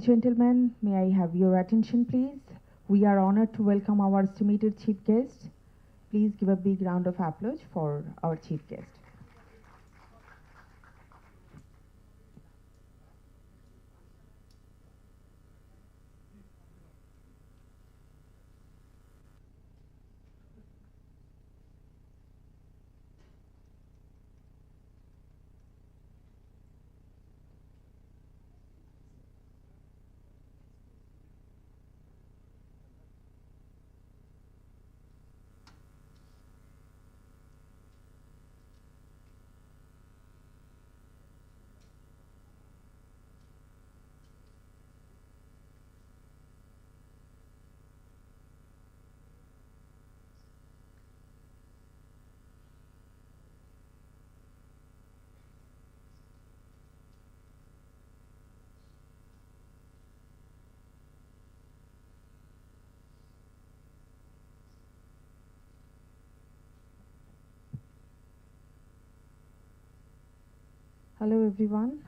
and gentlemen, may I have your attention, please? We are honored to welcome our esteemed chief guest. Please give a big round of applause for our chief guest. Hello, everyone.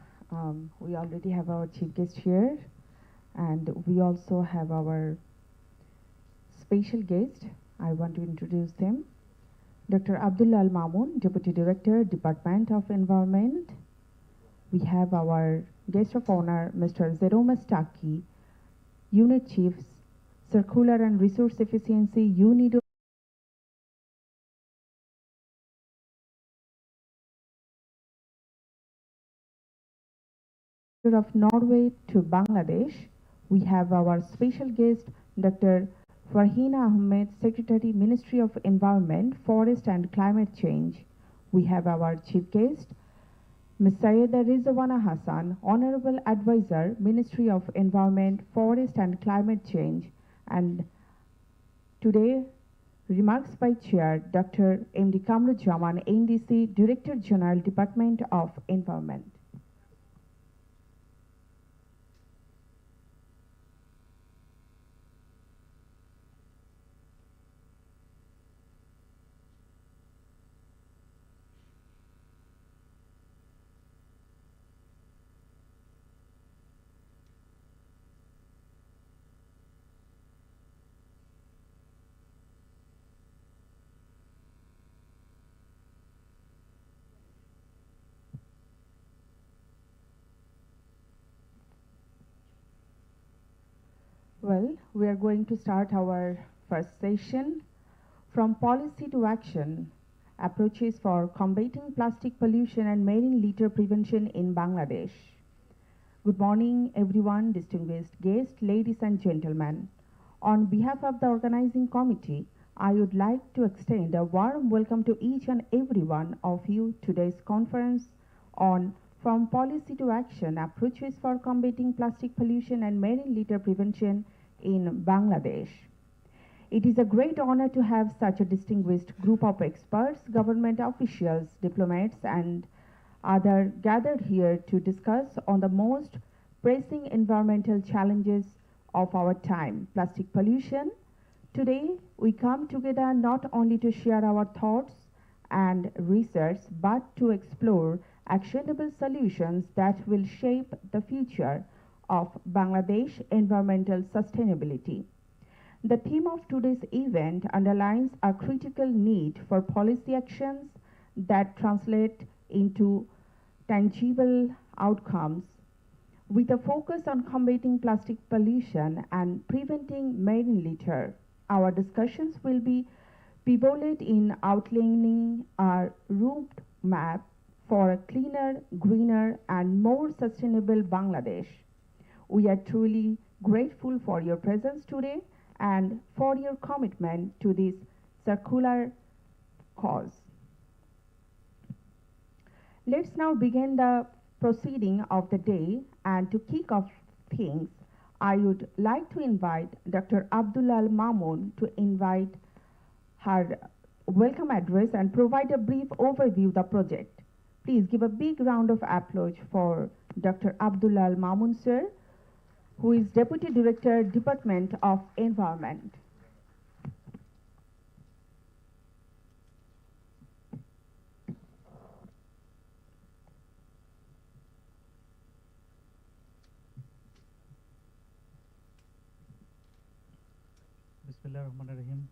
We already have our chief guest here, and we also have our special guest. I want to introduce them. Dr. Abdullah Al Mamoon, Deputy Director, Department of Environment. We have our guest of honor, Mr. Jerome Stuckey, Unit Chief, Circular and Resource Efficiency, UNIDO of Norway to Bangladesh. We have our special guest, Dr. Farhina Ahmed, Secretary, Ministry of Environment, Forest and Climate Change. We have our chief guest, Ms. Sayeda Rizwana Hassan, Honorable Advisor, Ministry of Environment, Forest and Climate Change. And today, remarks by Chair Dr. M.D. Kamrujaman, NDC, Director General, Department of Environment. Well, we are going to start our first session. From policy to action, approaches for combating plastic pollution and marine litter prevention in Bangladesh. Good morning, everyone, distinguished guests, ladies and gentlemen. On behalf of the organizing committee, I would like to extend a warm welcome to each and every one of you to today's conference on From Policy to Action, Approaches for Combating Plastic Pollution and Marine Litter Prevention in Bangladesh. It is a great honor to have such a distinguished group of experts, government officials, diplomats, and others gathered here to discuss on the most pressing environmental challenges of our time, plastic pollution. Today, we come together not only to share our thoughts and research, but to explore actionable solutions that will shape the future of Bangladesh environmental sustainability. The theme of today's event underlines a critical need for policy actions that translate into tangible outcomes. With a focus on combating plastic pollution and preventing marine litter, our discussions will be pivoted in outlining a roadmap for a cleaner, greener, and more sustainable Bangladesh. We are truly grateful for your presence today and for your commitment to this circular cause. Let's now begin the proceeding of the day, and to kick off things, I would like to invite Dr. Abdullah Al Mamoon to invite her welcome address and provide a brief overview of the project. Please give a big round of applause for Dr. Abdullah Al Mamoon, sir, who is Deputy Director, Department of Environment. Bismillahirrahmanirrahim.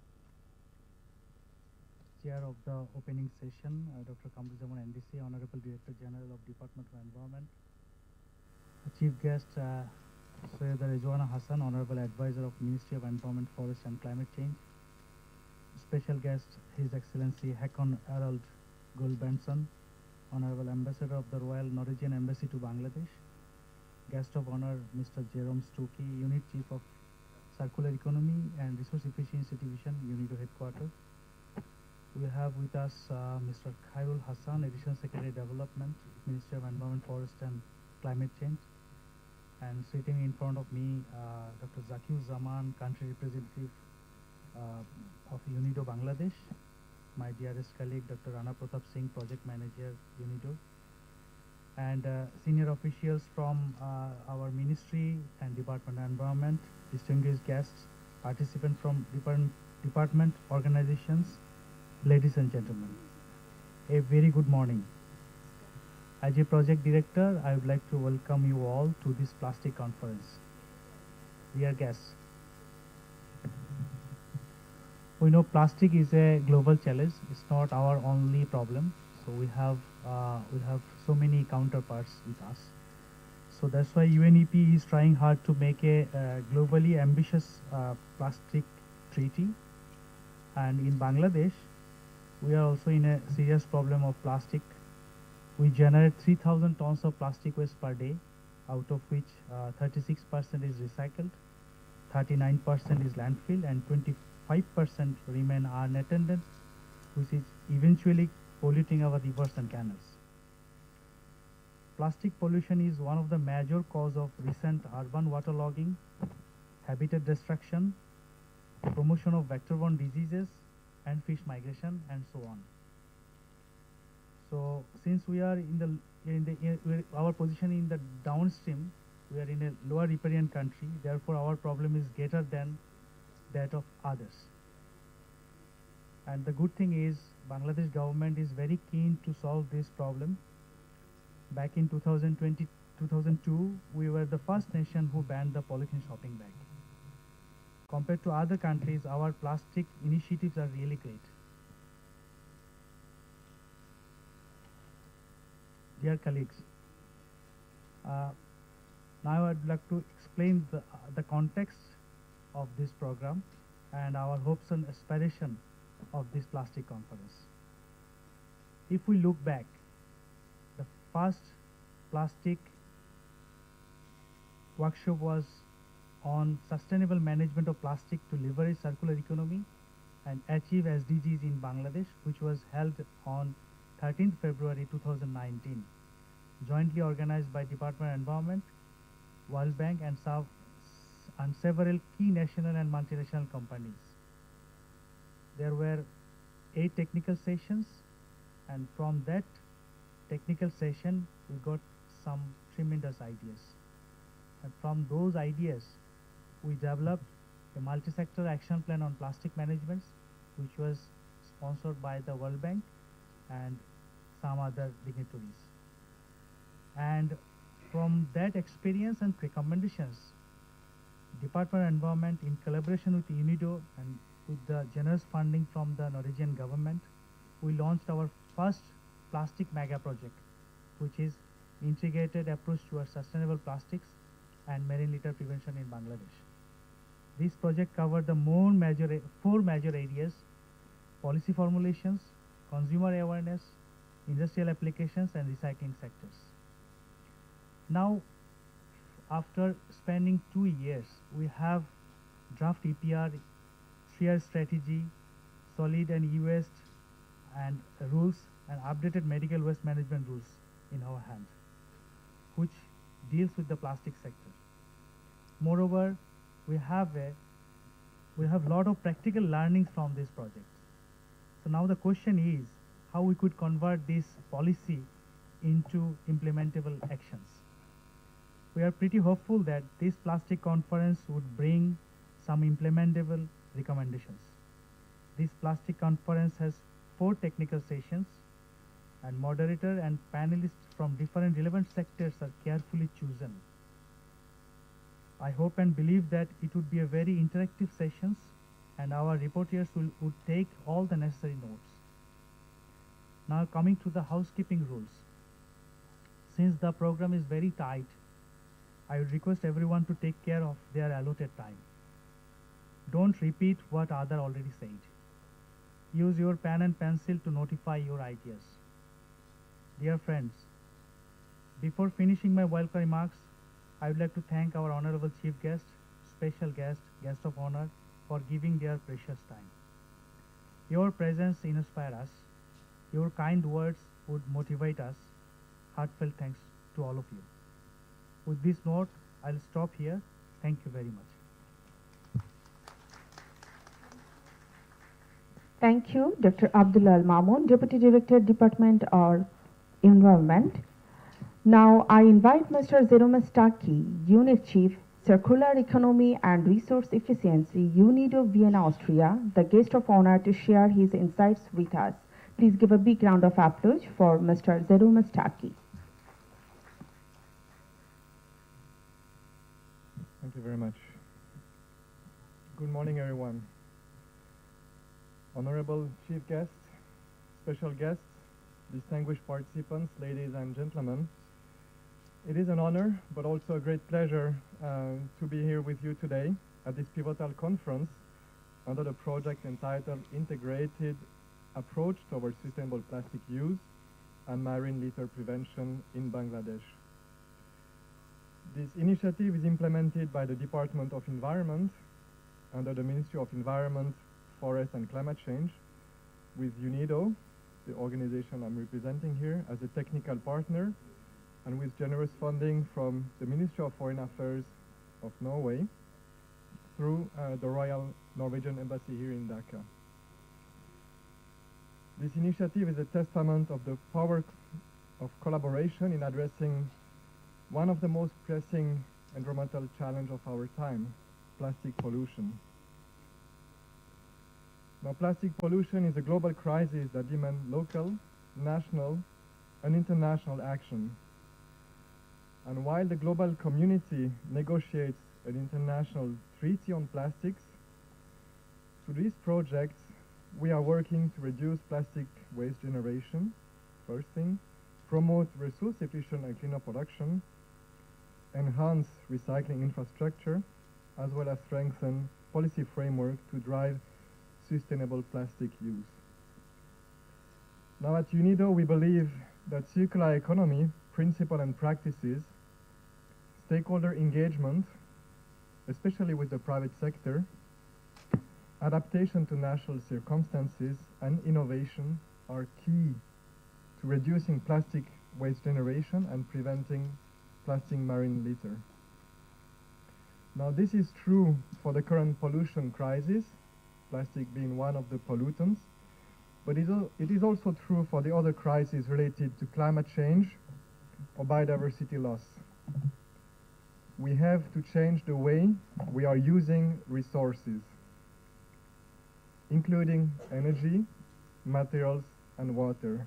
Chair of the opening session, Dr. Kamruzaman NDC, Honorable Director General of Department of Environment. Chief guest, Syed Rizwana Hassan, Honorable Advisor of Ministry of Environment, Forest and Climate Change. Special guest, His Excellency Hakon Harald Gulbrandsen, Honorable Ambassador of the Royal Norwegian Embassy to Bangladesh. Guest of honor, Mr. Jerome Stuckey, Unit Chief of Circular Economy and Resource Efficiency Division, UNIDO Headquarters. We have with us Mr. Khairul Hassan, Additional Secretary Development, Ministry of Environment, Forest and Climate Change. And sitting in front of me, Dr. Zakir Zaman, Country Representative of UNIDO Bangladesh. My dearest colleague, Dr. Rana Pratap Singh, Project Manager, UNIDO. And senior officials from our Ministry and Department of Environment, distinguished guests, participants from department organizations, ladies and gentlemen, a very good morning. As a project director, I would like to welcome you all to this plastic conference. Dear guests, we know plastic is a global challenge. It's not our only problem. So we have so many counterparts with us. So that's why UNEP is trying hard to make a globally ambitious plastic treaty. And in Bangladesh, we are also in a serious problem of plastic. We generate 3,000 tons of plastic waste per day, out of which 36% is recycled, 39% is landfill, and 25% remain unattended, which is eventually polluting our rivers and canals. Plastic pollution is one of the major causes of recent urban waterlogging, habitat destruction, promotion of vector-borne diseases, and fish migration, and so on. So, since we are our position in the downstream, we are in a lower riparian country. Therefore, our problem is greater than that of others. And the good thing is, Bangladesh government is very keen to solve this problem. Back in 2002, we were the first nation who banned the polythene shopping bag. Compared to other countries, our plastic initiatives are really great. Dear colleagues, now I'd like to explain the context of this program and our hopes and aspiration of this plastic conference. If we look back, the first plastic workshop was on sustainable management of plastic to leverage circular economy and achieve SDGs in Bangladesh, which was held on 13th February 2019, jointly organized by Department of Environment, World Bank, and several key national and multinational companies. There were 8 technical sessions, and from that technical session, we got some tremendous ideas. And from those ideas, we developed a multi-sector action plan on plastic management, which was sponsored by the World Bank and some other dignitaries. And from that experience and recommendations, Department of Environment, in collaboration with UNIDO and with the generous funding from the Norwegian government, we launched our first plastic mega project, which is integrated approach towards sustainable plastics and marine litter prevention in Bangladesh. This project covered the four major areas: policy formulations, consumer awareness, industrial applications, and recycling sectors. Now, after spending 2 years, we have draft EPR, 3-year strategy, solid and e-waste and rules, and updated medical waste management rules in our hand, which deals with the plastic sector. Moreover, we have a lot of practical learnings from this project. So now the question is how we could convert this policy into implementable actions. We are pretty hopeful that this plastic conference would bring some implementable recommendations. This plastic conference has 4 technical sessions, and moderator and panelists from different relevant sectors are carefully chosen. I hope and believe that it would be a very interactive sessions and our reporters would take all the necessary notes. Now coming to the housekeeping rules. Since the program is very tight, I would request everyone to take care of their allotted time. Don't repeat what others already said. Use your pen and pencil to notify your ideas. Dear friends, before finishing my welcome remarks, I would like to thank our honorable chief guest, special guest, guest of honor, for giving their precious time. Your presence inspires us. Your kind words would motivate us. Heartfelt thanks to all of you. With this note, I'll stop here. Thank you very much. Thank you, Dr. Abdullah Al Mamoon, Deputy Director, Department of Environment. Now I invite Mr. Jerome Staki, Unit Chief, Circular Economy and Resource Efficiency, UNIDO Vienna, Austria, the guest of honor, to share his insights with us. Please give a big round of applause for Mr. Jerome Staki. Thank you very much. Good morning, everyone. Honorable Chief Guests, special guests, distinguished participants, ladies and gentlemen. It is an honor, but also a great pleasure to be here with you today at this pivotal conference under the project entitled Integrated Approach Towards Sustainable Plastic Use and Marine Litter Prevention in Bangladesh. This initiative is implemented by the Department of Environment under the Ministry of Environment, Forest and Climate Change, with UNIDO, the organization I'm representing here, as a technical partner, and with generous funding from the Ministry of Foreign Affairs of Norway through the Royal Norwegian Embassy here in Dhaka. This initiative is a testament of the power of collaboration in addressing one of the most pressing environmental challenges of our time, plastic pollution. Now, plastic pollution is a global crisis that demands local, national, and international action. And while the global community negotiates an international treaty on plastics, through this project, we are working to reduce plastic waste generation, first thing, promote resource-efficient and cleaner production, enhance recycling infrastructure, as well as strengthen policy framework to drive sustainable plastic use. Now at UNIDO, we believe that circular economy, principles and practices, stakeholder engagement, especially with the private sector, adaptation to national circumstances, and innovation are key to reducing plastic waste generation and preventing plastic marine litter. Now, this is true for the current pollution crisis, plastic being one of the pollutants, but it is also true for the other crises related to climate change or biodiversity loss. We have to change the way we are using resources, including energy, materials, and water.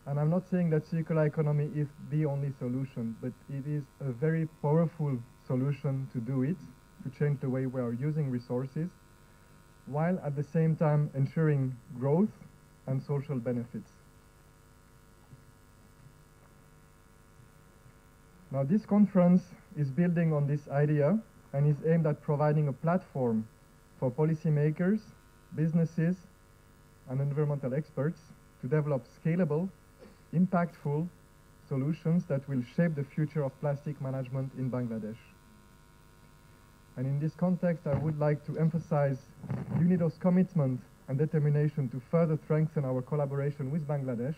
And I'm not saying that circular economy is the only solution, but it is a very powerful solution to do it, to change the way we are using resources, while at the same time ensuring growth and social benefits. Now, this conference is building on this idea and is aimed at providing a platform for policymakers, businesses, and environmental experts to develop scalable, impactful solutions that will shape the future of plastic management in Bangladesh. And in this context, I would like to emphasize UNIDO's commitment and determination to further strengthen our collaboration with Bangladesh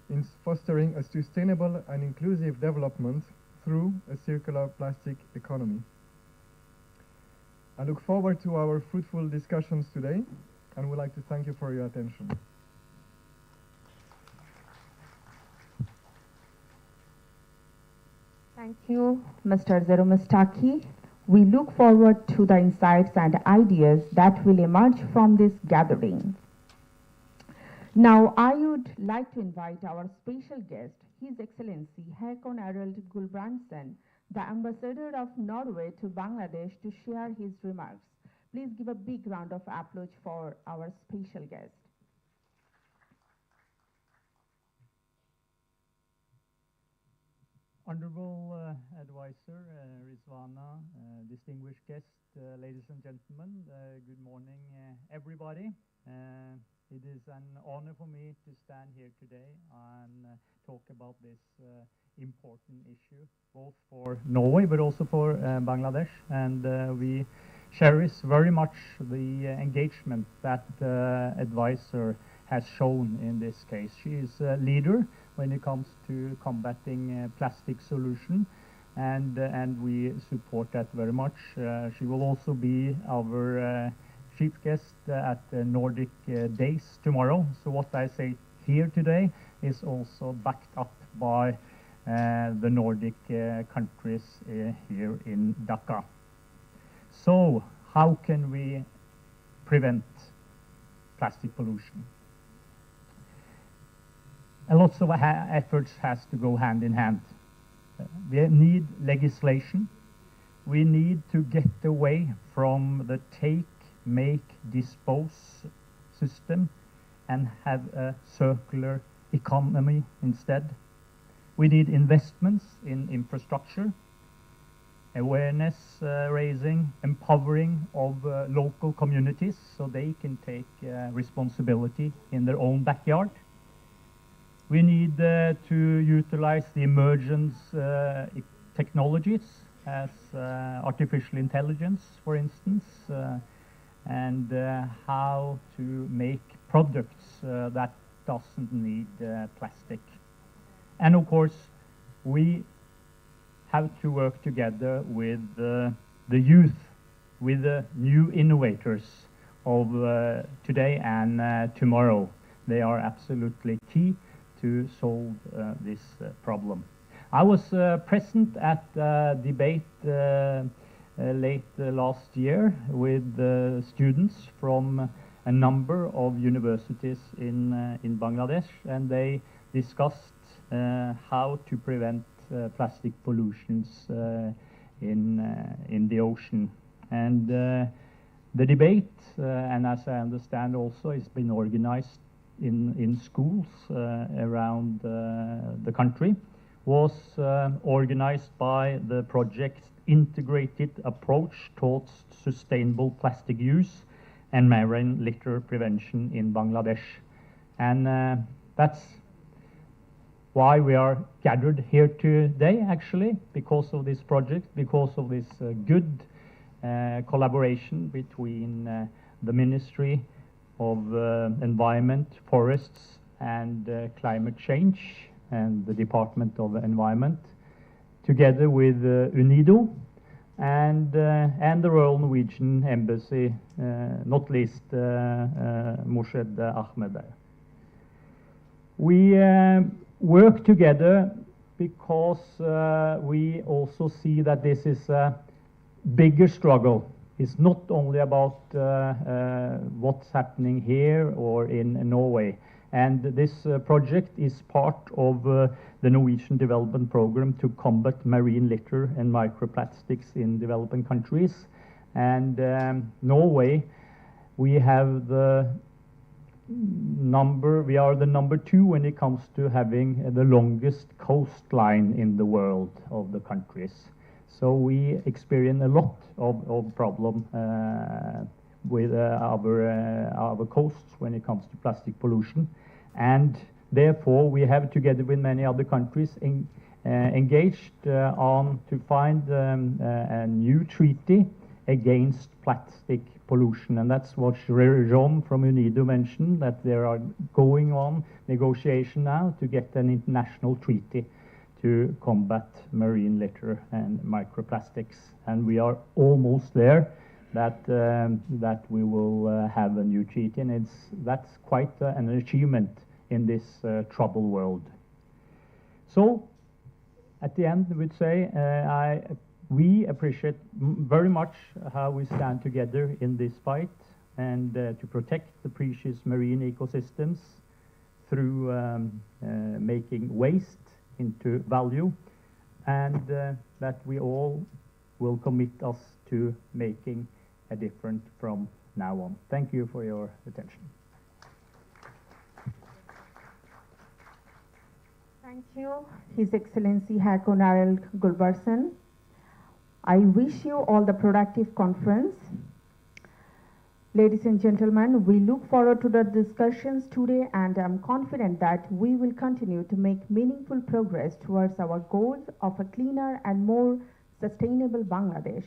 in fostering a sustainable and inclusive development through a circular plastic economy. I look forward to our fruitful discussions today and would like to thank you for your attention. Thank you, Mr. Jerome Staki. We look forward to the insights and ideas that will emerge from this gathering. Now, I would like to invite our special guest, His Excellency Hakon Harald Gulbrandsen, the Ambassador of Norway to Bangladesh, to share his remarks. Please give a big round of applause for our special guest. Honorable Advisor Rizwana, distinguished guests, ladies and gentlemen, good morning everybody. It is an honor for me to stand here today and talk about this important issue, both for Norway but also for Bangladesh. And we cherish very much the engagement that advisor has shown in this case. She is a leader when it comes to combating plastic solution, and we support that very much. She will also be our chief guest at the Nordic Days tomorrow. So what I say here today is also backed up by the Nordic countries here in Dhaka. So how can we prevent plastic pollution? A lot of efforts has to go hand in hand. We need legislation. We need to get away from the take, make, dispose system and have a circular economy instead. We need investments in infrastructure, awareness raising, empowering of local communities so they can take responsibility in their own backyard. We need to utilize the emergence technologies as artificial intelligence, for instance, and how to make products that doesn't need plastic. And of course, we have to work together with the youth, with the new innovators of today and tomorrow. They are absolutely key to solve this problem. I was present at a debate late last year with students from a number of universities in Bangladesh, and they discussed how to prevent plastic pollutions in the ocean. And the debate, and as I understand also, has been organized in schools around the country, was organized by the project Integrated Approach Towards Sustainable Plastic Use and Marine Litter Prevention in Bangladesh. And that's why we are gathered here today, actually, because of this project, because of this good collaboration between the Ministry of Environment, Forests and Climate Change and the Department of Environment, together with UNIDO and the Royal Norwegian Embassy, not least Morshed Ahmed. We work together because we also see that this is a bigger struggle. It's not only about what's happening here or in Norway. And this project is part of the Norwegian Development Program to combat marine litter and microplastics in developing countries. And Norway, we have we are the number 2 when it comes to having the longest coastline in the world of the countries. So we experience a lot of problem with our coasts when it comes to plastic pollution, and therefore we have, together with many other countries, engaged on to find a new treaty against plastic pollution, and that's what Jerome from UNIDO mentioned, that there are going on negotiation now to get an international treaty to combat marine litter and microplastics, and we are almost there. That we will have a new treaty, and that's quite an achievement in this troubled world. So, at the end, I would say we appreciate very much how we stand together in this fight and to protect the precious marine ecosystems through making waste into value, and that we all will commit us to making a difference from now on. Thank you for your attention. Thank you, His Excellency Hakon Arild Gulbrandsen. I wish you all the productive conference. Ladies and gentlemen, we look forward to the discussions today, and I'm confident that we will continue to make meaningful progress towards our goals of a cleaner and more sustainable Bangladesh.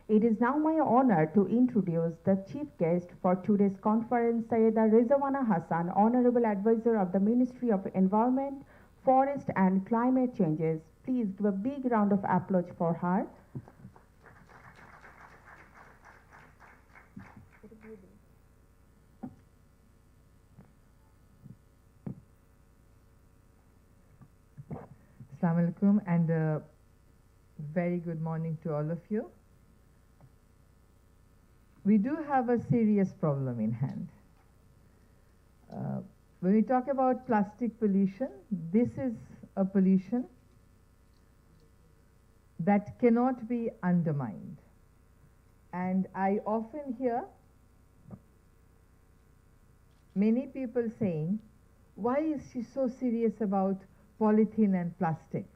It is now my honor to introduce the chief guest for today's conference, Sayeda Rizwana Hassan, Honorable Advisor of the Ministry of Environment, Forest and Climate Changes. Please give a big round of applause for her. Assalamu alaikum, and a very good morning to all of you. We do have a serious problem in hand. When we talk about plastic pollution, this is a pollution that cannot be undermined. And I often hear many people saying, why is she so serious about polythene and plastic?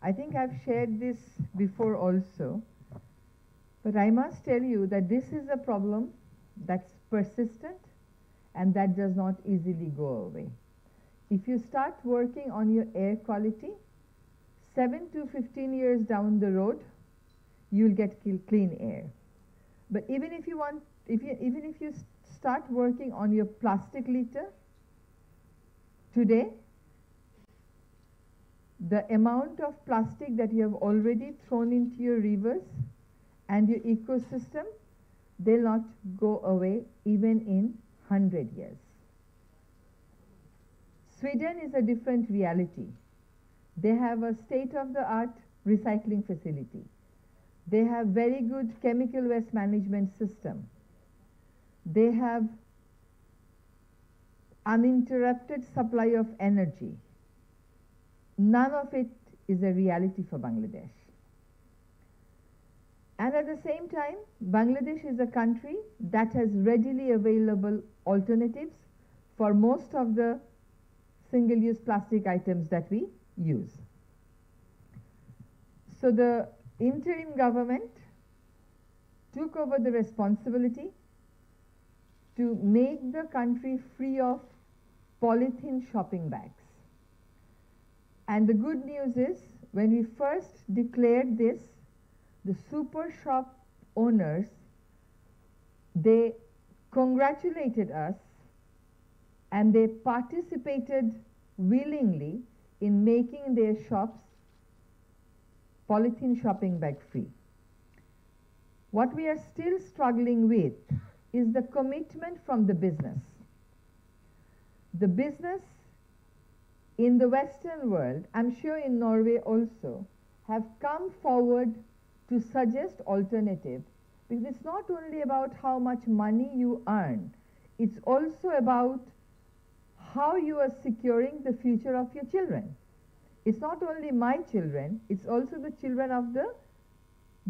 I think I've shared this before also, but I must tell you that this is a problem that's persistent and that does not easily go away. If you start working on your air quality, 7 to 15 years down the road, you'll get clean air. But even if you start working on your plastic litter, today, the amount of plastic that you have already thrown into your rivers and your ecosystem, they'll not go away even in 100 years. Sweden is a different reality. They have a state-of-the-art recycling facility. They have very good chemical waste management system. They have uninterrupted supply of energy. None of it is a reality for Bangladesh. And at the same time, Bangladesh is a country that has readily available alternatives for most of the single-use plastic items that we use. So the interim government took over the responsibility to make the country free of polythene shopping bags. And the good news is, when we first declared this, the super shop owners, they congratulated us and they participated willingly in making their shops polythene shopping bag free. What we are still struggling with is the commitment from the business. The business in the Western world, I'm sure in Norway also, have come forward to suggest alternatives, because it's not only about how much money you earn, it's also about how you are securing the future of your children. It's not only my children, it's also the children of the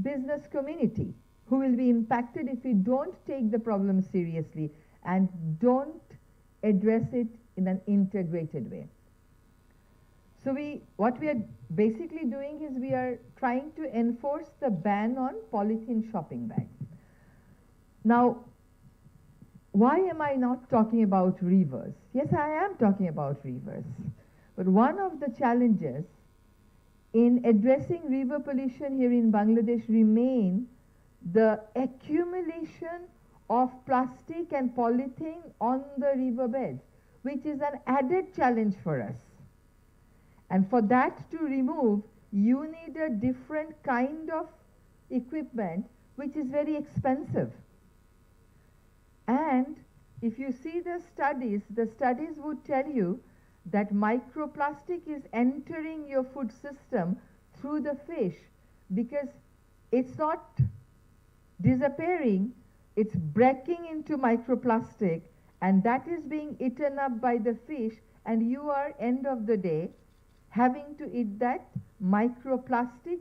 business community who will be impacted if we don't take the problem seriously and don't address it in an integrated way. So what we are basically doing is we are trying to enforce the ban on polythene shopping bags. Now, why am I not talking about rivers? Yes, I am talking about rivers. But one of the challenges in addressing river pollution here in Bangladesh remain the accumulation of plastic and polythene on the riverbeds, which is an added challenge for us. And for that to remove, you need a different kind of equipment, which is very expensive. And if you see the studies would tell you that microplastic is entering your food system through the fish, because it's not disappearing, it's breaking into microplastic, and that is being eaten up by the fish, and you are, end of the day, having to eat that microplastic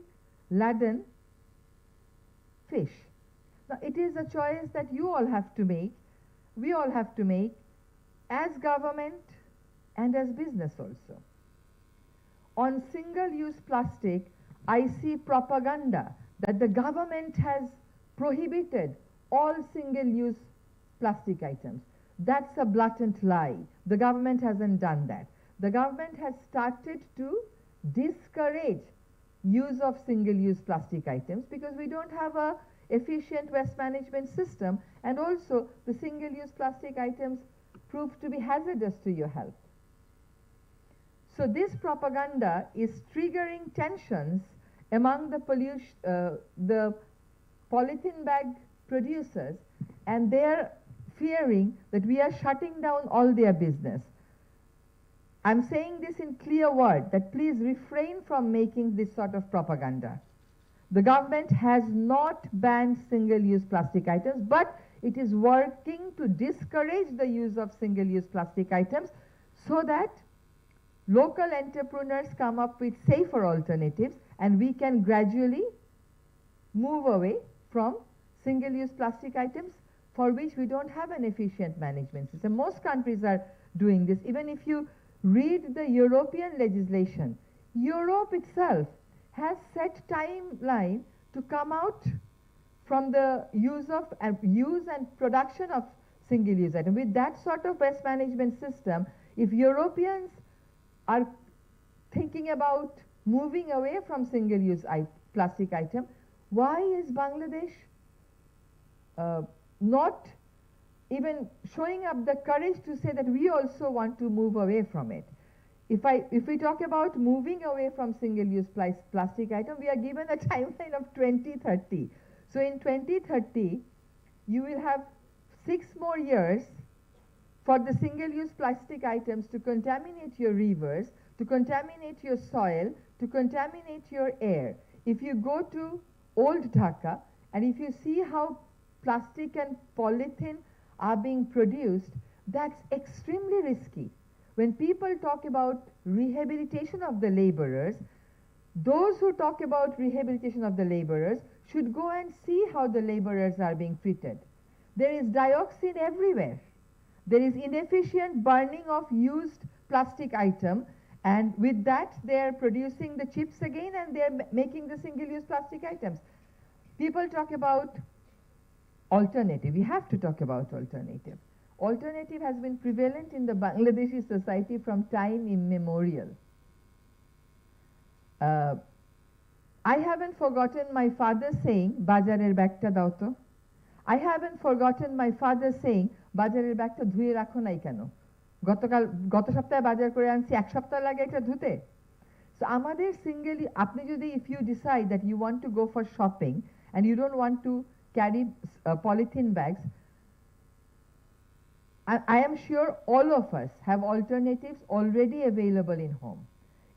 laden fish. Now, it is a choice that you all have to make, we all have to make, as government and as business also. On single-use plastic, I see propaganda that the government has prohibited all single-use plastic items. That's a blatant lie. The government hasn't done that. The government has started to discourage use of single-use plastic items because we don't have a efficient waste management system, and also the single-use plastic items prove to be hazardous to your health. So this propaganda is triggering tensions among the polythene bag producers, and they're fearing that we are shutting down all their business. I'm saying this in clear words, that please refrain from making this sort of propaganda. The government has not banned single-use plastic items, but it is working to discourage the use of single-use plastic items so that local entrepreneurs come up with safer alternatives, and we can gradually move away from single-use plastic items for which we don't have an efficient management system. Most countries are doing this. Even if you read the European legislation, Europe itself has set timeline to come out from the use and production of single-use items. With that sort of waste management system, if Europeans are thinking about moving away from single-use plastic item, why is Bangladesh not even showing up the courage to say that we also want to move away from it? If we talk about moving away from single-use plastic item, we are given a timeline of 2030. So in 2030, you will have 6 more years for the single-use plastic items to contaminate your rivers, to contaminate your soil, to contaminate your air. If you go to Old Dhaka, and if you see how plastic and polythene are being produced, that's extremely risky. When people talk about rehabilitation of the laborers, those who talk about rehabilitation of the laborers should go and see how the laborers are being treated. There is dioxin everywhere. There is inefficient burning of used plastic item, and with that they are producing the chips again, and they are making the single-use plastic items. People talk about alternative. We have to talk about alternative. Alternative has been prevalent in the Bangladeshi society from time immemorial. I haven't forgotten my father saying, "Bajarer bagta dao to." I haven't forgotten my father saying, "Bajarer bagta dhুয়ে রাখো নাই কেন? গত সপ্তাহে বাজার করে আনছি, এক সপ্তাহ লাগে এটা ধুতে।" So আমাদের আপনি যদি, if you decide that you want to go for shopping and you don't want to carry polythene bags, I am sure all of us have alternatives already available in home.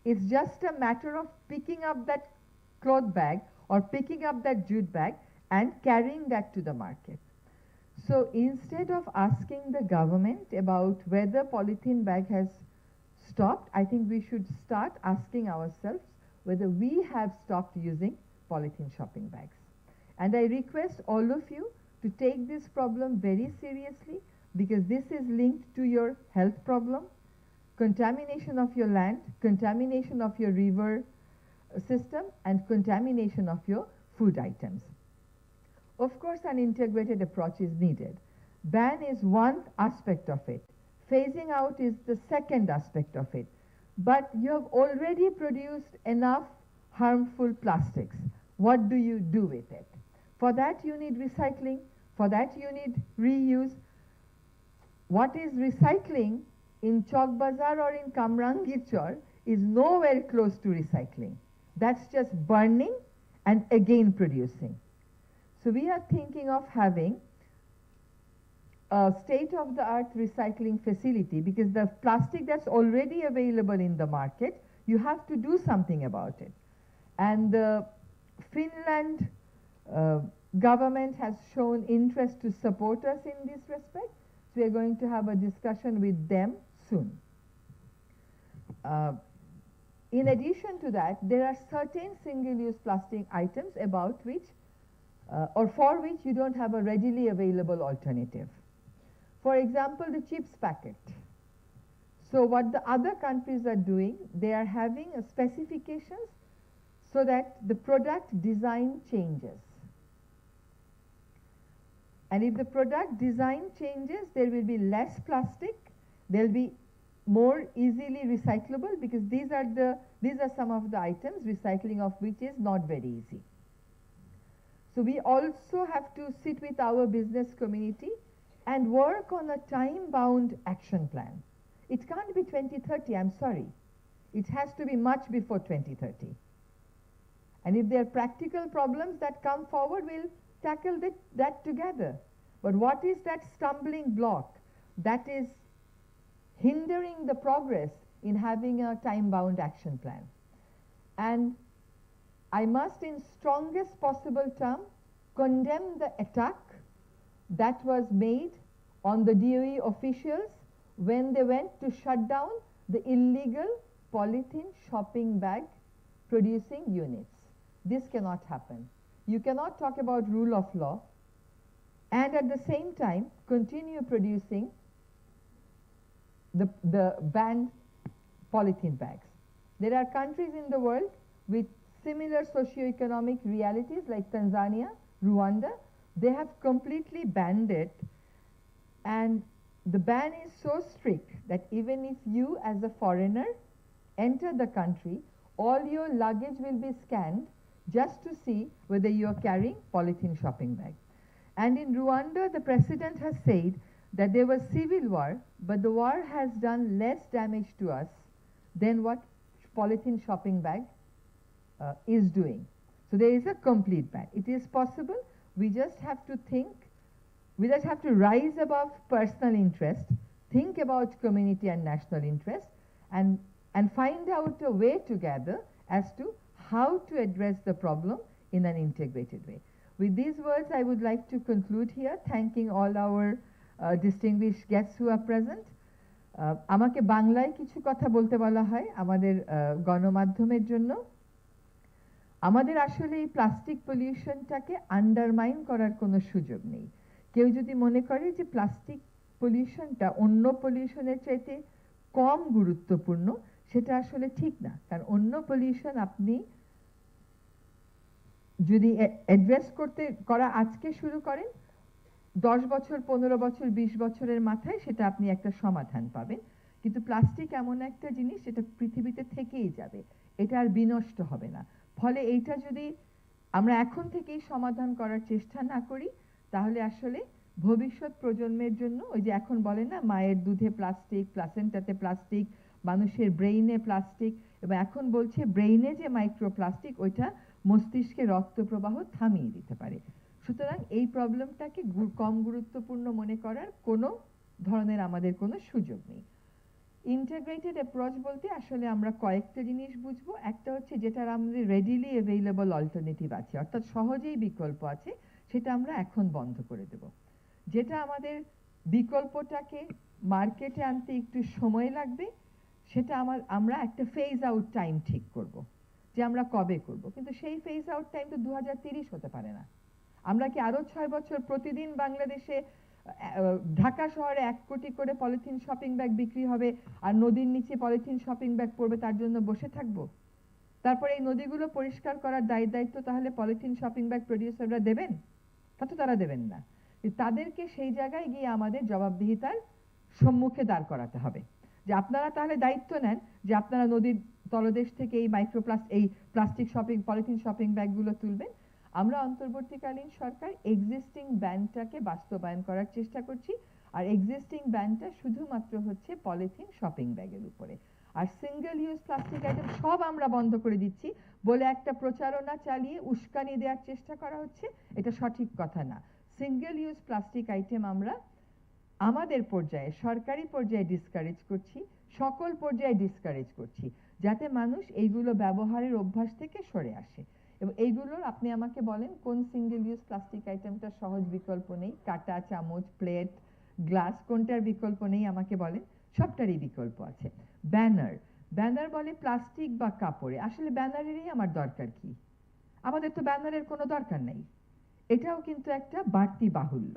It's just a matter of picking up that cloth bag or picking up that jute bag and carrying that to the market. So instead of asking the government about whether polythene bag has stopped, I think we should start asking ourselves whether we have stopped using polythene shopping bags. And I request all of you to take this problem very seriously, because this is linked to your health problem, contamination of your land, contamination of your river system, and contamination of your food items. Of course, an integrated approach is needed. Ban is one aspect of it. Phasing out is the second aspect of it. But you have already produced enough harmful plastics. What do you do with it? For that you need recycling. For that you need reuse. What is recycling in Chowk Bazar or in Kamrangichor is nowhere close to recycling. That's just burning and again producing. So we are thinking of having a state-of-the-art recycling facility, because the plastic that's already available in the market, you have to do something about it. And the Finland government has shown interest to support us in this respect. So we are going to have a discussion with them soon. in addition to that, there are certain single-use plastic items about which or for which you don't have a readily available alternative. For example, the chips packet. So what the other countries are doing, they are having specifications so that the product design changes. And if the product design changes, there will be less plastic, there will be more easily recyclable, because these are some of the items recycling of which is not very easy. So we also have to sit with our business community and work on a time-bound action plan. It can't be 2030, I'm sorry. It has to be much before 2030. And if there are practical problems that come forward, we'll tackle that together. But what is that stumbling block that is hindering the progress in having a time-bound action plan? And I must, in strongest possible term, condemn the attack that was made on the DoE officials when they went to shut down the illegal polythene shopping bag producing units. This cannot happen. You cannot talk about rule of law and at the same time continue producing the banned polythene bags. There are countries in the world with similar socio-economic realities like Tanzania, Rwanda. They have completely banned it, and the ban is so strict that even if you as a foreigner enter the country, all your luggage will be scanned just to see whether you are carrying polythene shopping bag. And in Rwanda, the president has said that there was civil war, but the war has done less damage to us than what polythene shopping bag is doing. So there is a complete ban. It is possible. We just have to think, we just have to rise above personal interest, think about community and national interest, and find out a way together as to how to address the problem in an integrated way. With these words, I would like to conclude here, thanking all our distinguished guests who are present. আমাকে বাংলায় কিছু কথা বলতে বলা হয় আমাদের গণমাধ্যমের জন্য। আমাদের আসলে এই প্লাস্টিক পলিউশনটাকে আন্ডারমাইন করার কোনো সুযোগ নেই। কেউ যদি মনে করে যে প্লাস্টিক পলিউশনটা অন্য পলিউশনের চাইতে কম গুরুত্বপূর্ণ, সেটা আসলে ঠিক না। কারণ অন্য পলিউশন আপনি যদি অ্যাড্রেস করা আজকে শুরু করেন, 10 বছর, 15 বছর, 20 বছরের মাথায় সেটা আপনি একটা সমাধান পাবেন। কিন্তু প্লাস্টিক এমন একটা জিনিস যেটা পৃথিবীতে থেকেই যাবে, এটা আর বিনষ্ট হবে না। ফলে এইটা যদি আমরা এখন থেকেই সমাধান করার চেষ্টা না করি, তাহলে আসলে ভবিষ্যৎ প্রজন্মের জন্য ওই যে এখন বলে না মায়ের দুধে প্লাস্টিক, প্লাসেন্টাতে প্লাস্টিক, মানুষের ব্রেইনে প্লাস্টিক, এবং এখন বলছে ব্রেইনে যে মাইক্রোপ্লাস্টিক ওইটা মস্তিষ্কে রক্ত প্রবাহ থামিয়ে দিতে পারে। সুতরাং এই প্রবলেমটাকে কম গুরুত্বপূর্ণ মনে করার কোনো ধরনের আমাদের কোনো সুযোগ নেই। ইন্টিগ্রেটেড অ্যাপ্রোচ বলতে আসলে আমরা কয়েকটা জিনিস বুঝবো। একটা হচ্ছে যেটার আমাদের রেডিলি অ্যাভেইলেবল অল্টারনেটিভ আছে, অর্থাৎ সহজেই বিকল্প আছে, সেটা আমরা এখন বন্ধ করে দেব। যেটা আমাদের বিকল্পটাকে মার্কেটে আনতে একটু সময় লাগবে, সেটা আমরা একটা ফেজ আউট টাইম ঠিক করব যে আমরা কবে করব। কিন্তু সেই ফেজ আউট টাইম তো 2030 হতে পারে না। আমরা কি আরো 6 বছর প্রতিদিন বাংলাদেশে ঢাকা শহরে 1 কোটি করে পলিথিন শপিং ব্যাগ বিক্রি হবে আর নদীর নিচে পলিথিন শপিং ব্যাগ পড়বে তার জন্য বসে থাকব? তারপরে এই নদীগুলো পরিষ্কার করার দায়িত্ব তাহলে পলিথিন শপিং ব্যাগ প্রডিউসাররা দেবেন? তা তো তারা দেবেন না। তাদেরকে সেই জায়গায় গিয়ে আমাদের জবাবদিহিতার সম্মুখে দাঁড় করাতে হবে যে আপনারা তাহলে দায়িত্ব নেন যে আপনারা নদীর তলদেশ থেকে এই প্লাস্টিক শপিং পলিথিন শপিং ব্যাগগুলো তুলবেন। আমরা অন্তর্বর্তীকালীন সরকার এক্সিস্টিং ব্যানটাকে বাস্তবায়ন করার চেষ্টা করছি, আর এক্সিস্টিং ব্যানটা শুধুমাত্র হচ্ছে পলিথিন শপিং ব্যাগের উপরে। আর সিঙ্গেল ইউজ প্লাস্টিক আইটেম সব আমরা বন্ধ করে দিচ্ছি বলে একটা প্রচারণা চালিয়ে উস্কানি দেওয়ার চেষ্টা করা হচ্ছে, এটা সঠিক কথা না। সিঙ্গেল ইউজ প্লাস্টিক আইটেম আমরা আমাদের পর্যায়ে সরকারি পর্যায়ে ডিসকারেজ করছি, সকল পর্যায়ে ডিসকারেজ করছি, যাতে মানুষ এইগুলো ব্যবহারের অভ্যাস থেকে সরে আসে। এবং এইগুলোর আপনি আমাকে বলেন কোন সিঙ্গেল ইউজ প্লাস্টিক আইটেমটা সহজ বিকল্প নেই? কাঁটা, চামচ, প্লেট, গ্লাস, কোনটার বিকল্প নেই আমাকে বলেন? সবটারই বিকল্প আছে। ব্যানার, ব্যানার বলে প্লাস্টিক বা কাপড়ে, আসলে ব্যানারেরই আমার দরকার কি? আমাদের তো ব্যানারের কোনো দরকার নেই। এটাও কিন্তু একটা বাড়তি বাহুল্য।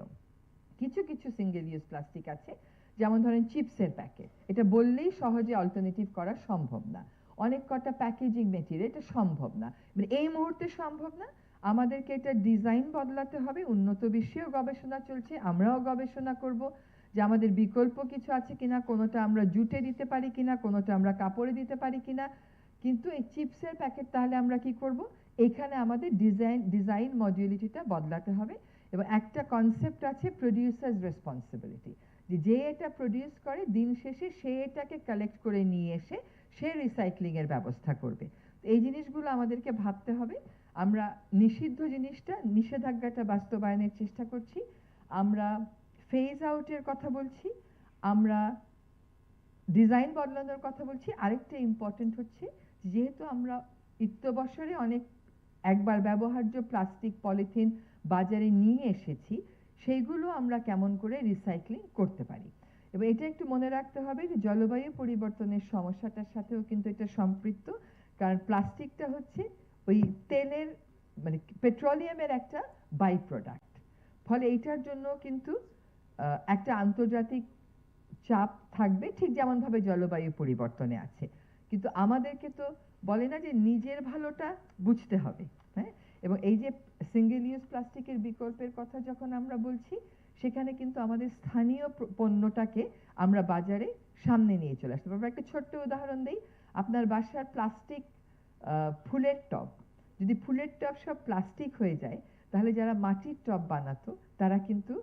কিছু কিছু সিঙ্গেল ইউজ প্লাস্টিক আছে, যেমন ধরেন চিপসের প্যাকেট, এটা বললেই সহজে অল্টারনেটিভ করা সম্ভব না। অনেক কটা প্যাকেজিং মেটেরিয়াল, এটা সম্ভব না, মানে এই মুহূর্তে সম্ভব না। আমাদেরকে এটা ডিজাইন বদলাতে হবে। উন্নত বিশ্বেও গবেষণা চলছে, আমরাও গবেষণা করব যে আমাদের বিকল্প কিছু আছে কিনা, কোনোটা আমরা জুটে দিতে পারি কিনা, কোনোটা আমরা কাপড়ে দিতে পারি কিনা। কিন্তু এই চিপসের প্যাকেট তাহলে আমরা কি করব? এখানে আমাদের ডিজাইন মডিউলিটিটা বদলাতে হবে। এবং একটা কনসেপ্ট আছে প্রডিউসার্স রেসপন্সিবিলিটি, যে এটা প্রডিউস করে দিন শেষে সে এটাকে কালেক্ট করে নিয়ে এসে সে রিসাইক্লিং এর ব্যবস্থা করবে। এই জিনিসগুলো আমাদেরকে ভাবতে হবে। আমরা নিষিদ্ধ জিনিসটা, নিষেধাজ্ঞাটা বাস্তবায়নের চেষ্টা করছি, আমরা ফেজ আউটের কথা বলছি, আমরা ডিজাইন বদলানোর কথা বলছি। আরেকটা ইম্পর্টেন্ট হচ্ছে, যেহেতু আমরা ইত্যবসরে অনেক একবার ব্যবহার্য প্লাস্টিক পলিথিন বাজারে নিয়ে এসেছি, সেইগুলো আমরা কেমন করে রিসাইক্লিং করতে পারি। এবং এটা একটু মনে রাখতে হবে যে জলবায়ু পরিবর্তনের সমস্যাটার সাথেও কিন্তু এটা সম্পৃক্ত, কারণ প্লাস্টিকটা হচ্ছে ওই তেলের মানে পেট্রোলিয়ামের একটা বাই প্রোডাক্ট। ফলে এইটার জন্য কিন্তু একটা আন্তর্জাতিক চাপ থাকবে, ঠিক যেমনভাবে জলবায়ু পরিবর্তনে আছে। কিন্তু আমাদেরকে তো বলে না যে নিজের ভালোটা বুঝতে হবে, হ্যাঁ। এবং এই যে সিঙ্গেল ইউজ প্লাস্টিকের বিকল্পের কথা যখন আমরা বলছি, সেখানে কিন্তু আমাদের স্থানীয় পণ্যটাকে আমরা বাজারে সামনে নিয়ে চলে আসতে পারবো। একটা ছোট্ট উদাহরণ দিই, আপনার বাসার প্লাস্টিক ফুলের টব, যদি ফুলের টব সব প্লাস্টিক হয়ে যায়, তাহলে যারা মাটির টব বানাতো তারা কিন্তু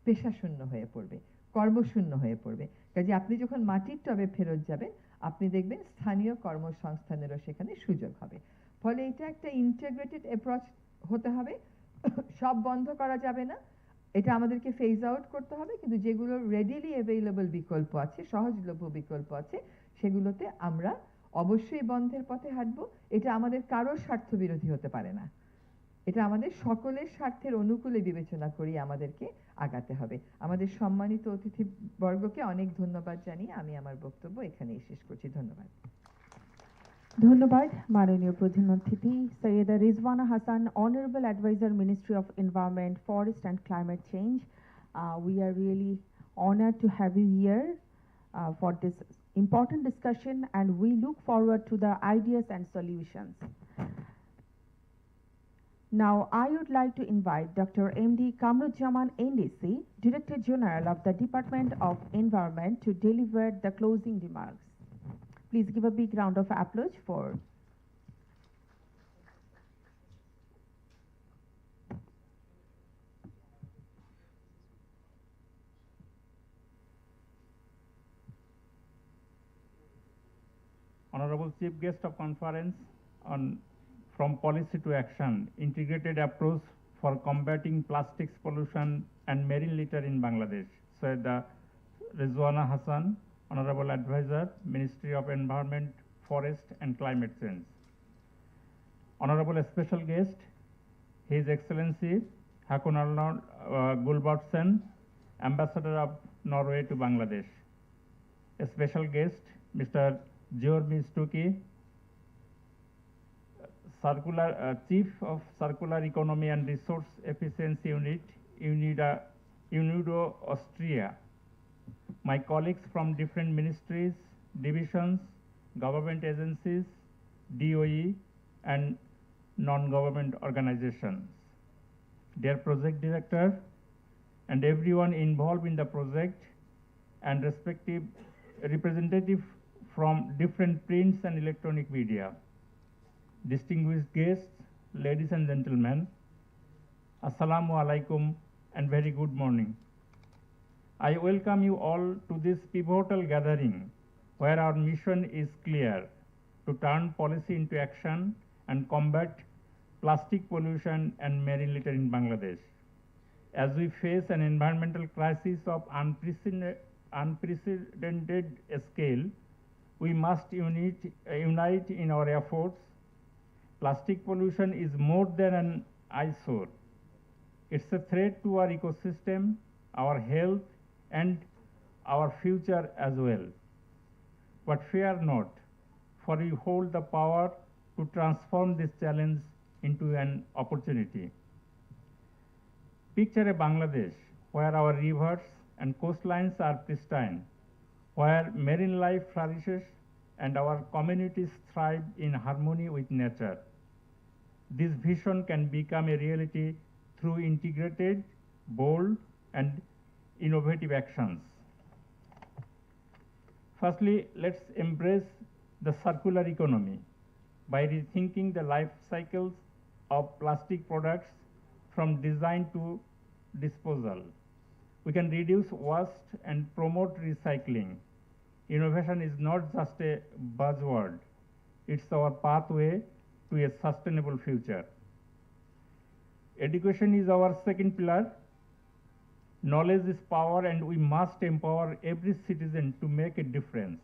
পেশাশূন্য হয়ে পড়বে, কর্মশূন্য হয়ে পড়বে। কাজে আপনি যখন মাটির টবে ফেরত যাবেন, আপনি দেখবেন স্থানীয় কর্মসংস্থানেরও সেখানে সুযোগ হবে। ফলে এটা একটা ইন্টিগ্রেটেড অ্যাপ্রোচ হতে হবে। সব বন্ধ করা যাবে না, এটা আমাদেরকে ফেজ আউট করতে হবে। কিন্তু যেগুলো রেডিলি অ্যাভেইলেবল বিকল্প আছে, সহজলভ্য বিকল্প আছে, সেগুলোতে আমরা অবশ্যই বন্ধের পথে হাঁটবো। এটা আমাদের কারোর স্বার্থ বিরোধী হতে পারে না, এটা আমাদের সকলের স্বার্থের অনুকূলে বিবেচনা করি আমাদেরকে আগাতে হবে। আমাদের সম্মানিত অতিথিবর্গকে অনেক ধন্যবাদ জানিয়ে আমি আমার বক্তব্য এখানেই শেষ করছি। ধন্যবাদ। ধন্যবাদ মাননীয় প্রধান অতিথি Syeda Rizwana Hasan, Honorable Advisor, Ministry of Environment, Forest and Climate Change. We are really honored to have you here for this important discussion, and we look forward to the ideas and solutions. Now, I would like to invite Dr. M.D. Kamruzzaman, NDC, Director General of the Department of Environment, to deliver the closing remarks. Please give a big round of applause for Honorable Chief Guest of Conference on From Policy to Action, Integrated Approach for Combating Plastics Pollution and Marine Litter in Bangladesh, Saieda Rizwana Hassan, Honorable Advisor, Ministry of Environment, Forest and Climate Change. Honorable Special Guest, His Excellency Hakon Arnold Gulbrandsen, Ambassador of Norway to Bangladesh. A special guest, Mr. Georgi Stuckey, Chief of Circular Economy and Resource Efficiency Unit, UNIDO Austria. My colleagues from different ministries, divisions, government agencies, DOE, and non-government organizations. Dear Project Director, and everyone involved in the project, and respective representative from different prints and electronic media. Distinguished guests, ladies and gentlemen, Assalamu alaikum and very good morning. I welcome you all to this pivotal gathering where our mission is clear: to turn policy into action and combat plastic pollution and marine litter in Bangladesh. As we face an environmental crisis of unprecedented scale, we must unite in our efforts. Plastic pollution is more than an eyesore. It's a threat to our ecosystem, our health, and our future as well. But fear not, for we hold the power to transform this challenge into an opportunity. Picture a Bangladesh where our rivers and coastlines are pristine, where marine life flourishes and our communities thrive in harmony with nature. This vision can become a reality through integrated, bold, and innovative actions. Firstly, let's embrace the circular economy by rethinking the life cycles of plastic products from design to disposal. We can reduce waste and promote recycling. Innovation is not just a buzzword, it's our pathway to a sustainable future. Education is our second pillar. Knowledge is power, and we must empower every citizen to make a difference.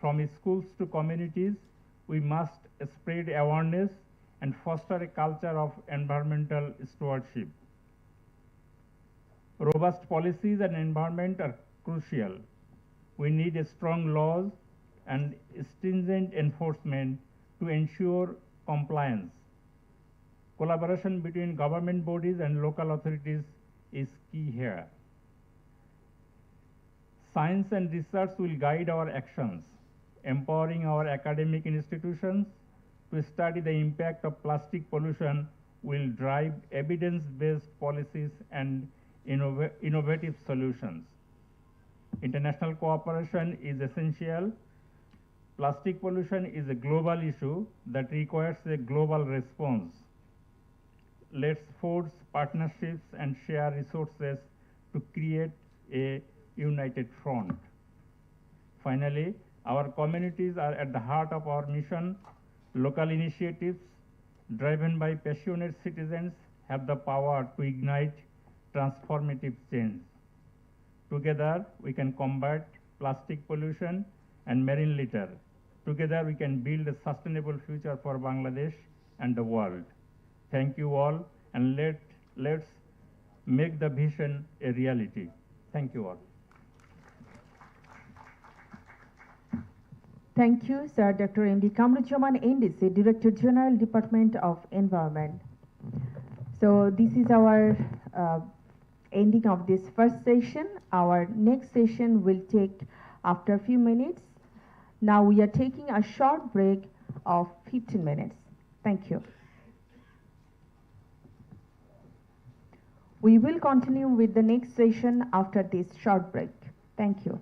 From schools to communities, we must spread awareness and foster a culture of environmental stewardship. Robust policies and environment are crucial. We need strong laws and stringent enforcement to ensure compliance. Collaboration between government bodies and local authorities is key here. Science and research will guide our actions, empowering our academic institutions to study the impact of plastic pollution will drive evidence-based policies and innovative solutions. International cooperation is essential. Plastic pollution is a global issue that requires a global response. Let's forge partnerships and share resources to create a united front. Finally, our communities are at the heart of our mission. Local initiatives driven by passionate citizens have the power to ignite transformative change. Together, we can combat plastic pollution and marine litter. Together, we can build a sustainable future for Bangladesh and the world. Thank you all, and let's make the vision a reality. Thank you all. Thank you, Sir Dr. M.D. Kamrujaman, NDC, Director General, Department of Environment. So this is our ending of this first session. Our next session will take after a few minutes. Now we are taking a short break of 15 minutes. Thank you. We will continue with the next session after this short break. Thank you.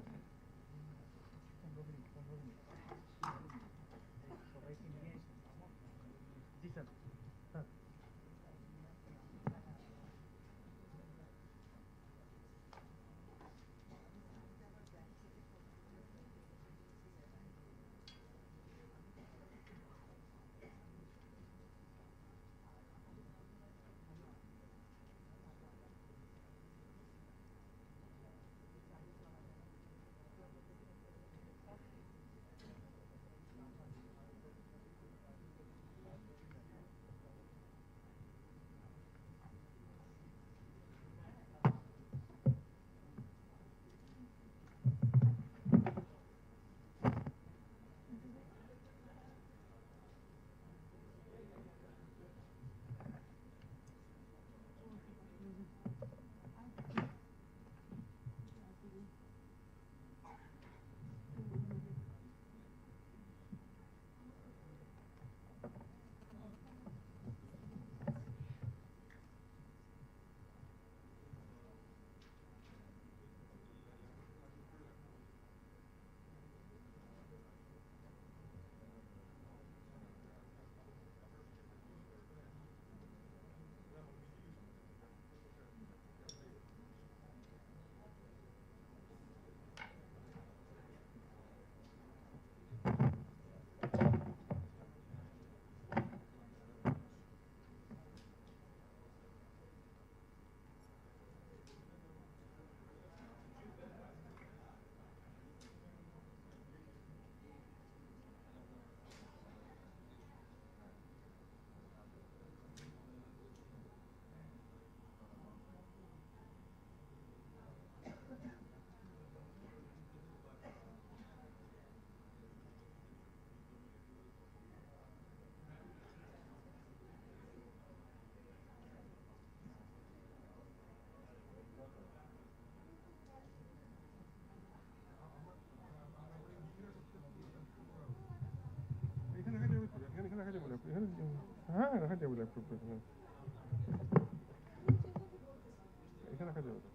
রাখাতে হবে একটু এখানে রাখাতে হবে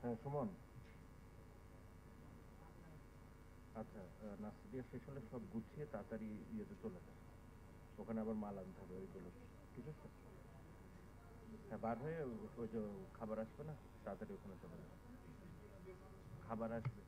হ্যাঁ সুমন, আচ্ছা নাস্তা দিয়ে শেষ হলে সব গুছিয়ে তাড়াতাড়ি ইয়েতে চলে যায়, ওখানে আবার মাল আনতে হবে ওইগুলো, ঠিক আছে? হ্যাঁ বার হয়ে ওই যে খাবার আসবে না, তাড়াতাড়ি ওখানে চলে যাবে, খাবার আসবে।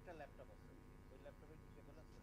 একটা ল্যাপটপ আছে, ওই ল্যাপটপে কি কেবল আছে?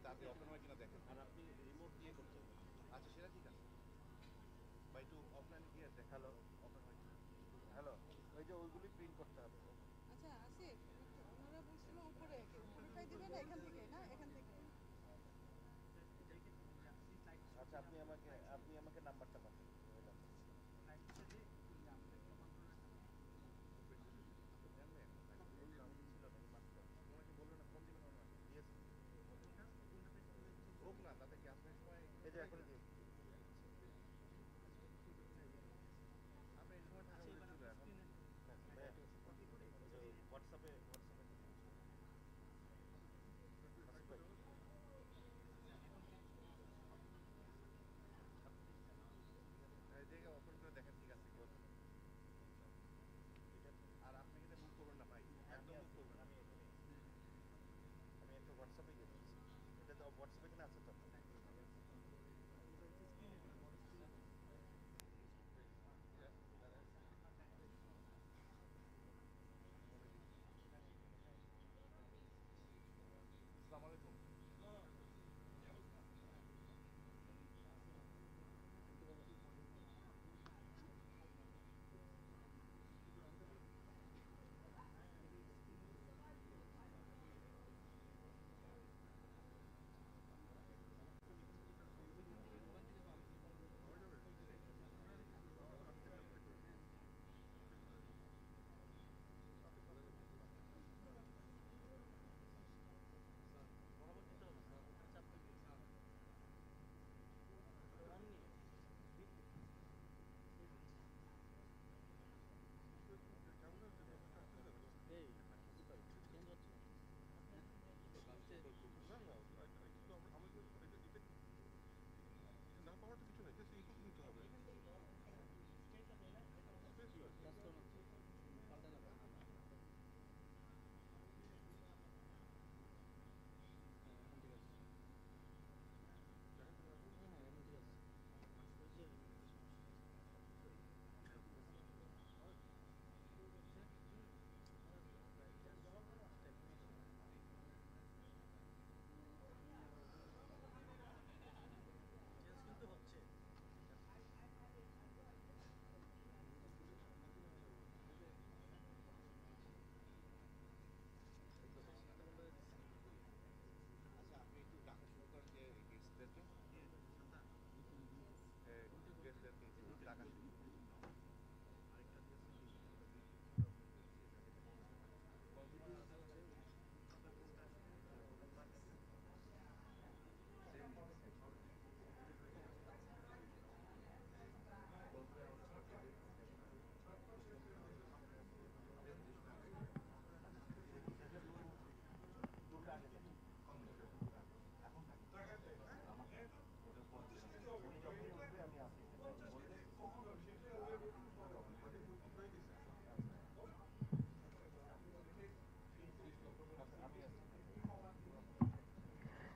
তাতে ওপেন হয় কিনা দেখেন, আর আপনি রিমোট দিয়ে করছেন। আচ্ছা সেটা ঠিক আছে ভাই, একটু অফলাইনে গিয়ে দেখালো ওপেন হয় কিনা। হ্যালো, ওই যে ওইগুলি প্রিন্ট করতে হবে। আচ্ছা আসিফ, ওনারা বলছিল উপরে উপরেটাই দিবে না এখান থেকে, না এখান থেকে। আচ্ছা আপনি আমাকে নাম্বারটা পাঠান। হোক না তাতে কি আপনার সময় এই যে এখন দিয়ে আমরা এই সময় থাকা উচিত ছিল এখন। হোয়াটসঅ্যাপে জায়গা ওপেন করে দেখেন ঠিক আছে কি হচ্ছে। আর আপনি কিন্তু মুভ করবেন না ভাই, একদম মুভ করবেন। আমি একটা হোয়াটসঅ্যাপে গিয়ে দিচ্ছি, এটা তো হোয়াটসঅ্যাপে কিনা আছে তো। আসসালামু আলাইকুম।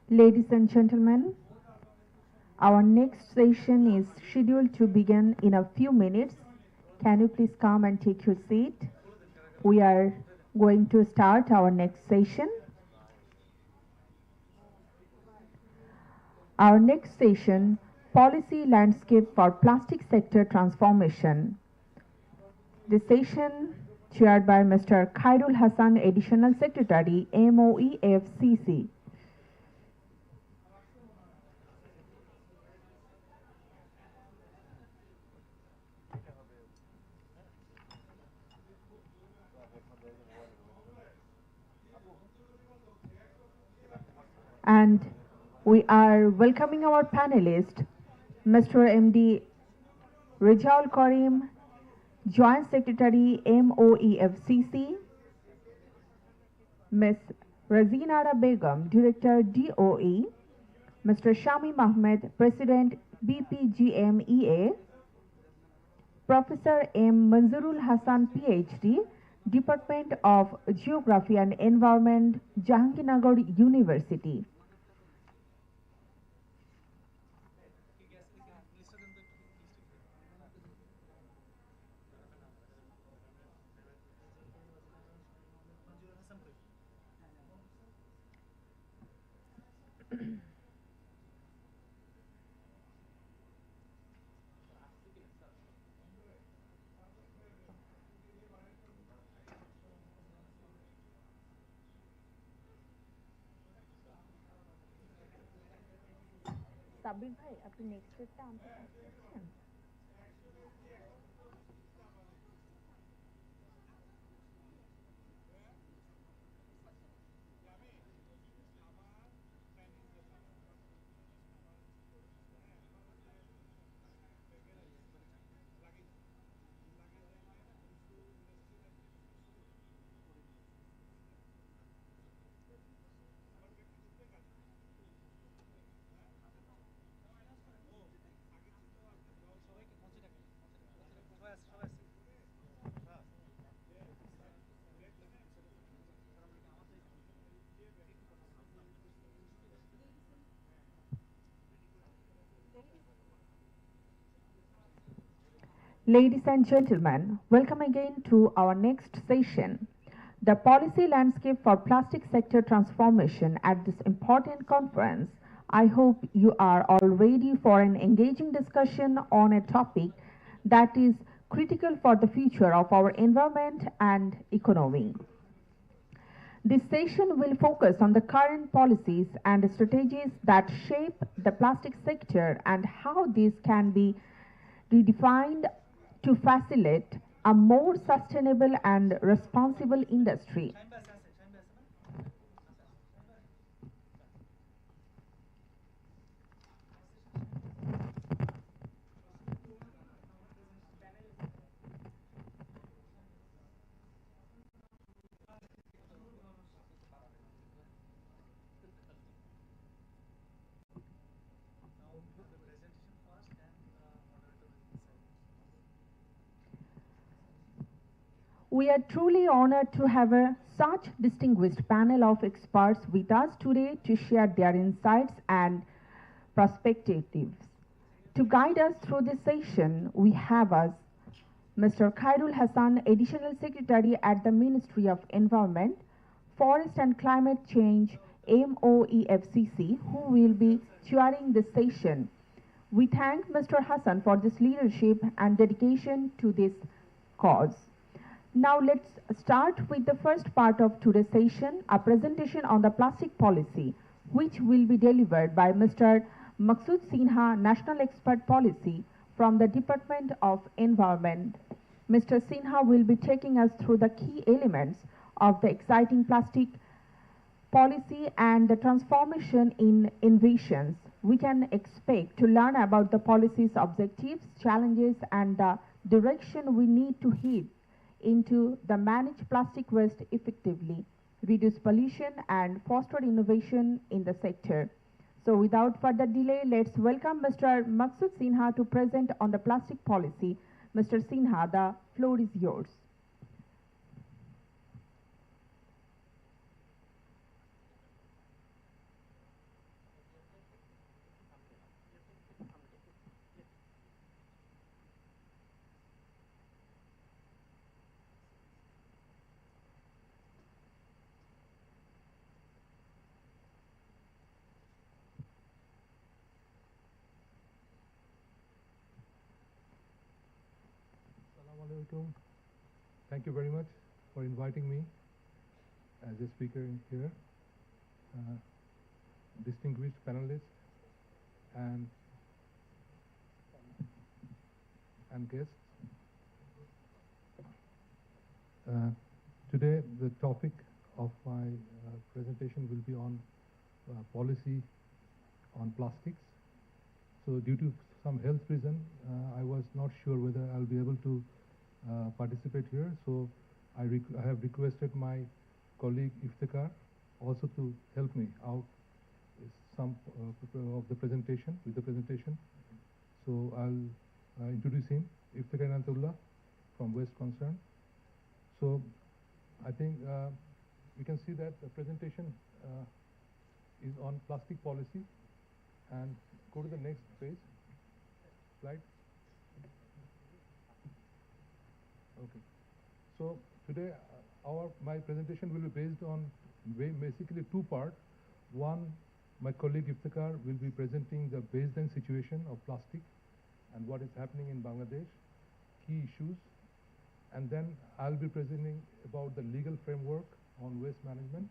Ladies and gentlemen, our next session is scheduled to begin in a few minutes. Can you please come and take your seat? We are going to start our next session. Our next session, Policy Landscape for Plastic Sector Transformation. The session chaired by Mr. Khairul Hassan, Additional Secretary, MOEFCC. And we are welcoming our panelist, Mr. MD Rejaul Karim, Joint Secretary, MOEFCC, Ms. Razinara Begum, Director, DOE, Mr. Shami Mahmed, President, BPGMEA, Professor M. Manzurul Hassan, PhD, Department of Geography and Environment, Jahangirnagar University. Sabbir ভাই আপনি next স্টেপটা আনতে পারছেন? Ladies and gentlemen, welcome again to our next session, the Policy Landscape for Plastic Sector Transformation. At this important conference, I hope you are all ready for an engaging discussion on a topic that is critical for the future of our environment and economy. This session will focus on the current policies and strategies that shape the plastic sector and how these can be redefined to facilitate a more sustainable and responsible industry. We are truly honored to have such distinguished panel of experts with us today to share their insights and perspectives. To guide us through this session, we have us Mr. Khairul Hassan, Additional Secretary at the Ministry of Environment, Forest and Climate Change, MOEFCC, who will be chairing this session. We thank Mr. Hassan for this leadership and dedication to this cause. Now let's start with the first part of today's session, a presentation on the plastic policy, which will be delivered by Mr. Maksud Sinha, National Expert Policy from the Department of Environment. Mr. Sinha will be taking us through the key elements of the exciting plastic policy and the transformation in innovations. We can expect to learn about the policy's objectives, challenges, and the direction we need to head into the manage plastic waste effectively, reduce pollution, and foster innovation in the sector. So without further delay, let's welcome Mr. Maksud Sinha to present on the plastic policy. Mr. Sinha, the floor is yours. Assalamualaikum. Thank you very much for inviting me as a speaker here. Distinguished panelists and guests. Today the topic of my presentation will be on policy on plastics. So due to some health reason, I was not sure whether I'll be able to participate here. So I have requested my colleague Iftikhar also to help me out with some of the presentation, So I'll introduce him, Iftikhar Nantullah from West Concern. So I think we can see that the presentation is on plastic policy, and go to the next page, slide. Okay. So today my presentation will be based on basically two parts. One, my colleague Iftikhar will be presenting the baseline situation of plastic and what is happening in Bangladesh, key issues, and then I'll be presenting about the legal framework on waste management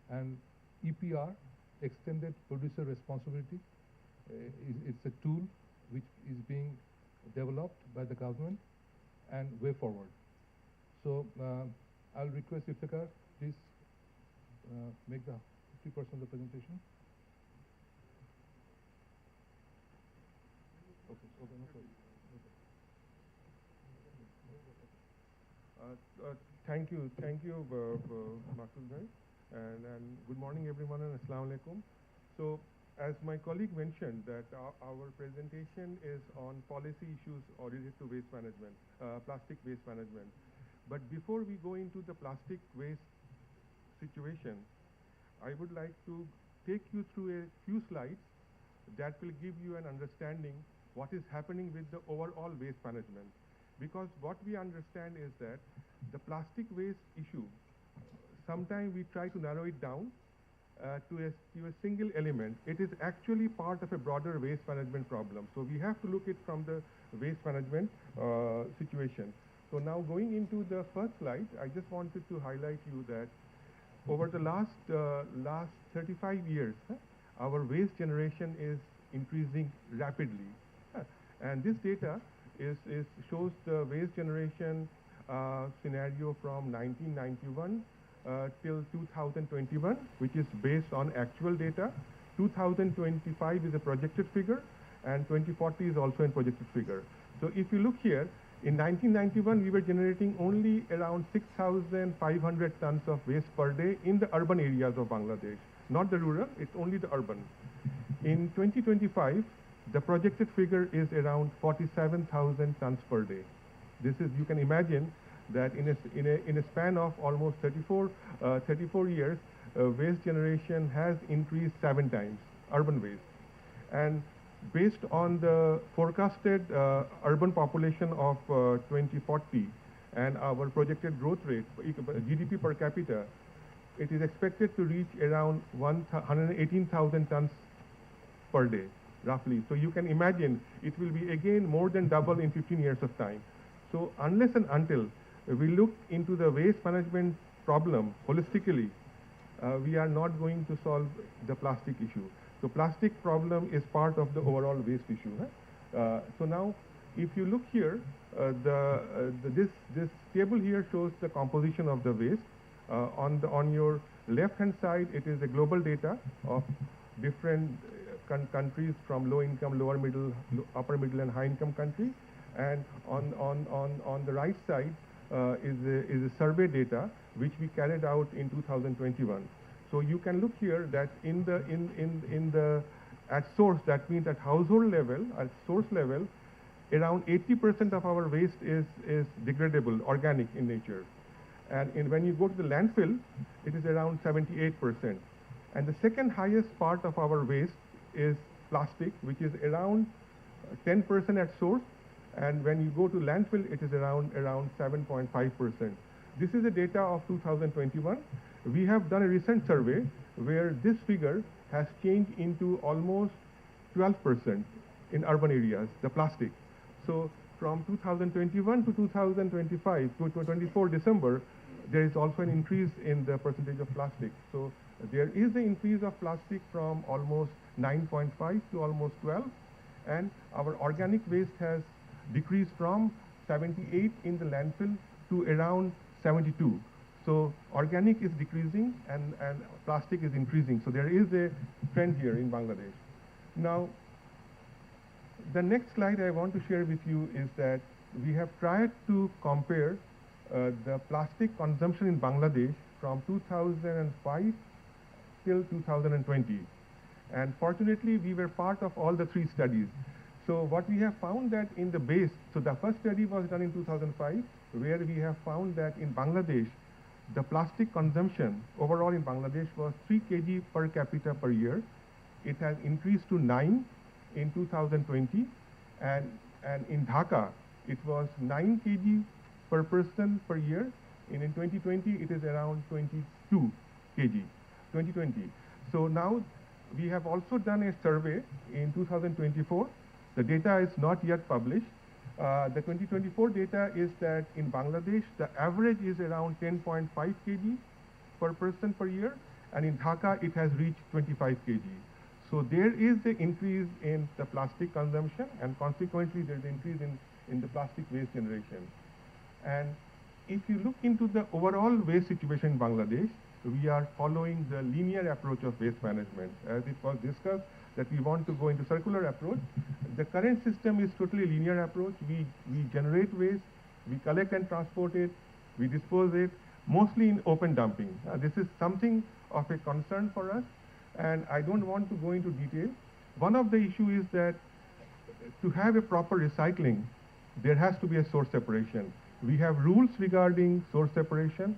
and EPR, Extended Producer Responsibility. It's a tool which is being developed by the government and way forward. So I'll request Iftikhar, please make the 50% of the presentation. Okay, no problem. Thank you, Maqsood bhai, and good morning everyone, and Assalamu alaikum. So, as my colleague mentioned, that our presentation is on policy issues related to waste management, plastic waste management. But before we go into the plastic waste situation, I would like to take you through a few slides that will give you an understanding what is happening with the overall waste management. Because what we understand is that the plastic waste issue, sometimes we try to narrow it down to a single element. It is actually part of a broader waste management problem. So we have to look at it from the waste management situation. So now going into the first slide, I just wanted to highlight you that over the last 35 years, our waste generation is increasing rapidly. And this data shows the waste generation scenario from 1991 till 2021, which is based on actual data. 2025 is a projected figure, and 2040 is also a projected figure. So if you look here, in 1991 we were generating only around 6,500 tons of waste per day in the urban areas of Bangladesh, not the rural, it's only the urban. In 2025, the projected figure is around 47,000 tons per day. This is, you can imagine that in a span of almost 34 years, waste generation has increased 7 times, urban waste. And based on the forecasted urban population of 2040 and our projected growth rate, GDP per capita, it is expected to reach around 118,000 tons per day, roughly. So you can imagine it will be again more than double in 15 years of time. So unless and until we look into the waste management problem holistically, we are not going to solve the plastic issue. So plastic problem is part of the overall waste issue. So now, if you look here, this table here shows the composition of the waste. On your left-hand side, it is the global data of different countries from low income, lower middle, upper middle, and high income countries. And on the right side is a survey data which we carried out in 2021. So you can look here that at source, that means at household level, at source level, around 80% of our waste is degradable, organic in nature. And when you go to the landfill, it is around 78%. And the second highest part of our waste is plastic, which is around 10% at source. And when you go to landfill, it is around 7.5%. This is the data of 2021. We have done a recent survey where this figure has changed into almost 12% in urban areas, the plastic. So from 2021 to 2025 to 24 December, there is also an increase in the percentage of plastic. So there is an increase of plastic from almost 9.5 to almost 12, and our organic waste has decreased from 78 in the landfill to around 72. So organic is decreasing and plastic is increasing. So there is a trend here in Bangladesh. Now, the next slide I want to share with you is that we have tried to compare the plastic consumption in Bangladesh from 2005 till 2020. And fortunately, we were part of all the three studies. So what we have found that in the base, so the first study was done in 2005, where we have found that in Bangladesh, the plastic consumption overall in Bangladesh was 3 kg per capita per year. It has increased to 9 in 2020, and in Dhaka, it was 9 kg per person per year. And in 2020, it is around 22 kg, 2020. So now we have also done a survey in 2024. The data is not yet published. The 2024 data is that in Bangladesh, the average is around 10.5 kg per person per year, and in Dhaka, it has reached 25 kg. So there is an increase in the plastic consumption, and consequently, there is an increase in the plastic waste generation. And if you look into the overall waste situation in Bangladesh, we are following the linear approach of waste management. As it was discussed, that we want to go into circular approach. The current system is totally linear approach. We generate waste, we collect and transport it, we dispose it, mostly in open dumping. This is something of a concern for us, and I don't want to go into detail. One of the issues is that to have a proper recycling, there has to be a source separation. We have rules regarding source separation.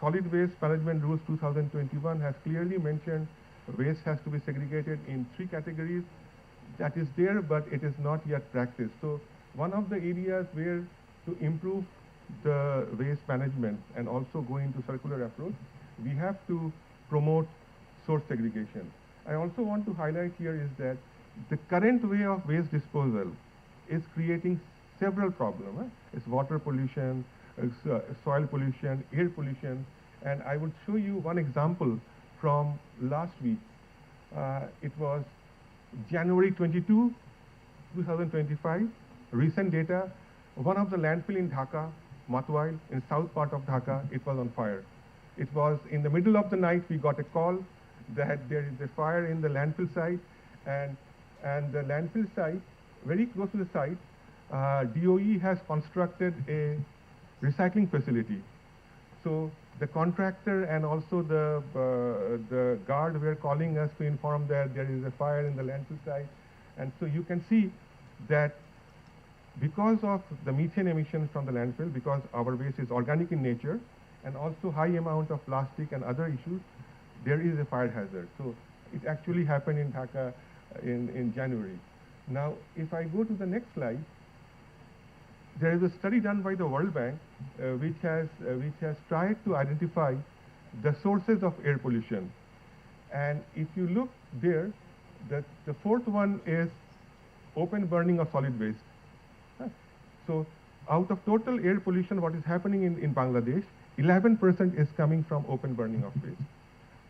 Solid Waste Management Rules 2021 has clearly mentioned waste has to be segregated in 3 categories. That is there, but it is not yet practiced. So one of the areas where to improve the waste management and also go into circular approach, we have to promote source segregation. I also want to highlight here is that the current way of waste disposal is creating several problems. It's water pollution, soil pollution, air pollution, and I would show you one example from last week. It was January 22, 2025, recent data. One of the landfill in Dhaka, Matwail, in south part of Dhaka, it was on fire. It was in the middle of the night, we got a call that there is a fire in the landfill site, and the landfill site, very close to the site, DOE has constructed a recycling facility. So the contractor and also the guard were calling us to inform that there is a fire in the landfill site. And so you can see that because of the methane emissions from the landfill, because our waste is organic in nature, and also high amount of plastic and other issues, there is a fire hazard. So it actually happened in Dhaka in January. Now, if I go to the next slide, there is a study done by the World Bank which has tried to identify the sources of air pollution. And if you look there, the fourth one is open burning of solid waste. So out of total air pollution, what is happening in Bangladesh, 11% is coming from open burning of waste.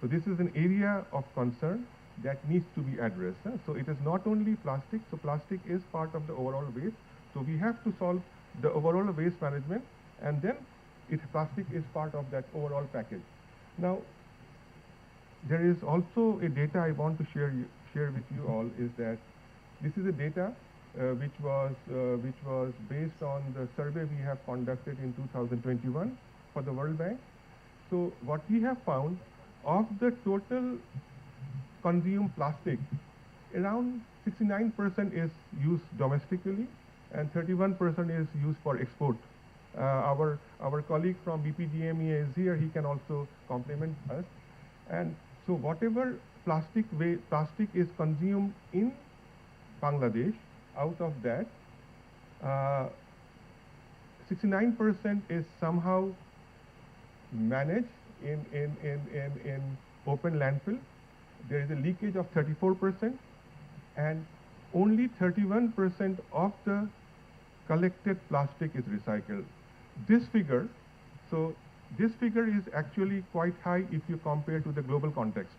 So this is an area of concern that needs to be addressed. So it is not only plastic, so plastic is part of the overall waste. So we have to solve the overall waste management, and then plastic is part of that overall package. Now, there is also a data I want to share with you all, is that this is a data which was based on the survey we have conducted in 2021 for the World Bank. So what we have found, of the total consumed plastic, around 69% is used domestically and 31% is used for export. Our colleague from BPDME is here, he can also complement us. And so whatever plastic is consumed in Bangladesh, out of that, 69% is somehow managed in open landfill. There is a leakage of 34%, and only 31% of the collected plastic is recycled. This figure, so this figure is actually quite high if you compare to the global context.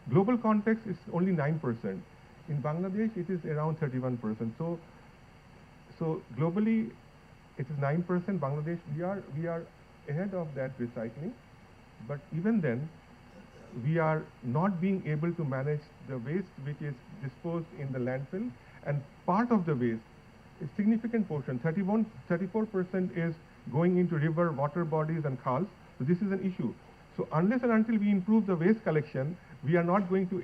Global context is only 9%. In Bangladesh, it is around 31%. So globally, it is 9%. Bangladesh, we are ahead of that recycling. But even then, we are not being able to manage the waste which is disposed in the landfill, and part of the waste, a significant portion, 34% is going into river, water bodies and khals. So this is an issue. So unless and until we improve the waste collection, we are not going to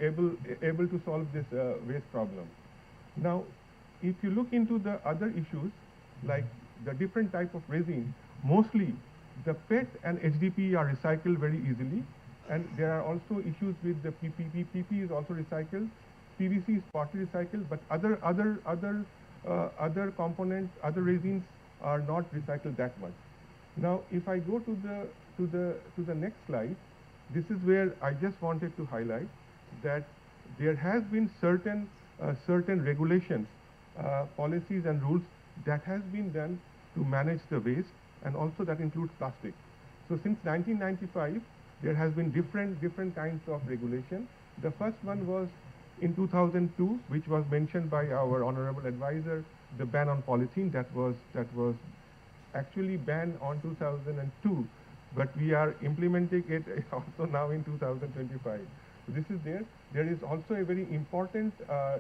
able to solve this waste problem. Now, if you look into the other issues, like the different type of resin, mostly the PET and HDPE are recycled very easily, and there are also issues with the PP. PP is also recycled. PVC is partly recycled, but other components, other resins are not recycled that much. Now, if I go to the next slide, this is where I just wanted to highlight that there has been certain regulations, policies and rules that has been done to manage the waste, and also that includes plastic. So since 1995, there has been different kinds of regulation. The first one was in 2002, which was mentioned by our honorable advisor, the ban on polythene that was actually banned on 2002, but we are implementing it also now in 2025. So this is there. There is also a very important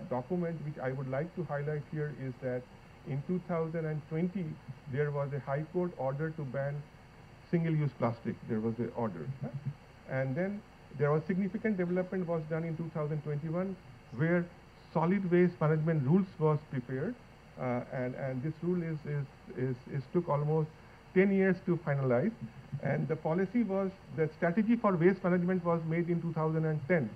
document which I would like to highlight here, is that in 2020 there was a High Court order to ban single-use plastic. There was an order, and then there was significant development was done in 2021 where solid waste management rules was prepared, and this rule is took almost 10 years to finalize, and the policy was, the strategy for waste management was made in 2010.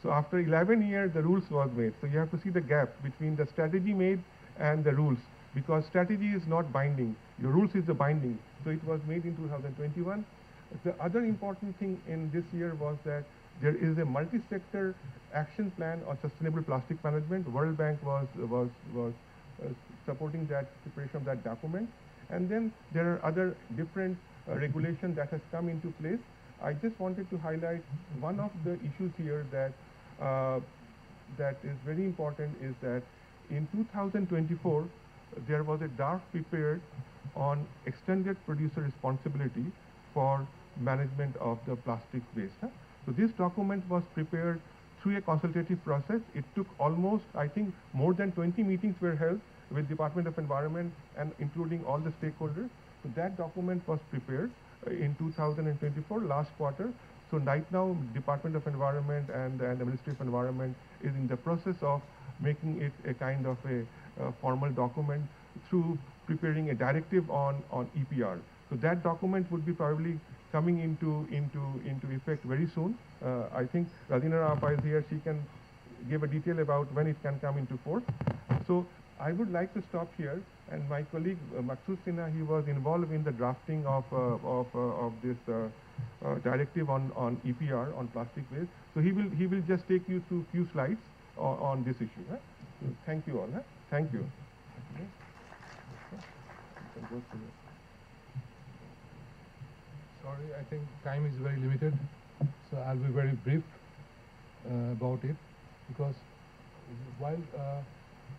So after 11 years the rules was made. So you have to see the gap between the strategy made and the rules, because strategy is not binding, your rules is the binding. So it was made in 2021. The other important thing in this year was that there is a multi-sector action plan on sustainable plastic management. World Bank was supporting that preparation of that document. And then there are other different regulations that has come into place. I just wanted to highlight one of the issues here that that is very important, is that in 2024 there was a draft prepared on extended producer responsibility for management of the plastic waste. So this document was prepared through a consultative process. It took almost, I think, more than 20 meetings were held with Department of Environment and including all the stakeholders. So that document was prepared in 2024 last quarter. So right now Department of Environment and the Ministry of Environment is in the process of making it a kind of a formal document through preparing a directive on EPR. So that document would be probably coming into effect very soon. I think Radhina Apa is here. She can give a detail about when it can come into force. So I would like to stop here, and my colleague Maksud Sinha, he was involved in the drafting of this directive on EPR on plastic waste. So he will just take you through few slides on this issue. So thank you all. Thank you. Sorry, I think time is very limited, so I'll be very brief about it, because while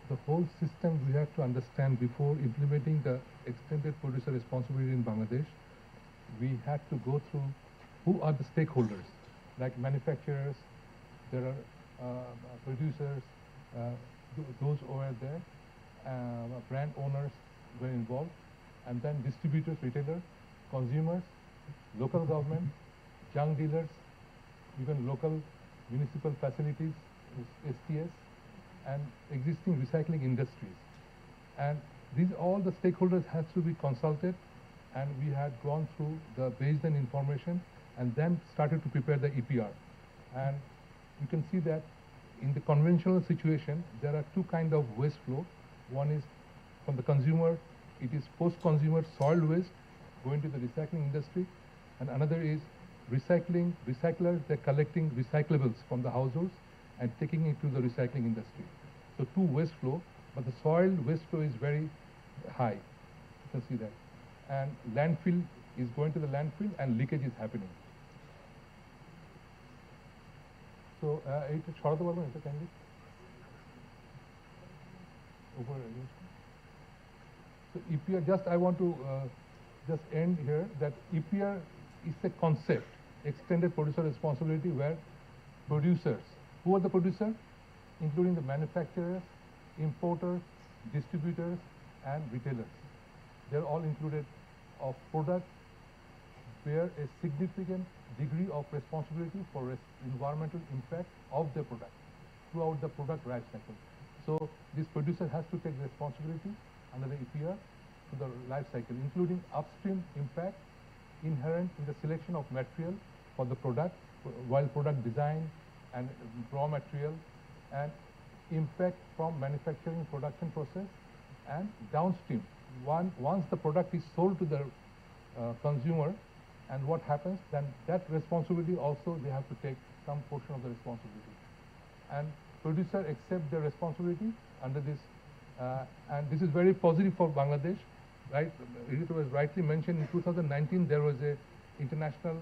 the whole system we have to understand before implementing the extended producer responsibility in Bangladesh, we had to go through who are the stakeholders, like manufacturers, there are producers, those over there, brand owners were involved, and then distributors, retailers, consumers, local government, young dealers, even local municipal facilities, STS, and existing recycling industries. And these all the stakeholders had to be consulted, and we had gone through the baseline information and then started to prepare the EPR. And you can see that in the conventional situation, there are two kinds of waste flow. One is from the consumer, it is post-consumer soil waste going to the recycling industry, and another is recyclers, they're collecting recyclables from the households and taking it to the recycling industry. So two waste flow, but the soil waste flow is very high. You can see that. And landfill is going to the landfill and leakage is happening. So, এটা সরাতে পারবেন এটা kindly? Over again. So EPR, just I want to just end here that EPR is a concept, extended producer responsibility, where producers, who are the producers? Including the manufacturers, importers, distributors, and retailers. They're all included of products bear a significant degree of responsibility for environmental impact of their product throughout the product life cycle. So this producer has to take responsibility under the EPR to the life cycle, including upstream impact inherent in the selection of material for the product, while product design and raw material, and impact from manufacturing production process and downstream. Once the product is sold to the consumer, and what happens, then that responsibility also they have to take some portion of the responsibility. And producer accept their responsibility under this, and this is very positive for Bangladesh, right? It was rightly mentioned in 2019 there was a international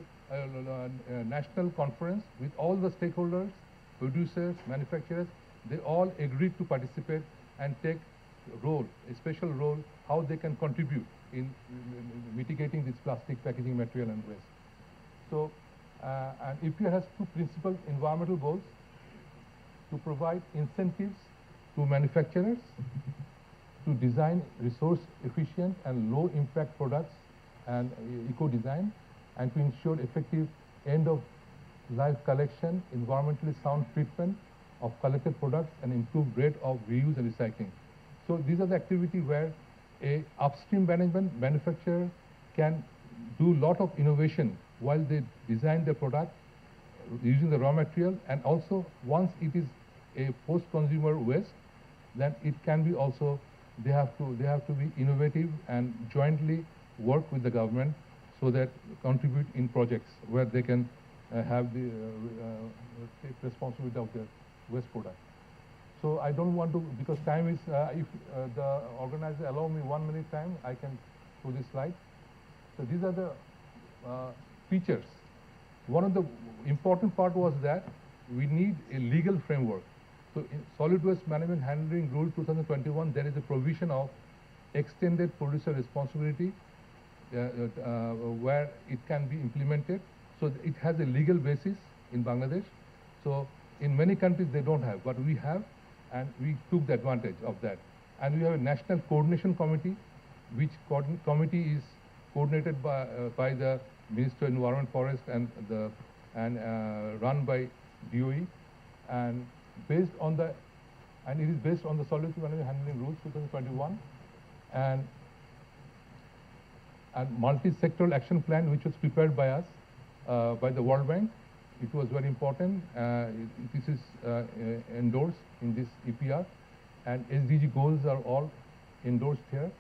national conference with all the stakeholders, producers, manufacturers. They all agreed to participate and take role, a special role, how they can contribute in mitigating this plastic packaging material and waste. So, and EPR has two principal environmental goals: to provide incentives to manufacturers to design resource efficient and low impact products and eco-design, and to ensure effective end of life collection, environmentally sound treatment of collected products, and improved rate of reuse and recycling. So these are the activity where a upstream manufacturer can do lot of innovation while they design their product using the raw material, and also once it is a post-consumer waste, then it can be also, they have to be innovative and jointly work with the government so that contribute in projects where they can have the take responsibility of their waste product. So I don't want to, because time is, if the organizer allow me 1 minute time, I can show this slide. So these are the features. One of the important part was that we need a legal framework. So in Solid Waste Management Handling Rule 2021, there is a provision of extended producer responsibility where it can be implemented. So it has a legal basis in Bangladesh. So in many countries they don't have, but we have, and we took the advantage of that. And we have a national coordination committee, which committee is coordinated by the Ministry of Environment, Forest, and run by DoE, and based on the, and it is based on the Solid Waste Management Handling Rules 2021, and multi-sectoral action plan which was prepared by us, by the World Bank. It was very important. This is endorsed in this EPR, and SDG goals are all endorsed here,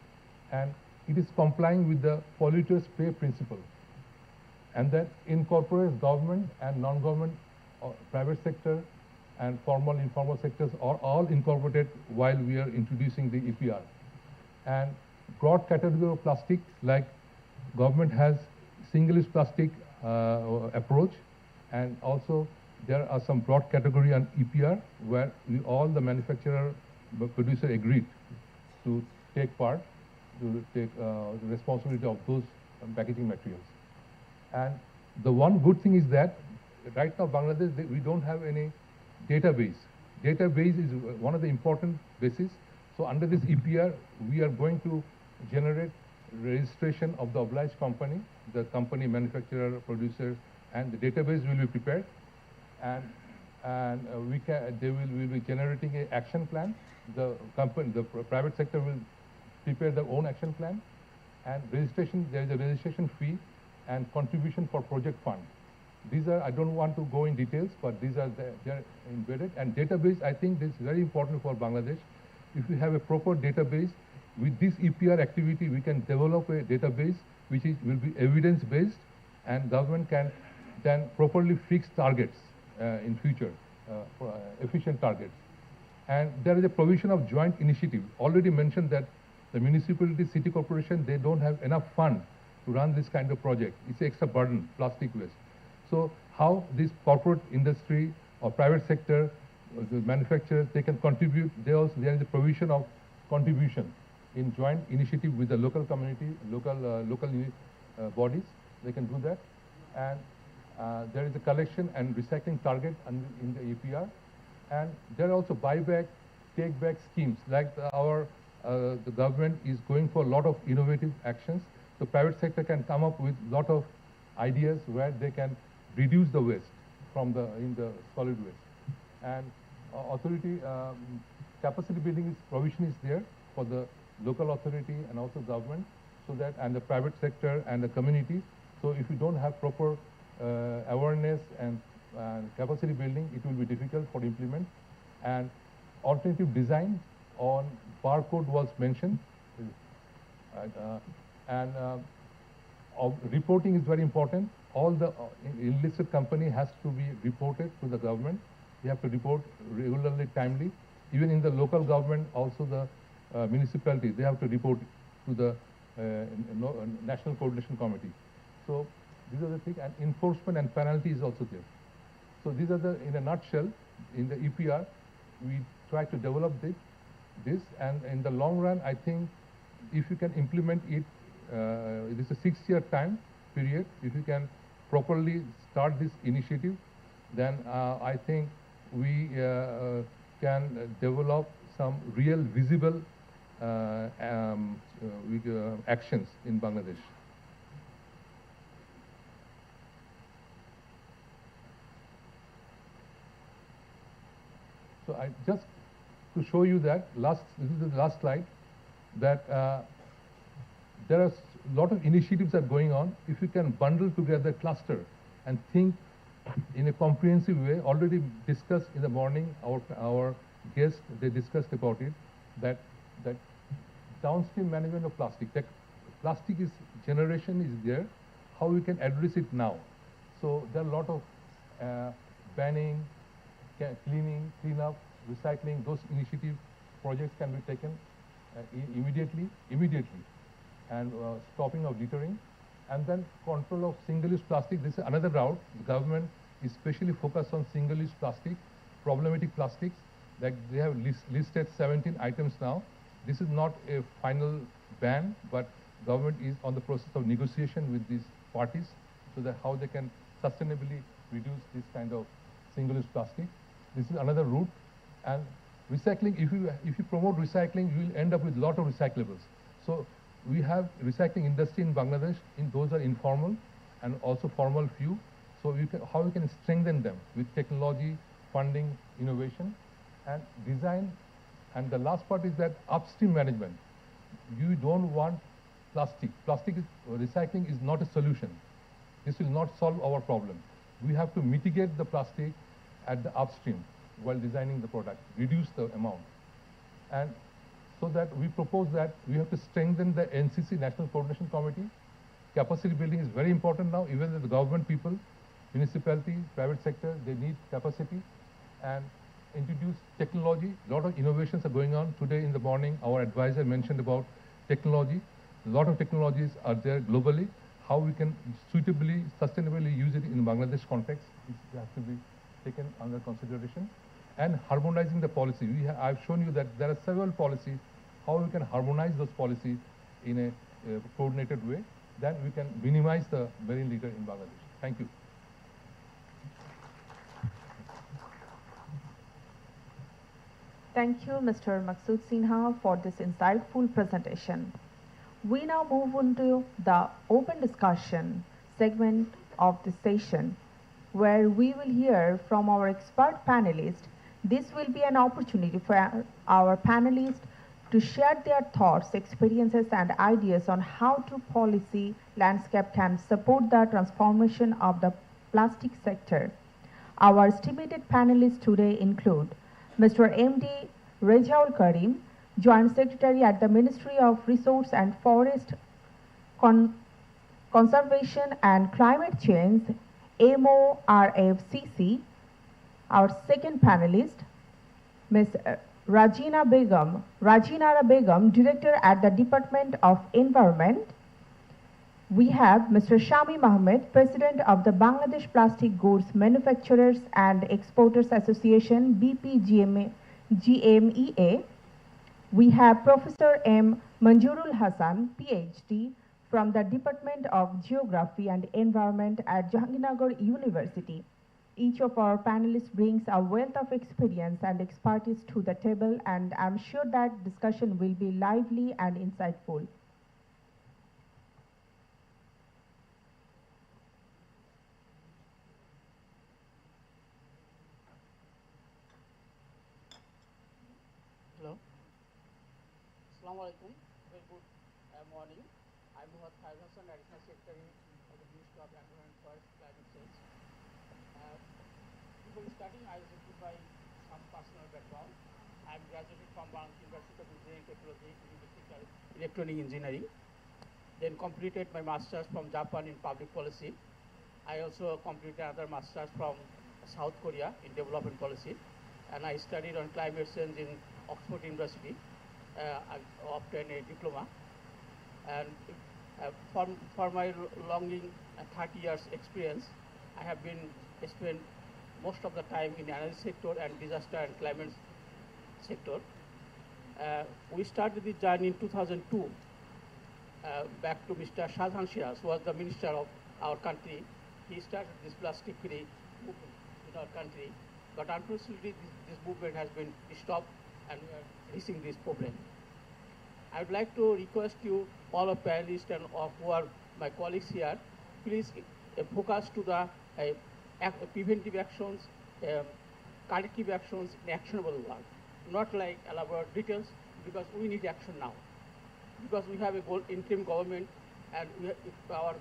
and it is complying with the polluters pay principle, and that incorporates government and non-government, private sector, and formal, informal sectors are all incorporated while we are introducing the EPR. And broad category of plastic, like government has single-use plastic approach, and also there are some broad category on EPR where all the manufacturer, producer agreed to take part, to take the responsibility of those packaging materials. And the one good thing is that right now Bangladesh, we don't have any database. Database is one of the important bases. So under this EPR, we are going to generate registration of the obliged company, the company, manufacturer, producer, and the database will be prepared, and we will be generating an action plan. The company, the private sector will prepare their own action plan, and registration, there is a registration fee and contribution for project fund. These are, I don't want to go in details, but these are they're embedded. And database, I think this is very important for Bangladesh. If we have a proper database, with this EPR activity, we can develop a database which will be evidence-based, and government can then properly fix targets in future, efficient targets. And there is a provision of joint initiative. Already mentioned that The municipality, city corporation, they don't have enough fund to run this kind of project. It's an extra burden, plastic waste. So how this corporate industry or private sector, the manufacturers, they can contribute. There is a provision of contribution in joint initiative with the local community, local bodies. They can do that. And there is a collection and recycling target in the APR. And there are also buyback, take-back schemes. Like the government is going for a lot of innovative actions. So private sector can come up with a lot of ideas where they can reduce the waste in the solid waste. And authority capacity building provision is there for the local authority and also government, so that, and the private sector and the community. So if you don't have proper awareness and capacity building, it will be difficult for implement. And alternative design on barcode was mentioned. Reporting is very important. All the enlisted company has to be reported to the government. They have to report regularly, timely. Even in the local government, also the municipality, they have to report to the National Coordination Committee. So these are the things, and enforcement and penalty is also there. So these are the, in a nutshell, in the EPR, we try to develop this, and in the long run, I think if you can implement it, it is a 6-year time period. If you can properly start this initiative, then I think we can develop some real visible actions in Bangladesh. So I just to show you that this is the last slide, that there are a lot of initiatives that are going on. If you can bundle together, cluster, and think in a comprehensive way, already discussed in the morning, our guests, they discussed about it, that downstream management of plastic, that plastic generation is there, how we can address it now. So there are a lot of banning, cleaning, cleanup, recycling, those initiative projects can be taken immediately, and stopping of littering, and then control of single-use plastic. This is another route. The government is especially focused on single-use plastic, problematic plastics. Like they have listed 17 items now. This is not a final ban, but government is on the process of negotiation with these parties, so that how they can sustainably reduce this kind of single-use plastic. This is another route. And recycling, if you promote recycling, you will end up with a lot of recyclables. So we have recycling industry in Bangladesh, those are informal and also formal few. So how we can strengthen them with technology, funding, innovation, and design. And the last part is that upstream management. You don't want plastic. Recycling is not a solution. This will not solve our problem. We have to mitigate the plastic at the upstream while designing the product, reduce the amount. And so that we propose that we have to strengthen the NCC, National Coordination Committee. Capacity building is very important now. Even the government people, municipality, private sector, they need capacity. And introduce technology. A lot of innovations are going on. Today in the morning, our advisor mentioned about technology. A lot of technologies are there globally. How we can suitably, sustainably use it in Bangladesh context has to be taken under consideration. And harmonizing the policy. I've shown you that there are several policies, how we can harmonize those policies in a coordinated way, then we can minimize the marine litter in Bangladesh. Thank you. Thank you, Mr. Maksud Sinha, for this insightful presentation. We now move on to the open discussion segment of the session, where we will hear from our expert panelists. This will be an opportunity for our panelists to share their thoughts, experiences, and ideas on how the policy landscape can support the transformation of the plastic sector. Our estimated panelists today include Mr. M.D. Rejaul Karim, Joint Secretary at the Ministry of Resource and Forest Conservation and Climate Change, MORFCC. Our second panelist, Ms. Rajinara Begum, Director at the Department of Environment. We have Mr. Shami Mohammed, President of the Bangladesh Plastic Goods Manufacturers and Exporters Association, BPGMEA. We have Professor M. Manjurul Hassan, PhD, from the Department of Geography and Environment at Jahangirnagar University. Each of our panelists brings a wealth of experience and expertise to the table, and I'm sure that discussion will be lively and insightful. Hello. Assalamu alaikum. Very good morning. I'm Muhammad Faiz Hassan, Additional Secretary of the Ministry of Environment and Forest Climate Change. Before starting, I will give my some personal background. I am graduated from Bangladesh University of Engineering Technology in Electrical Electronic Engineering. Then completed my master's from Japan in Public Policy. I also completed another master's from South Korea in Development Policy. And I studied on climate change in Oxford University. I obtained a diploma. And for my longing 30 years experience, I have been spent most of the time in the energy sector and disaster and climate sector. We started this journey in 2002, back to Mr. Shahjahan Shiraz, who was the minister of our country. He started this plastic-free movement in our country, but unfortunately this movement has been stopped and we are facing this problem. I would like to request you, all of panelists and who are my colleagues here, please focus to the preventive actions, corrective actions in actionable work, not like elaborate details, because we need action now. Because we have a interim government, and our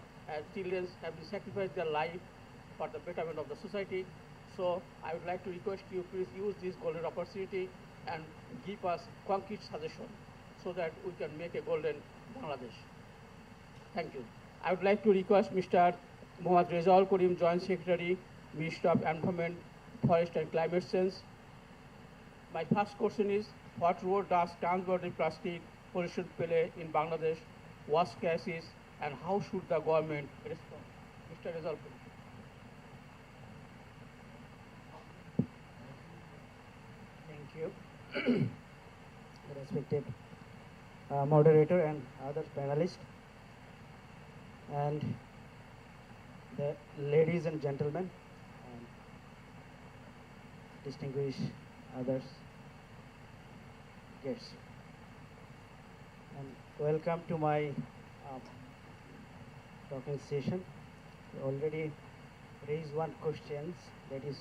children have sacrificed their life for the betterment of the society. So I would like to request you, please use this golden opportunity and give us concrete suggestions so that we can make a golden Bangladesh. Thank you. I would like to request Mr. Mohammad Rezaul Karim, Joint Secretary, Ministry of Environment, Forest and Climate Change. My first question is, what role does transborder plastic pollution play in Bangladesh, worst cases, and how should the government respond? Mr. Rezaul Karim. Thank you. Respected moderator and other panelists, and the ladies and gentlemen, and distinguished others guests, and welcome to my talking session. We already raised one question, that is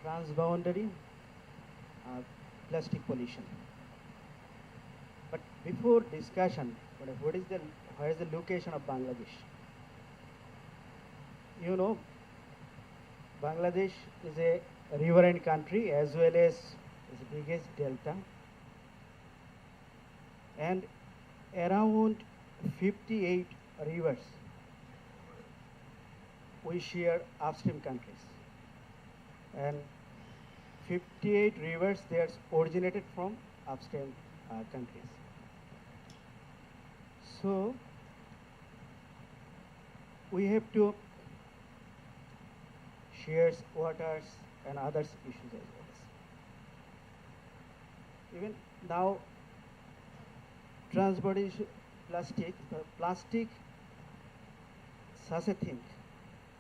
transboundary plastic pollution. But before discussion, where is the location of Bangladesh? You know, Bangladesh is a riverine country as well as the biggest delta, and around 58 rivers we share upstream countries, and 58 rivers they are originated from upstream countries. So we have to share waters and other issues as well. Even now, transborder plastic, such a thing,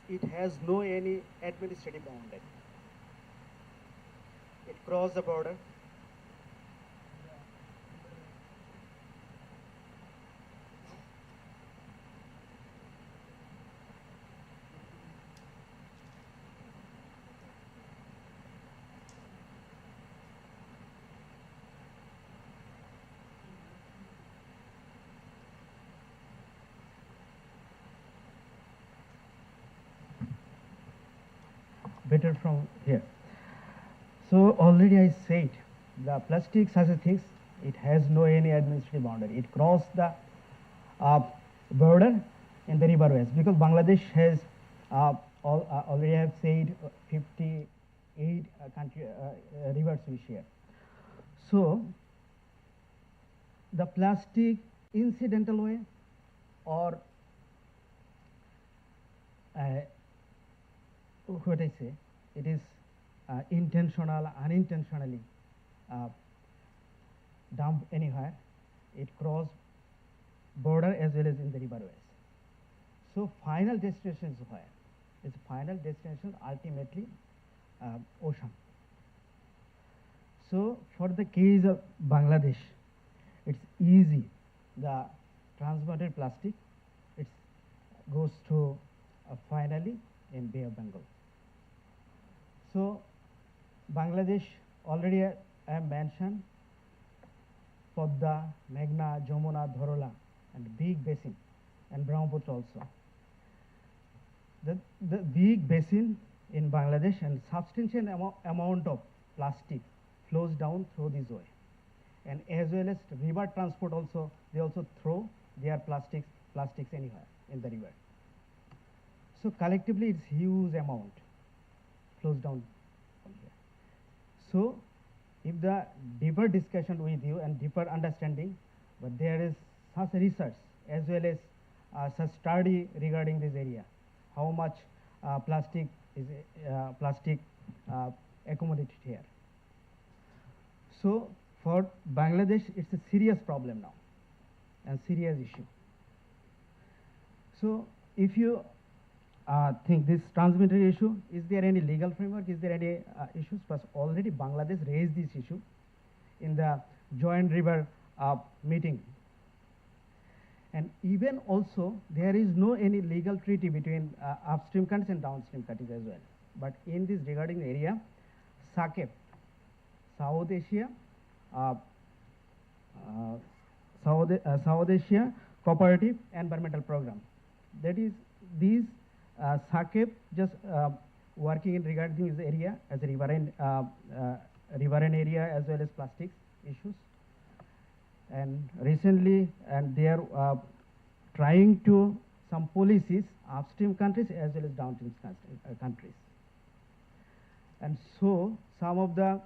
it has no any administrative boundary. It crosses the border. Better from here. So already I said, the plastic such a thing, it has no any administrative boundary. It crosses the border in the riverways, because Bangladesh has already I have said 58 rivers we share. So the plastic incidental way or what I say, it is intentional, unintentionally dumped anywhere. It cross border as well as in the riverways. So final destination is where? Its final destination ultimately ocean. So for the case of Bangladesh, it's easy. The transported plastic, it goes to finally in Bay of Bengal. So Bangladesh already I have mentioned Podda, Meghna, Jamuna, Dhorola, and big basin, and Brahmaputra also. The big basin in Bangladesh and substantial amount of plastic flows down through this way. And as well as river transport also, they also throw their plastics anywhere in the river. So collectively it's huge amount flows down from here. So if the deeper discussion with you and deeper understanding, but there is such research as well as such study regarding this area, how much plastic is accommodated here. So for Bangladesh, it's a serious problem now and serious issue. So if you think this transmitter issue, is there any legal framework? Is there any issues? Because already Bangladesh raised this issue in the Joint River meeting. And even also, there is no any legal treaty between upstream countries and downstream countries as well. But in this regarding the area, SACEP, South Asia, South Asia Cooperative Environmental Program. That is, these SACEP just working in regarding this area as a riverine area as well as plastics issues. And recently, and they are trying to some policies upstream countries as well as downstream countries. And so some of the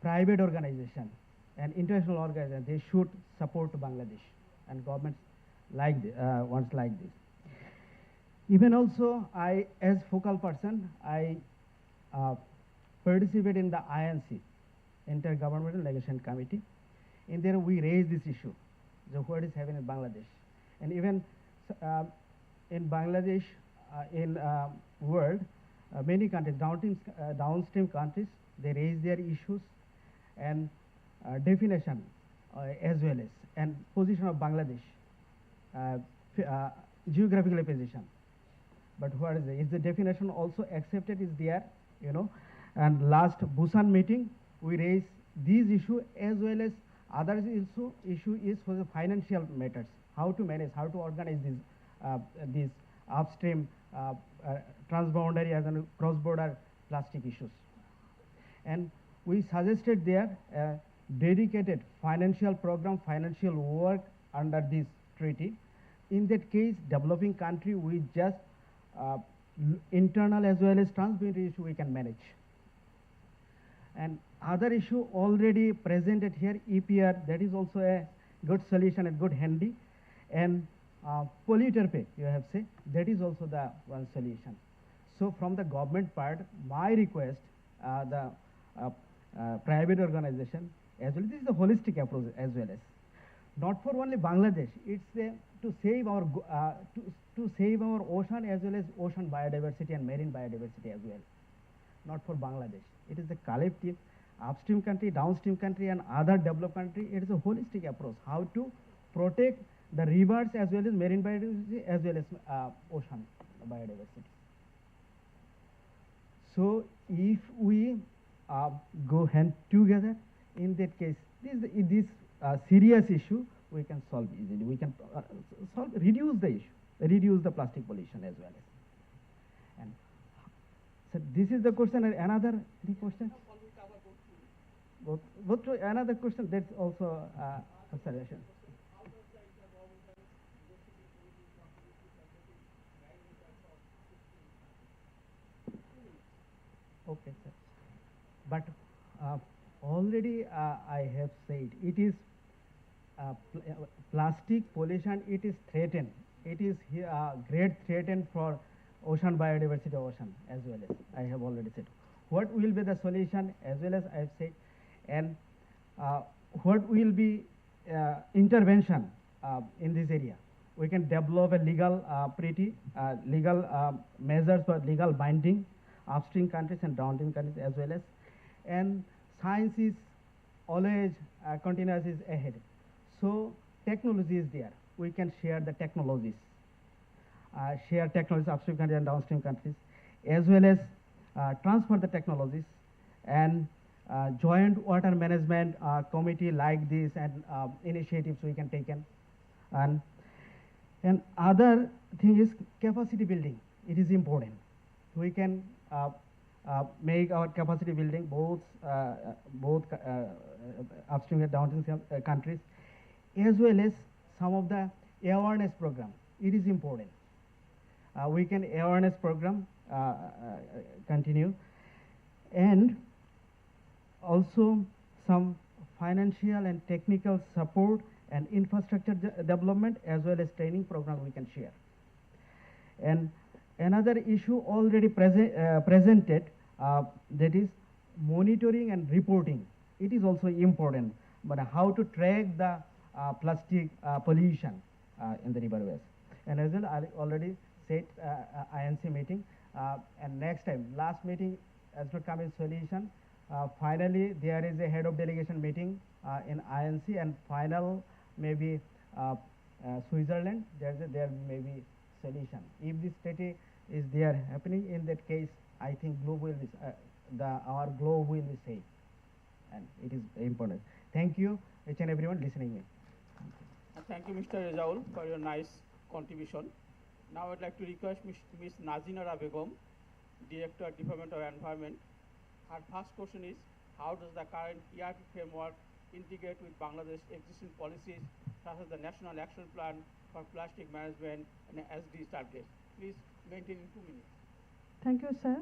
private organization and international organizations, they should support Bangladesh and governments like this, ones like this. Even also, I, as focal person, I participate in the INC, Intergovernmental Negotiation Committee. In there, we raise this issue, the what is happening in Bangladesh, and even in Bangladesh, in world, many countries, downstream countries, they raise their issues and definition as well as and position of Bangladesh, geographical position. But what is it? Is the definition also accepted? Is there, you know? And last Busan meeting, we raised these issue as well as other issue is for the financial matters, how to manage, how to organize these upstream transboundary and cross-border plastic issues. And we suggested there dedicated financial program, financial work under this treaty. In that case, developing country, we just internal as well as transboundary issue we can manage. And other issue already presented here, EPR, that is also a good solution and good handy. And polluter pay, you have said, that is also the one solution. So from the government part, my request, the private organization as well, this is a holistic approach as well as. Not for only Bangladesh, it's to save our to save our ocean as well as ocean biodiversity and marine biodiversity as well. Not for Bangladesh. It is a collective, upstream country, downstream country, and other developed country. It is a holistic approach. How to protect the rivers as well as marine biodiversity as well as ocean biodiversity. So if we go hand together, in that case, this serious issue we can solve easily. We can reduce the issue, reduce the plastic pollution as well as. And so this is the question. And another question. Both another question. That's also a suggestion. Okay, sir. But already I have said, it is plastic pollution, it is threatened. It is great threatened for ocean biodiversity ocean as well as I have already said. What will be the solution as well as I have said, and what will be intervention in this area. We can develop a legal legal measures for legal binding upstream countries and downstream countries as well as, and science is always continuous is ahead. So technology is there. We can share the technologies, share technologies upstream countries and downstream countries, as well as transfer the technologies, and joint water management committee like this, and initiatives we can take in. And other thing is capacity building. It is important. We can make our capacity building both upstream and downstream countries, as well as some of the awareness program. It is important. We can awareness program continue, and also some financial and technical support and infrastructure development as well as training program we can share. And another issue already presented, that is monitoring and reporting. It is also important, but how to track the plastic pollution in the riverways. And as well, I already said INC meeting, and next time, last meeting as to come in solution. Finally, there is a head of delegation meeting in INC, and final maybe Switzerland. There may be solution. If this treaty is there happening, in that case, I think globe will be, our globe will be safe, and it is important. Thank you, each and everyone listening me. Thank you, Mr. Rezaul, for your nice contribution. Now I'd like to request Ms. Nazinara Begum, Director, Department of Environment. Her first question is, how does the current ERP framework integrate with Bangladesh's existing policies, such as the National Action Plan for Plastic Management and SD targets? Please maintain in 2 minutes. Thank you, sir.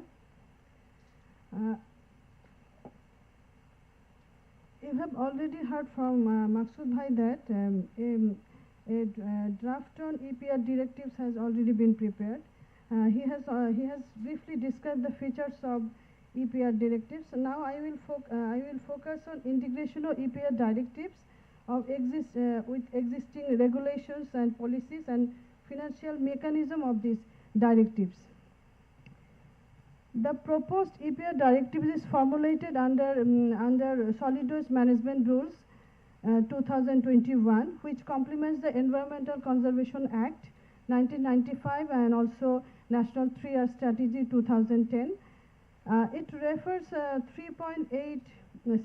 You have already heard from Maksud Bhai that a draft on EPR directives has already been prepared. He has briefly described the features of EPR directives. Now I will focus on integration of EPR directives with existing regulations and policies and financial mechanism of these directives. The proposed EPR directive is formulated under Solid Waste Management Rules 2021, which complements the Environmental Conservation Act 1995 and also National 3-Year Strategy 2010. It refers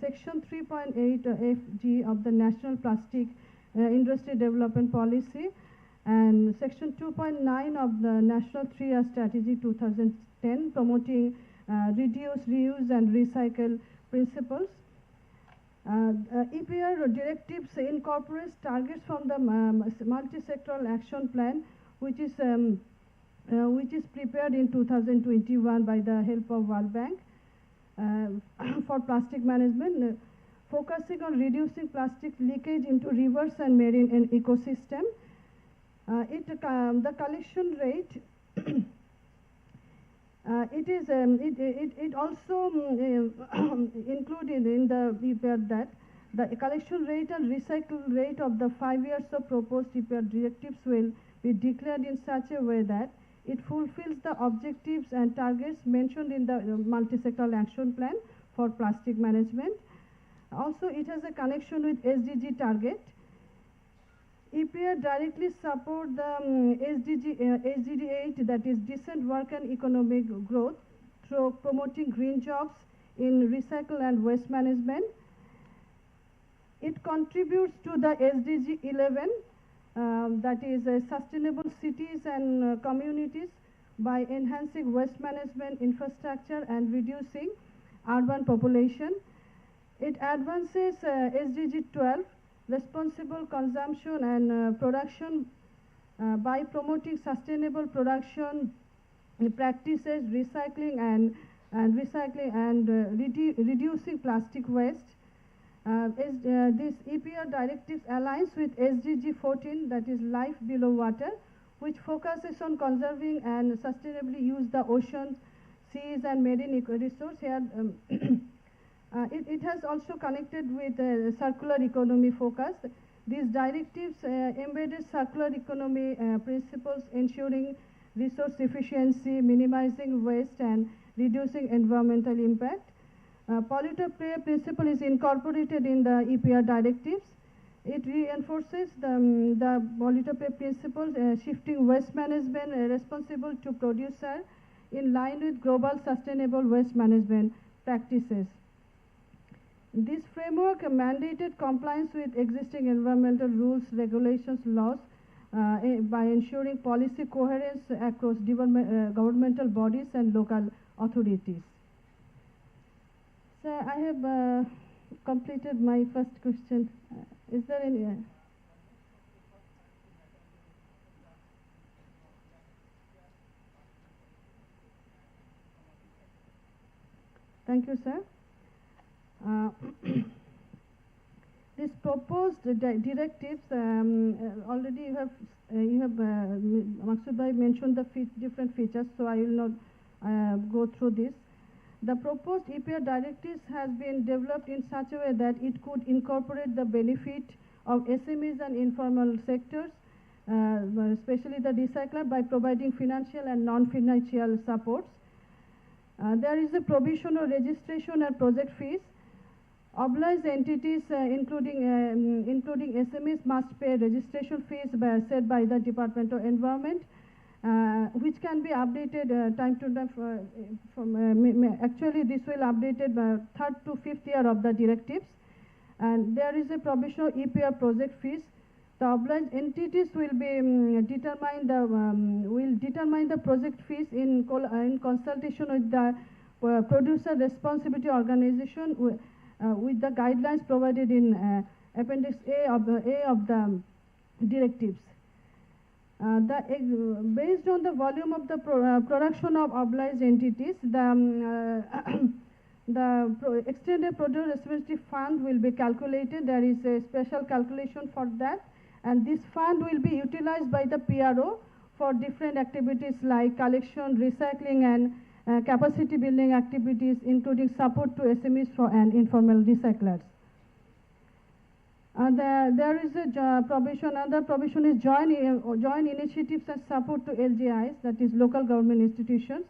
Section 3.8 FG of the National Plastic Industry Development Policy and Section 2.9 of the National 3-Year Strategy 2010, promoting reduce, reuse and recycle principles. EPR directives incorporates targets from the multi-sectoral action plan, which is prepared in 2021 by the help of World Bank for plastic management, focusing on reducing plastic leakage into rivers and marine and ecosystem. The collection rate it also included in the EPR that the collection rate and recycle rate of the 5 years of proposed EPR directives will be declared in such a way that it fulfills the objectives and targets mentioned in the multi-sectoral action plan for plastic management. Also, it has a connection with SDG target. EPR directly support the SDG 8, that is decent work and economic growth, through promoting green jobs in recycle and waste management. It contributes to the SDG 11, that is sustainable cities and communities, by enhancing waste management infrastructure and reducing urban population. It advances SDG 12, responsible consumption and production, by promoting sustainable production practices, reducing plastic waste This EPR directives aligns with SDG 14, that is life below water, which focuses on conserving and sustainably use the oceans, seas and marine resources. Here, it has also connected with circular economy focus. These directives embedded circular economy principles, ensuring resource efficiency, minimizing waste and reducing environmental impact. Polluter pay principle is incorporated in the EPR directives. It reinforces the polluter pay principle, shifting waste management responsible to producer in line with global sustainable waste management practices. This framework mandated compliance with existing environmental rules, regulations, laws by ensuring policy coherence across governmental bodies and local authorities. So I have completed my first question. Is there any? Thank you, sir. This proposed directives already you have Maksud Bhai mentioned the different features, so I will not go through this. The proposed EPR directives has been developed in such a way that it could incorporate the benefit of SMEs and informal sectors, especially the recycler, by providing financial and non-financial supports. There is a provision of registration and project fees. Obliged entities, including SMEs, must pay registration fees set by the Department of Environment, which can be updated time to time. Actually, this will updated by 3rd to 5th year of the directives. And there is a provision of EPR project fees. The obliged entities will be determine the project fees in consultation with the producer responsibility organization with the guidelines provided in Appendix A of the directives. Based on the volume of the production of obliged entities, the extended producer responsibility fund will be calculated. There is a special calculation for that, and this fund will be utilized by the PRO for different activities like collection, recycling and capacity building activities, including support to SMEs and informal recyclers. There is a provision. Another provision is joint initiatives and support to LGIs, that is local government institutions.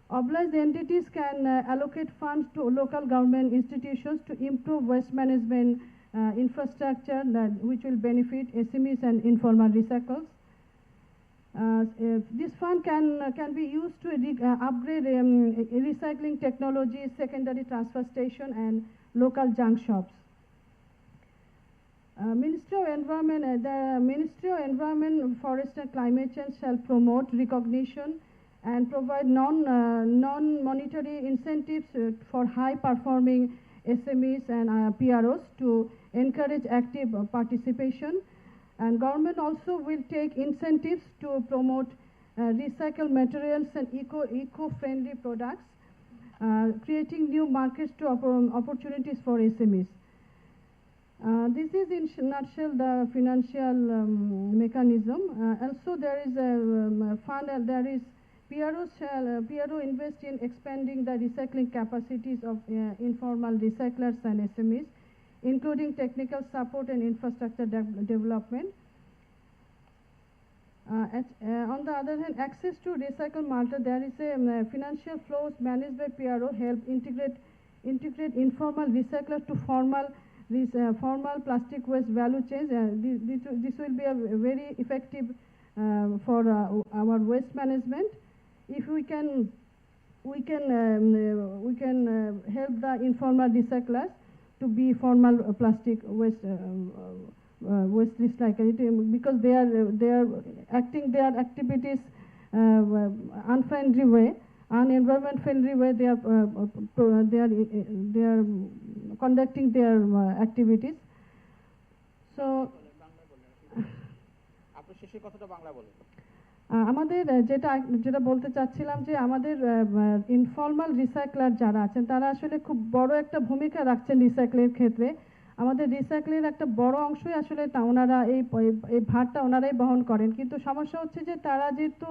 Obliged entities can allocate funds to local government institutions to improve waste management infrastructure, which will benefit SMEs and informal recyclers. This fund can be used to upgrade recycling technology, secondary transfer station and local junk shops. Ministry of Environment, the Ministry of Environment, Forest and Climate Change shall promote recognition and provide non-monetary incentives for high-performing SMEs and PROs to encourage active participation. And government also will take incentives to promote recycled materials and eco-friendly products, creating new markets to opportunities for SMEs. This is in nutshell the financial mechanism. Also there is a fund, there is PRO invest in expanding the recycling capacities of informal recyclers and SMEs, including technical support and infrastructure development. On the other hand, access to recycled matter, there is a financial flows managed by PRO help integrate informal recyclers to formal plastic waste value chains. This will be a very effective for our waste management. If we can help the informal recyclers to be formal plastic waste recycling, because they are acting their activities unfriendly way, unenvironment friendly way. They are conducting their activities. So আমাদের যেটা যেটা বলতে চাচ্ছিলাম যে আমাদের informal রিসাইক্লার যারা আছেন তারা আসলে খুব বড় একটা ভূমিকা রাখছেন রিসাইক্লের ক্ষেত্রে। আমাদের রিসাইক্লের একটা বড় অংশই আসলে ওনারা এই ভারটা ওনারাই বহন করেন, কিন্তু সমস্যা হচ্ছে যে তারা যেহেতু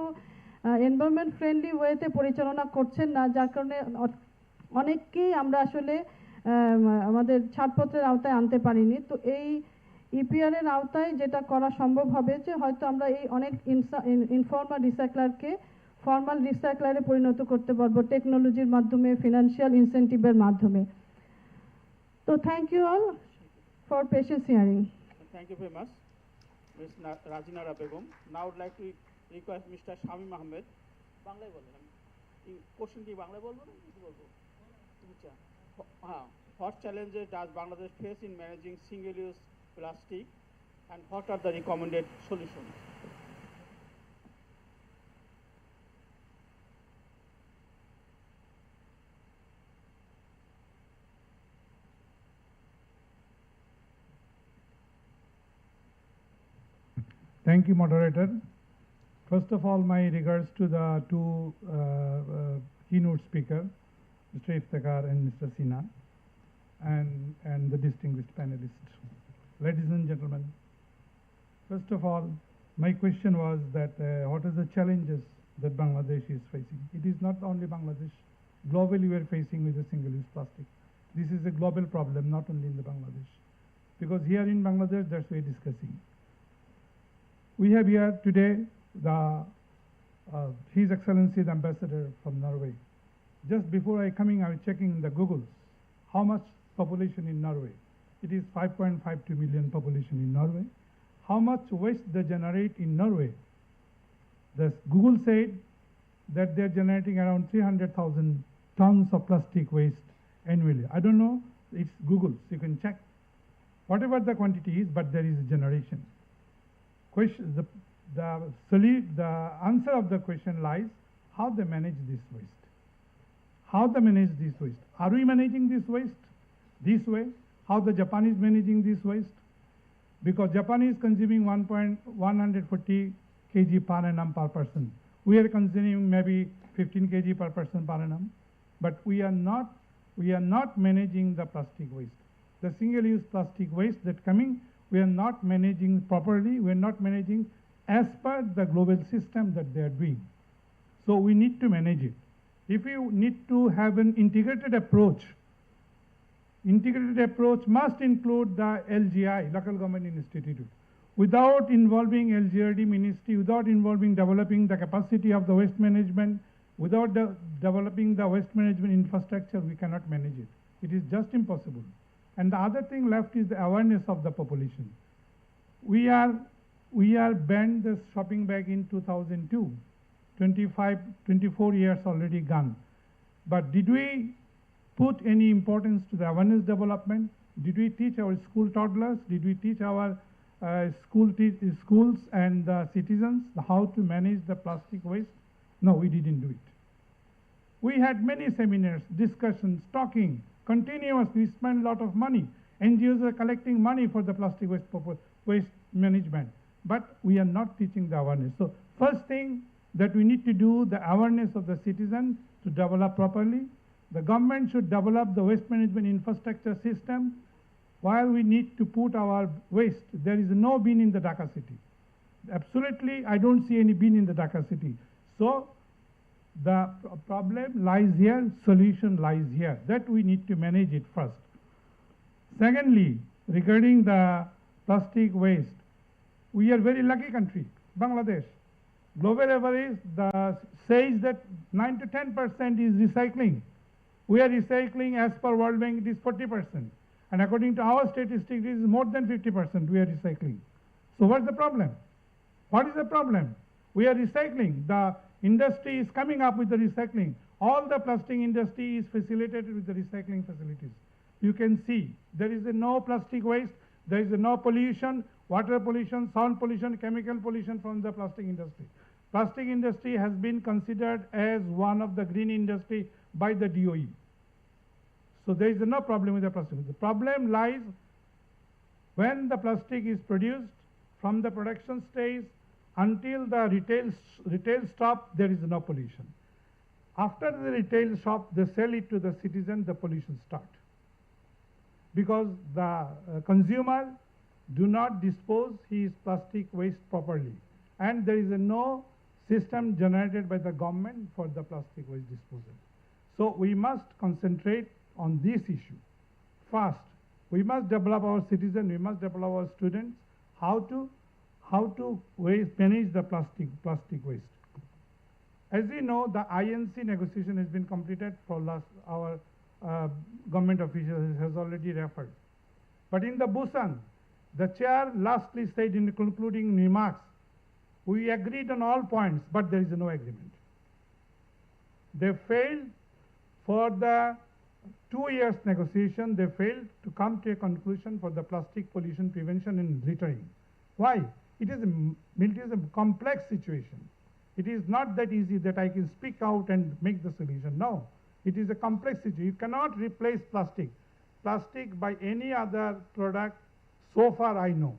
এনভায়রনমেন্ট ফ্রেন্ডলি ওয়েতে পরিচালনা করছেন না, যার কারণে অনেককেই আমরা আসলে আমাদের ছাড়পত্রের আওতায় আনতে পারিনি। তো এই ইপিআর এর আওতায় যেটা করা সম্ভব হবে যে হয়তো আমরা এই অনেক ইনফর্মাল রিসাইক্লারকে ফর্মাল রিসাইক্লারে পরিণত করতে পারবো টেকনোলজির মাধ্যমে, ফিনান্সিয়াল ইনসেন্টিভের মাধ্যমে। তো thank you all for patience hearing. Thank you very much, Ms. Rajinara Begum. Now I would like to request Mr. Shamim Ahmed. বাংলায় বলেন, কোশ্চেন কি বাংলায় বলবো না কি বলবো? What challenges does Bangladesh face in managing single-use plastic, and what are the recommended solutions? Thank you, moderator. First of all, my regards to the two keynote speakers, Mr. Iftikhar and Mr. Sina, and the distinguished panelists. Ladies and gentlemen, first of all, my question was that what are the challenges that Bangladesh is facing? It is not only Bangladesh. Globally, we are facing with the single-use plastic. This is a global problem, not only in the Bangladesh. Because here in Bangladesh, that's what we're discussing. We have here today His Excellency the Ambassador from Norway. Just before I coming, I was checking the Googles. How much population in Norway? It is 5.52 million population in Norway. How much waste they generate in Norway? The Google said that they're generating around 300,000 tons of plastic waste annually. I don't know, it's Google, so you can check. Whatever the quantity is, but there is a generation. Question, the answer of the question lies how they manage this waste. How they manage this waste. Are we managing this waste this way? How the Japan is managing this waste? Because Japan is consuming 140 kg per annum per person. We are consuming maybe 15 kg per person per annum, but we are not managing the plastic waste. The single-use plastic waste that coming, we are not managing properly. We are not managing as per the global system that they are doing. So we need to manage it. If you need to have an integrated approach must include the LGI, Local Government Institute. Without involving LGRD Ministry, without involving developing the capacity of the waste management, without developing the waste management infrastructure, we cannot manage it. It is just impossible. And the other thing left is the awareness of the population. We are banned the shopping bag in 2002, 24 years already gone. But did we put any importance to the awareness development? Did we teach our school toddlers? Did we teach our schools and citizens how to manage the plastic waste? No, we didn't do it. We had many seminars, discussions, talking, continuously. We spent a lot of money. NGOs are collecting money for the plastic waste management, but we are not teaching the awareness. So first thing that we need to do, the awareness of the citizen to develop properly. The government should develop the waste management infrastructure system. While we need to put our waste, there is no bin in the Dhaka city. Absolutely, I don't see any bin in the Dhaka city. So the problem lies here, solution lies here. That we need to manage it first. Secondly, regarding the plastic waste, we are very lucky country, Bangladesh. Global average says that 9 to 10% is recycling. We are recycling as per World Bank, it is 40%. And according to our statistics, it is more than 50% we are recycling. So what's the problem? What is the problem? We are recycling. The industry is coming up with the recycling. All the plastic industry is facilitated with the recycling facilities. You can see there is no plastic waste, there is no pollution, water pollution, sound pollution, chemical pollution from the plastic industry. Plastic industry has been considered as one of the green industry by the DoE. So there is no problem with the plastic. The problem lies when the plastic is produced from the production stage Until the retail stop, there is no pollution. After the retail shop, they sell it to the citizen, the pollution starts. Because the consumer do not dispose his plastic waste properly. And there is no system generated by the government for the plastic waste disposal. So we must concentrate on this issue. First, we must develop our citizens, we must develop our students, how to manage the plastic waste. As you know, the INC negotiation has been completed for our government officials has already referred. But in the Busan, the chair lastly said in the concluding remarks, we agreed on all points, but there is no agreement. They failed for the 2 years negotiation, they failed to come to a conclusion for the plastic pollution prevention and littering. Why? It is a complex situation. It is not that easy that I can speak out and make the solution. No, it is a complex situation. You cannot replace plastic by any other product so far I know.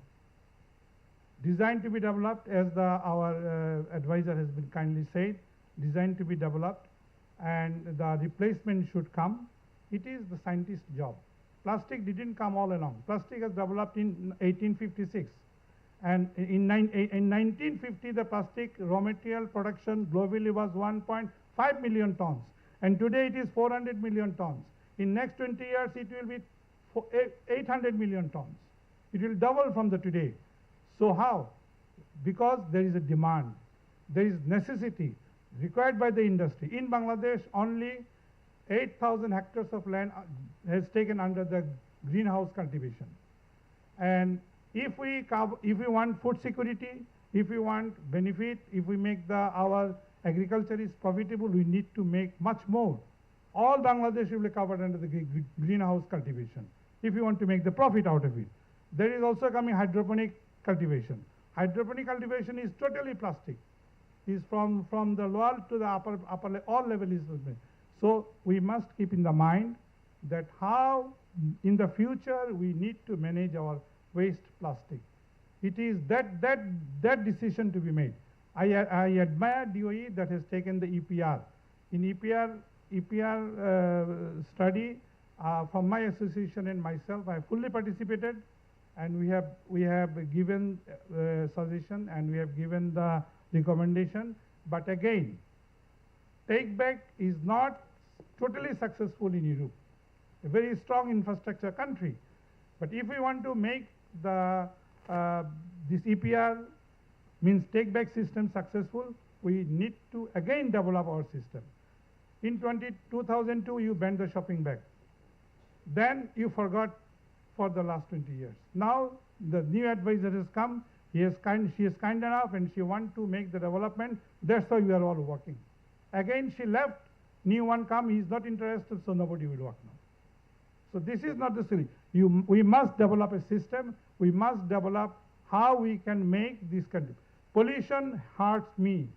Designed to be developed, as our advisor has been kindly said, designed to be developed, and the replacement should come. It is the scientist's job. Plastic didn't come all along. Plastic was developed in 1856. And in 1950, the plastic raw material production globally was 1.5 million tons. And today it is 400 million tons. In next 20 years, it will be 800 million tons. It will double from the today. So how? Because there is a demand. There is necessity required by the industry. In Bangladesh, only 8,000 hectares of land has taken under the greenhouse cultivation. And if we want food security, if we want benefit, if we make our agriculture is profitable, we need to make much more. All Bangladesh will be covered under the greenhouse cultivation, if you want to make the profit out of it. There is also coming hydroponic cultivation. Hydroponic cultivation is totally plastic. Is from the lower to the upper all level is. So we must keep in the mind that how in the future we need to manage our waste plastic. It is that decision to be made. I admire DOE that has taken the EPR. In EPR study from my association and myself, I fully participated, and we have given suggestion and we have given the recommendation. But again, take back is not totally successful in Europe, a very strong infrastructure country. But if we want to make this EPR means take back system successful, we need to again develop our system. In 2002, you banned the shopping bag. Then you forgot for the last 20 years. Now the new advisor has come. She is kind enough, and she wants to make the development. That's why we are all working. Again, she left. New one come. He is not interested, so nobody will work now. So this is not the solution. We must develop a system. We must develop how we can make this country. Pollution hurts me.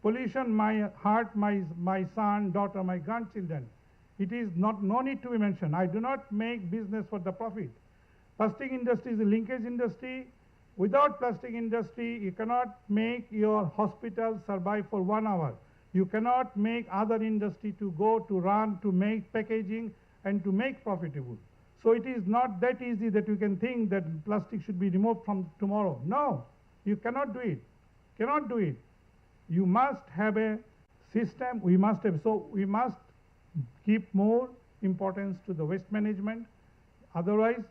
Pollution hurt my son, daughter, my grandchildren. It is no need to be mentioned. I do not make business for the profit. Plastic industry is a linkage industry. Without plastic industry, you cannot make your hospital survive for 1 hour. You cannot make other industry to go to run, to make packaging, and to make profitable. So it is not that easy that you can think that plastic should be removed from tomorrow. No, you cannot do it. Cannot do it. You must have a system. We must give more importance to the waste management. Otherwise,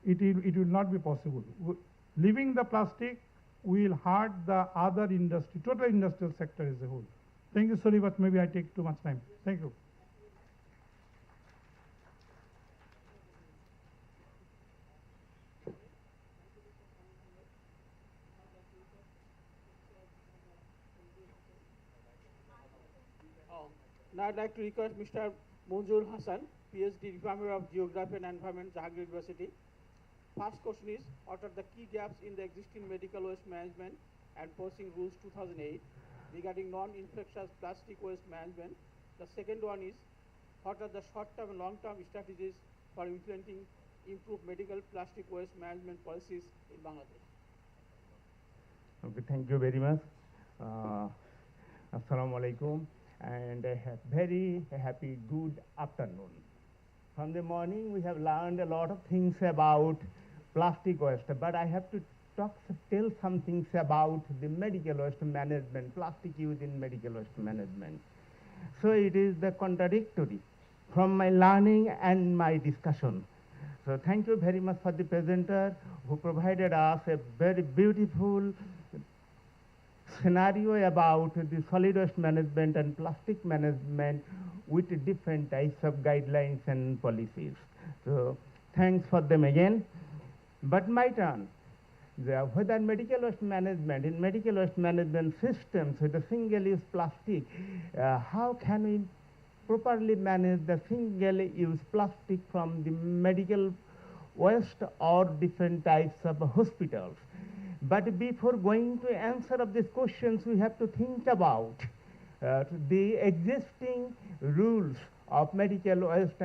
it will not be possible. Leaving the plastic will hurt the other industry, total industrial sector as a whole. Thank you, sorry, but maybe I take too much time. Thank you. Now I'd like to request Mr. Munzur Hassan, PhD, Department of Geography and Environment, Jahangir University. First question is, what are the key gaps in the existing medical waste management and Posting Rules 2008 regarding non-infectious plastic waste management? The second one is, what are the short-term and long-term strategies for implementing improved medical plastic waste management policies in Bangladesh? Okay, thank you very much. Assalamu alaikum, and a very happy good afternoon. From the morning, we have learned a lot of things about plastic waste, but I have to tell some things about the medical waste management, plastic use in medical waste management. So it is the contradictory from my learning and my discussion. So thank you very much for the presenter who provided us a very beautiful scenario about the solid waste management and plastic management with different types of guidelines and policies. So thanks for them again. But my turn. Whether medical waste management, in medical waste management systems with the single-use plastic, how can we properly manage the single-use plastic from the medical waste or different types of hospitals? But before going to answer of these questions, we have to think about the existing rules of medical waste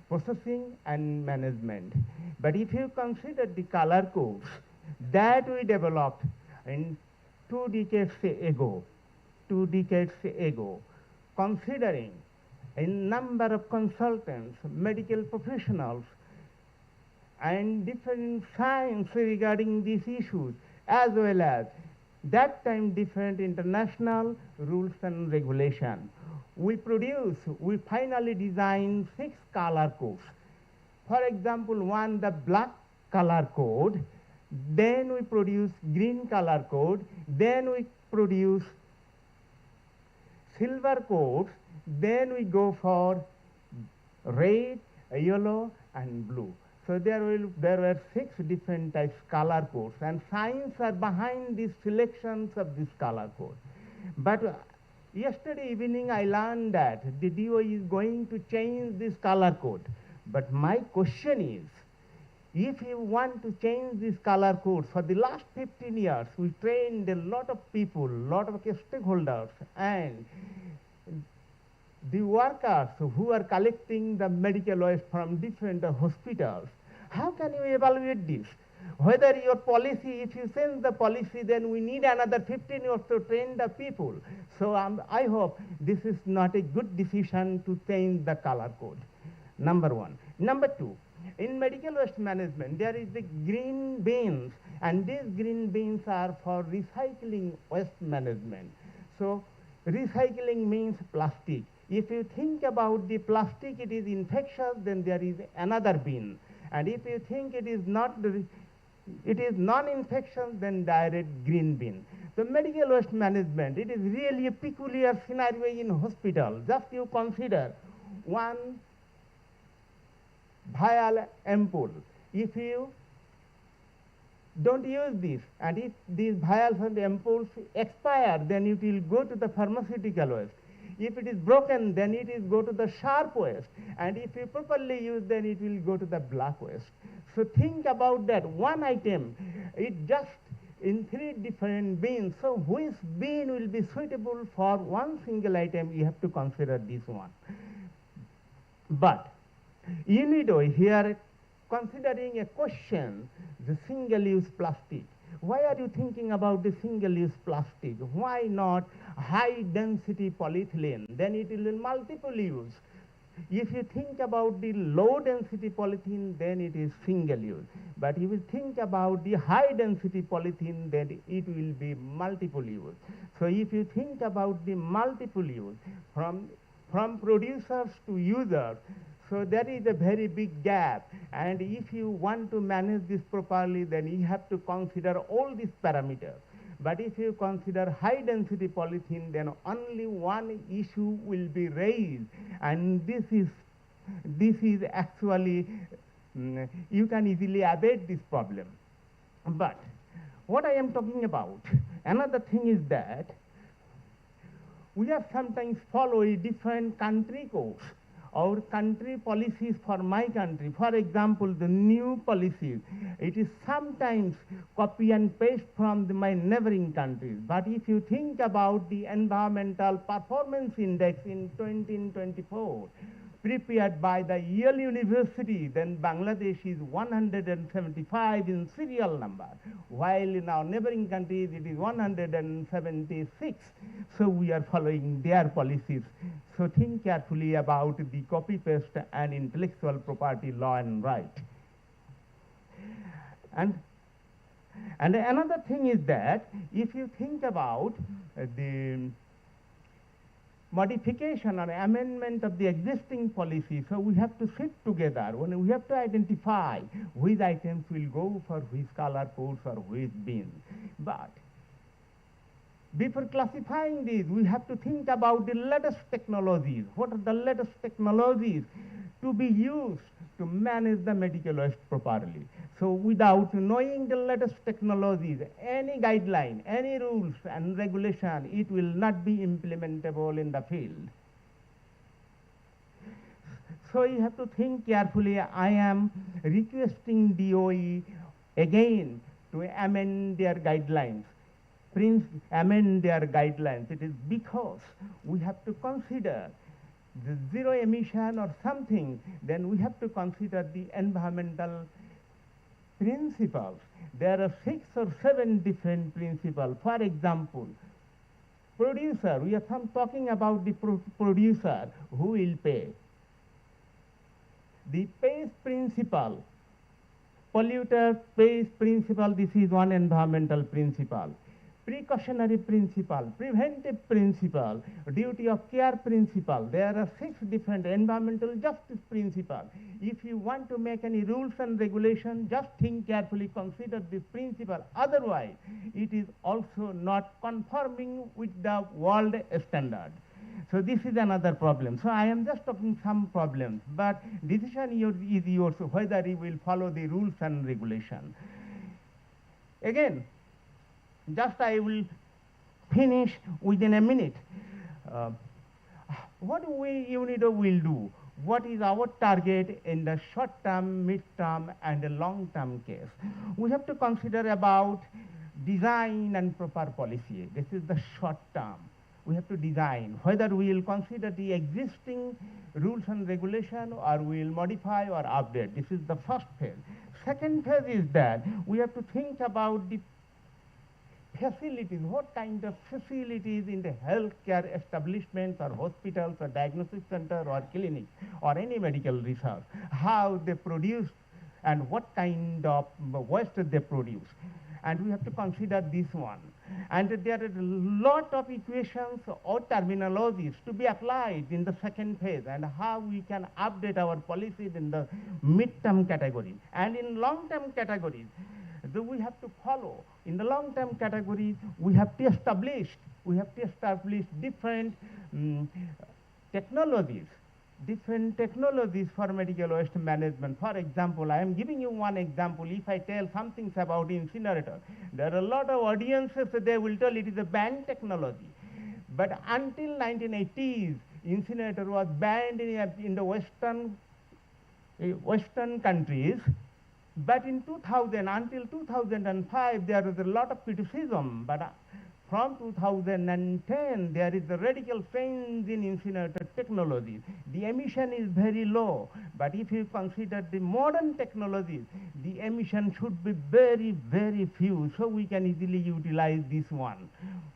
processing and management. But if you consider the color codes that we developed in 2 decades ago, considering a number of consultants, medical professionals, and different science regarding these issues, as well as that time different international rules and regulations. We finally designed 6 color codes. For example, one, the black color code, then we produce green color code, then we produce silver codes, then we go for red, yellow, and blue. So there were 6 different types color codes, and science are behind these selections of this color code. But yesterday evening I learned that the DOE is going to change this color code. But my question is, if you want to change this color code, for the last 15 years we trained a lot of people, lot of stakeholders, and the workers who are collecting the medical waste from different hospitals. How can you evaluate this? Whether your policy, if you change the policy, then we need another 15 years to train the people. So I hope this is not a good decision to change the color code. Number one. Number two, in medical waste management, there is the green bins, and these green bins are for recycling waste management. So recycling means plastic. If you think about the plastic, it is infectious, then there is another bin. And if you think it is non-infectious, then direct green bin. The medical waste management, it is really a peculiar scenario in hospital. Just you consider one vial ampoule. If you don't use this, and if these vials and ampoules expire, then it will go to the pharmaceutical waste. If it is broken, then it is go to the sharp waste. And if you properly use, then it will go to the black waste. So think about that. One item, it just in 3 different bins. So which bin will be suitable for one single item? You have to consider this one. But UNIDO here considering a question, the single-use plastic. Why are you thinking about the single-use plastic? Why not high-density polyethylene? Then it will be multiple use. If you think about the low-density polythene, then it is single-use. But if you think about the high-density polythene, then it will be multiple use. So if you think about the multiple use, from producers to users, so there is a very big gap, and if you want to manage this properly, then you have to consider all these parameters. But if you consider high density polythene, then only one issue will be raised, and this is actually, you can easily abate this problem. But what I am talking about, another thing is that we have sometimes follow a different country codes. Our country policies for my country, for example, the new policies, it is sometimes copy and paste from my neighboring countries. But if you think about the environmental performance index in 2024, prepared by the Yale University, then Bangladesh is 175 in serial number, while in our neighboring countries it is 176. So we are following their policies. So think carefully about the copy-paste and intellectual property law and right. And another thing is that if you think about the modification or amendment of the existing policy, so we have to sit together when we have to identify which items will go for which color codes or which bin. But before classifying these, we have to think about the latest technologies. What are the latest technologies to be used to manage the medical waste properly? So without knowing the latest technologies, any guideline, any rules and regulation, it will not be implementable in the field. So you have to think carefully. I am requesting DOE again to amend their guidelines. Amend their guidelines. It is because we have to consider the zero emission or something, then we have to consider the environmental principles. There are 6 or 7 different principles. For example, producer, we are talking about the producer who will pay. The pays principle, polluter pays principle, this is one environmental principle. Precautionary principle, preventive principle, duty of care principle. There are 6 different environmental justice principles. If you want to make any rules and regulations, just think carefully, consider this principle. Otherwise, it is also not conforming with the world standard. So this is another problem. So I am just talking some problems, but decision is yours whether you will follow the rules and regulation. Again, just I will finish within a minute. What UNIDO will do? What is our target in the short term, mid term and the long term case? We have to consider about design and proper policy. This is the short term. We have to design whether we will consider the existing rules and regulation or we will modify or update. This is the first phase. Second phase is that we have to think about the facilities, what kind of facilities in the healthcare establishments or hospitals or diagnostic center or clinic or any medical research, how they produce and what kind of waste they produce. And we have to consider this one. And there is a lot of equations or terminologies to be applied in the second phase and how we can update our policies in the mid-term category. And in long-term categories, we have to follow. In the long-term category, we have to establish different technologies for medical waste management. For example, I am giving you one example. If I tell some things about incinerator, there are a lot of audiences, they will tell it is a banned technology. But until 1980s, incinerator was banned in the Western countries. But in 2000, until 2005, there was a lot of criticism. But from 2010, there is a radical change in incinerator technology. The emission is very low. But if you consider the modern technologies, the emission should be very, very few. So we can easily utilize this one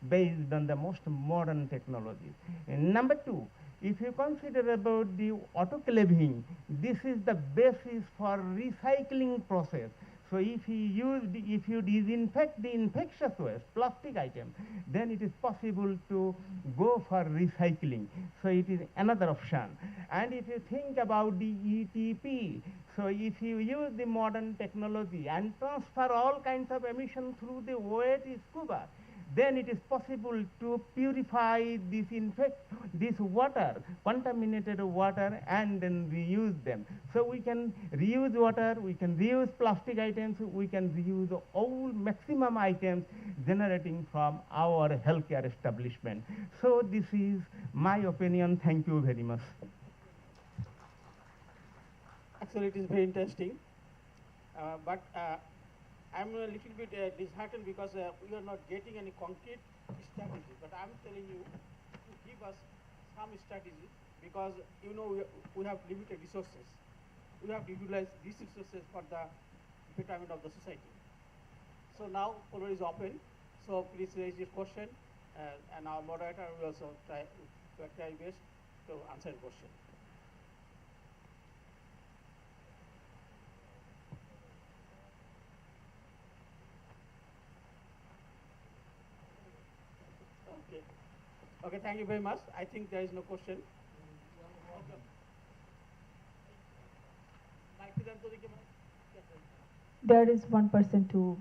based on the most modern technologies. And number 2, if you consider about the autoclaving, this is the basis for recycling process. So if you disinfect the infectious waste, plastic item, then it is possible to go for recycling. So it is another option. And if you think about the ETP, so if you use the modern technology and transfer all kinds of emission through the wet scuba, then it is possible to purify this water, contaminated water, and then reuse them. So we can reuse water, we can reuse plastic items, we can reuse all maximum items generating from our healthcare establishment. So this is my opinion. Thank you very much. Actually, it is very interesting. But I'm a little bit disheartened because we are not getting any concrete strategy. But I'm telling you to give us some strategy because you know we have limited resources. We have to utilize these resources for the betterment of the society. So now floor is open. So please raise your question, and our moderator will also try best to answer the question. Okay. Okay. Thank you very much. I think there is no question. There is one person to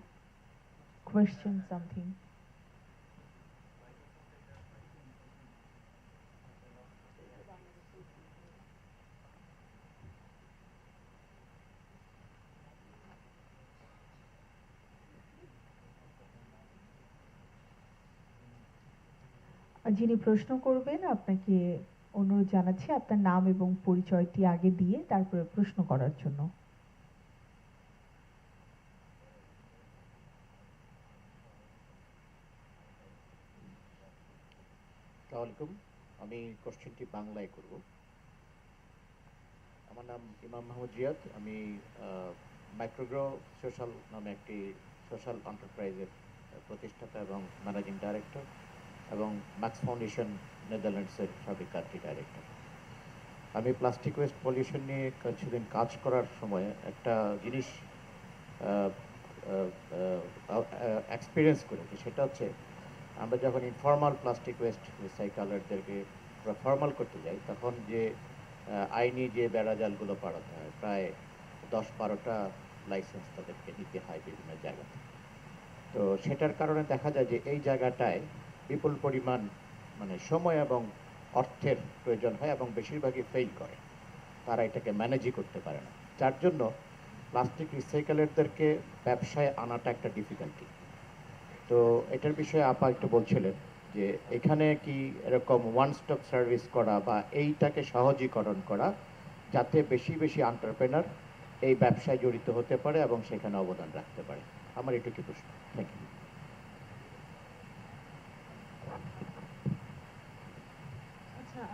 question something. যিনি প্রশ্ন করবেন আপনাকে অনুরোধ জানাচ্ছি আপনার নাম এবং পরিচয়টি আগে দিয়ে তারপরে প্রশ্ন করার জন্য। আসসালামু আলাইকুম, আমি কোশ্চেনটি বাংলায় করব। আমার নাম ইমাম মাহমুদ রিয়াদ, আমি মাইক্রোগ্রো সোশ্যাল নামে একটি সোশ্যাল এন্টারপ্রাইজের প্রতিষ্ঠাতা এবং ম্যানেজিং ডাইরেক্টর, এবং ম্যাক্স ফাউন্ডেশন নেদারল্যান্ডসের সাবেক কান্ট্রি ডাইরেক্টর। আমি প্লাস্টিক ওয়েস্ট পলিউশন নিয়ে কিছুদিন কাজ করার সময় একটা জিনিস এক্সপিরিয়েন্স করেছি, সেটা হচ্ছে আমরা যখন ইনফর্মাল প্লাস্টিক ওয়েস্ট রিসাইকেলারদেরকে ফর্মাল করতে যাই, তখন যে আইনি যে বেড়াজালগুলো পাড়াতে হয়, প্রায় 10-12টা লাইসেন্স তাদেরকে নিতে হয় বিভিন্ন জায়গাতে। তো সেটার কারণে দেখা যায় যে এই জায়গাটায় বিপুল পরিমাণ মানে সময় এবং অর্থের প্রয়োজন হয় এবং বেশিরভাগই ফেল করে, তারা এটাকে ম্যানেজই করতে পারে না, যার জন্য প্লাস্টিক রিসাইকেলারদেরকে ব্যবসায় আনাটা একটা ডিফিকাল্টি। তো এটার বিষয়ে আপা একটু বলছিলেন যে এখানে কি এরকম ওয়ান স্টপ সার্ভিস করা বা এইটাকে সহজীকরণ করা, যাতে বেশি বেশি এন্টারপ্রেনার এই ব্যবসায় জড়িত হতে পারে এবং সেখানে অবদান রাখতে পারে। আমার এটুকু প্রশ্ন। Thank you.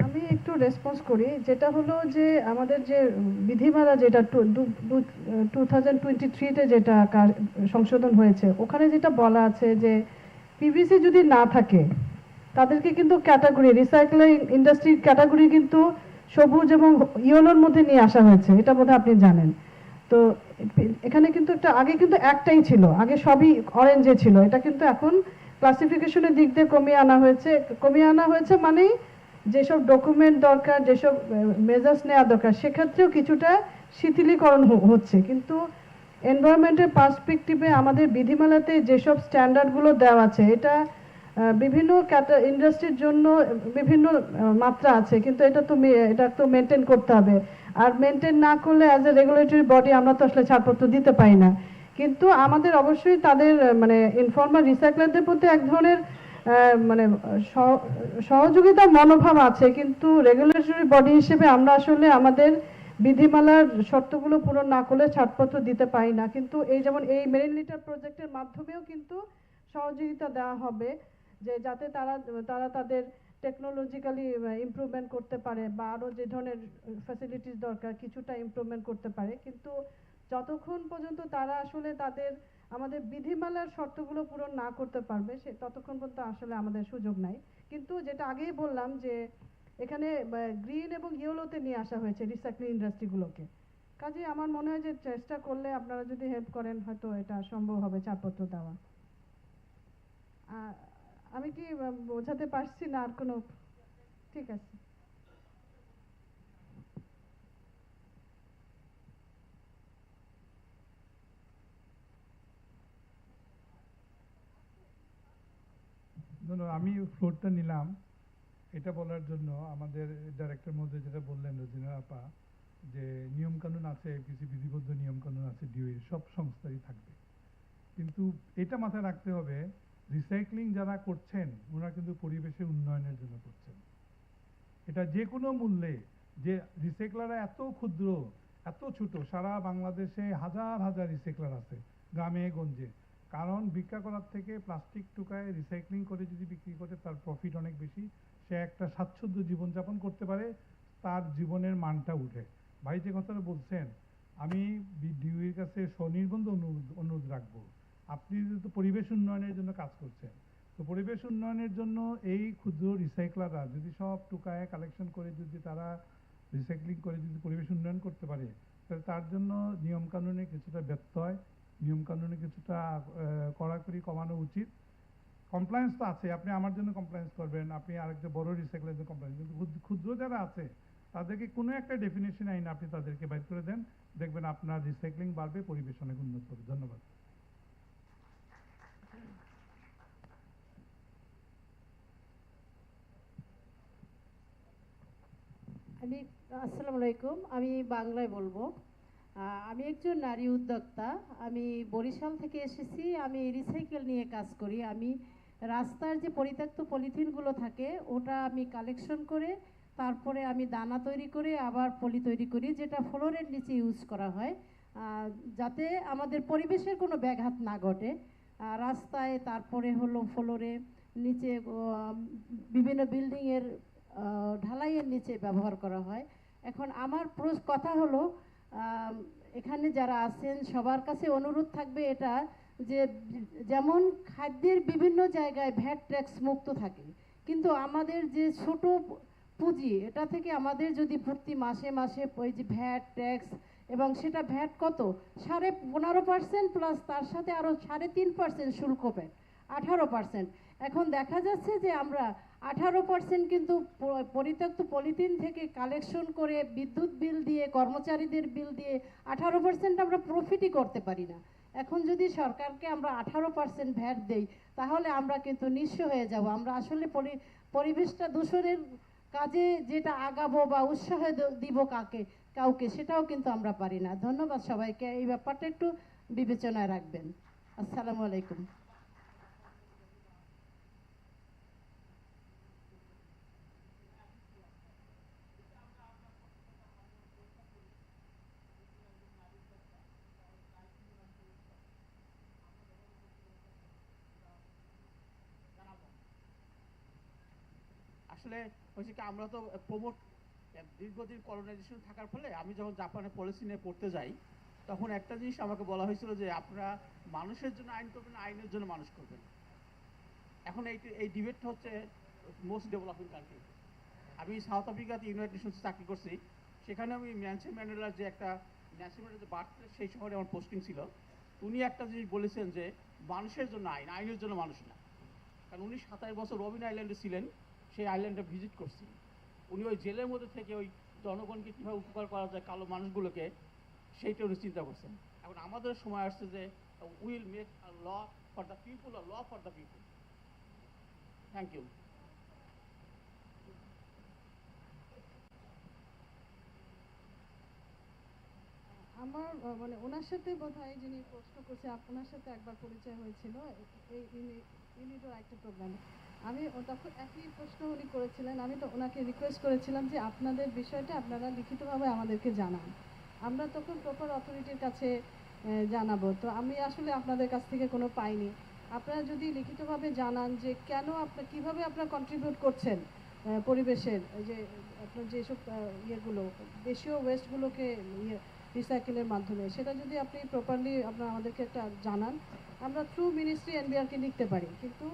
আমি একটু রেসপন্স করি, যেটা হলো যে আমাদের যে বিধিমালা যেটা 2023-তে যেটা সংশোধন হয়েছে, ওখানে যেটা বলা আছে যে পিভিসি যদি না থাকে তাদেরকে কিন্তু ক্যাটাগরি রিসাইক্লিং ইন্ডাস্ট্রির ক্যাটাগরি কিন্তু সবুজ এবং ইয়েলোর মধ্যে নিয়ে আসা হয়েছে, এটা বোধহয় আপনি জানেন। তো এখানে কিন্তু একটা আগে কিন্তু একটাই ছিল, আগে সবই অরেঞ্জে ছিল, এটা কিন্তু এখন ক্লাসিফিকেশনের দিক দিয়ে কমিয়ে আনা হয়েছে মানেই যেসব ডকুমেন্ট দরকার, যেসব মেজার্স নেওয়া দরকার, সেক্ষেত্রেও কিছুটা শিথিলীকরণ হচ্ছে। কিন্তু এনভায়রনমেন্টের পার্সপেক্টিভে আমাদের বিধিমালাতে যেসব স্ট্যান্ডার্ডগুলো দেওয়া আছে, এটা বিভিন্ন ইন্ডাস্ট্রির জন্য বিভিন্ন মাত্রা আছে, কিন্তু এটা তো মেনটেন করতে হবে। আর মেনটেন না করলে অ্যাজ এ রেগুলেটরি বডি আমরা তো আসলে ছাড়পত্র দিতে পারি না। কিন্তু আমাদের অবশ্যই তাদের মানে ইনফর্মাল রিসাইক্লারদের প্রতি এক ধরনের মানে সহযোগিতার মনোভাব আছে, কিন্তু রেগুলেটরি বডি হিসেবে আমরা আসলে আমাদের বিধিমালার শর্তগুলো পূরণ না করলে ছাড়পত্র দিতে পারি না। কিন্তু এই যেমন এই মেরিন লিটার প্রজেক্টের মাধ্যমেও কিন্তু সহযোগিতা দেওয়া হবে, যে যাতে তারা তাদের টেকনোলজিক্যালি ইমপ্রুভমেন্ট করতে পারে বা আরও যে ধরনের ফ্যাসিলিটিস দরকার কিছুটা ইমপ্রুভমেন্ট করতে পারে। কিন্তু যতক্ষণ পর্যন্ত তারা আসলে আমাদের বিধিমালার শর্তগুলো পূরণ না করতে পারবে, ততক্ষণ পর্যন্ত আসলে আমাদের সুযোগ নাই। কিন্তু যেটা আগেই বললাম যে এখানে গ্রিন এবং ইয়েলোতে নিয়ে আসা হয়েছে রিসাইক্লিং ইন্ডাস্ট্রিগুলোকে। কাজে আমার মনে হয় যে চেষ্টা করলে আপনারা যদি হেল্প করেন হয়তো এটা সম্ভব হবে ছাড়পত্র দেওয়া। আমি কি বোঝাতে পারছি না আর কোনো? ঠিক আছে। আমি ফ্লোরটা নিলাম এটা বলার জন্য, আমাদের ডাইরেক্টর মধ্যে যেটা বললেন রোজিনা আপা, যে নিয়মকানুন আছে, কিছু বিধিবদ্ধ নিয়মকানুন আছে ডিওইর, সব সংস্থারই থাকবে। কিন্তু এটা মাথায় রাখতে হবে, রিসাইক্লিং যারা করছেন ওনারা কিন্তু পরিবেশের উন্নয়নের জন্য করছেন। এটা যে কোনো মূল্যে, যে রিসাইক্লাররা এত ক্ষুদ্র, এত ছোট, সারা বাংলাদেশে হাজার হাজার রিসাইক্লার আছে গ্রামে গঞ্জে। কারণ ভিক্ষা করার থেকে প্লাস্টিক টুকায় রিসাইক্লিং করে যদি বিক্রি করে তার প্রফিট অনেক বেশি, সে একটা স্বাচ্ছন্দ্য জীবনযাপন করতে পারে, তার জীবনের মানটা উঠে। ভাই যে কথাটা বলছেন, আমি ডিউইর কাছে স্বনির্বন্ধ অনুরোধ রাখবো, আপনি যেহেতু পরিবেশ উন্নয়নের জন্য কাজ করছেন, তো পরিবেশ উন্নয়নের জন্য এই ক্ষুদ্র রিসাইক্লাররা যদি সব টুকায় কালেকশন করে যদি তারা রিসাইক্লিং করে যদি পরিবেশ উন্নয়ন করতে পারে, তাহলে তার জন্য নিয়মকানুনে কিছুটা ব্যত্যয়, নিয়মকানুনে কিছুটা কড়াকড়ি কমানো উচিত। কমপ্লায়েন্স তো আছে, আপনি আমার জন্য কমপ্লায়েন্স করবেন, আপনি আরেকটা বড় রিসাইকেলের জন্য কমপ্লায়েন্স, কিন্তু ক্ষুদ্র যারা আছে তাদেরকে কোনো একটা ডেফিনেশন আইন আপনি তাদেরকে বাইর করে দেন, দেখবেন আপনার রিসাইক্লিং বাড়বে, পরিবেশ অনেক উন্নত হবে। ধন্যবাদ। আসসালামু আলাইকুম, আমি বাংলায় বলবো। আমি একজন নারী উদ্যোক্তা, আমি বরিশাল থেকে এসেছি। আমি রিসাইকেল নিয়ে কাজ করি। আমি রাস্তার যে পরিত্যক্ত পলিথিনগুলো থাকে ওটা আমি কালেকশন করে তারপরে আমি দানা তৈরি করে আবার পলি তৈরি করি, যেটা ফ্লোরের নিচে ইউজ করা হয় যাতে আমাদের পরিবেশের কোনো ব্যাঘাত না ঘটে। রাস্তায়, তারপরে হলো ফ্লোরে, নিচে বিভিন্ন বিল্ডিংয়ের ঢালাইয়ের নিচে ব্যবহার করা হয়। এখন আমার কথা হলো, এখানে যারা আছেন সবার কাছে অনুরোধ থাকবে এটা, যে যেমন খাদ্যের বিভিন্ন জায়গায় ভ্যাট ট্যাক্স মুক্ত থাকে, কিন্তু আমাদের যে ছোট পুঁজি, এটা থেকে আমাদের যদি প্রতি মাসে মাসে ওই যে ভ্যাট ট্যাক্স, এবং সেটা ভ্যাট কত 15.5% প্লাস তার সাথে আরও 3.5% শুল্ক ভ্যাট, 18%। এখন দেখা যাচ্ছে যে আমরা 18% কিন্তু পরিত্যক্ত পলিথিন থেকে কালেকশন করে বিদ্যুৎ বিল দিয়ে, কর্মচারীদের বিল দিয়ে 18% আমরা প্রফিটই করতে পারি না। এখন যদি সরকারকে আমরা 18% ভ্যাট দেই, তাহলে আমরা কিন্তু নিঃস্ব হয়ে যাব। আমরা আসলে পরিবেশটা দূষণের কাজে যেটা আগাবো বা উৎসাহ দিব কাউকে, সেটাও কিন্তু আমরা পারি না। ধন্যবাদ সবাইকে, এই ব্যাপারটা একটু বিবেচনায় রাখবেন। আসসালামু আলাইকুম। আসলে হয়েছে কি, আমরা তো প্রমোট দীর্ঘদিন কলোনাইজেশন থাকার ফলে আমি যখন জাপানে পলিসি নিয়ে পড়তে যাই, তখন একটা জিনিস আমাকে বলা হয়েছিল যে আপনারা মানুষের জন্য আইন করবেন, আইনের জন্য মানুষ করবেন। এখন এই ডিবেটটা হচ্ছে মোস্ট ডেভেলপিং কান্ট্রি। আমি সাউথ আফ্রিকাতে ইউনাইটেড নেশনসে চাকরি করছি, সেখানে আমি ন্যানসন ম্যান্ডেলার যে বার্থ প্লেস, সেই শহরে আমার পোস্টিং ছিল। উনি একটা জিনিস বলেছেন যে মানুষের জন্য আইন, আইনের জন্য মানুষ না। কারণ উনি 27 বছর রবিন আইল্যান্ডে ছিলেন, সেই আইল্যান্ডে ভিজিট করছি। উনি ওই জেলের মধ্যে থেকে ওই জনগণকে কীভাবে উপকার করা যায়, কালো মানুষগুলোকে, সেইটা উনি চিন্তা করছেন। এখন আমাদের সময় আসছে যে will make a law for the people, a law for the people. Thank you. আমার মানে ওনার সাথে বোধহয় যিনি প্রশ্ন করছে, আপনার সাথে একবার পরিচয় হয়েছিল এই ইউনিডোর একটা প্রোগ্রামে। আমি তখন একই প্রশ্ন উনি করেছিলেন। আমি তো ওনাকে রিকোয়েস্ট করেছিলাম যে আপনাদের বিষয়টা আপনারা লিখিতভাবে আমাদেরকে জানান, আমরা তখন প্রপার অথরিটির কাছে জানাবো। তো আমি আসলে আপনাদের কাছ থেকে কোনো পাইনি। আপনারা যদি লিখিতভাবে জানান যে কেন কীভাবে আপনারা কন্ট্রিবিউট করছেন পরিবেশের, যে আপনার যেসব ইয়েগুলো দেশীয় ওয়েস্টগুলোকে রিসাইকেলের মাধ্যমে, সেটা যদি আপনি প্রপারলি আপনারা আমাদেরকে একটা জানান, আমরা থ্রু মিনিস্ট্রি এনবিআরকে লিখতে পারি। কিন্তু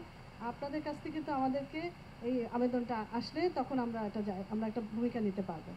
আপনাদের কাছ থেকে তো আমাদেরকে এই আবেদনটা আসলে তখন আমরা একটা ভূমিকা নিতে পারবো।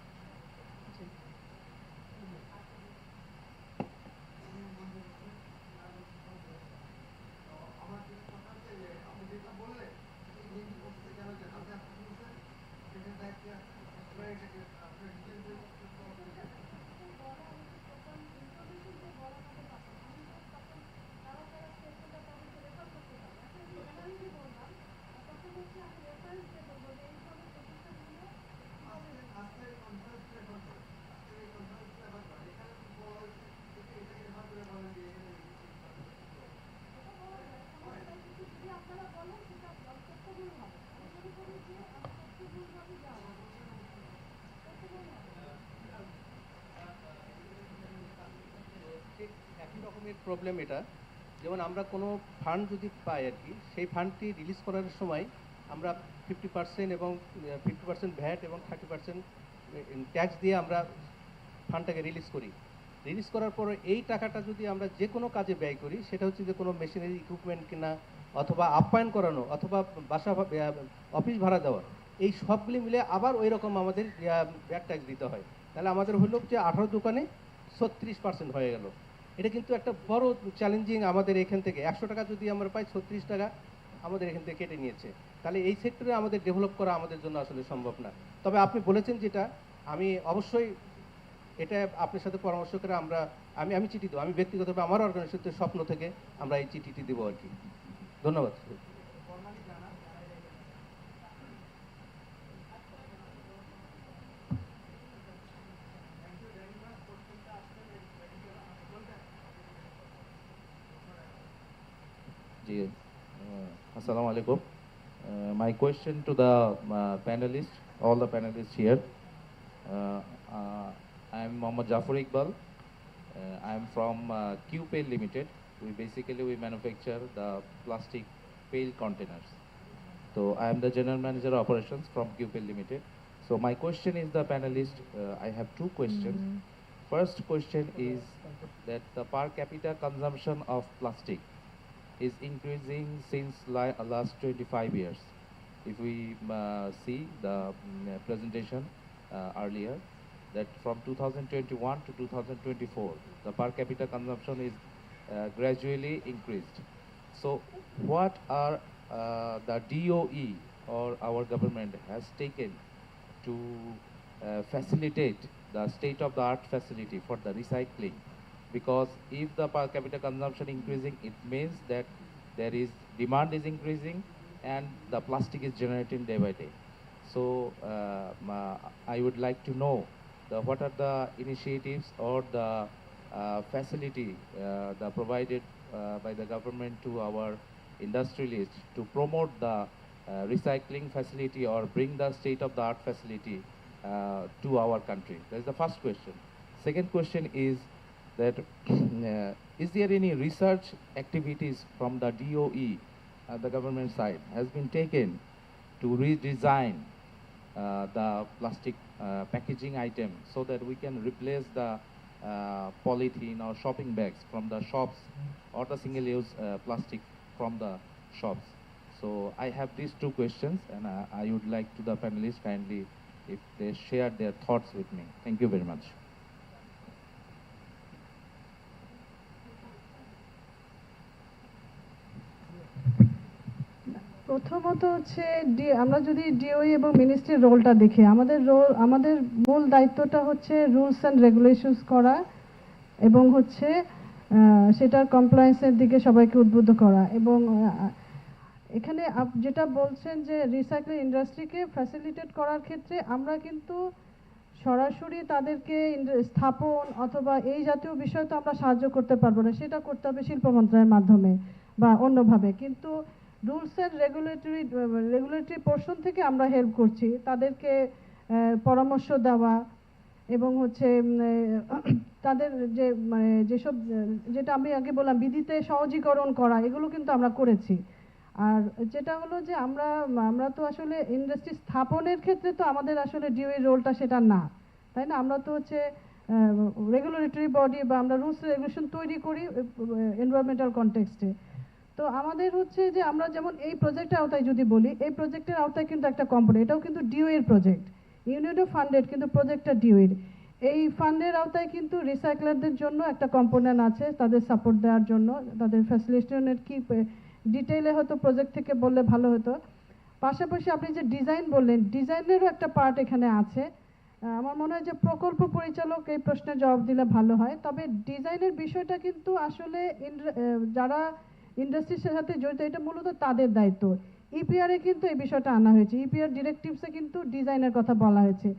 একই রকমের প্রবলেম এটা। যেমন আমরা কোনো ফান্ড যদি পাই আর কি, সেই ফান্ডটি রিলিজ করার সময় আমরা 50% এবং 50% ভ্যাট এবং 30% ট্যাক্স দিয়ে আমরা ফান্ডটাকে রিলিজ করি। রিলিজ করার পর এই টাকাটা যদি আমরা যে কোনো কাজে ব্যয় করি, সেটা হচ্ছে যে কোনো মেশিনারি ইকুইপমেন্ট কিনা অথবা আপ্যায়ন করানো অথবা বাসা অফিস ভাড়া দেওয়া, এই সবগুলি মিলে আবার ওই রকম আমাদের ব্যাড ট্যাক্স দিতে হয়। তাহলে আমাদের হলো যে 18 দোকানে 36% হয়ে গেল। এটা কিন্তু একটা বড় চ্যালেঞ্জিং আমাদের এখান থেকে। 100 টাকা যদি আমরা পাই, 36 টাকা আমাদের এখান থেকে কেটে নিয়েছে। তাহলে এই সেক্টরে আমাদের ডেভেলপ করা আমাদের জন্য আসলে সম্ভব না। তবে আপনি বলেছেন যেটা, আমি অবশ্যই এটা আপনার সাথে পরামর্শ করে আমি চিঠি দেবো। আমি ব্যক্তিগতভাবে আমার অর্গানাইজেশনের স্বপ্ন থেকে আমরা এই চিঠিটি দেবো আর কি। ধন্যবাদ। Assalamu alaikum. My question to the panelists, all the panelists here. I am Mohammad Jafar Iqbal. I am from QPail Limited. We manufacture the plastic pail containers. So I am the general manager of operations from QPail Limited. So my question is the panelist. I have two questions. First question is that the per capita consumption of plastic is increasing since last 25 years. If we see the presentation earlier, that from 2021 to 2024, the per capita consumption is gradually increased. So what are the DOE or our government has taken to facilitate the state-of-the-art facility for the recycling? Because if the per capita consumption increasing, it means that there is demand is increasing and the plastic is generating day by day. So I would like to know what are the initiatives or the facility the provided by the government to our industrialists to promote the recycling facility or bring the state-of-the-art facility to our country. That's the first question. Second question is that is there any research activities from the DOE, the government side, has been taken to redesign the plastic packaging item so that we can replace the polythene or shopping bags from the shops or the single-use plastic from the shops? So I have these two questions, and I would like to the panelists kindly if they share their thoughts with me. Thank you very much. প্রথমত হচ্ছে আমরা যদি DOE এবং মিনিস্ট্রির রোলটা দেখি, আমাদের মূল দায়িত্বটা হচ্ছে রুলস অ্যান্ড রেগুলেশনস করা এবং হচ্ছে সেটার কমপ্লায়েন্সের দিকে সবাইকে উদ্বুদ্ধ করা। এবং এখানে যেটা বলছেন যে রিসাইক্লিং ইন্ডাস্ট্রিকে ফ্যাসিলিটেট করার ক্ষেত্রে আমরা কিন্তু সরাসরি তাদেরকে স্থাপন অথবা এই জাতীয় বিষয় তো আমরা সাহায্য করতে পারবো না, সেটা করতে হবে শিল্প মন্ত্রণালয়ের মাধ্যমে বা অন্যভাবে। কিন্তু রুলস অ্যান্ড রেগুলেটরি পোর্শন থেকে আমরা হেল্প করছি, তাদেরকে পরামর্শ দেওয়া এবং হচ্ছে তাদের যে যেসব যেটা আমি আগে বললাম বিধিতে সহজীকরণ করা, এগুলো কিন্তু আমরা করেছি। আর যেটা হলো যে আমরা তো আসলে ইন্ডাস্ট্রি স্থাপনের ক্ষেত্রে তো আমাদের আসলে ডিওই রোলটা সেটা না, তাই না? আমরা তো হচ্ছে রেগুলেটরি বডি বা আমরা রুলস রেগুলেশন তৈরি করি এনভায়রনমেন্টাল কনটেক্সটে। তো আমাদের হচ্ছে যে আমরা যেমন এই প্রজেক্টের আওতায় যদি বলি, এই প্রজেক্টের আওতায় কিন্তু একটা কোম্পানি, এটাও কিন্তু ডিওএর প্রজেক্ট, ইউনিডো ফান্ডেড, কিন্তু প্রজেক্টটা ডিওএর। এই ফান্ডের আওতায় কিন্তু রিসাইক্লারদের জন্য একটা কম্পোনেন্ট আছে তাদের সাপোর্ট দেওয়ার জন্য, তাদের ফ্যাসিলিটেশনের কি ডিটেইলে হয়তো প্রজেক্ট থেকে বললে ভালো হতো। পাশাপাশি আপনি যে ডিজাইন বললেন, ডিজাইনেরও একটা পার্ট এখানে আছে। আমার মনে হয় যে প্রকল্প পরিচালক এই প্রশ্নের জবাব দিলে ভালো হয়। তবে ডিজাইনের বিষয়টা কিন্তু আসলে যারা ইন্ডাস্ট্রির সাথে জড়িত, এটা মূলত তাদের দায়িত্ব। ইপিআর এ কিন্তু এই বিষয়টা আনা হয়েছে, ইপিআর ডিরেক্টিভসে কিন্তু ডিজাইনের কথা বলা হয়েছে।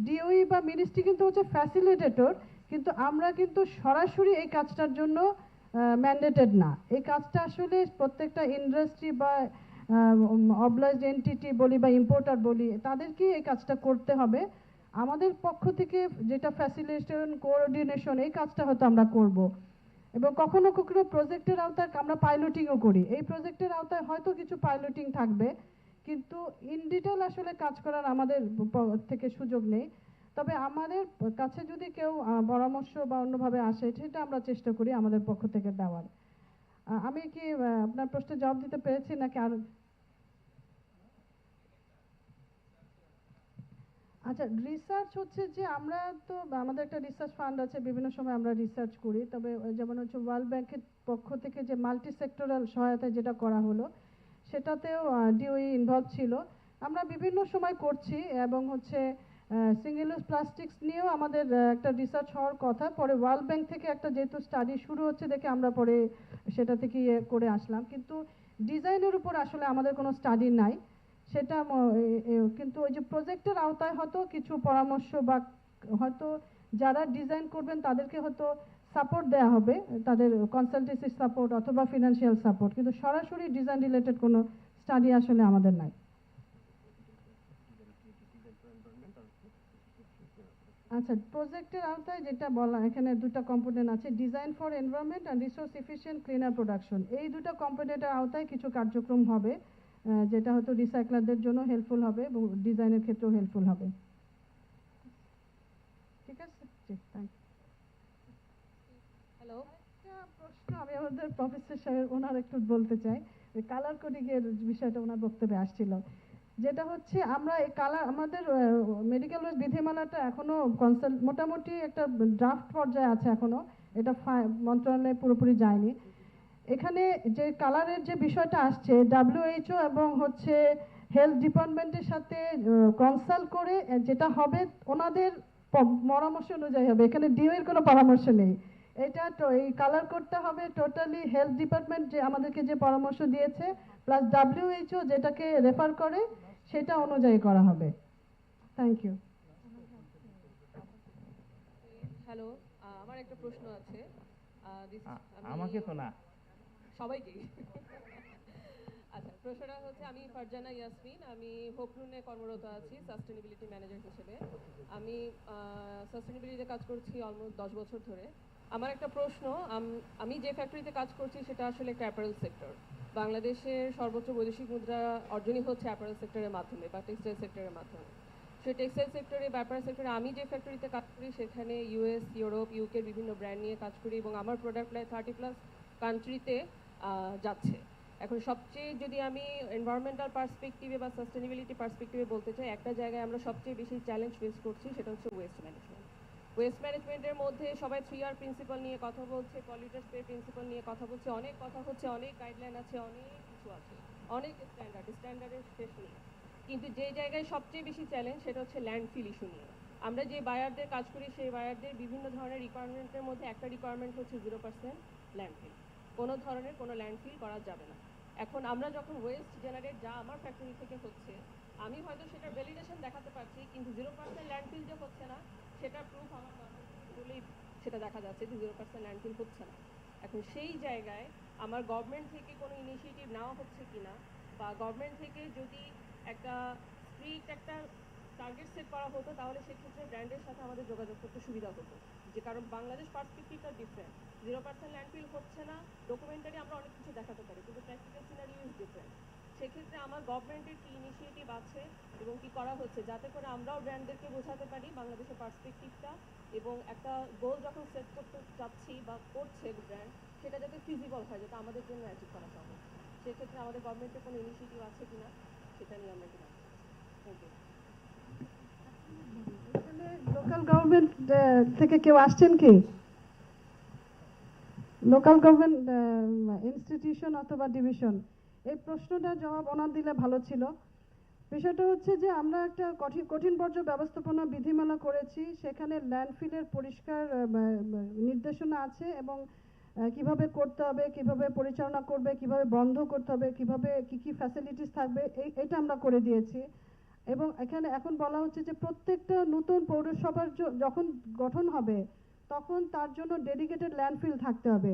ডিওই বা মিনিস্ট্রি কিন্তু হচ্ছে ফ্যাসিলিটেটর, কিন্তু আমরা কিন্তু সরাসরি এই কাজটার জন্য ম্যান্ডেটেড না। এই কাজটা আসলে প্রত্যেকটা ইন্ডাস্ট্রি বা অবলাইজড এন্টিটি বলি বা ইম্পোর্টার বলি, তাদেরকে এই কাজটা করতে হবে। আমাদের পক্ষ থেকে যেটা ফ্যাসিলিটেশন কোঅর্ডিনেশন, এই কাজটা হয়তো আমরা করব। এবং কখনো কখনো প্রজেক্টের আওতায় আমরা পাইলটিংও করি। এই প্রজেক্টের আওতায় হয়তো কিছু পাইলটিং থাকবে, কিন্তু ইন ডিটেল আসলে কাজ করার আমাদের থেকে সুযোগ নেই। তবে আমাদের কাছে যদি কেউ পরামর্শ বা অন্যভাবে আসে সেটা আমরা চেষ্টা করি আমাদের পক্ষ থেকে দেওয়ার। আমি কি আপনার প্রশ্নের জবাব দিতে পেরেছি নাকি আর? আচ্ছা, রিসার্চ হচ্ছে যে আমরা তো আমাদের একটা রিসার্চ ফান্ড আছে, বিভিন্ন সময় আমরা রিসার্চ করি। তবে যেমন হচ্ছে ওয়ার্ল্ড ব্যাংকের পক্ষ থেকে যে মাল্টি সেক্টরাল সহায়তা যেটা করা হলো সেটাতেও ডিওই ইনভলভ ছিল। আমরা বিভিন্ন সময় করছি এবং হচ্ছে সিঙ্গেল ইউজ প্লাস্টিক্স নিয়েও আমাদের একটা রিসার্চ হওয়ার কথা। পরে ওয়ার্ল্ড ব্যাংক থেকে একটা যেহেতু স্টাডি শুরু হচ্ছে দেখে আমরা পরে সেটা থেকে করে আসলাম, কিন্তু ডিজাইনের উপর আসলে আমাদের কোনো স্টাডি নাই সেটা। কিন্তু ওই যে প্রজেক্টের আওতায় হয়তো কিছু পরামর্শ বা হয়তো যারা ডিজাইন করবেন তাদেরকে হয়তো সাপোর্ট দেওয়া হবে, তাদের কনসালটেন্সি সাপোর্ট অথবা ফিনান্সিয়াল সাপোর্ট, কিন্তু সরাসরি ডিজাইন রিলেটেড কোনো স্টাডি আসলে আমাদের নাই। আচ্ছা, প্রজেক্টের আওতায় যেটা বলা এখানে দুটো কম্পোনেন্ট আছে, design for environment and resource efficient cleaner production. এই দুটো কম্পোনেন্টের আওতায় কিছু কার্যক্রম হবে যেটা হয়তো রিসাইক্লারদের জন্য হেল্পফুল হবে এবং ডিজাইনের ক্ষেত্রেও হেল্পফুল হবে। ঠিক আছে, থ্যাংক ইউ। হ্যালো, একটা প্রশ্ন আমি আমাদের প্রফেসর সাহেব ওনার একটু বলতে চাই। কালার কোডিং এর বিষয়টা ওনার বক্তব্যে আসছিল, যেটা হচ্ছে আমরা এই কালার আমাদের মেডিকেল ওয়েস্ট বিধিমালাটা এখনো মোটামুটি একটা ড্রাফট পর্যায়ে আছে এখনো, এটা মন্ত্রণালয়ে পুরোপুরি যায়নি। এখানে যে কালারের যে বিষয়টা আসছে WHO এবং হচ্ছে হেলথ ডিপার্টমেন্টের সাথে কনসাল্ট করে যেটা হবে ওনাদের পরামর্শ অনুযায়ী হবে, এখানে ডিও এর কোনো পরামর্শ নেই। এটা তো এই কালার করতে হবে টোটালি হেলথ ডিপার্টমেন্ট যে আমাদেরকে যে পরামর্শ দিয়েছে প্লাস WHO যেটাকে রেফার করে সেটা অনুযায়ী করা হবে। Thank you. হ্যালো, আমার একটা প্রশ্ন আছে। আমাকে তো না, সবাইকে। আচ্ছা, প্রশ্নটা হচ্ছে, আমি ফারজানা ইয়াসমিন, আমি হোপরুনে কর্মরত আছি সাস্টেনেবিলিটি ম্যানেজার হিসেবে। আমি সাস্টেনেবিলিটিতে কাজ করছি অলমোস্ট 10 বছর ধরে। আমার একটা প্রশ্ন, আমি যে ফ্যাক্টরিতে কাজ করছি সেটা আসলে একটা অ্যাপারেল সেক্টর। বাংলাদেশের সর্বোচ্চ বৈদেশিক মুদ্রা অর্জনই হচ্ছে অ্যাপারেল সেক্টরের মাধ্যমে বা টেক্সটাইল সেক্টরের মাধ্যমে। সেই টেক্সটাইল সেক্টরে বা অ্যাপারেল সেক্টরে আমি যে ফ্যাক্টরিতে কাজ করি সেখানে US, ইউরোপ, ইউকের বিভিন্ন ব্র্যান্ড নিয়ে কাজ করি এবং আমার প্রোডাক্ট প্রায় 30+ কান্ট্রিতে যাচ্ছে। এখন সবচেয়ে যদি আমি এনভায়রনমেন্টাল পার্সপেক্টিভে বা সাস্টেনেবিলিটি পার্সপেক্টিভে বলতে চাই, একটা জায়গায় আমরা সবচেয়ে বেশি চ্যালেঞ্জ ফেস করছি, সেটা হচ্ছে ওয়েস্ট ম্যানেজমেন্ট। ওয়েস্ট ম্যানেজমেন্টের মধ্যে সবাই 3R প্রিন্সিপাল নিয়ে কথা বলছে, পলিউটার্স পে প্রিন্সিপাল নিয়ে কথা বলছে, অনেক কথা হচ্ছে, অনেক গাইডলাইন আছে, অনেক কিছু আছে, অনেক স্ট্যান্ডার্ডের শেষ নেই। কিন্তু যে জায়গায় সবচেয়ে বেশি চ্যালেঞ্জ সেটা হচ্ছে ল্যান্ডফিল ইস্যু নিয়ে। আমরা যে বায়ারদের কাজ করি সেই বায়ারদের বিভিন্ন ধরনের রিকোয়ারমেন্টের মধ্যে একটা রিকোয়ারমেন্ট হচ্ছে 0% ল্যান্ডফিল, কোনো ধরনের কোনো ল্যান্ডফিল করা যাবে না। এখন আমরা যখন ওয়েস্ট জেনারেট যা আমার ফ্যাক্টরি থেকে হচ্ছে, আমি হয়তো সেটার ভ্যালিডেশন দেখাতে পারছি, কিন্তু 0% ল্যান্ডফিল যে হচ্ছে না সেটার প্রুফ আমার বলেই সেটা দেখা যাচ্ছে যে 0% ল্যান্ডফিল হচ্ছে না। এখন সেই জায়গায় আমার গভর্নমেন্ট থেকে কোনো ইনিশিয়েটিভ নেওয়া হচ্ছে কিনা, বা গভর্নমেন্ট থেকে যদি একটা স্ট্রিক্ট একটা টার্গেট সেট করা হতো তাহলে সেক্ষেত্রে ব্র্যান্ডের সাথে আমাদের যোগাযোগ করতে সুবিধা হতো। যে কারণ বাংলাদেশ পার্সপেক্টিভটা ডিফারেন্ট, 0% ল্যান্ডফিল হচ্ছে না, ডকুমেন্টারি আমরা অনেক কিছু দেখাতে পারি, কিন্তু প্র্যাকটিক্যাল সিনারিও ইজ ডিফারেন্ট। সেক্ষেত্রে আমার গভর্নমেন্টের কি ইনিশিয়েটিভ আছে এবং কি করা হচ্ছে যাতে করে আমরাও ব্র্যান্ডদেরকে বোঝাতে পারি বাংলাদেশের পার্সপেক্টিভটা, এবং একটা গোল যখন সেট করতে চাচ্ছি বা করছে ব্র্যান্ড, সেটা যাতে ফিজিবল হয়, যাতে আমাদের জন্য অ্যাচিভ করা সম্ভব। সেক্ষেত্রে আমাদের গভর্নমেন্টের কোনো ইনিশিয়েটিভ আছে কিনা সেটা নিয়ে আমরা একটু জানতে চাই। Thank you. লোকাল গভর্নমেন্ট থেকে কেউ আসছেন কি? লোকাল গভর্নমেন্ট ইনস্টিটিউশন অথবা ডিভিশন? এই প্রশ্নটার জবাব ওনার দিলে ভালো ছিল। বিষয়টা হচ্ছে যে আমরা একটা কঠিন বর্জ্য ব্যবস্থাপনা বিধিমালা করেছি, সেখানে ল্যান্ডফিলের পরিষ্কার নির্দেশনা আছে এবং কিভাবে করতে হবে, কিভাবে পরিচালনা করবে, কিভাবে বন্ধ করতে হবে, কিভাবে কি ফ্যাসিলিটিস থাকবে, এটা আমরা করে দিয়েছি। এবং এখানে এখন বলা হচ্ছে যে প্রত্যেকটা নতুন পৌরসভার যখন গঠন হবে তখন তার জন্য ডেডিকেটেড ল্যান্ডফিল থাকতে হবে।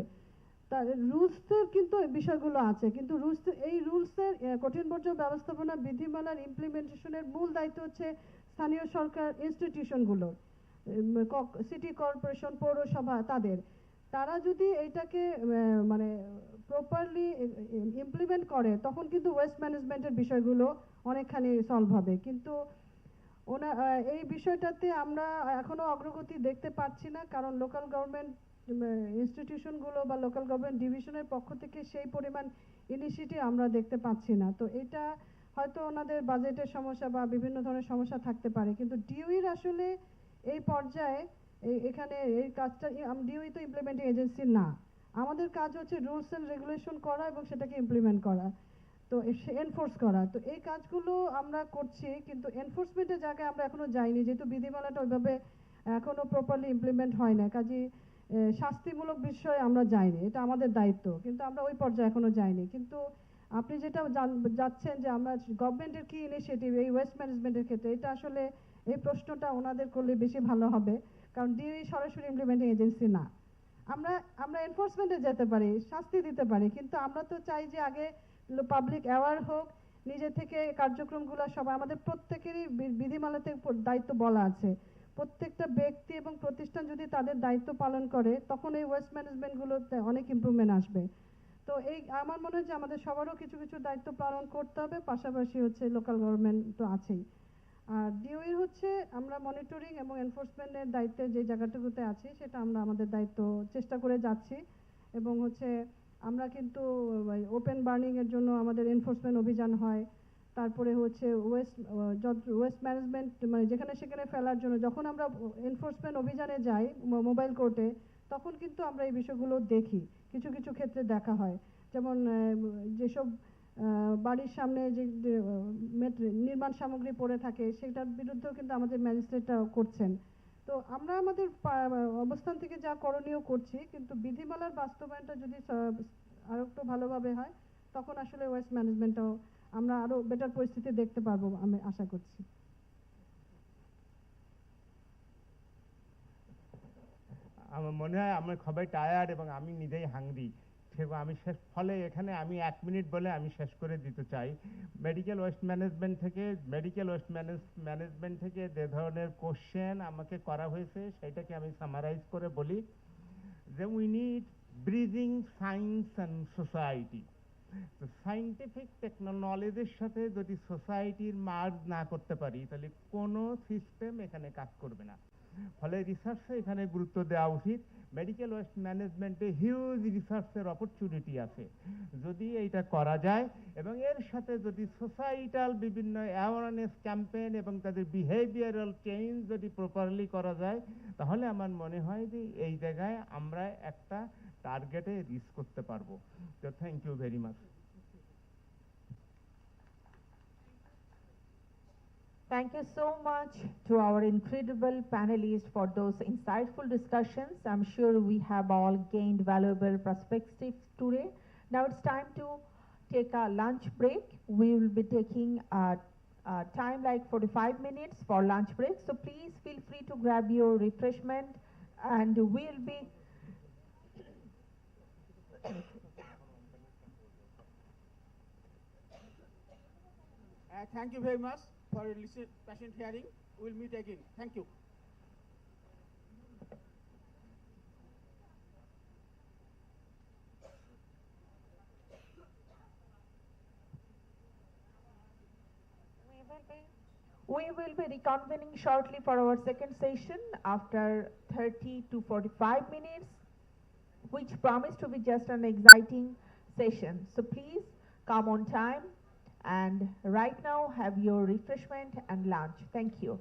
তার রুলসের কিন্তু বিষয়গুলো আছে, কিন্তু এই রুলসের কঠিন বর্জ্য ব্যবস্থাপনা বিধিমালার ইমপ্লিমেন্টেশনের মূল দায়িত্ব হচ্ছে স্থানীয় সরকার ইনস্টিটিউশনগুলোর, সিটি কর্পোরেশন, পৌরসভা, তারা যদি এইটাকে মানে প্রপারলি ইমপ্লিমেন্ট করে তখন কিন্তু ওয়েস্ট ম্যানেজমেন্টের বিষয়গুলো অনেকখানি সলভ হবে। কিন্তু এই বিষয়টাতে আমরা এখনো অগ্রগতি দেখতে পাচ্ছি না, কারণ লোকাল গভর্নমেন্ট ইনস্টিটিউশনগুলো বা লোকাল গভর্নমেন্ট ডিভিশনের পক্ষ থেকে সেই পরিমাণ ইনিশিয়েটিভ আমরা দেখতে পাচ্ছি না। তো এটা হয়তো ওনাদের বাজেটের সমস্যা বা বিভিন্ন ধরনের সমস্যা থাকতে পারে, কিন্তু ডিওইর আসলে এই পর্যায়ে এখানে এই কাজটা, ডিওই তো ইমপ্লিমেন্টিং এজেন্সি না, আমাদের কাজ হচ্ছে রুলস অ্যান্ড রেগুলেশন করা এবং সেটাকে ইমপ্লিমেন্ট করা, তো এনফোর্স করা। তো এই কাজগুলো আমরা করছি, কিন্তু এনফোর্সমেন্টের জায়গায় আমরা এখনো যাইনি, যেহেতু বিধিমালাটা ওইভাবে এখনো প্রপারলি ইমপ্লিমেন্ট হয় না, কাজেই শাস্তিমূলক বিষয়ে আমরা যাইনি, এটা আমাদের দায়িত্ব, কিন্তু আমরা ওই পর্যায়ে এখনো যাইনি। কিন্তু আপনি যেটা যাচ্ছেন যে আমরা গভর্নমেন্টের কি ইনিশিয়েটিভ এই ওয়েস্ট ম্যানেজমেন্টের ক্ষেত্রে, এটা আসলে এই প্রশ্নটা ওনাদের করলে বেশি ভালো হবে, কারণ ডিওই সরাসরি ইমপ্লিমেন্টিং এজেন্সি না। আমরা এনফোর্সমেন্টে যেতে পারি, শাস্তি দিতে পারি, কিন্তু আমরা তো চাই যে আগে পাবলিক অ্যাওয়ার হোক, নিজে থেকে কার্যক্রমগুলো সবাই, আমাদের প্রত্যেকেরই বিধিমালাতে দায়িত্ব বলা আছে, প্রত্যেকটা ব্যক্তি এবং প্রতিষ্ঠান যদি তাদের দায়িত্ব পালন করে তখন এই ওয়েস্ট ম্যানেজমেন্টগুলোতে অনেক ইমপ্রুভমেন্ট আসবে। তো এই আমার মনে হয় যে আমাদের সবারও কিছু কিছু দায়িত্ব পালন করতে হবে, পাশাপাশি হচ্ছে লোকাল গভর্নমেন্ট তো আছেই। আর ডিওই হচ্ছে আমরা মনিটরিং এবং এনফোর্সমেন্টের দায়িত্বে যে জায়গাটুকুতে আছি সেটা আমরা আমাদের দায়িত্ব চেষ্টা করে যাচ্ছি, এবং হচ্ছে আমরা কিন্তু ওপেন বার্নিংয়ের জন্য আমাদের এনফোর্সমেন্ট অভিযান হয়, তারপরে হচ্ছে ওয়েস্ট ম্যানেজমেন্ট মানে যেখানে সেখানে ফেলার জন্য যখন আমরা এনফোর্সমেন্ট অভিযানে যাই মোবাইল কোর্টে, তখন কিন্তু আমরা এই বিষয়গুলো দেখি, কিছু কিছু ক্ষেত্রে দেখা হয়, যেমন যেসব বাড়ির সামনে যে নির্মাণ সামগ্রী পড়ে থাকে সেটার বিরুদ্ধেও কিন্তু আমাদের ম্যাজিস্ট্রেটরা করছেন। তো আমরা আমাদের অবস্থান থেকে যা করণীয় করছি, কিন্তু বিধিমালার বাস্তবায়নটা যদি আরো একটু ভালোভাবে হয় তখন আসলে ওয়েস্ট ম্যানেজমেন্টটাও আমরা আরো বেটার পরিস্থিতি দেখতে পারবো আমি আশা করছি। আমার মনে হয় আমরা সবাই টায়ার্ড এবং আমি নিজেই হাংরি, সেরকম আমি ফলে এখানে আমি 1 মিনিট বলে আমি শেষ করে দিতে চাই। মেডিকেল ওয়েস্ট ম্যানেজমেন্ট থেকে যে ধরনের কোশ্চেন আমাকে করা হয়েছে সেটাকে আমি সামারাইজ করে বলি যে we need bridging science and society. তো সায়েন্টিফিক টেকনোলজির সাথে যদি সোসাইটির মার্জ না করতে পারি তাহলে কোনো সিস্টেম এখানে কাজ করবে না, ফলে রিসার্চে এখানে গুরুত্ব দেওয়া উচিত। মেডিকেল ওয়েস্ট ম্যানেজমেন্টে হিউজ রিসার্চের অপরচুনিটি আছে, যদি এইটা করা যায় এবং এর সাথে যদি সোসাইটাল বিভিন্ন অ্যাওয়ারনেস ক্যাম্পেইন এবং তাদের বিহেভিয়ারাল চেঞ্জ যদি প্রপারলি করা যায়, তাহলে আমার মনে হয় যে এই জায়গায় আমরা একটা টার্গেটে রিচ করতে পারবো। তো thank you very much. Thank you so much to our incredible panelists for those insightful discussions. I'm sure we have all gained valuable perspectives today. Now it's time to take a lunch break. We will be taking a time like 45 minutes for lunch break. So please feel free to grab your refreshment, and we'll be thank you very much for your patient hearing. We'll meet again. Thank you. We will be reconvening shortly for our second session after 30 to 45 minutes, which promise to be just an exciting session. So please come on time and right now have your refreshment and lunch. Thank you.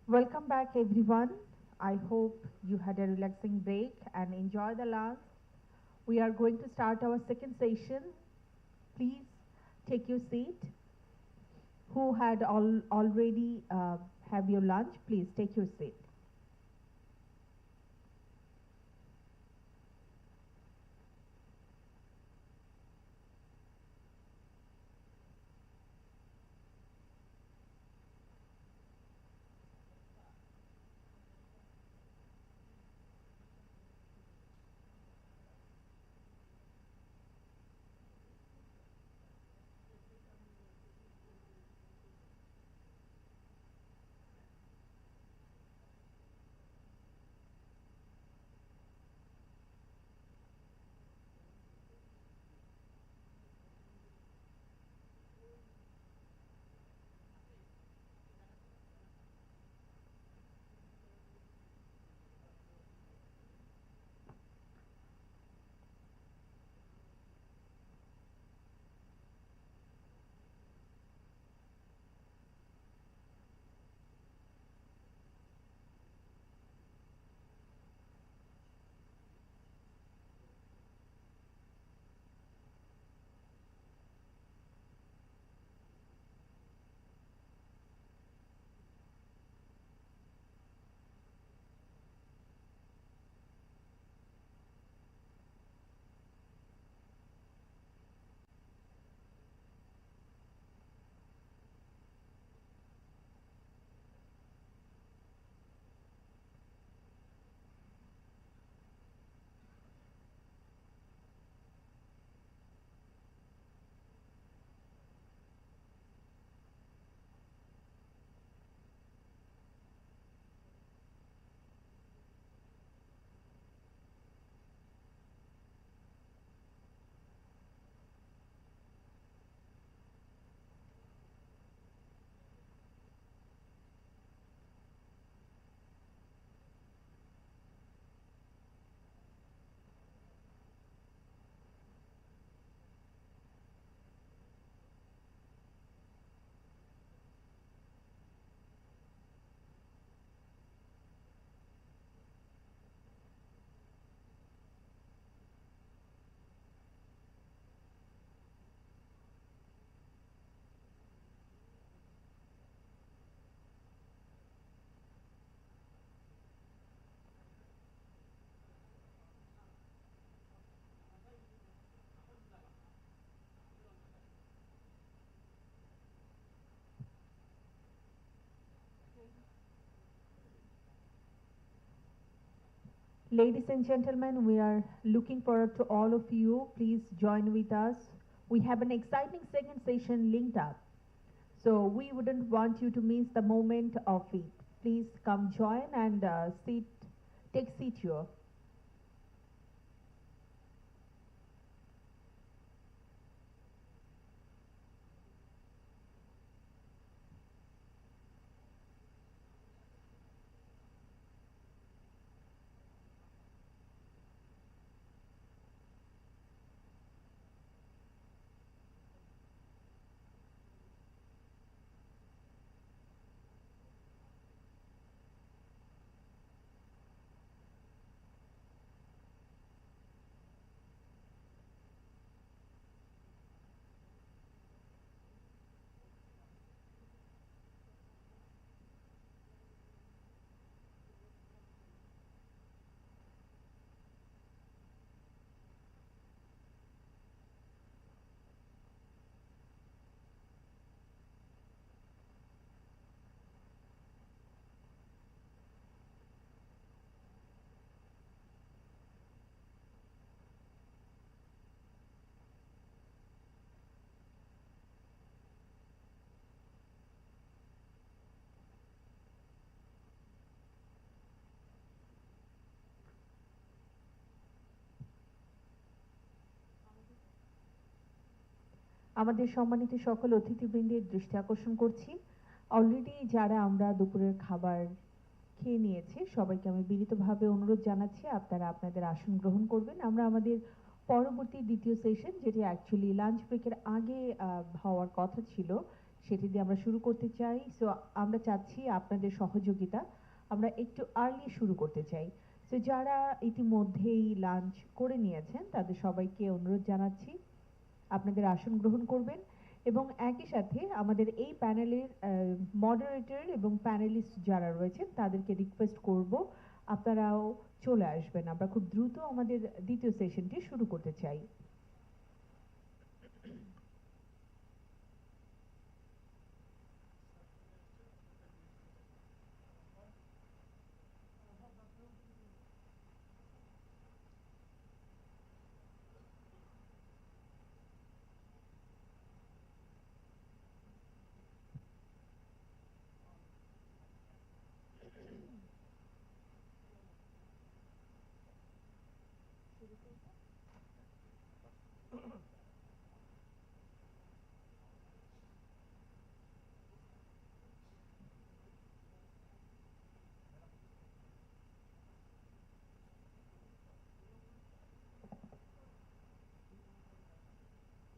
Welcome back, everyone. I hope you had a relaxing break and enjoy the lunch. We are going to start our second session. Please take your seat. Who had already have your lunch, please take your seat. Ladies and gentlemen, we are looking forward to all of you. Please join with us. We have an exciting second session linked up. So we wouldn't want you to miss the moment of it. Please come join and take seat here. আমাদের সম্মানিত সকল অতিথিবৃন্দের দৃষ্টি আকর্ষণ করছি already যারা আমরা দুপুরের খাবার খেয়ে নিয়েছি সবাইকে আমি বিনীতভাবে অনুরোধ জানাচ্ছি আপনারা আপনাদের আসন গ্রহণ করবেন আমরা আমাদের পরবর্তী দ্বিতীয় সেশন যেটি অ্যাকচুয়ালি লাঞ্চ ব্রেকের আগে হওয়ার কথা ছিল সেটি দিয়ে আমরা শুরু করতে চাই। সো আমরা চাচ্ছি আপনাদের সহযোগিতা, আমরা একটু আর্লি শুরু করতে চাই। সো যারা ইতিমধ্যেই লাঞ্চ করে নিয়েছেন তাদের সবাইকে অনুরোধ জানাচ্ছি আপনাদের আসন গ্রহণ করবেন এবং একই সাথে আমাদের এই প্যানেলের মডারেটর এবং প্যানেলিস্ট যারা রয়েছেন তাদেরকে রিকোয়েস্ট করব আপনারাও চলে আসবেন। আমরা খুব দ্রুত আমাদের দ্বিতীয় সেশনটি শুরু করতে চাই।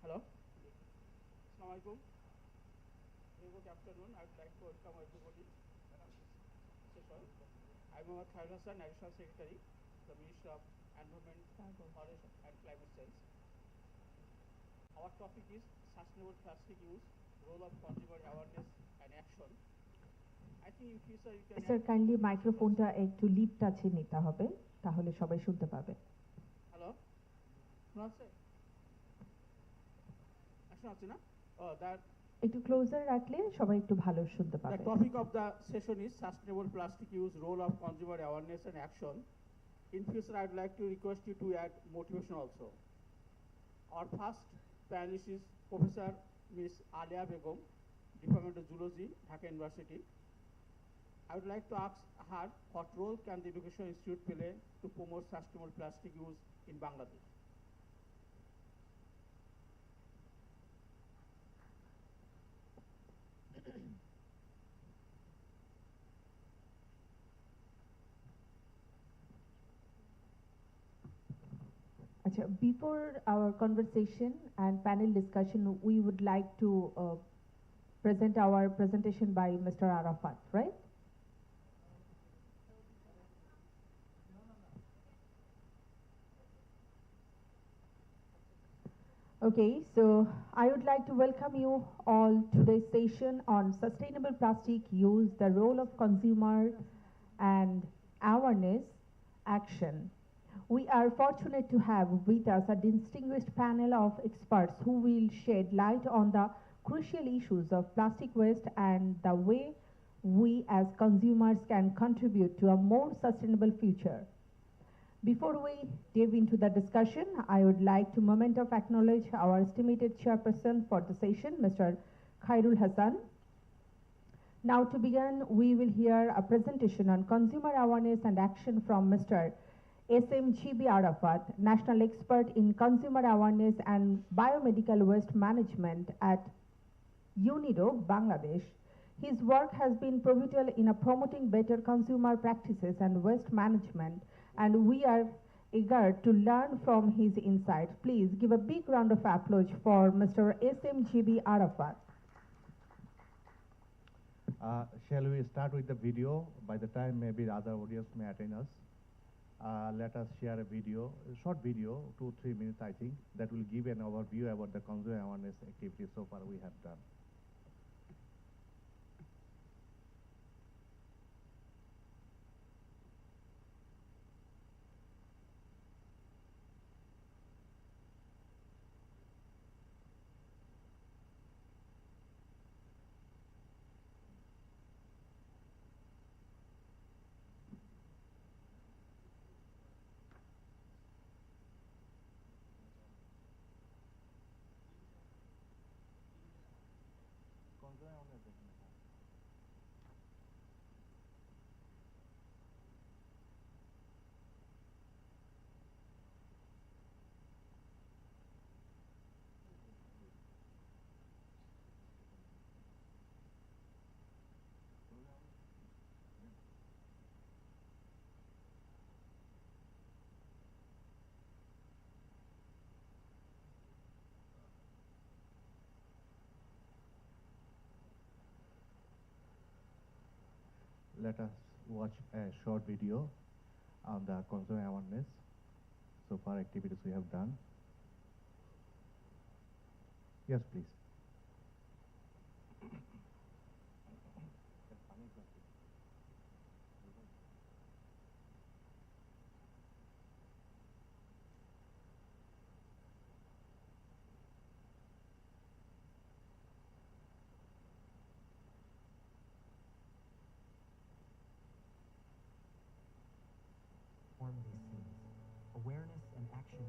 Hello. Assalamu alaikum. Very good afternoon. I would like to welcome everybody to this session. I am Mohammad Khairul Hassan, Additional Secretary, the Ministry of Environment, Forest and Climate Change. Our topic is sustainable plastic use, role of consumer awareness and action. I think in future you can. Sir kindly মাইক্রোফোনটা একটু lip টাচে নিতে হবে, তাহলে সবাই শুনতে পাবে। Hello. শোনা যাচ্ছে? শোনা যাচ্ছে না? Oh, that. একটু ক্লোজার রাখলে সবাই একটু ভালো শুনতে পাবে। The topic of the session is sustainable plastic use, role of consumer awareness and action. In future, I'd like to request you to add motivation also. Our first panelist is Professor Ms. Alia Begum, Department of Zoology, Dhaka University. I would like to ask her what role can the Education Institute play to promote sustainable plastic use in Bangladesh? Before our conversation and panel discussion, we would like to present our presentation by Mr. Arafat, right? Okay, so I would like to welcome you all to today's session on sustainable plastic use, the role of consumer and awareness action. We are fortunate to have with us a distinguished panel of experts who will shed light on the crucial issues of plastic waste and the way we as consumers can contribute to a more sustainable future. Before we dive into the discussion, I would like to moment of acknowledge our estimated chairperson for the session, Mr. Khairul Hassan. Now to begin, we will hear a presentation on consumer awareness and action from Mr. SMGB Arafat, National Expert in Consumer Awareness and Biomedical Waste Management at UNIDO Bangladesh. His work has been pivotal in promoting better consumer practices and waste management, and we are eager to learn from his insights. Please give a big round of applause for Mr. SMGB Arafat. Shall we start with the video? By the time maybe the other audience may attend us. Let us share a video, a short video, 2-3 minutes I think, that will give an overview about the consumer awareness activities so far we have done. let us watch a short video on the consumer awareness. So far activities we have done. Yes, please. Form these scenes. Awareness and action.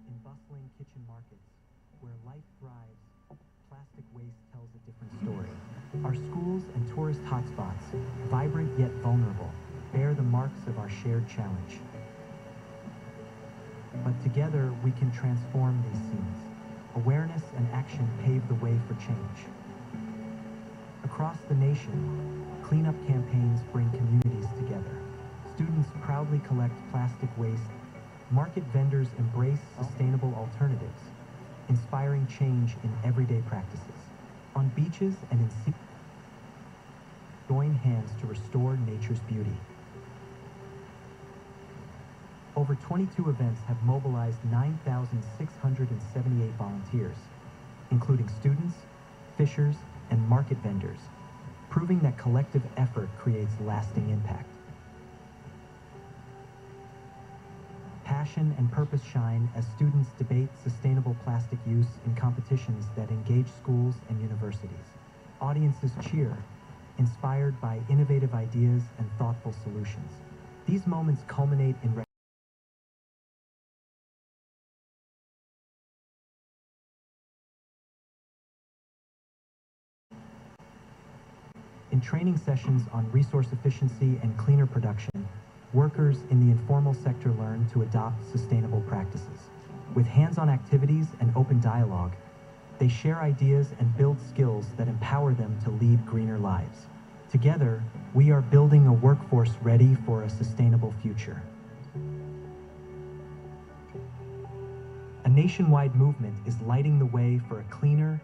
In bustling kitchen markets, where life thrives, plastic waste tells a different story. Our schools and tourist hotspots, vibrant yet vulnerable, bear the marks of our shared challenge. But together, we can transform these scenes. Awareness and action pave the way for change. Across the nation, cleanup campaigns bring communities together. Students proudly collect plastic waste. Market vendors embrace sustainable alternatives, inspiring change in everyday practices. On beaches and in sea, join hands to restore nature's beauty. Over 22 events have mobilized 9,678 volunteers, including students, fishers, and market vendors, proving that collective effort creates lasting impact. Passion and purpose shine as students debate sustainable plastic use in competitions that engage schools and universities. Audiences cheer, inspired by innovative ideas and thoughtful solutions. These moments culminate in training sessions on resource efficiency and cleaner production, workers in the informal sector learn to adopt sustainable practices. With hands-on activities and open dialogue, they share ideas and build skills that empower them to lead greener lives. Together, we are building a workforce ready for a sustainable future. A nationwide movement is lighting the way for a cleaner,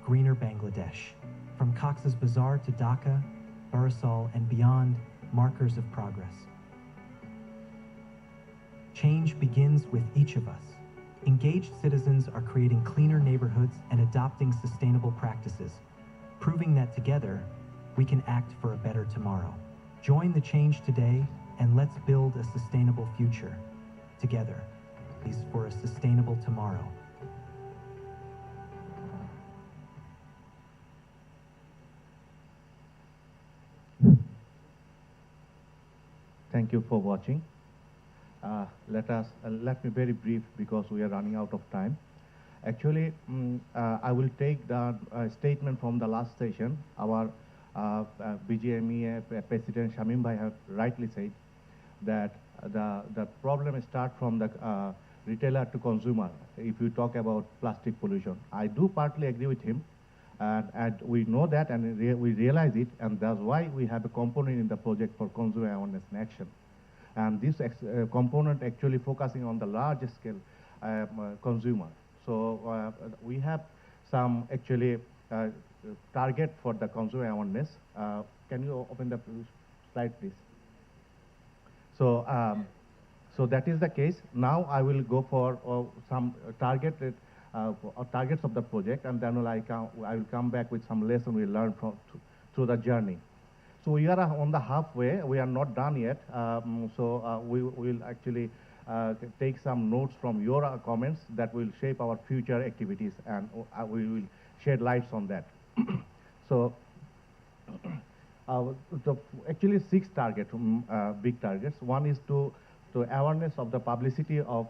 greener Bangladesh. From Cox's Bazar to Dhaka, Barisal, and beyond, markers of progress. Change begins with each of us. Engaged citizens are creating cleaner neighborhoods and adopting sustainable practices, proving that together, we can act for a better tomorrow. Join the change today, and let's build a sustainable future. Together, for a sustainable tomorrow. Thank you for watching. Let me very brief because we are running out of time. Actually, I will take the statement from the last session. Our BGMEA President Shamim Bhai have rightly said that the problem starts from the retailer to consumer. If you talk about plastic pollution, I do partly agree with him, and we know that, and we realize it, and that's why we have a component in the project for consumer awareness and action. And this component actually focusing on the large scale consumer. So we have some actually target for the consumer awareness. Can you open the slide, please? So, so that is the case. Now I will go for some targets of the project, and then I will come back with some lessons we learned through the journey. So we are on the halfway. We are not done yet. We will actually take some notes from your comments that will shape our future activities, and we will shed lights on that. So actually 6 targets, big targets. One is to awareness of the publicity of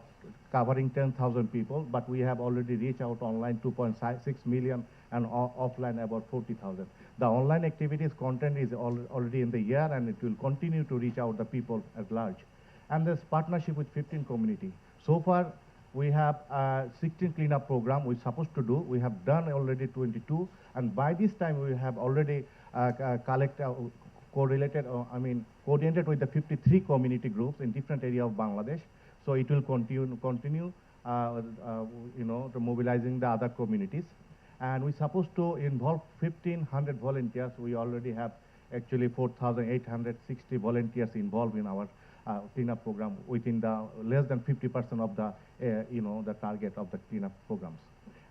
covering 10,000 people, but we have already reached out online 2.6 million and offline about 40,000. The online activities content is already in the air, and it will continue to reach out the people at large. And there's partnership with 15 community. So far, we have 16 cleanup program we're supposed to do. We have done already 22, and by this time we have already coordinated with the 53 community groups in different areas of Bangladesh. So it will continue to mobilizing the other communities. And we're supposed to involve 1,500 volunteers. We already have actually 4,860 volunteers involved in our cleanup program within the less than 50% of the, the target of the cleanup programs.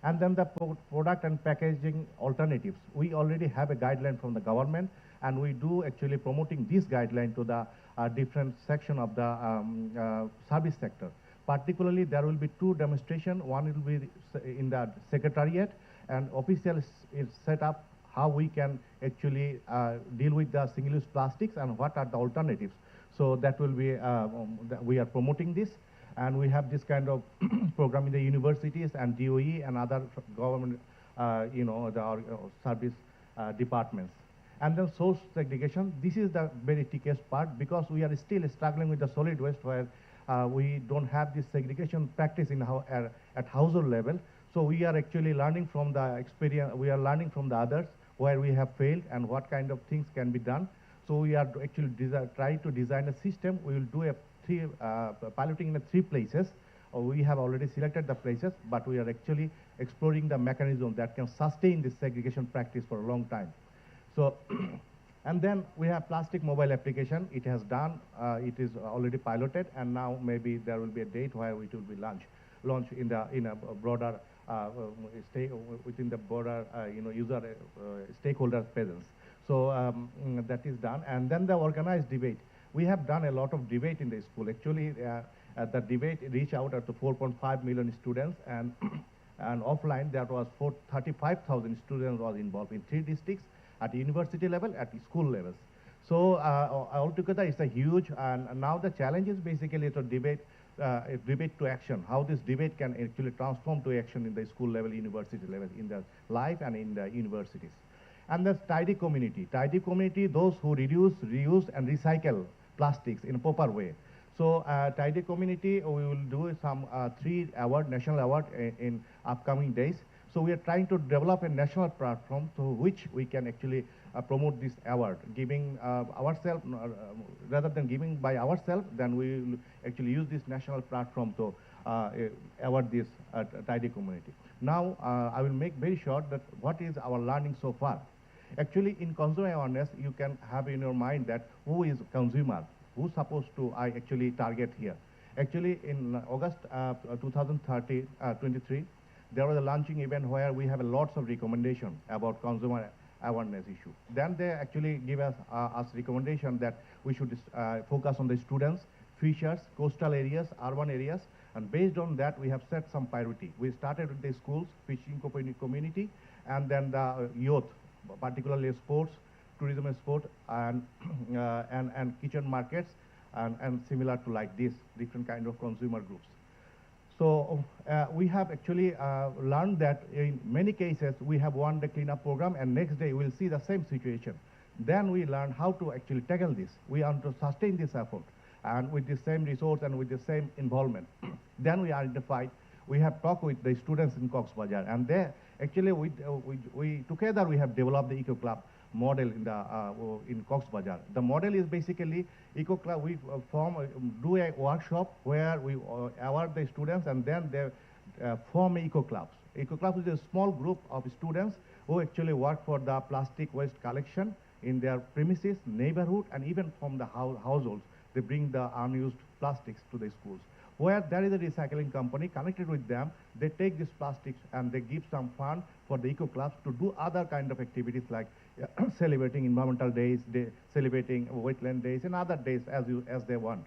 And then the product and packaging alternatives. We already have a guideline from the government, and we do actually promoting this guideline to the different section of the service sector. Particularly, there will be two demonstrations. One will be in the secretariat, and officials is set up how we can actually deal with the single-use plastics and what are the alternatives. So that will be, we are promoting this, and we have this kind of program in the universities and DOE and other government, the service departments. And then source segregation, this is the very trickiest part because we are still struggling with the solid waste where we don't have this segregation practice in at household level. So we are actually learning from the experience, we are learning from the others where we have failed and what kind of things can be done. So we are actually trying to design a system. We will do a piloting in 3 places. We have already selected the places, but we are actually exploring the mechanism that can sustain this segregation practice for a long time. So, and then we have plastic mobile application. It has done, it is already piloted, and now maybe there will be a date where it will be launched in a broader within the broader user stakeholder presence. So that is done, and then the organized debate. We have done a lot of debate in the school. Actually, the debate reached out to 4.5 million students, and offline there was 35,000 students was involved in 3 districts at university level, at school levels. So altogether, it's a huge, and now the challenge is basically to debate to action, how this debate can actually transform to action in the school level, university level, in the life and in the universities. And the tidy community, those who reduce, reuse, and recycle plastics in a proper way. So tidy community, we will do some 3 national award in upcoming days. So we are trying to develop a national platform through which we can actually promote this award, giving ourselves, rather than giving by ourselves, then we will actually use this national platform to award this tidy community. Now, I will make very short that what is our learning so far. Actually, in consumer awareness, you can have in your mind that who is consumer, who's supposed to I actually target here. Actually, in August 2023, there was a launching event where we have lots of recommendations about consumer awareness issue. Then they actually give us recommendation that we should focus on the students, fishers, coastal areas, urban areas, and based on that, we have set some priority. We started with the schools, fishing community, and then the youth, particularly sports, tourism and sport, and kitchen markets, and similar to like this, different kind of consumer groups. So we have actually learned that in many cases we have won the cleanup program, and next day we'll see the same situation. Then we learn how to actually tackle this. We want to sustain this effort, and with the same resource and with the same involvement. Then we identified, we have talked with the students in Cox's Bazar, and they actually we together we have developed the Eco Club model in Cox's Bazar. The model is basically Eco Club. We do a workshop where we award the students, and then they form Eco Clubs. Eco Clubs is a small group of students who actually work for the plastic waste collection in their premises, neighborhood, and even from the households. They bring the unused plastics to the schools. Where there is a recycling company connected with them, they take these plastics and they give some fund for the eco clubs to do other kind of activities like celebrating environmental days, celebrating wetland days, and other days as they want.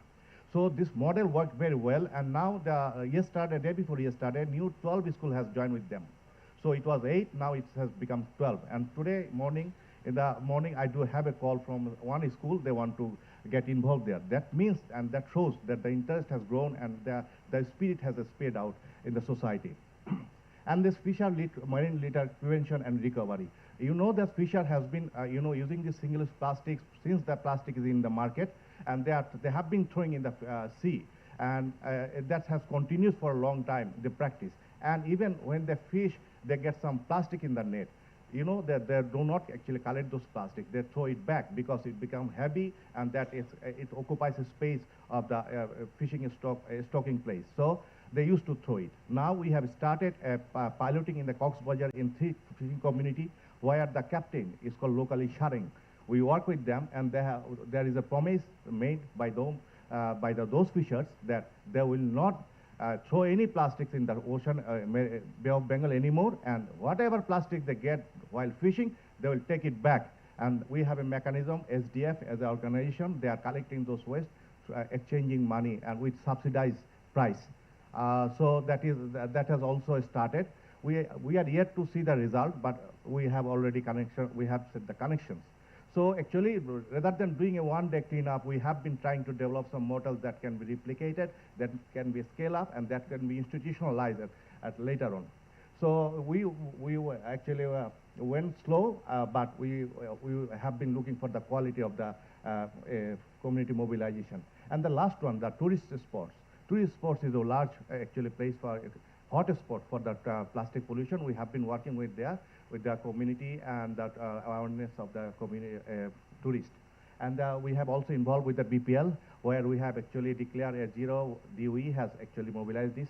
So this model worked very well, and now day before yesterday, new 12 school has joined with them. So it was 8, now it has become 12. And today morning, in the morning, I do have a call from one school. They want to get involved there. That means, and that shows that the interest has grown and the spirit has spread out in the society. And this fisher marine litter prevention and recovery. You know that fisher has been, using these single-use plastics since the plastic is in the market, and they have been throwing in the sea, and that has continued for a long time, the practice. And even when they fish, they get some plastic in the net. You know that they do not actually collect those plastics. They throw it back because it becomes heavy, and that it occupies a space of the fishing stocking place. So they used to throw it. Now we have started piloting in the Cox's Bazar in 3 fishing community where the captain is called locally Sharing. We work with them, and there is a promise made by them, those fishers, that they will not throw any plastics in the ocean, Bay of Bengal anymore, and whatever plastic they get while fishing, they will take it back. And we have a mechanism, SDF as an organization, they are collecting those waste, exchanging money and with subsidized price. So that has also started. We are yet to see the result, but we have already we have set the connections. So actually, rather than doing a one-day cleanup, we have been trying to develop some models that can be replicated, that can be scaled up, and that can be institutionalized at later on. So we actually went slow, but we have been looking for the quality of the community mobilization. And the last one, the tourist spots. Tourist spots is a large actually place for hot spot for the plastic pollution. We have been working with the community and that awareness of the community tourists. And we have also involved with the BPL, where we have actually declared a zero. DOE has actually mobilized this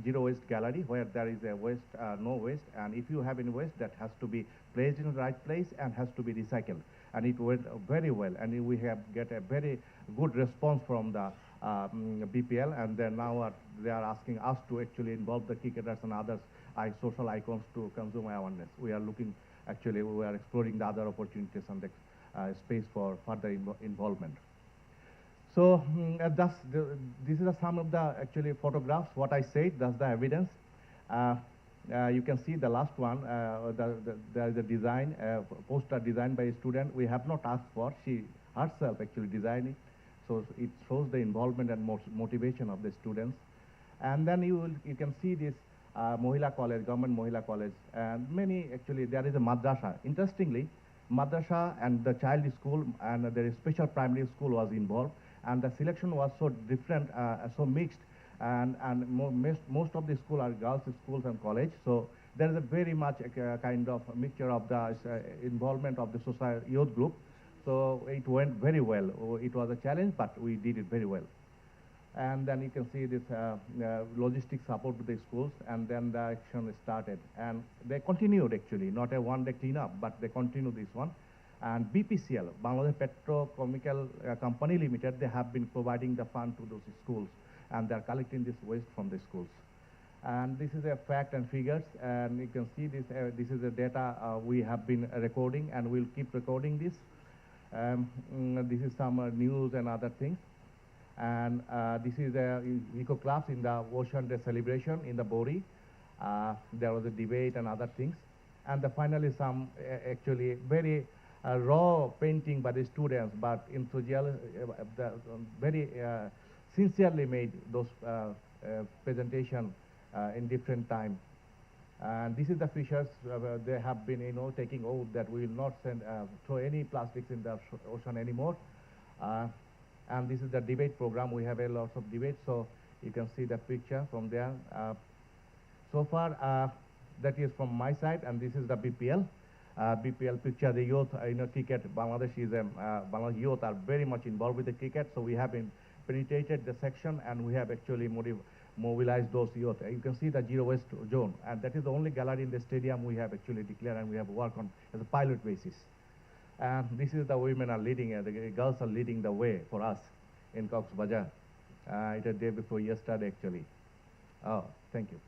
zero waste gallery, where there is a waste, no waste, and if you have any waste, that has to be placed in the right place and has to be recycled. And it went very well, and we have get a very good response from the BPL, and then now they are asking us to actually involve the cricketers and others, social icons, to consumer awareness. We are looking, actually, we are exploring the other opportunities and the space for further involvement. So this is some of the actually photographs. What I said, that's the evidence. You can see the last one. There is a design, poster designed by a student. We have not asked for. She herself actually designed it. So it shows the involvement and motivation of the students. And then you can see this Mohila College, government Mohila College, and many actually there is a madrasa. Interestingly, madrasa and the child school and there is special primary school was involved, and the selection was so different, so mixed, and most of the school are girls' schools and college. So there is a very much kind of mixture of the involvement of the society youth group. So it went very well. It was a challenge, but we did it very well. And then you can see this logistic support to the schools, and then the action started. And they continued actually, not a one-day cleanup, but they continue this one. And BPCL, Bangladesh Petrochemical Company Limited, they have been providing the fund to those schools, and they're collecting this waste from the schools. And this is a fact and figures, and you can see this. This is the data we have been recording, and we'll keep recording this. This is some news and other things. And this is a eco clubs in the Ocean Day celebration in the Bori. There was a debate and other things. And finally some actually very raw painting by the students, but very sincerely made those presentation in different time. And this is the fishers. They have been, taking oath that we will not throw any plastics in the ocean anymore. And this is the debate program. We have a lot of debates, so you can see the picture from there. So far, that is from my side, and this is the BPL. BPL picture, the youth, cricket. Bangladesh is Bangladesh youth are very much involved with the cricket, so we have penetrated the section, and we have actually mobilized those youth. You can see the zero waste zone, and that is the only gallery in the stadium we have actually declared, and we have worked on as a pilot basis. And this is the women are leading, the girls are leading the way for us in Cox's Bazar. It was day before yesterday actually. Oh, thank you.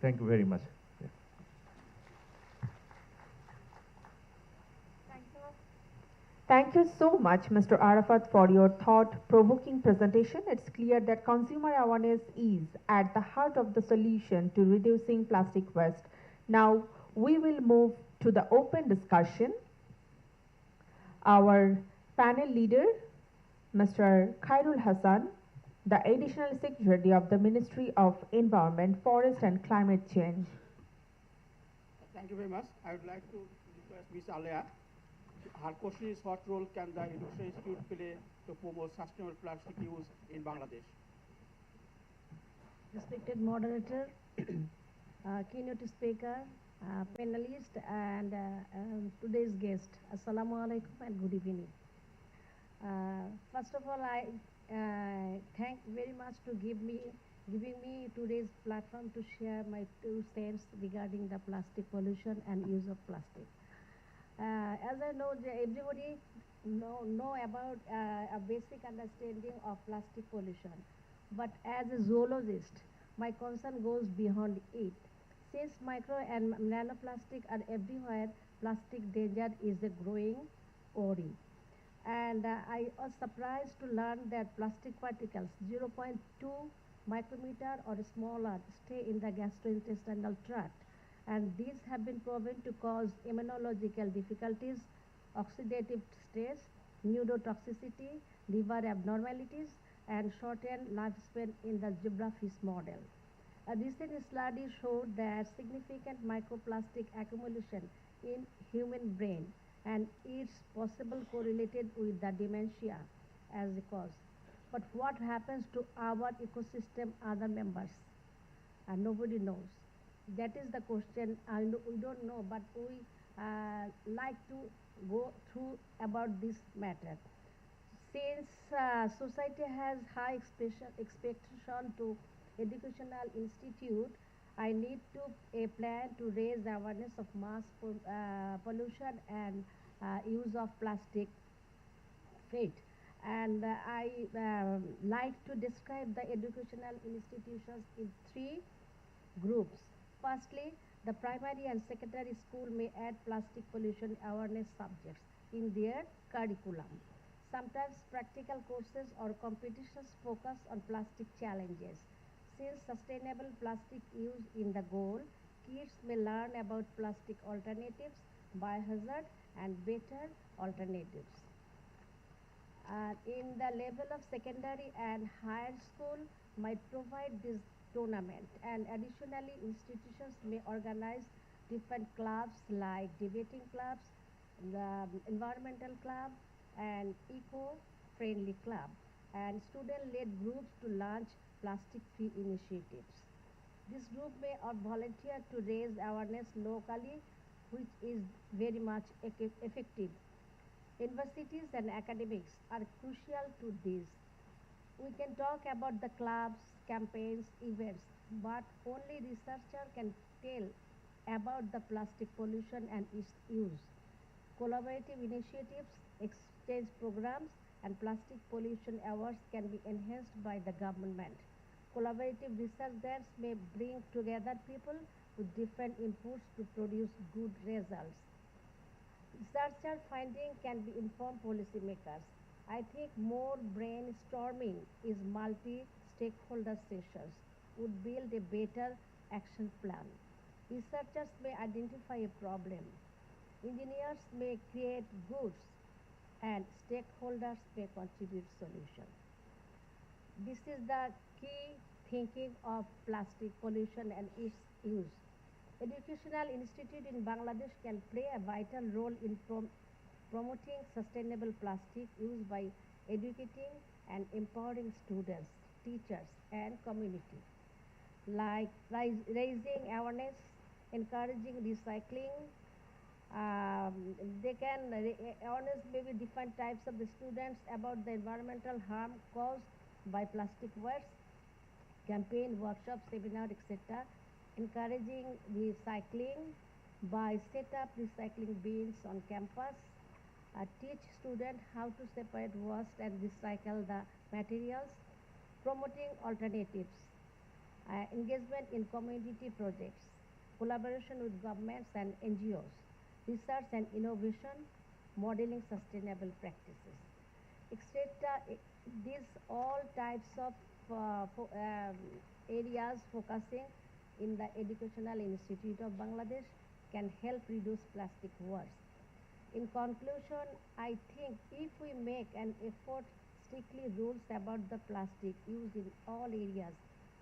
Thank you very much. Yeah. Thank you so much, Mr. Arafat, for your thought-provoking presentation. It's clear that consumer awareness is at the heart of the solution to reducing plastic waste. Now, we will move to the open discussion. Our panel leader, Mr. Khairul Hassan, the Additional Secretary of the Ministry of Environment, Forest and Climate Change. Thank you very much. I would like to request Ms. Alea. Her question is, what role can the Education Institute play to promote sustainable plastic use in Bangladesh? Respected moderator, keynote speaker, panelist, and today's guest, Assalamu alaikum and good evening. First of all, I thank very much to give me giving me today's platform to share my 2 cents regarding the plastic pollution and use of plastic. As I know, everybody know about a basic understanding of plastic pollution. But as a zoologist, my concern goes beyond it. Since micro and nanoplastic are everywhere, plastic danger is a growing worry. And I was surprised to learn that plastic particles 0.2 micrometer or smaller stay in the gastrointestinal tract, and these have been proven to cause immunological difficulties, oxidative stress, neurotoxicity, liver abnormalities, and shorten lifespan in the zebrafish model. A recent study showed that significant microplastic accumulation in human brain and it's possible correlated with the dementia as a cause. But what happens to our ecosystem other members? And nobody knows. That is the question. We don't know, but we like to go through about this matter. Since society has high expectation to educational institute, I need to a plan to raise awareness of mass pollution and use of plastic fate. And I like to describe the educational institutions in 3 groups. Firstly, the primary and secondary school may add plastic pollution awareness subjects in their curriculum. Sometimes practical courses or competitions focus on plastic challenges. Since sustainable plastic use in the goal, kids may learn about plastic alternatives, biohazard, and better alternatives. In the level of secondary and higher school might provide this tournament, and additionally institutions may organize different clubs like debating clubs, the environmental club, and eco-friendly club, and student-led groups to launch plastic-free initiatives. This group may volunteer to raise awareness locally, which is very much effective. Universities and academics are crucial to this. We can talk about the clubs, campaigns, events, but only researcher can tell about the plastic pollution and its use. Collaborative initiatives, exchange programs, and plastic pollution awards can be enhanced by the government. Collaborative research grants may bring together people with different inputs to produce good results. Researcher finding can be informed policymakers. I think more brainstorming is multi-stakeholder sessions would build a better action plan. Researchers may identify a problem. Engineers may create goods and stakeholders may contribute solutions. This is the key thinking of plastic pollution and its use. Educational institute in Bangladesh can play a vital role in promoting sustainable plastic use by educating and empowering students, teachers, and community, like raising awareness, encouraging recycling. They can awareness maybe different types of the students about the environmental harm caused by plastic waste, campaign, workshop, seminar, etc. Encouraging recycling by set up recycling bins on campus, teach students how to separate waste and recycle the materials, promoting alternatives, engagement in community projects, collaboration with governments and NGOs, research and innovation, modeling sustainable practices, etc. These all types of areas focusing in the Educational Institute of Bangladesh can help reduce plastic waste. In conclusion, I think if we make an effort strictly rules about the plastic used in all areas,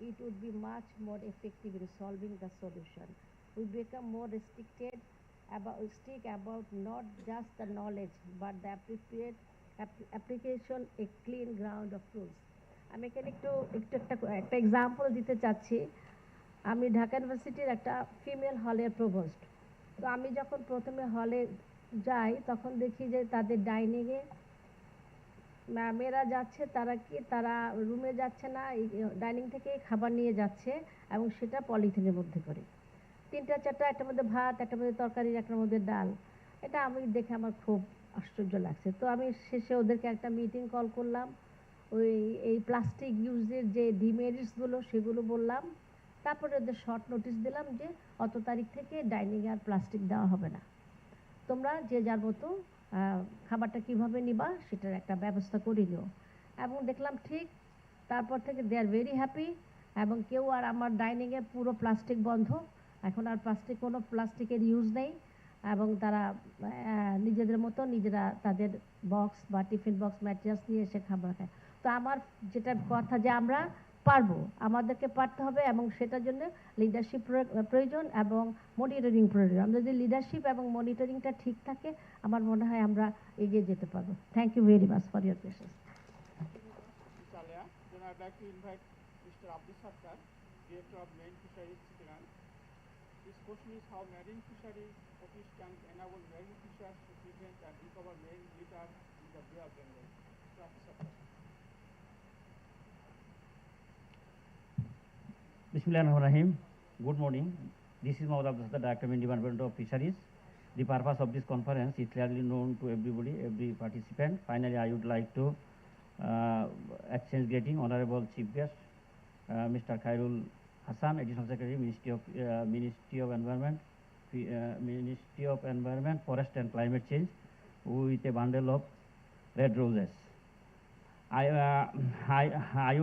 it would be much more effective in solving the solution. We become more strict about not just the knowledge, but the appropriate application, a clean ground of rules. আমি এখানে একটা example দিতে চাচ্ছি। আমি ঢাকা ইউনিভার্সিটির একটা female হলের provost. তো আমি যখন প্রথমে হলে যাই তখন দেখি যে তাদের ডাইনিংয়ে মেয়েরা যাচ্ছে তারা রুমে যাচ্ছে না, ডাইনিং থেকে খাবার নিয়ে যাচ্ছে এবং সেটা পলিথিনের মধ্যে করে, 3টা 4টা, একটার মধ্যে ভাত, একটার মধ্যে তরকারি, একটার মধ্যে ডাল। এটা আমি দেখে আমার খুব আশ্চর্য লাগছে। তো আমি শেষে ওদেরকে একটা মিটিং কল করলাম, এই প্লাস্টিক ইউজের যে ডিমেরিটসগুলো সেগুলো বললাম, তারপরে ওদের শর্ট নোটিশ দিলাম যে অত তারিখ থেকে ডাইনিংয়ে আর প্লাস্টিক দেওয়া হবে না, তোমরা যে যার মতো খাবারটা কিভাবে নিবা সেটার একটা ব্যবস্থা করে নিও। এবং দেখলাম ঠিক তারপর থেকে দে আর ভেরি হ্যাপি, এবং কেউ আর আমার ডাইনিংয়ে পুরো প্লাস্টিক বন্ধ, এখন আর কোনো প্লাস্টিকের ইউজ নেই, এবং তারা নিজেদের মতো নিজেরা তাদের বক্স বা টিফিন বক্স ম্যাটেরিয়ালস নিয়ে এসে খাবার খায়। তো আমার যেটা কথা যে আমরা পারবো, আমাদেরকে পারতে হবে, এবং সেটার জন্য লিডারশিপ প্রয়োজন এবং মনিটরিং প্রয়োজন। আমরা যদি লিডারশিপ এবং মনিটরিংটা ঠিক থাকে, আমার মনে হয় আমরা এগিয়ে যেতে পারবো। Thank you very much for your patience. Then I'd like to invite Mr. Abdul Sattar, Director of Marine Fisheries, Chittagong. His question is how marine fishery office can enable marine fishers to prevent and recover marine litter in the Bay of Bengal. Mr. Abdul Sattar. Bismillahirrahmanirrahim. Good morning. This is Mohammad Abdul Sattar, Director of Department of Fisheries. The purpose of this conference is clearly known to everybody, every participant. Finally, I would like to exchange greeting, Honorable Chief Guest, Mr. Khairul Hassan, Additional Secretary, Ministry of Environment, Forest and Climate Change, with a bundle of red roses. I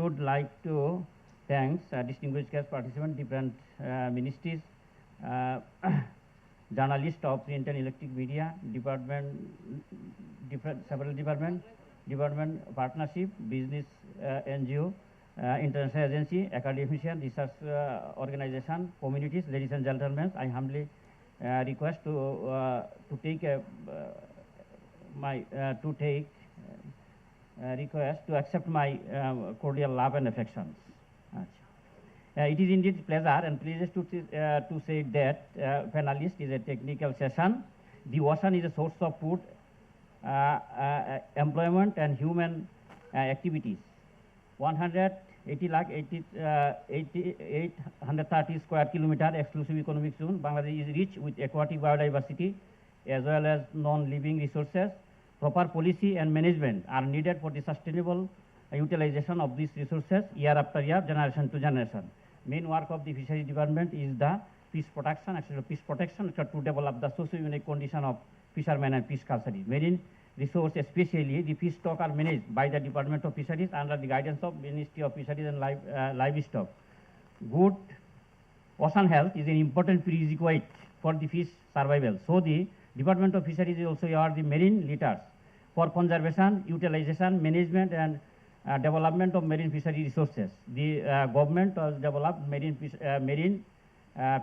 would like to thank distinguished guest participants, different ministries, journalists of print and electric media, several department partnership, business NGO, international agency, academician, research organization, communities. Ladies and gentlemen, I humbly request to accept my cordial love and affections. It is indeed pleasure and pleasure to say that panelist is a technical session. The ocean is a source of food, employment and human activities. 830 square kilometer exclusive economic zone. Bangladesh is rich with aquatic biodiversity as well as non-living resources. Proper policy and management are needed for the sustainable utilization of these resources year after year, generation to generation. Main work of the fisheries department is the fish protection, to develop the socio-economic condition of fishermen and fish culture. Marine resource, especially the fish stock, are managed by the Department of Fisheries under the guidance of Ministry of Fisheries and Livestock. Good ocean health is an important prerequisite for the fish survival. So the Department of Fisheries is also are the marine leaders for conservation, utilization, management and development of marine fishery resources. The government has developed Marine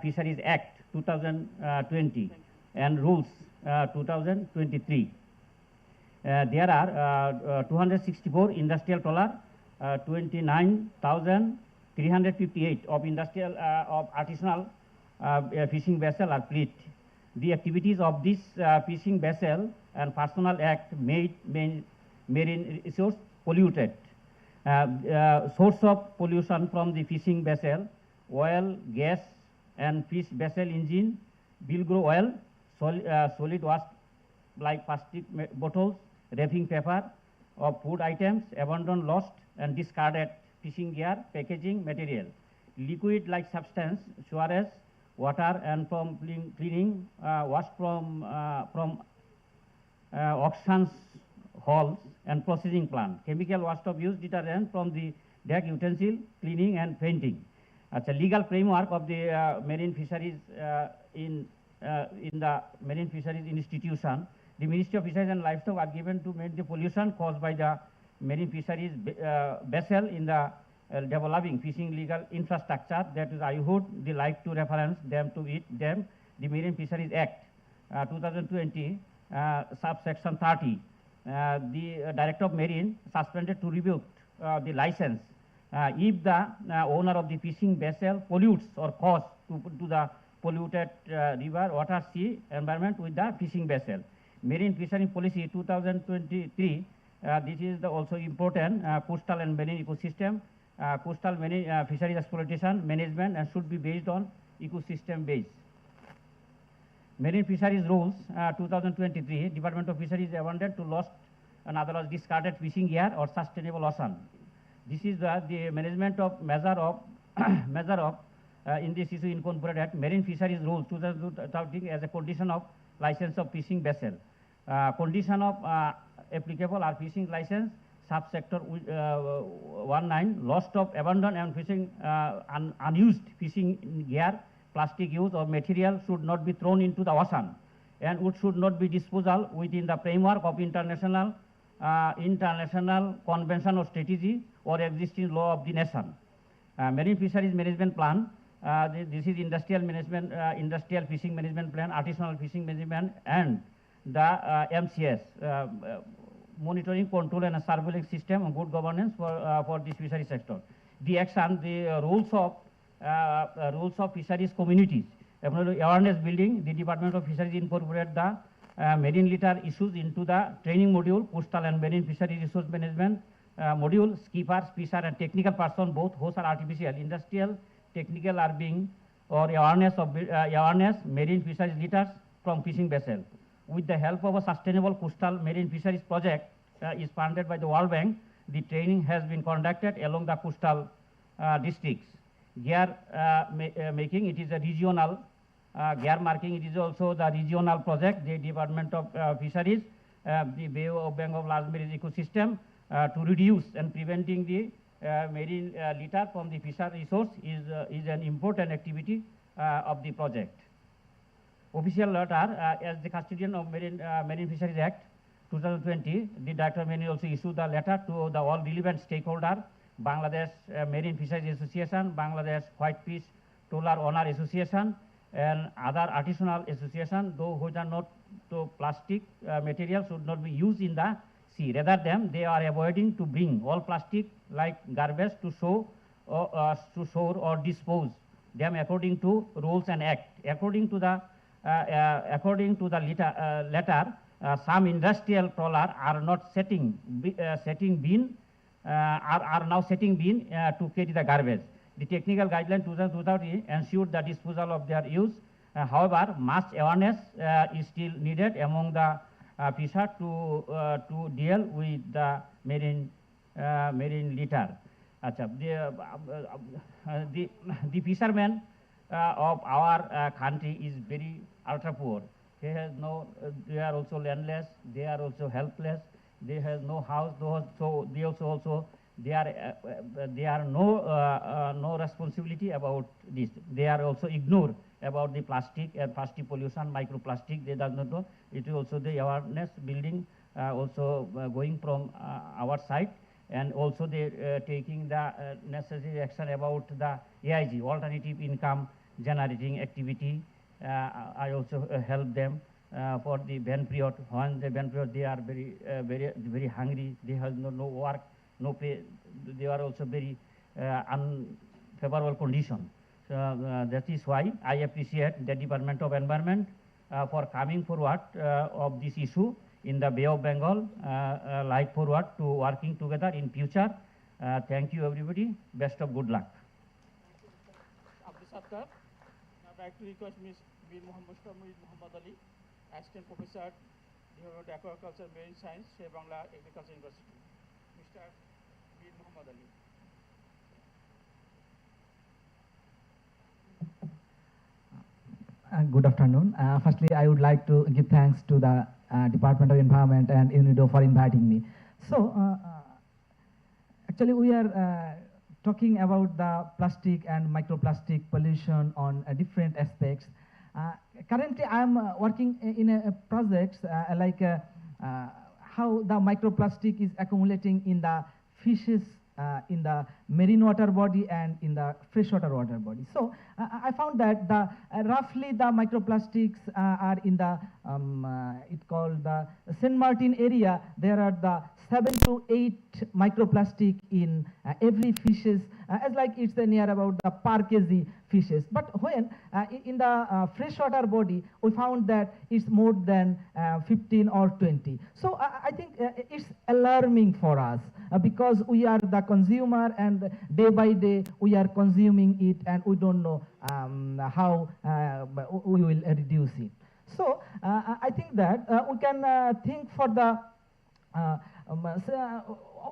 Fisheries Act 2020 and Rules 2023. There are 264 industrial trawler, 29,358 of industrial of artisanal fishing vessel are fleet. The activities of this fishing vessel and personal act made marine resource polluted. Source of pollution from the fishing vessel: oil, gas, and fish vessel engine, bilge oil, solid waste like plastic bottles, wrapping paper of food items, abandoned, lost, and discarded fishing gear, packaging material, liquid like substance, sewerage, water, and from cleaning waste from auctions halls and processing plant, chemical waste of used detergent from the deck utensil, cleaning and painting. It's a legal framework of the marine fisheries in the marine fisheries institution. The Ministry of Fisheries and Livestock are given to manage the pollution caused by the marine fisheries vessel in the developing fishing legal infrastructure. That is, I would like to reference them to the Marine Fisheries Act 2020, subsection 30. The Director of Marine suspended to revoke the license if the owner of the fishing vessel pollutes or cause to the polluted river, water, sea environment with the fishing vessel. Marine Fisheries Policy 2023 This is also important coastal and marine ecosystem. Coastal marine fisheries exploitation management and should be based on ecosystem base. Marine fisheries rules 2023, Department of Fisheries abandoned to lost and otherwise discarded fishing gear or sustainable ocean. This is the management of measure of in this issue incorporated marine fisheries rules 2013 as a condition of license of fishing vessel. Condition of applicable are fishing license, subsector 19, loss of abandoned and fishing unused fishing gear, plastic use or material should not be thrown into the ocean and wood should not be disposal within the framework of international convention or strategy or existing law of the nation. Marine fisheries management plan, this is industrial management, industrial fishing management plan, artisanal fishing management, and the MCS, monitoring, control, and surveillance system and good governance for this fishery sector. The action, the rules of fisheries communities, awareness building. The Department of Fisheries incorporated the marine litter issues into the training module, coastal and marine fisheries resource management module. Skippers, fisher, and technical person, both host are artificial, industrial, technical are being or awareness marine fisheries litters from fishing vessels. With the help of a sustainable coastal marine fisheries project is funded by the World Bank, the training has been conducted along the coastal districts. Gear making, it is a regional gear marking, it is also the regional project. The Department of Fisheries, the Bay of Bengal large marine ecosystem to reduce and preventing the marine litter from the fisher resource is an important activity of the project. Official letter, as the custodian of Marine Fisheries Act 2020, the Director Marine also issued the letter to the all relevant stakeholders, Bangladesh Marine Fisheries Association, Bangladesh Whitefish Trawler Owner Association, and other artisanal association, though which are not to plastic material should not be used in the sea. Rather than they are avoiding to bring all plastic like garbage to shore or dispose them according to rules and act. According to the letter, some industrial trawlers are not setting bin are now setting bin to carry the garbage. The technical guideline 2030 ensured the disposal of their use. However, much awareness is still needed among the fisher to deal with the marine litter. The fishermen of our country is very ultra poor. They are also landless. They are also helpless. They have no house. So they are no responsibility about this. They are also ignore about the plastic and plastic pollution, microplastic. They does not know. It is also the awareness building also going from our side, and also they taking the necessary action about the AIG, alternative income generating activity. I also help them for the ban period. When the ban period, they are very hungry. They have no work, no pay. They are also very unfavorable condition. So that is why I appreciate the Department of Environment for coming forward of this issue in the Bay of Bengal, like forward to working together in future. Thank you, everybody. Best of good luck. I'd like to request Ms. Mir Muhammad Ali, Assistant Professor, Department of Aquaculture, Marine Science, Share Bangla Agriculture University. Mr. Mir Muhammad Ali. Good afternoon. Firstly, I would like to give thanks to the Department of Environment and UNIDO for inviting me. So, actually, we are talking about the plastic and microplastic pollution on different aspects. Currently, I am working in a project like how the microplastic is accumulating in the fishes in the marine water body and in the freshwater water body. So I found that the roughly the microplastics are in the it called the Saint Martin area. There are the 7 to 8 microplastic in every fishes, as like it's near about the per kg fishes. But when in the freshwater body, we found that it's more than 15 or 20. So I think it's alarming for us because we are the consumer, and day by day we are consuming it, and we don't know how we will reduce it. So I think that we can think for the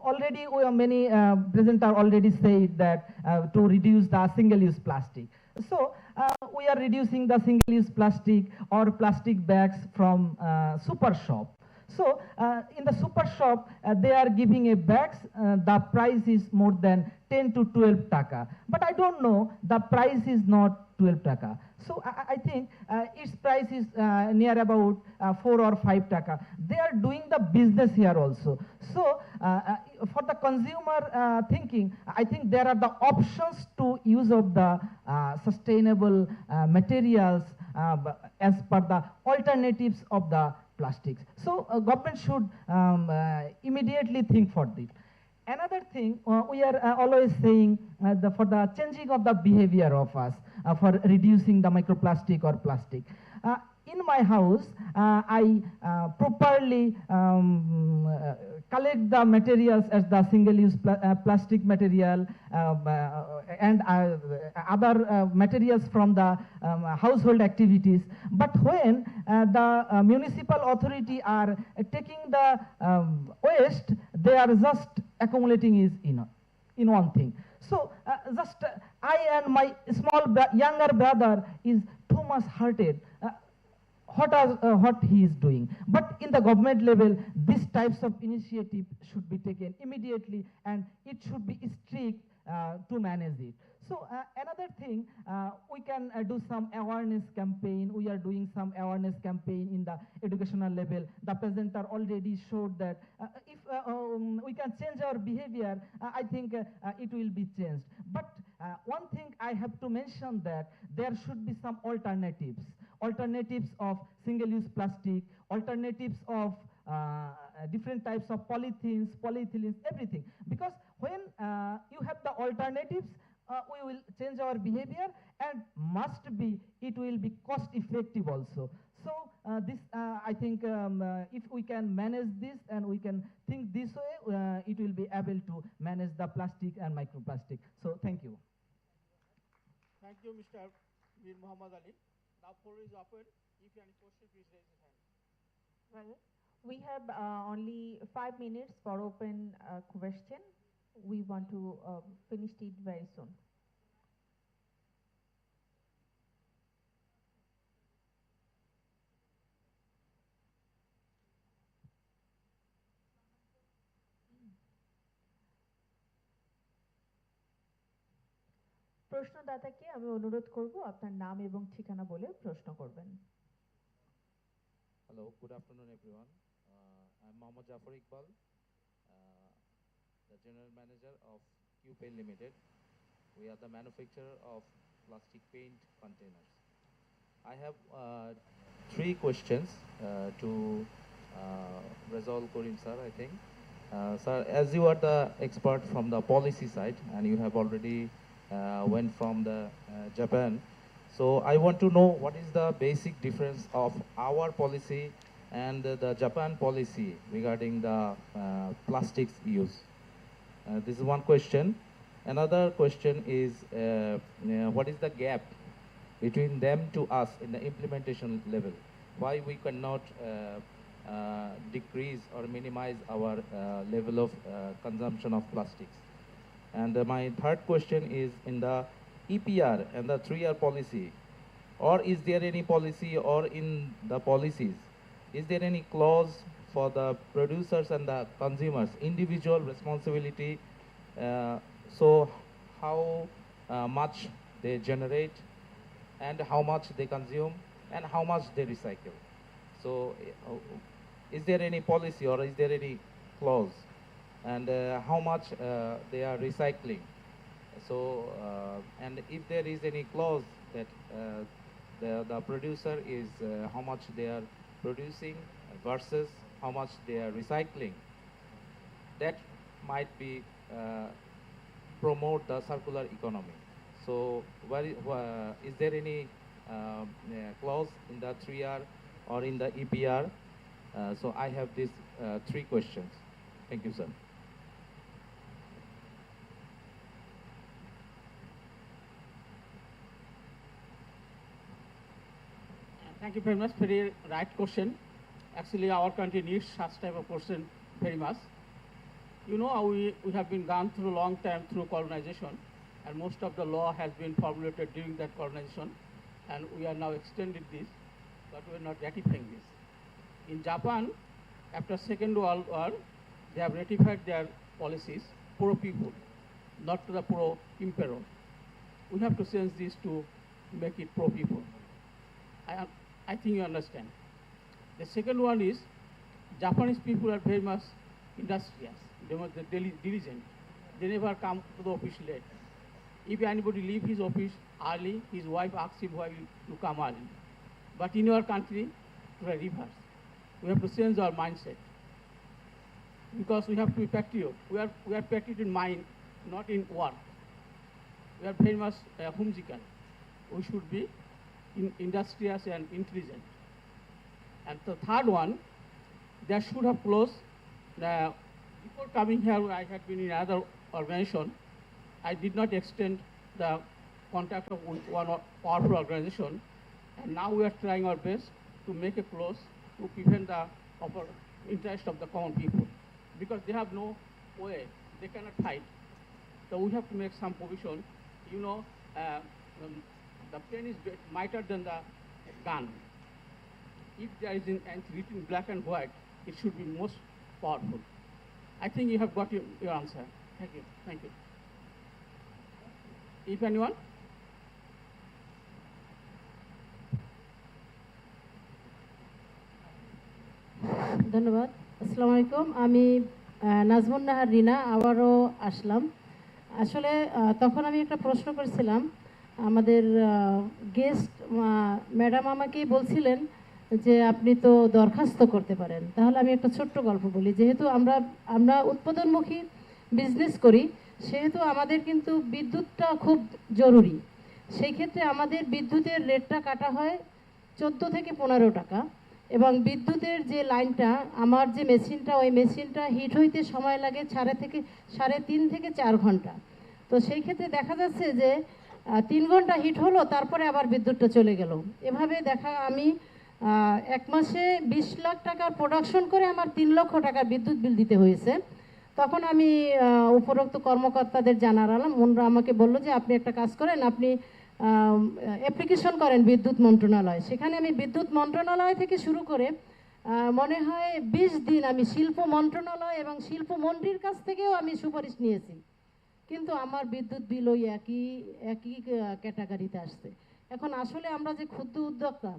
already many presenter already said that to reduce the single-use plastic. So we are reducing the single-use plastic or plastic bags from super shop. So in the super shop, they are giving a bags, the price is more than 10 to 12 taka. But I don't know, the price is not 12 taka. So I think its price is near about 4 or 5 taka. They are doing the business here also. So for the consumer thinking, I think there are the options to use of the sustainable materials as per the alternatives of the plastics. So government should immediately think for this. Another thing, we are always saying for the changing of the behavior of us for reducing the microplastic or plastic. In my house, I properly collect the materials as the single-use plastic material and other materials from the household activities. But when the municipal authority are taking the waste, they are just accumulating is in one thing. So just I and my younger brother is too much hurted. What he is doing. But in the government level, these types of initiative should be taken immediately, and it should be strict to manage it. So another thing, we can do some awareness campaign. We are doing some awareness campaign in the educational level. The presenter already showed that if we can change our behavior, I think it will be changed. But one thing I have to mention that there should be some alternatives of single-use plastic, alternatives of different types of polythenes, everything. Because when you have the alternatives, we will change our behavior, and it will be cost effective also. So this, I think if we can manage this and we can think this way, it will be able to manage the plastic and microplastic. So thank you. Thank you, Mr. Mir Muhammad Ali. Now floor is open. If you have any question, please raise your hand. Well, we have only 5 minutes for open question. We want to finish it very soon. প্রশ্নদাতাকে আমি অনুরোধ করব আপনার নাম এবং ঠিকানা বলে প্রশ্ন করবেন। Hello, good afternoon everyone. I'm Mohammad Jafar Iqbal, the General Manager of QPay Limited. We are the manufacturer of plastic paint containers. I have 3 questions to Razal Karim sir, I think. Sir, as you are the expert from the policy side and you have already went from the Japan, so I want to know what is the basic difference of our policy and the Japan policy regarding the plastics use. This is one question. Another question is what is the gap between them to us in the implementation level? Why we cannot decrease or minimize our level of consumption of plastics? And my third question is in the EPR and the 3R policy, or is there any policy or in the policies, is there any clause for the producers and the consumers, individual responsibility, so how much they generate and how much they consume and how much they recycle? So is there any policy or is there any clause and how much they are recycling. So, and if there is any clause that the producer is how much they are producing versus how much they are recycling, that might be promote the circular economy. So, is there any clause in the 3R or in the EPR? So I have these 3 questions. Thank you, sir. Thank you very much. Very right question. Actually, our country needs such type of person very much. You know, we have been gone through a long time through colonization, and most of the law has been formulated during that colonization, and we are now extended this, but we are not ratifying this. In Japan, after Second World War, they have ratified their policies pro people, not to the pro impero. We have to change this to make it pro people. I think you understand. The second one is, Japanese people are very much industrious. They were diligent. They never come to the office late. If anybody leave his office early, his wife asks him why you come early. But in our country, to the reverse. We have to change our mindset, because we have to be patriot. We are patriot in mind, not in work. We are very much whimsical. We should be industrious and intelligent. And the third one, there should have clause. Before coming here, I had been in another organization. I did not extend the contact of one powerful organization, and now we are trying our best to make a clause to prevent the interest of the common people, because they have no way, they cannot fight. So we have to make some provision. You know, the pen is mightier than the gun. If there is written black and white, it should be most powerful. I think you have got your answer. Thank you. Thank you. If anyone? ধন্যবাদ। আসসালামু আলাইকুম। আমি নাজমুন নাহার রিনা আবারও আসলাম। আসলে তখন আমি একটা প্রশ্ন করেছিলাম, আমাদের গেস্ট ম্যাডাম আমাকেই বলছিলেন যে আপনি তো দরখাস্ত করতে পারেন। তাহলে আমি একটা ছোট্ট গল্প বলি। যেহেতু আমরা উৎপাদনমুখী বিজনেস করি, সেহেতু আমাদের কিন্তু বিদ্যুৎটা খুব জরুরি। সেই ক্ষেত্রে আমাদের বিদ্যুতের রেটটা কাটা হয় 14 থেকে 15 টাকা, এবং বিদ্যুতের যে লাইনটা, আমার যে মেশিনটা, ওই মেশিনটা হিট হইতে সময় লাগে 3.5 থেকে 4 ঘন্টা। তো সেই ক্ষেত্রে দেখা যাচ্ছে যে 3 ঘন্টা হিট হলো, তারপরে আবার বিদ্যুৎটা চলে গেল। এভাবে আমি 1 মাসে 20 লাখ টাকার প্রোডাকশন করে আমার 3 লক্ষ টাকার বিদ্যুৎ বিল দিতে হয়েছে। তখন আমি উপরোক্ত কর্মকর্তাদের জানালাম, ওনারা আমাকে বললো যে আপনি একটা কাজ করেন, আপনি অ্যাপ্লিকেশন করেন বিদ্যুৎ মন্ত্রণালয়। সেখানে আমি বিদ্যুৎ মন্ত্রণালয় থেকে শুরু করে মনে হয় 20 দিন আমি শিল্প মন্ত্রণালয় এবং শিল্পমন্ত্রীর কাছ থেকেও আমি সুপারিশ নিয়েছি, কিন্তু আমার বিদ্যুৎ বিল ওই একই ক্যাটাগরিতে আসছে। এখন আসলে আমরা যে ক্ষুদ্র উদ্যোক্তা,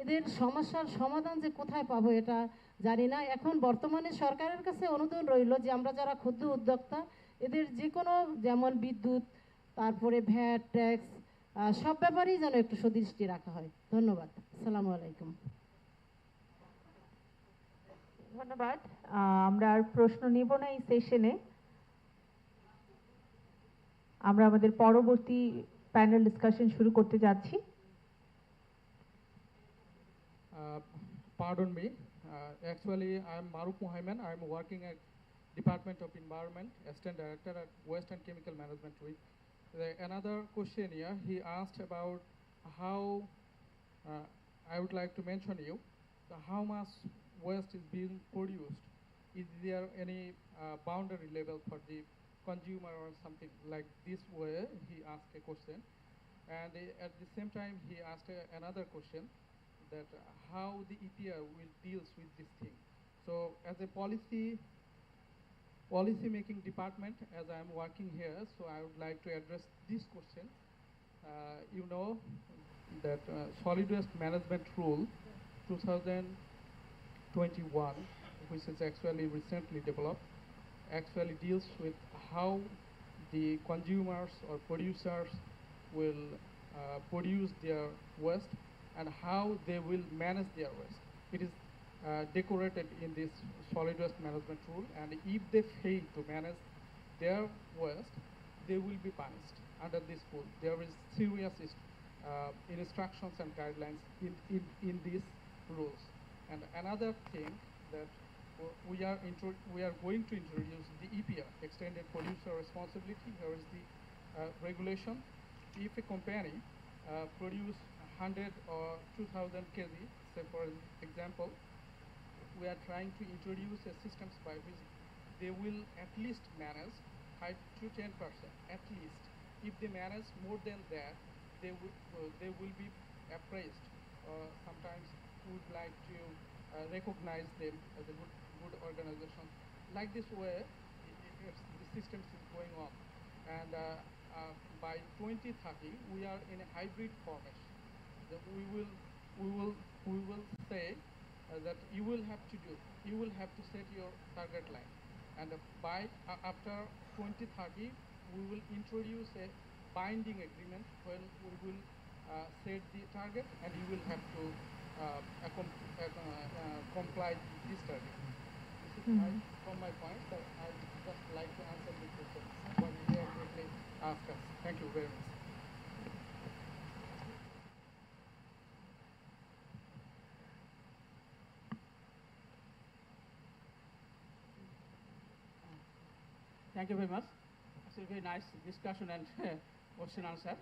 এদের সমস্যার সমাধান যে কোথায় পাবো এটা জানি না। এখন বর্তমানে সরকারের কাছে অনুরোধ রইল যে আমরা যারা ক্ষুদ্র উদ্যোক্তা, এদের যে কোনো, যেমন বিদ্যুৎ, তারপরে ভ্যাট, ট্যাক্স, সব ব্যাপারেই যেন একটু সুদৃষ্টি রাখা হয়। ধন্যবাদ। আসসালামু আলাইকুম। ধন্যবাদ। আমরা আর প্রশ্ন নিব না এই সেশনে। আমরা আমাদের পরবর্তী প্যানেল ডিসকাশন শুরু করতে যাচ্ছি। Pardon me. Actually, I'm Maruf Mohamed. I'm working at Department of Environment, Assistant Director at Waste and Chemical Management. Another question here, he asked about how, I would like to mention you, how much waste is being produced. Is there any boundary level for the consumer or something like this way? He asked a question. And at the same time, he asked another question, that how the EPR will deals with this thing. So as a policy making department, as I am working here, so I would like to address this question. You know that solid waste management rule 2021, which is actually recently developed, actually deals with how the consumers or producers will produce their waste and how they will manage their waste. It is decorated in this solid waste management rule, and if they fail to manage their waste, they will be punished under this rule. There is serious instructions and guidelines in these rules. And another thing that we are going to introduce the EPR, Extended Producer Responsibility. Here is the regulation. If a company produce 100 or 2,000 kg, say for example, we are trying to introduce a systems by which they will at least manage 5 to 10%, at least. If they manage more than that, they will be appraised. Sometimes we would like to recognize them as a good organization. Like this way, the systems is going on. And by 2030, we are in a hybrid formation. That we will say that you will have to set your target line. And after 2030, we will introduce a binding agreement when we will set the target, and you will have to comply with this target. This is from my point, but I would just like to answer the question when you directly ask us. Thank you very much. Thank you very much. It's a very nice discussion and question answer.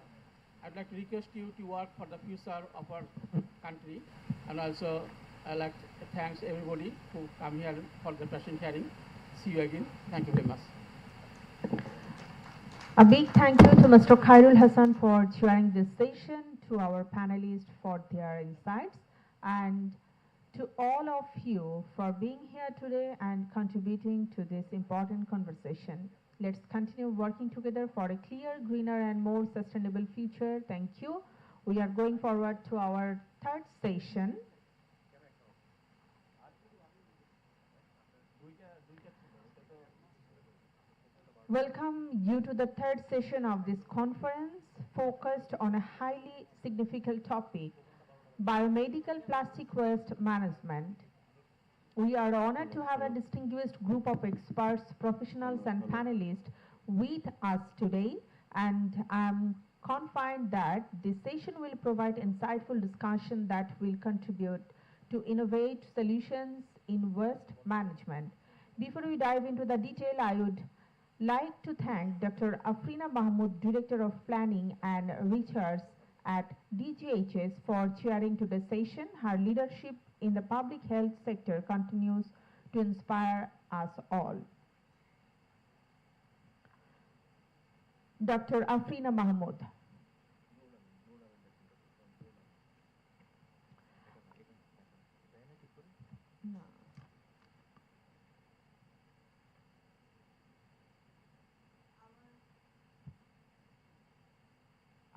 I'd like to request you to work for the future of our country, and also I'd like to thank everybody who come here for the patient hearing. See you again. Thank you very much. A big thank you to Mr. Khairul Hassan for chairing this session, to our panelists for their insights, and to all of you for being here today and contributing to this important conversation. Let's continue working together for a clear, greener, and more sustainable future. Thank you. We are going forward to our third session. Welcome you to the third session of this conference, focused on a highly significant topic, biomedical plastic waste management. We are honored to have a distinguished group of experts, professionals, and panelists with us today, and I'm confident that this session will provide insightful discussion that will contribute to innovative solutions in waste management. Before we dive into the detail, I would like to thank Dr. Afrina Mahmood, Director of Planning and Research at DGHS, for chairing today's session. Her leadership in the public health sector continues to inspire us all. Dr. Afrina Mahmood.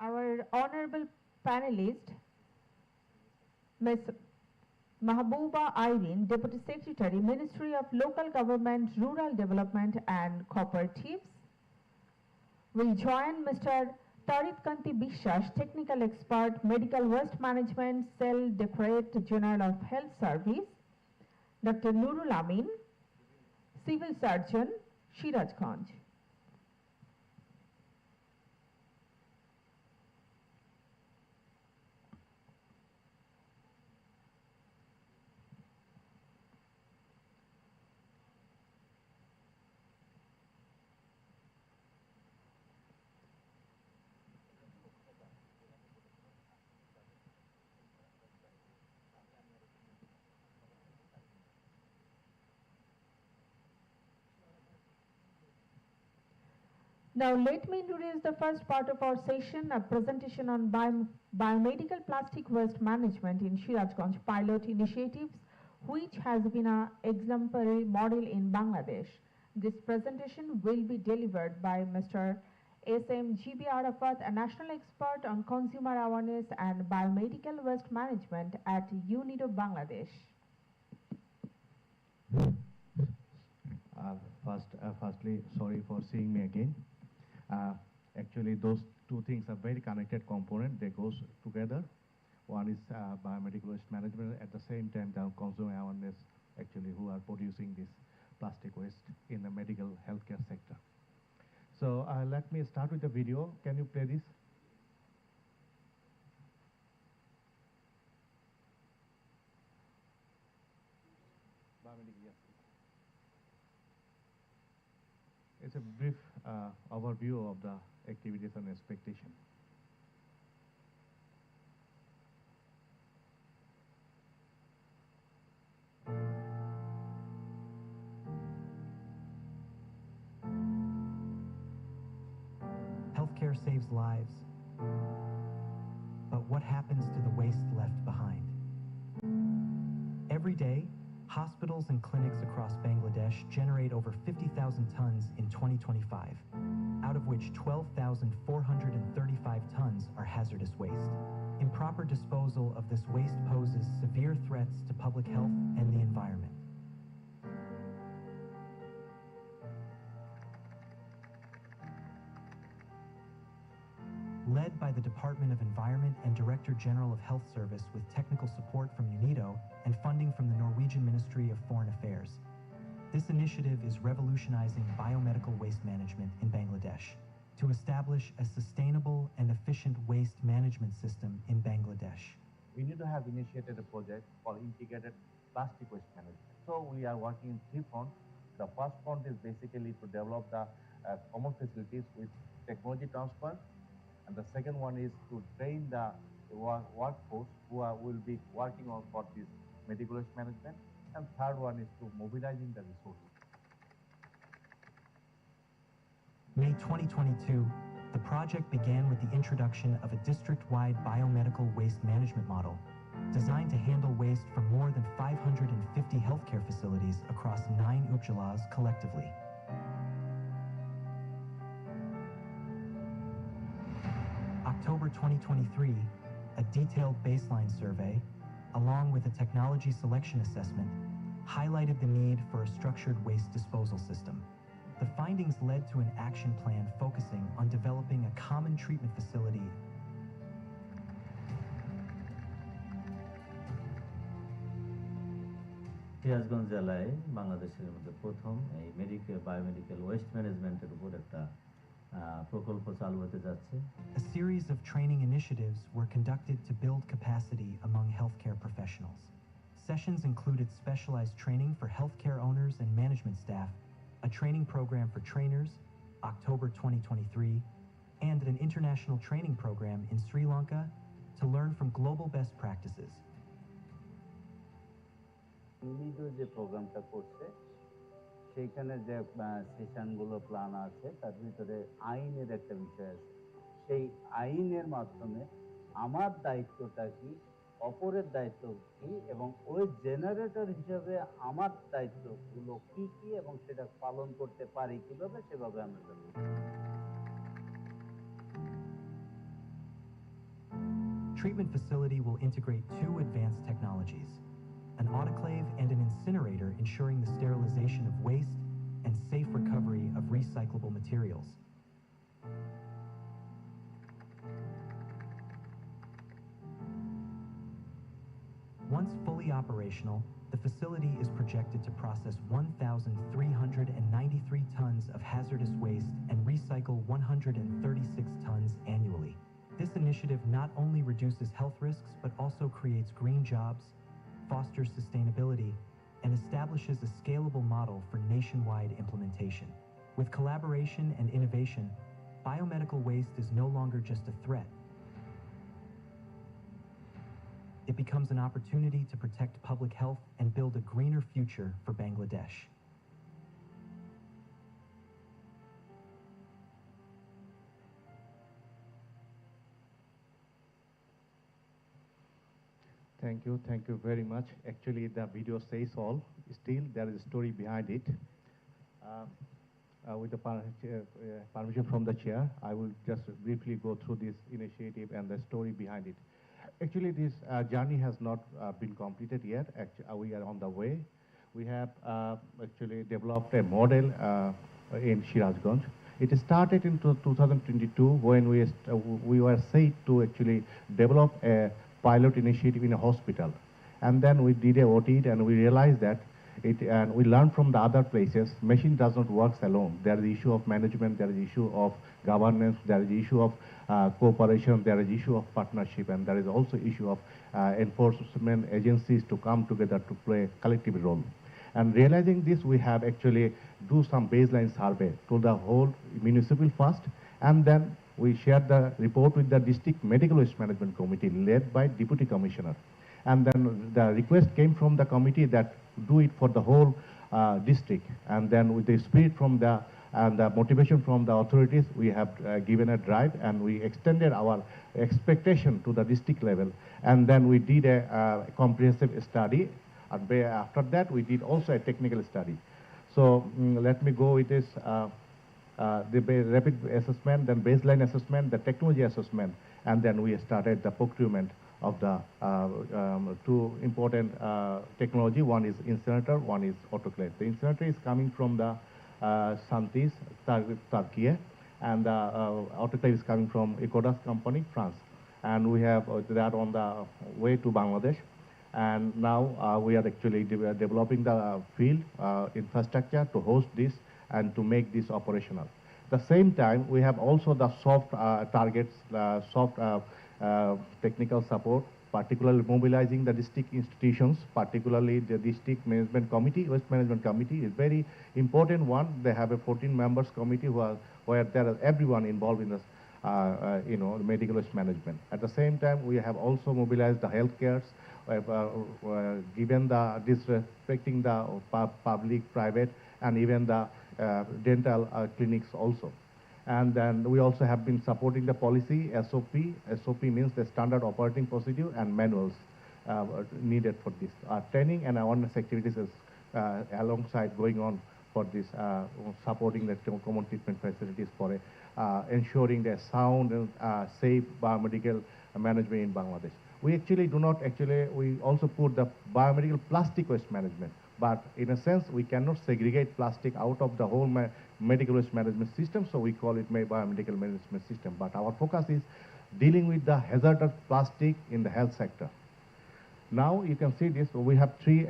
Our honorable panelist, Ms. Mahbooba Irene, Deputy Secretary, Ministry of Local Government, Rural Development and Cooperatives, will join Mr. Tarit Kanti Bishas, Technical Expert, Medical Waste Management, Cell Directorate General of Health Service, Dr. Nurul Amin, Civil Surgeon, Sirajganj. Now let me introduce the first part of our session, a presentation on biomedical plastic waste management in Sirajganj pilot initiatives, which has been an exemplary model in Bangladesh. This presentation will be delivered by Mr. S.M. G.B. Arafat, a national expert on consumer awareness and biomedical waste management at UNIDO Bangladesh. Firstly, sorry for seeing me again. Actually, those two things are very connected component. They goes together. One is biomedical waste management. At the same time, the consumer awareness, actually, who are producing this plastic waste in the medical healthcare sector. So let me start with the video. Can you play this? It's a brief overview of the activities and expectation. Healthcare saves lives, but what happens to the waste left behind? Every day, hospitals and clinics across Bangladesh generate over 50,000 tons in 2025, out of which 12,435 tons are hazardous waste. Improper disposal of this waste poses severe threats to public health and the environment. Led by the Department of Environment and Director General of Health Service with technical support from UNIDO and funding from the Norwegian Ministry of Foreign Affairs. This initiative is revolutionizing biomedical waste management in Bangladesh to establish a sustainable and efficient waste management system in Bangladesh. UNIDO have initiated a project for integrated plastic waste management. So we are working in three fronts. The first front is basically to develop the common facilities with technology transfer. And the second one is to train the workforce who will be working on for this medical waste management. And third one is to mobilizing the resources. May 2022, the project began with the introduction of a district-wide biomedical waste management model designed to handle waste from more than 550 healthcare facilities across 9 upjalas collectively. October 2023, a detailed baseline survey, along with a technology selection assessment, highlighted the need for a structured waste disposal system. The findings led to an action plan focusing on developing a common treatment facility. Sirajganj জেলায় বাংলাদেশের মধ্যে প্রথম এই biomedical waste ম্যানেজমেন্টের উপর একটা প্রকল্প চালু হতে যাচ্ছে। A series of training initiatives were conducted to build capacity among healthcare professionals. Sessions included specialized training for healthcare owners and management staff, a training program for trainers, October 2023, and an international training program in Sri Lanka to learn from global best practices. UNIDO যে প্রোগ্রামটা করছে সেইখানে যে সেশনগুলো plan আছে তার ভিতরে আইনের একটা বিষয় আছে। সেই আইনের মাধ্যমে আমার দায়িত্বটা কি, অপরের দায়িত্ব কি, এবং ওই জেনারেটর হিসেবে আমার দায়িত্বগুলো কি কি এবং সেটা পালন করতে পারি কিভাবে, সেভাবে আমরা করব। Treatment facility will integrate 2 advanced technologies, an autoclave and an incinerator ensuring the sterilization of waste and safe recovery of recyclable materials. Once fully operational, the facility is projected to process 1,393 tons of hazardous waste and recycle 136 tons annually. This initiative not only reduces health risks, but also creates green jobs, fosters sustainability, and establishes a scalable model for nationwide implementation. With collaboration and innovation, biomedical waste is no longer just a threat. It becomes an opportunity to protect public health and build a greener future for Bangladesh. Thank you very much. Actually, the video says all. Still, there is a story behind it. With the permission from the chair, I will just briefly go through this initiative and the story behind it. Actually, this journey has not been completed yet. We are on the way. we have actually developed a model in Shirazganj. It started in 2022 when we were said to actually develop a pilot initiative in a hospital. And then we did a audit and we realized that and we learned from the other places, machine does not work alone. There is the issue of management, there is the issue of governance, there is the issue of cooperation, there is the issue of partnership, and there is also issue of enforcement agencies to come together to play a collective role. And realizing this, we have actually do some baseline survey to the whole municipal first, and then we shared the report with the district medical waste management committee led by deputy commissioner. And then the request came from the committee that do it for the whole district. And then with the spirit from the and the motivation from the authorities, we have given a drive and we extended our expectation to the district level. And then we did a comprehensive study. And after that, we did also a technical study. So let me go with this, the rapid assessment, then baseline assessment, the technology assessment, and then we started the procurement of the two important technology. One is incinerator, one is autoclave. The incinerator is coming from the Santali, Turkey, and the autoclave is coming from Ecodas company, France. And we have that on the way to Bangladesh. And now we are actually developing the field infrastructure to host this and to make this operational. At the same time, we have also the soft targets, soft technical support, particularly mobilizing the district institutions, particularly the district management committee. Waste management committee is very important one. They have a 14 members committee where there is everyone involved in this, medical waste management. At the same time, we have also mobilized the healthcare, given the disrespecting the public, private, and even the dental clinics also. And then we also have been supporting the policy, SOP. SOP means the standard operating procedure and manuals needed for this. Training and awareness activities is alongside going on for this, supporting the common treatment facilities for ensuring the sound and safe biomedical management in Bangladesh. We actually do not we also put the biomedical plastic waste management. But in a sense, we cannot segregate plastic out of the whole medical waste management system, so we call it biomedical management system. But our focus is dealing with the hazardous plastic in the health sector. Now you can see this. We have three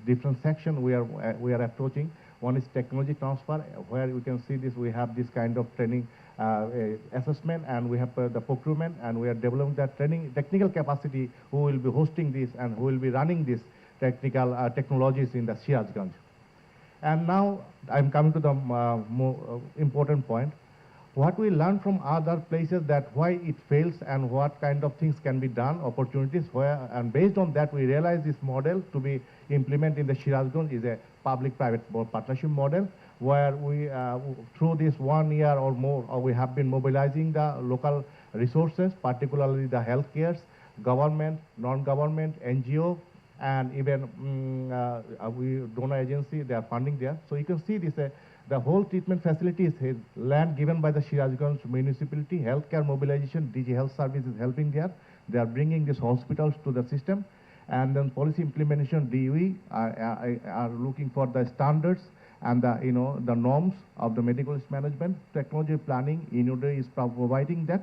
different sections we are approaching. One is technology transfer, where you can see this. We have this kind of training assessment, and we have the procurement, and we are developing that technical capacity. Who will be hosting this and who will be running this technical technologies in the Shirazganj. And now I'm coming to the more important point. What we learn from other places, that why it fails and what kind of things can be done, opportunities where, and based on that we realize this model to be implemented in the Shirazganj is a public-private partnership model, where we, through this 1 year or more, we have been mobilizing the local resources, particularly the healthcare, government, non-government, NGO, and even we donor agency, they are funding there. So you can see this, the whole treatment facilities, land given by the Shirazganj municipality, healthcare mobilization, DG Health Service is helping there. They are bringing these hospitals to the system. And then policy implementation, DOE are looking for the standards and the norms of the medical waste management. Technology planning, UNIDO is providing that.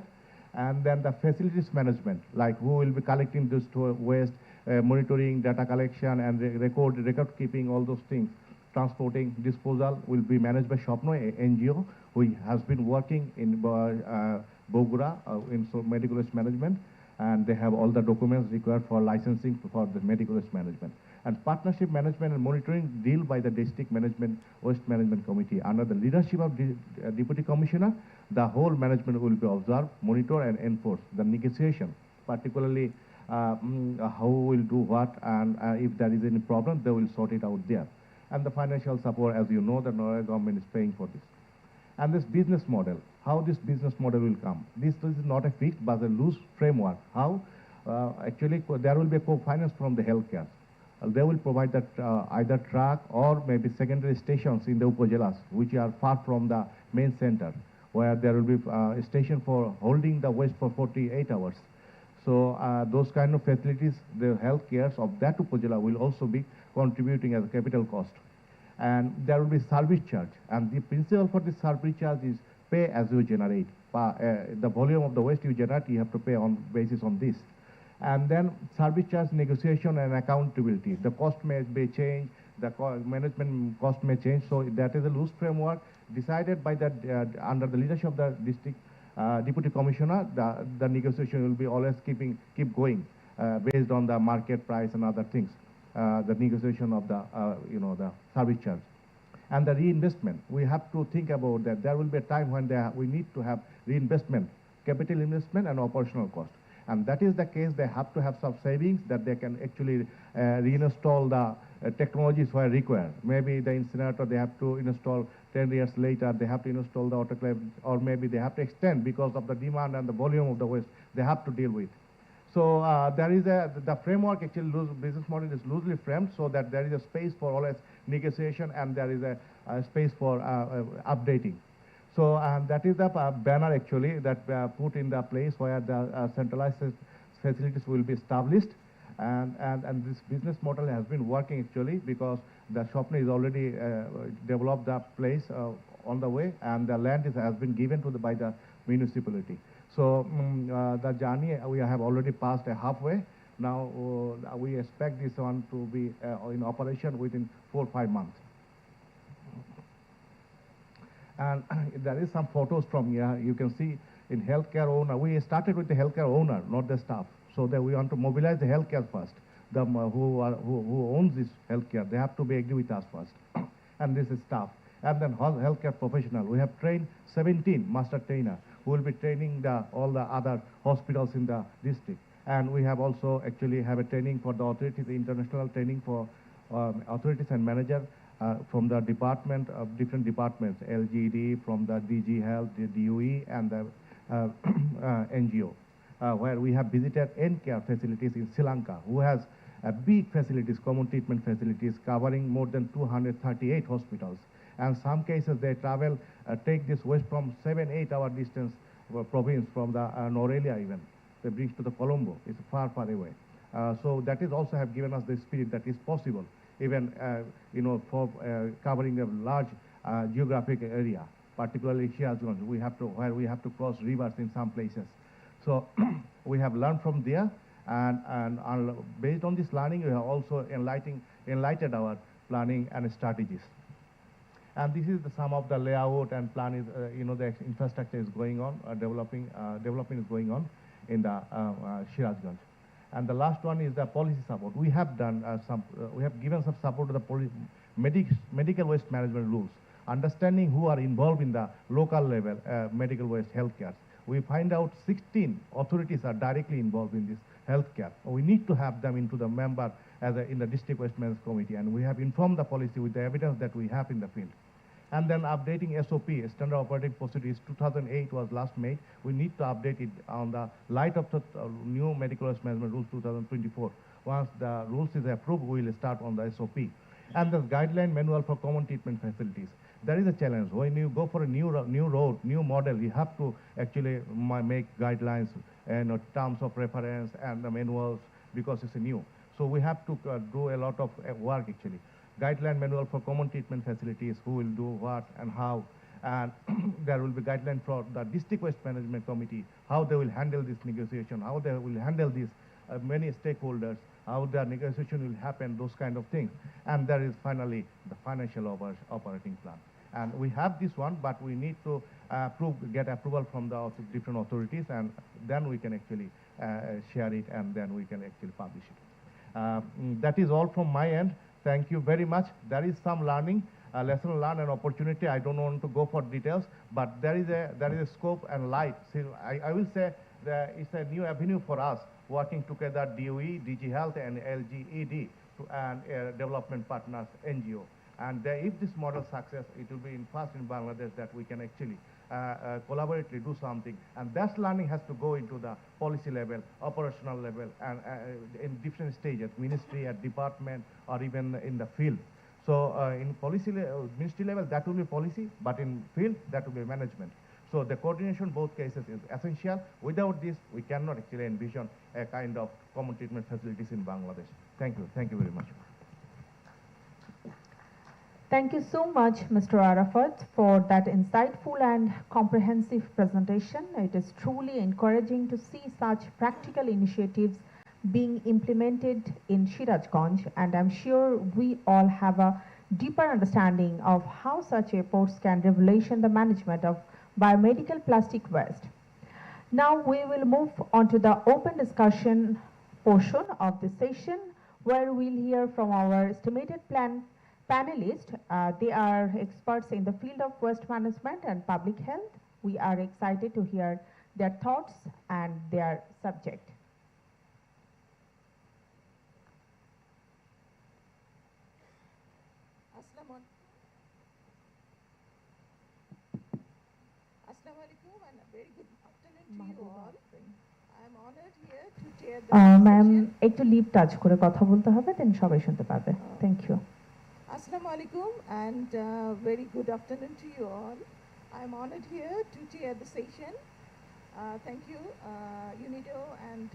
And then the facilities management, like who will be collecting this waste, monitoring, data collection, and record keeping, all those things. Transporting, disposal will be managed by Shopno, NGO, who has been working in Bogura in medical waste management, and they have all the documents required for licensing for the medical waste management. And partnership management and monitoring deal by the district waste management committee. Under the leadership of deputy commissioner, the whole management will be observed, monitor, and enforce the negotiation, particularly how will do what, and if there is any problem, they will sort it out there. And the financial support, as you know, the Norway government is paying for this. And this business model, how this business model will come. This is not a fixed but a loose framework. How? Actually, there will be a co-finance from the healthcare. They will provide that either truck or maybe secondary stations in the upajelas, which are far from the main center, where there will be a station for holding the waste for 48 hours. So those kind of facilities, the health cares of that upazila will also be contributing as a capital cost. And there will be service charge. And the principle for the service charge is pay as you generate. The volume of the waste you generate, you have to pay on basis on this. And then service charge negotiation and accountability. The cost may be changed, the management cost may change. So that is a loose framework decided by the under the leadership of the district deputy commissioner. The negotiation will be always keep going based on the market price and other things. The negotiation of the the service charge. And the reinvestment, we have to think about that. There will be a time when we need to have reinvestment, capital investment and operational cost. And that is the case, they have to have some savings that they can actually reinstall the technologies where required. Maybe the incinerator they have to install 10 years later, they have to install the autoclave, or maybe they have to extend because of the demand and the volume of the waste they have to deal with. So there is the framework actually business model is loosely framed so that there is a space for always negotiation and there is a space for updating. So that is the banner actually that put in the place where the centralized facilities will be established. And this business model has been working actually because the Shopner is already developed the place on the way, and the land has been given to by the municipality. So the journey we have already passed halfway. Now we expect this one to be in operation within 4 or 5 months. And there is some photos from here. You can see in healthcare owner. We started with the healthcare owner, not the staff. So that we want to mobilize the healthcare first. The who owns this healthcare, they have to be agree with us first. And this is staff. And then healthcare professional. We have trained 17 master trainer who will be training all the other hospitals in the district. And we have also actually have a training for the authorities, international training for authorities and managers from the department of different departments, LGD, from the DG Health, the DOE, and the NGO, where we have visited care facilities in Sri Lanka, who has big facilities, common treatment facilities, covering more than 238 hospitals. And some cases they travel, take this waste from 7-8 hour distance province from the Norelia even. They bring to the Colombo. It's far, far away. So that is also have given us the spirit that is possible, even for covering a large geographic area, particularly Shirazganj, where we have to cross rivers in some places. So we have learned from there, and based on this learning, we have also enlightened our planning and strategies. And this is some of the layout and plan is, the infrastructure is going on, development is going on in the Shirazganj. And the last one is the policy support. We have done we have given some support to the medical waste management rules, understanding who are involved in the local level medical waste healthcare. We find out 16 authorities are directly involved in this healthcare. We need to have them into the member in the district waste management committee, and we have informed the policy with the evidence that we have in the field. And then updating SOP, standard operating procedures, 2008 was last made. We need to update it on the light of the new medical waste management rules 2024. Once the rules is approved, we will start on the SOP. And the guideline manual for common treatment facilities. There is a challenge. When you go for a new road, new model, you have to actually make guidelines and terms of reference and the manuals because it's a new. So we have to do a lot of work actually. Guideline manual for common treatment facilities, who will do what and how. And there will be guideline for the district waste management committee, how they will handle this negotiation, how they will handle these many stakeholders, how the negotiation will happen, those kind of things. And there is finally the financial operating plan. And we have this one, but we need to get approval from the different authorities, and then we can actually share it, and then we can actually publish it. That is all from my end. Thank you very much. There is some learning, lesson learned and opportunity. I don't want to go for details, but there is a scope and light. So I will say that it's a new avenue for us, working together, DOE, DG Health, and LGED, and development partners, NGO. And if this model success, it will be first in Bangladesh that we can actually collaboratively do something. And that learning has to go into the policy level, operational level, and in different stages, ministry, at department, or even in the field. So in policy ministry level, that will be policy, but in field, that will be management. So the coordination both cases is essential. Without this, we cannot actually envision a kind of common treatment facilities in Bangladesh. Thank you. Thank you very much. Thank you so much, Mr. Arafat, for that insightful and comprehensive presentation. It is truly encouraging to see such practical initiatives being implemented in Shirajganj, and I'm sure we all have a deeper understanding of how such efforts can revolutionize the management of biomedical plastic waste. Now we will move on to the open discussion portion of the session, where we'll hear from our estimated panelists. They are experts in the field of waste management and public health. We are excited to hear their thoughts and their subject. Assalamu alaikum and a very good afternoon to you all. I'm honored here to chair the Ma'am, একটু lip touch করে কথা বলতে হবে, দেন সবাই শুনতে পাবে। Thank you. Assalamu alaikum and very good afternoon to you all. I'm honored here to chair the session. Thank you, UNIDO and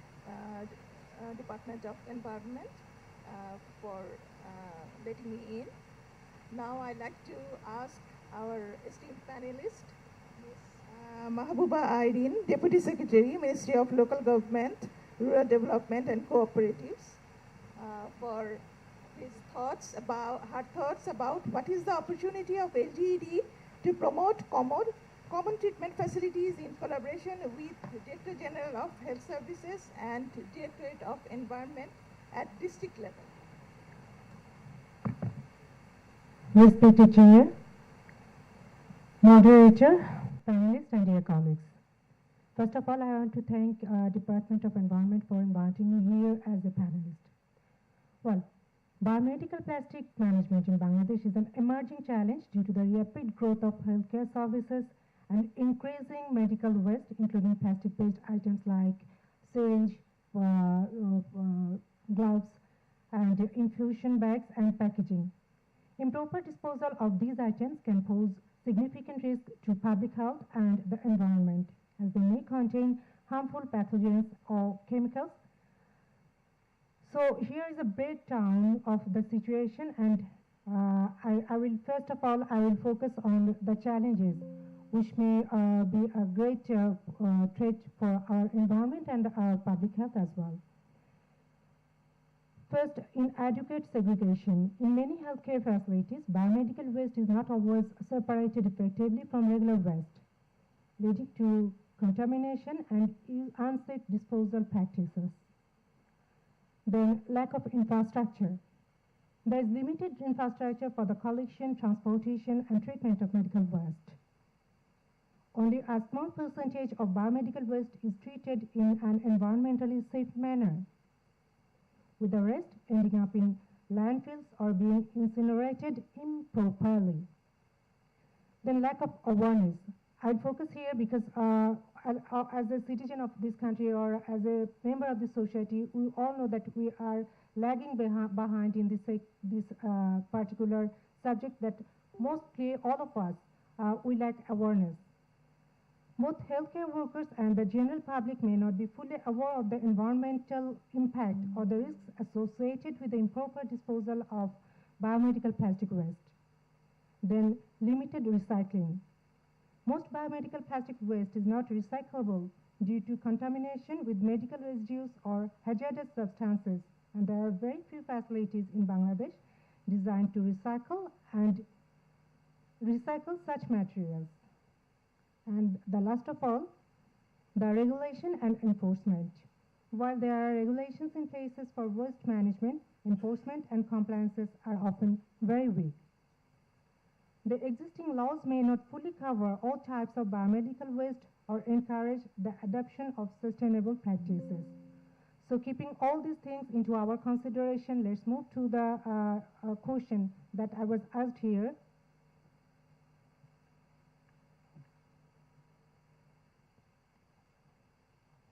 Department of Environment for letting me in. Now I'd like to ask our esteemed panelist, Ms. Mahbooba Irene, Deputy Secretary, Ministry of Local Government, Rural Development and Cooperatives, for her thoughts about what is the opportunity of LGED to promote common treatment facilities in collaboration with the Director General of Health Services and Directorate of Environment at district level. Respected Chair, Moderator, panelists and dear colleagues. First of all, I want to thank Department of Environment for inviting me here as a panelist. Well, biomedical plastic management in Bangladesh is an emerging challenge due to the rapid growth of healthcare services and increasing medical waste, including plastic-based items like syringe, gloves, and infusion bags and packaging. Improper disposal of these items can pose significant risk to public health and the environment, as they may contain harmful pathogens or chemicals. So here is a breakdown of the situation, and I will first of all focus on the challenges which may be a great threat for our environment and our public health as well. First, inadequate segregation. In many healthcare facilities, biomedical waste is not always separated effectively from regular waste, leading to contamination and unsafe disposal practices. Then, lack of infrastructure. There is limited infrastructure for the collection, transportation, and treatment of medical waste. Only a small percentage of biomedical waste is treated in an environmentally safe manner, with the rest ending up in landfills or being incinerated improperly. Then lack of awareness. I'd focus here because as a citizen of this country or as a member of the society, we all know that we are lagging behind in this particular subject, that mostly all of us, we lack awareness. Both healthcare workers and the general public may not be fully aware of the environmental impact or the risks associated with the improper disposal of biomedical plastic waste. Then, limited recycling. Most biomedical plastic waste is not recyclable due to contamination with medical residues or hazardous substances, and there are very few facilities in Bangladesh designed to recycle such materials. And the last of all, the regulation and enforcement. While there are regulations in places for waste management, enforcement and compliances are often very weak. The existing laws may not fully cover all types of biomedical waste or encourage the adoption of sustainable practices. So keeping all these things into our consideration, let's move to the question that I was asked here.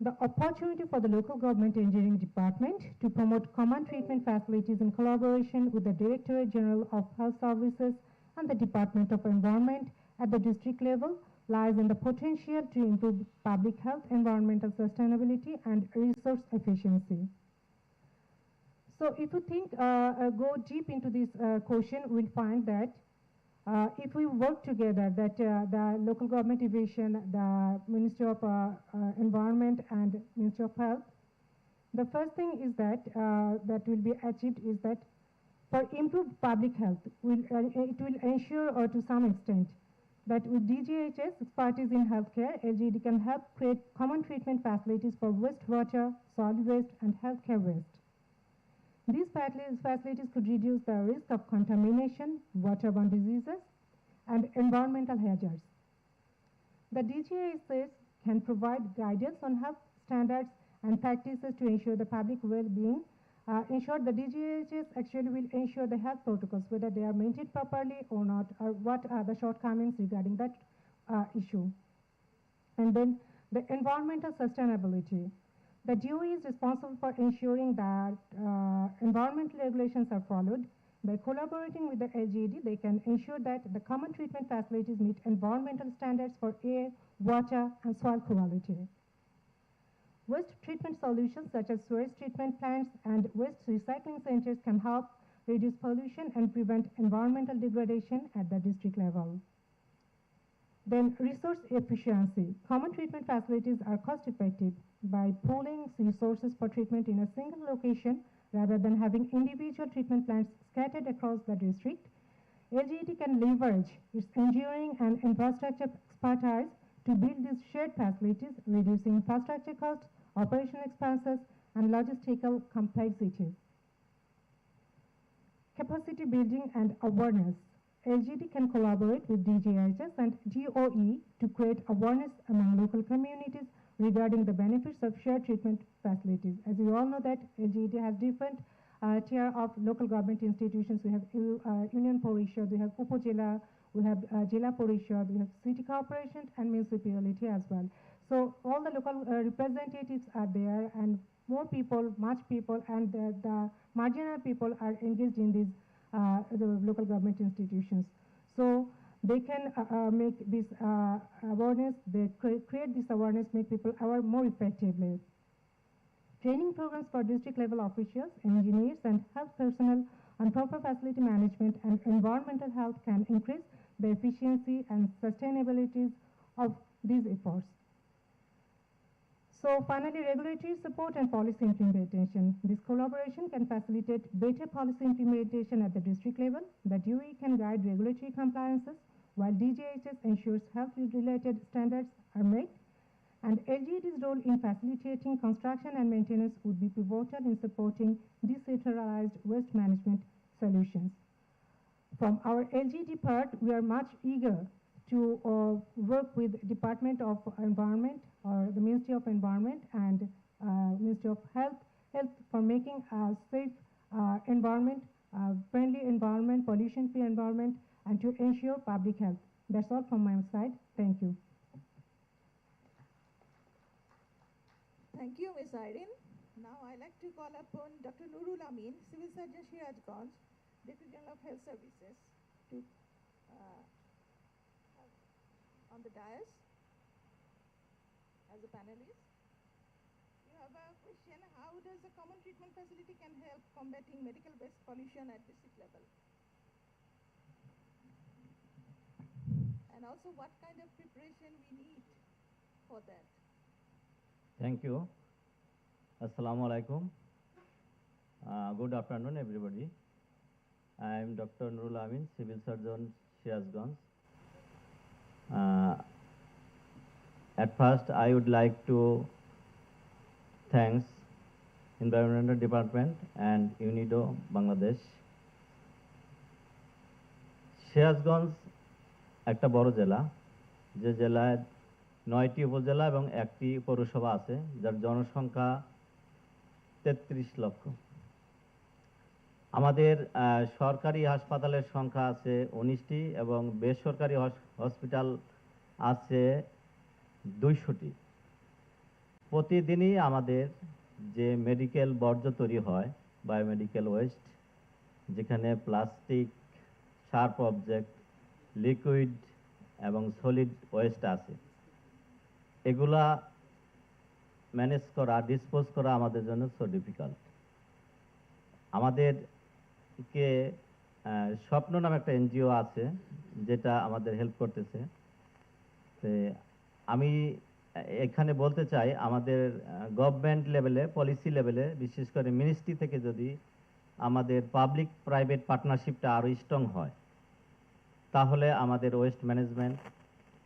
The opportunity for the local government engineering department to promote common treatment facilities in collaboration with the Directorate General of Health Services and the Department of Environment at the district level lies in the potential to improve public health, environmental sustainability, and resource efficiency. So if you go deep into this question, we'll find that if we work together, that the local government division, the Ministry of Environment and Ministry of Health, the first thing is that that will be achieved is that for improved public health, it will ensure to some extent that with DGHS expertise in healthcare, LGD can help create common treatment facilities for wastewater, solid waste, and healthcare waste. These facilities could reduce the risk of contamination, waterborne diseases, and environmental hazards. The DGHS can provide guidance on health standards and practices to ensure the public well-being. The DGHS actually will ensure the health protocols, whether they are maintained properly or not, or what are the shortcomings regarding that issue. And then the environmental sustainability. The DOE is responsible for ensuring that environmental regulations are followed. By collaborating with the LGD, they can ensure that the common treatment facilities meet environmental standards for air, water, and soil quality. Waste treatment solutions such as waste treatment plants and waste recycling centers can help reduce pollution and prevent environmental degradation at the district level. Then resource efficiency. Common treatment facilities are cost-effective by pooling resources for treatment in a single location rather than having individual treatment plants scattered across the district. LGD can leverage its engineering and infrastructure expertise to build these shared facilities, reducing infrastructure costs, operational expenses, and logistical complexities. Capacity building and awareness. LGD can collaborate with DGHS and DOE to create awareness among local communities regarding the benefits of shared treatment facilities. As you all know that LGD has different tier of local government institutions. We have Union Porishad, we have Upojela, we have Jila Porishad, we have city corporation and municipality as well. So all the local representatives are there, and more people, much people, and the marginal people are engaged in these the local government institutions. So they can make this awareness, they create this awareness, make people aware more effectively. Training programs for district level officials, engineers, and health personnel on proper facility management and environmental health can increase the efficiency and sustainability of these efforts. So finally, regulatory support and policy implementation. This collaboration can facilitate better policy implementation at the district level. The DOE can guide regulatory compliances, while DGHS ensures health-related standards are met. And LGD's role in facilitating construction and maintenance would be pivotal in supporting decentralized waste management solutions. From our LGD part, we are much eager to work with Department of Environment or the Ministry of Environment and Ministry of Health for making a safe environment, friendly environment, pollution-free environment, and to ensure public health. That's all from my side. Thank you. Thank you, Ms. Irene. Now I'd like to call upon Dr. Nurul Amin, Civil Surgeon, Sirajganj, Deputy General of Health Services, to on the dais as a panelist. You have a question: how does a common treatment facility can help combating medical waste pollution at district level? And also, what kind of preparation we need for that? Thank you. Assalamu alaikum. Good afternoon, everybody. I am Dr. Nurul Amin, Civil Surgeon, Sirajganj. At first, I would like to thank Environmental Department and UNIDO Bangladesh. Sirajganj একটা বড় জেলা, যে জেলায় 9টি উপজেলা এবং 1টি পৌরসভা আছে, যার জনসংখ্যা 33 লক্ষ। আমাদের সরকারি হাসপাতালের সংখ্যা আছে 19টি এবং বেসরকারি হসপিটাল আছে 200টি। প্রতিদিনই আমাদের যে মেডিকেল বর্জ্য তৈরি হয়, বায়োমেডিকেল ওয়েস্ট, যেখানে প্লাস্টিক, শার্প অবজেক্ট, লিকুইড এবং সলিড ওয়েস্ট আছে, এগুলা ম্যানেজ করা, ডিসপোজ করা আমাদের জন্য সো ডিফিকাল্ট। আমাদেরকে স্বপ্ন নামে একটা এনজিও আছে যেটা আমাদের হেল্প করতেছে। আমি এখানে বলতে চাই, আমাদের গভর্নমেন্ট লেভেলে, পলিসি লেভেলে, বিশেষ করে মিনিস্ট্রি থেকে যদি আমাদের পাবলিক প্রাইভেট পার্টনারশিপটা আরও স্ট্রং হয়, তাহলে আমাদের ওয়েস্ট ম্যানেজমেন্ট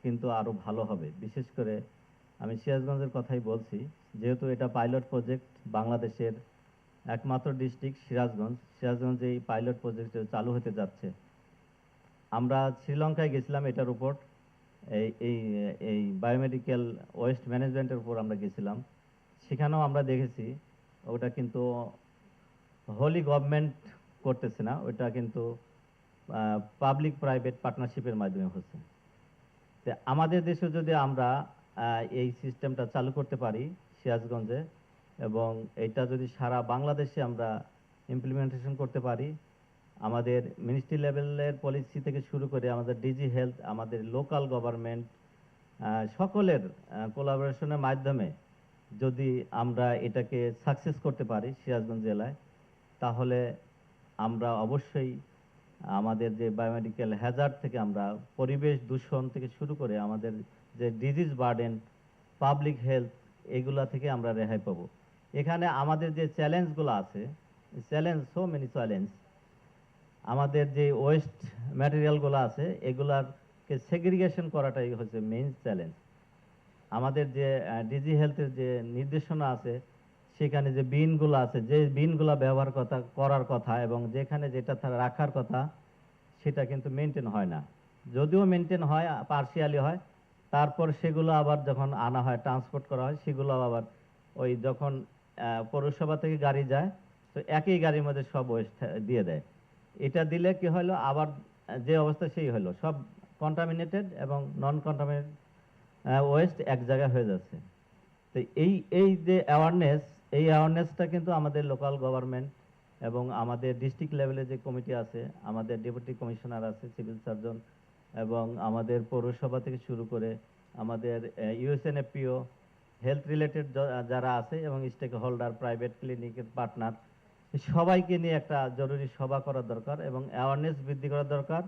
কিন্তু আরও ভালো হবে। বিশেষ করে আমি সিরাজগঞ্জের কথাই বলছি, যেহেতু এটা পাইলট প্রজেক্ট, বাংলাদেশের একমাত্র ডিস্ট্রিক্ট সিরাজগঞ্জে এই পাইলট প্রজেক্ট চালু হতে যাচ্ছে। আমরা শ্রীলঙ্কায় গেছিলাম এটার উপর, এই বায়োমেডিক্যাল ওয়েস্ট ম্যানেজমেন্টের উপর আমরা গেছিলাম। সেখানেও আমরা দেখেছি ওটা কিন্তু হোলি গভর্নমেন্ট করতেছে না, ওটা কিন্তু পাবলিক প্রাইভেট পার্টনারশিপের মাধ্যমে হচ্ছে। তো আমাদের দেশে যদি আমরা এই সিস্টেমটা চালু করতে পারি সিরাজগঞ্জে, এবং এটা যদি সারা বাংলাদেশে আমরা ইমপ্লিমেন্টেশন করতে পারি, আমাদের মিনিস্ট্রি লেভেলের পলিসি থেকে শুরু করে আমাদের ডিজি হেলথ, আমাদের লোকাল গভর্নমেন্ট, সকলের কোলাবোরেশনের মাধ্যমে যদি আমরা এটাকে সাকসেস করতে পারি সিরাজগঞ্জ জেলায়, তাহলে আমরা অবশ্যই আমাদের যে বায়োমেডিক্যাল হ্যাজার্ড থেকে, আমরা পরিবেশ দূষণ থেকে শুরু করে আমাদের যে ডিজিজ বার্ডেন, পাবলিক হেলথ, এগুলা থেকে আমরা রেহাই পাবো। এখানে আমাদের যে চ্যালেঞ্জগুলো আছে, সো মেনি চ্যালেঞ্জ, আমাদের যে ওয়েস্ট ম্যাটেরিয়ালগুলো আছে এগুলারকে সেগ্রিগেশন করাটাই হচ্ছে মেইন চ্যালেঞ্জ। আমাদের যে ডিজি হেলথের যে নির্দেশনা আছে, সেখানে যে বিনগুলো আছে, যে বিনগুলো ব্যবহার করার কথা এবং যেখানে যেটা রাখার কথা, সেটা কিন্তু মেনটেন হয় না। যদিও মেনটেন হয়, পার্শিয়ালি হয়, তারপর সেগুলো আবার যখন আনা হয়, ট্রান্সপোর্ট করা হয়, সেগুলো আবার ওই যখন পৌরসভা থেকে গাড়ি যায়, তো একই গাড়ির মধ্যে সব ওয়েস্ট দিয়ে দেয়। এটা দিলে কি হলো, আবার যে অবস্থা সেই হলো, সব কন্টামিনেটেড এবং নন কন্টামিনেটেড ওয়েস্ট এক জায়গায় হয়ে যাচ্ছে। তো এই যে এই অ্যাওয়ারনেসটা কিন্তু আমাদের লোকাল গভর্নমেন্ট এবং আমাদের ডিস্ট্রিক্ট লেভেলে যে কমিটি আছে, আমাদের ডেপুটি কমিশনার আছে, সিভিল সার্জন, এবং আমাদের পৌরসভা থেকে শুরু করে আমাদের ইউএসএনএফপিও, হেলথ রিলেটেড যারা আছে, এবং স্টেক হোল্ডার, প্রাইভেট ক্লিনিকের পার্টনার, সবাইকে নিয়ে একটা জরুরি সভা করা দরকার এবং অ্যাওয়ারনেস বৃদ্ধি করা দরকার,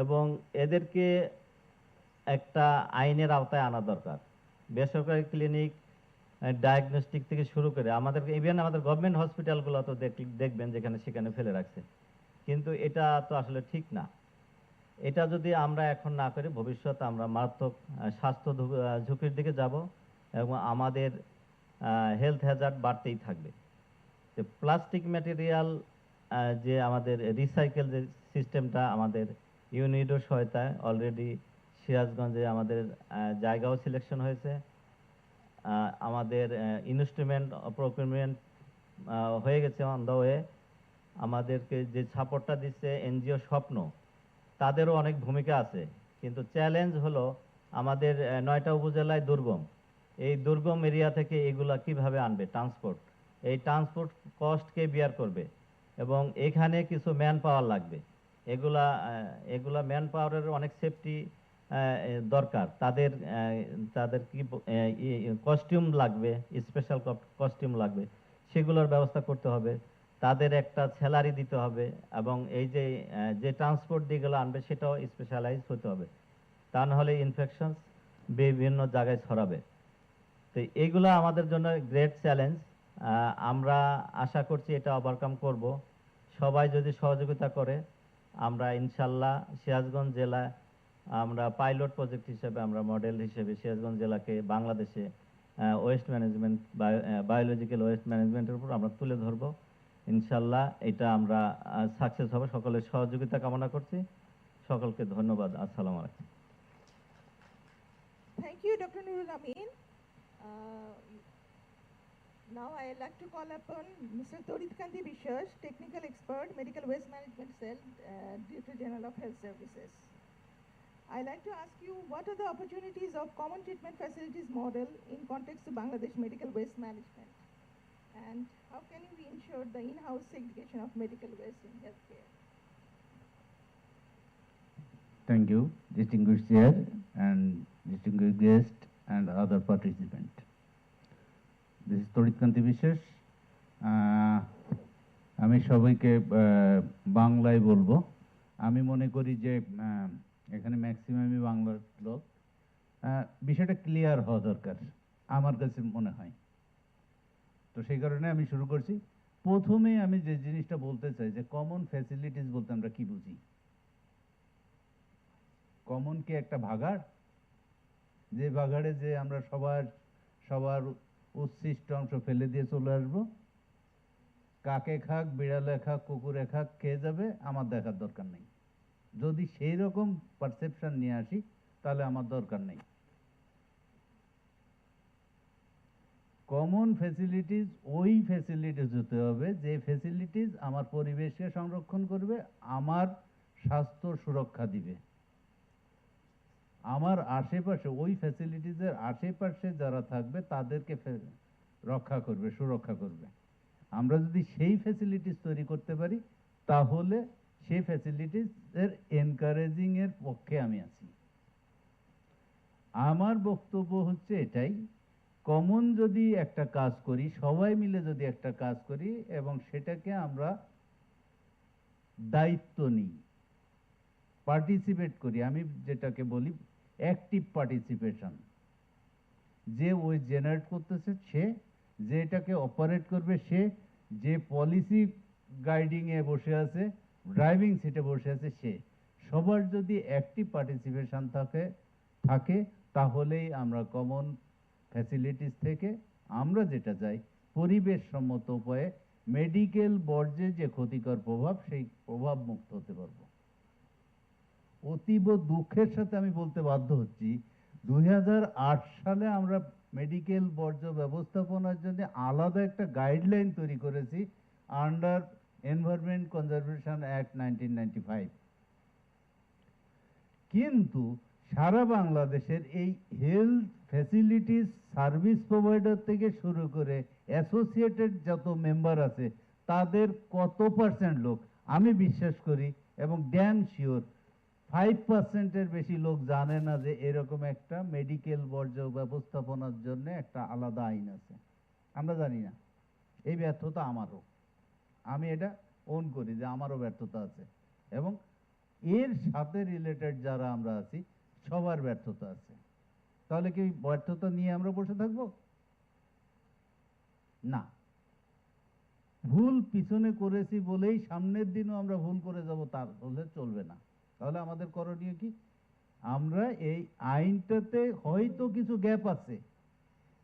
এবং এদেরকে একটা আইনের আওতায় আনা দরকার। বেসরকারি ক্লিনিক, ডায়াগনস্টিক থেকে শুরু করে আমাদের ইভেন আমাদের গভর্নমেন্ট হসপিটালগুলো তো দেখবেন যেখানে সেখানে ফেলে রাখছে, কিন্তু এটা তো আসলে ঠিক না। এটা যদি আমরা এখন না করি, ভবিষ্যতে আমরা মারাত্মক স্বাস্থ্য ঝুঁকির দিকে যাব এবং আমাদের হেলথ হ্যাজার্ড বাড়তেই থাকবে। যে প্লাস্টিক ম্যাটেরিয়াল, যে আমাদের রিসাইকেল যে সিস্টেমটা, আমাদের ইউনিডোর সহায়তায় অলরেডি সিরাজগঞ্জে আমাদের জায়গাও সিলেকশন হয়েছে, আমাদের ইনস্ট্রুমেন্ট প্রকিউরমেন্ট হয়ে গেছে অন দ্য ওয়ে। আমাদেরকে যে সাপোর্টটা দিচ্ছে এনজিও স্বপ্ন, তাদেরও অনেক ভূমিকা আছে, কিন্তু চ্যালেঞ্জ হলো আমাদের 9টা উপজেলায় দুর্গম, এই দুর্গম এরিয়া থেকে এগুলা কিভাবে আনবে, ট্রান্সপোর্ট, এই ট্রান্সপোর্ট কস্টকে বিয়ার করবে, এবং এখানে কিছু ম্যান পাওয়ার লাগবে। এগুলা ম্যান পাওয়ারের অনেক সেফটি দরকার, তাদের কি কস্টিউম লাগবে, স্পেশাল কস্টিউম লাগবে, সেগুলোর ব্যবস্থা করতে হবে, তাদের একটা স্যালারি দিতে হবে, এবং এই যে ট্রান্সপোর্ট দিয়েগুলো আনবে সেটাও স্পেশালাইজ হতে হবে, তা নাহলে ইনফেকশন বিভিন্ন জায়গায় ছড়াবে। তো এইগুলো আমাদের জন্য গ্রেট চ্যালেঞ্জ। আমরা আশা করছি এটা ওভারকাম করব, সবাই যদি সহযোগিতা করে। আমরা ইনশাল্লাহ সিরাজগঞ্জ জেলা আমরা পাইলট প্রজেক্ট হিসেবে, আমরা মডেল হিসেবে সিরাজগঞ্জ জেলাকে বাংলাদেশে ওয়েস্ট ম্যানেজমেন্ট, বায়োলজিক্যাল ওয়েস্ট ম্যানেজমেন্টের উপর আমরা তুলে ধরব। ইনশাল্লাহ এটা আমরা সাকসেস হবে। সকলের সহযোগিতা কামনা করছি। সকলকে ধন্যবাদ। আসসালামু আলাইকুম। Thank you, Dr. Nurul Amin. Now I'd like to call upon Mr. Torit Kandi Biswas, Technical Expert, Medical Waste Management Cell, Director General of Health Services. I'd like to ask you, what are the opportunities of common treatment facilities model in context of Bangladesh medical waste management? And how can we ensure the in-house segregation of medical waste in healthcare? Thank you, distinguished chair and distinguished guest and other participant. This is তড়িৎ কান্তি বিশেষ। আমি সবাইকে বাংলায় বলবো। আমি মনে করি যে এখানে ম্যাক্সিমামই বাংলার লোক। বিষয়টা ক্লিয়ার হওয়া দরকার আমার কাছে মনে হয়। তো সেই কারণে আমি শুরু করছি। প্রথমে আমি যে জিনিসটা বলতে চাই যে কমন ফ্যাসিলিটিস বলতে আমরা কি বুঝি? কমন কি একটা ভাগাড়, যে ভাগাড়ে যে আমরা সবার উচ্ছিষ্ট অংশ ফেলে দিয়ে চলে আসবো? কাকে খাক, বিড়ালে খাক, কুকুরে খাক, খেয়ে যাবে, আমার দেখার দরকার নেই। যদি সেই রকম পারসেপশন নিয়ে আসি তাহলে আমার দরকার নেই। কমন ফ্যাসিলিটিস ওই ফ্যাসিলিটিস হতে হবে যে ফ্যাসিলিটিস আমার পরিবেশকে সংরক্ষণ করবে, আমার স্বাস্থ্য সুরক্ষা দিবে, আমার আশেপাশে ওই ফ্যাসিলিটিসের আশেপাশে যারা থাকবে তাদেরকে রক্ষা করবে, সুরক্ষা করবে। আমরা যদি সেই ফ্যাসিলিটিস তৈরি করতে পারি তাহলে সেই ফ্যাসিলিটিস এর এনকারেজিং এর পক্ষে আমি আছি। আমার বক্তব্য হচ্ছে এটাই, কমন যদি একটা কাজ করি, সবাই মিলে যদি একটা কাজ করি এবং সেটাকে আমরা দায়িত্ব নিই, পার্টিসিপেট করি, আমি যেটাকে বলি অ্যাক্টিভ পার্টিসিপেশন, যে ওই জেনারেট করতেছে সে, যে এটাকে অপারেট করবে সে, যে পলিসি গাইডিং এ বসে আছে, ড্রাইভিং সিটে বসে আছে সে, সবার যদি অ্যাক্টিভ পার্টিসিপেশন থাকে তাহলেই আমরা কমন ফ্যাসিলিটিস থেকে আমরা যেটা চাই পরিবেশ সম্মত উপায়ে মেডিকেল বর্জ্যে যে ক্ষতিকর প্রভাব সেই প্রভাব মুক্ত হতে পারবো। অতীব দুঃখের সাথে আমি বলতে বাধ্য হচ্ছি 2008 সালে আমরা মেডিকেল বর্জ্য ব্যবস্থাপনার জন্য আলাদা একটা গাইডলাইন তৈরি করেছি আন্ডার এনভায়রনমেন্ট কনজারভেশন অ্যাক্ট 1995। কিন্তু সারা বাংলাদেশের এই হেলথ ফ্যাসিলিটিস সার্ভিস প্রোভাইডার থেকে শুরু করে অ্যাসোসিয়েটেড যত মেম্বার আছে তাদের কত পার্সেন্ট লোক, আমি বিশ্বাস করি এবং ড্যাম শিওর 5%-এর বেশি লোক জানে না যে এরকম একটা মেডিকেল বর্জ্য ব্যবস্থাপনার জন্য একটা আলাদা আইন আছে। আমরা জানি না। এই ব্যর্থতা আমারও, আমি এটা ওন করি যে আমারও ব্যর্থতা আছে এবং এর সাথে রিলেটেড যারা আমরা আছি সবার ব্যর্থতা আছে। তাহলে কি ব্যর্থতা নিয়ে আমরা বসে থাকবো? না। ভুল পিছনে করেছি বলেই সামনের দিনও আমরা ভুল করে যাব তার হলে চলবে না। তাহলে আমাদের করণীয় কি? আমরা এই আইনটাতে হয়তো কিছু গ্যাপ আছে,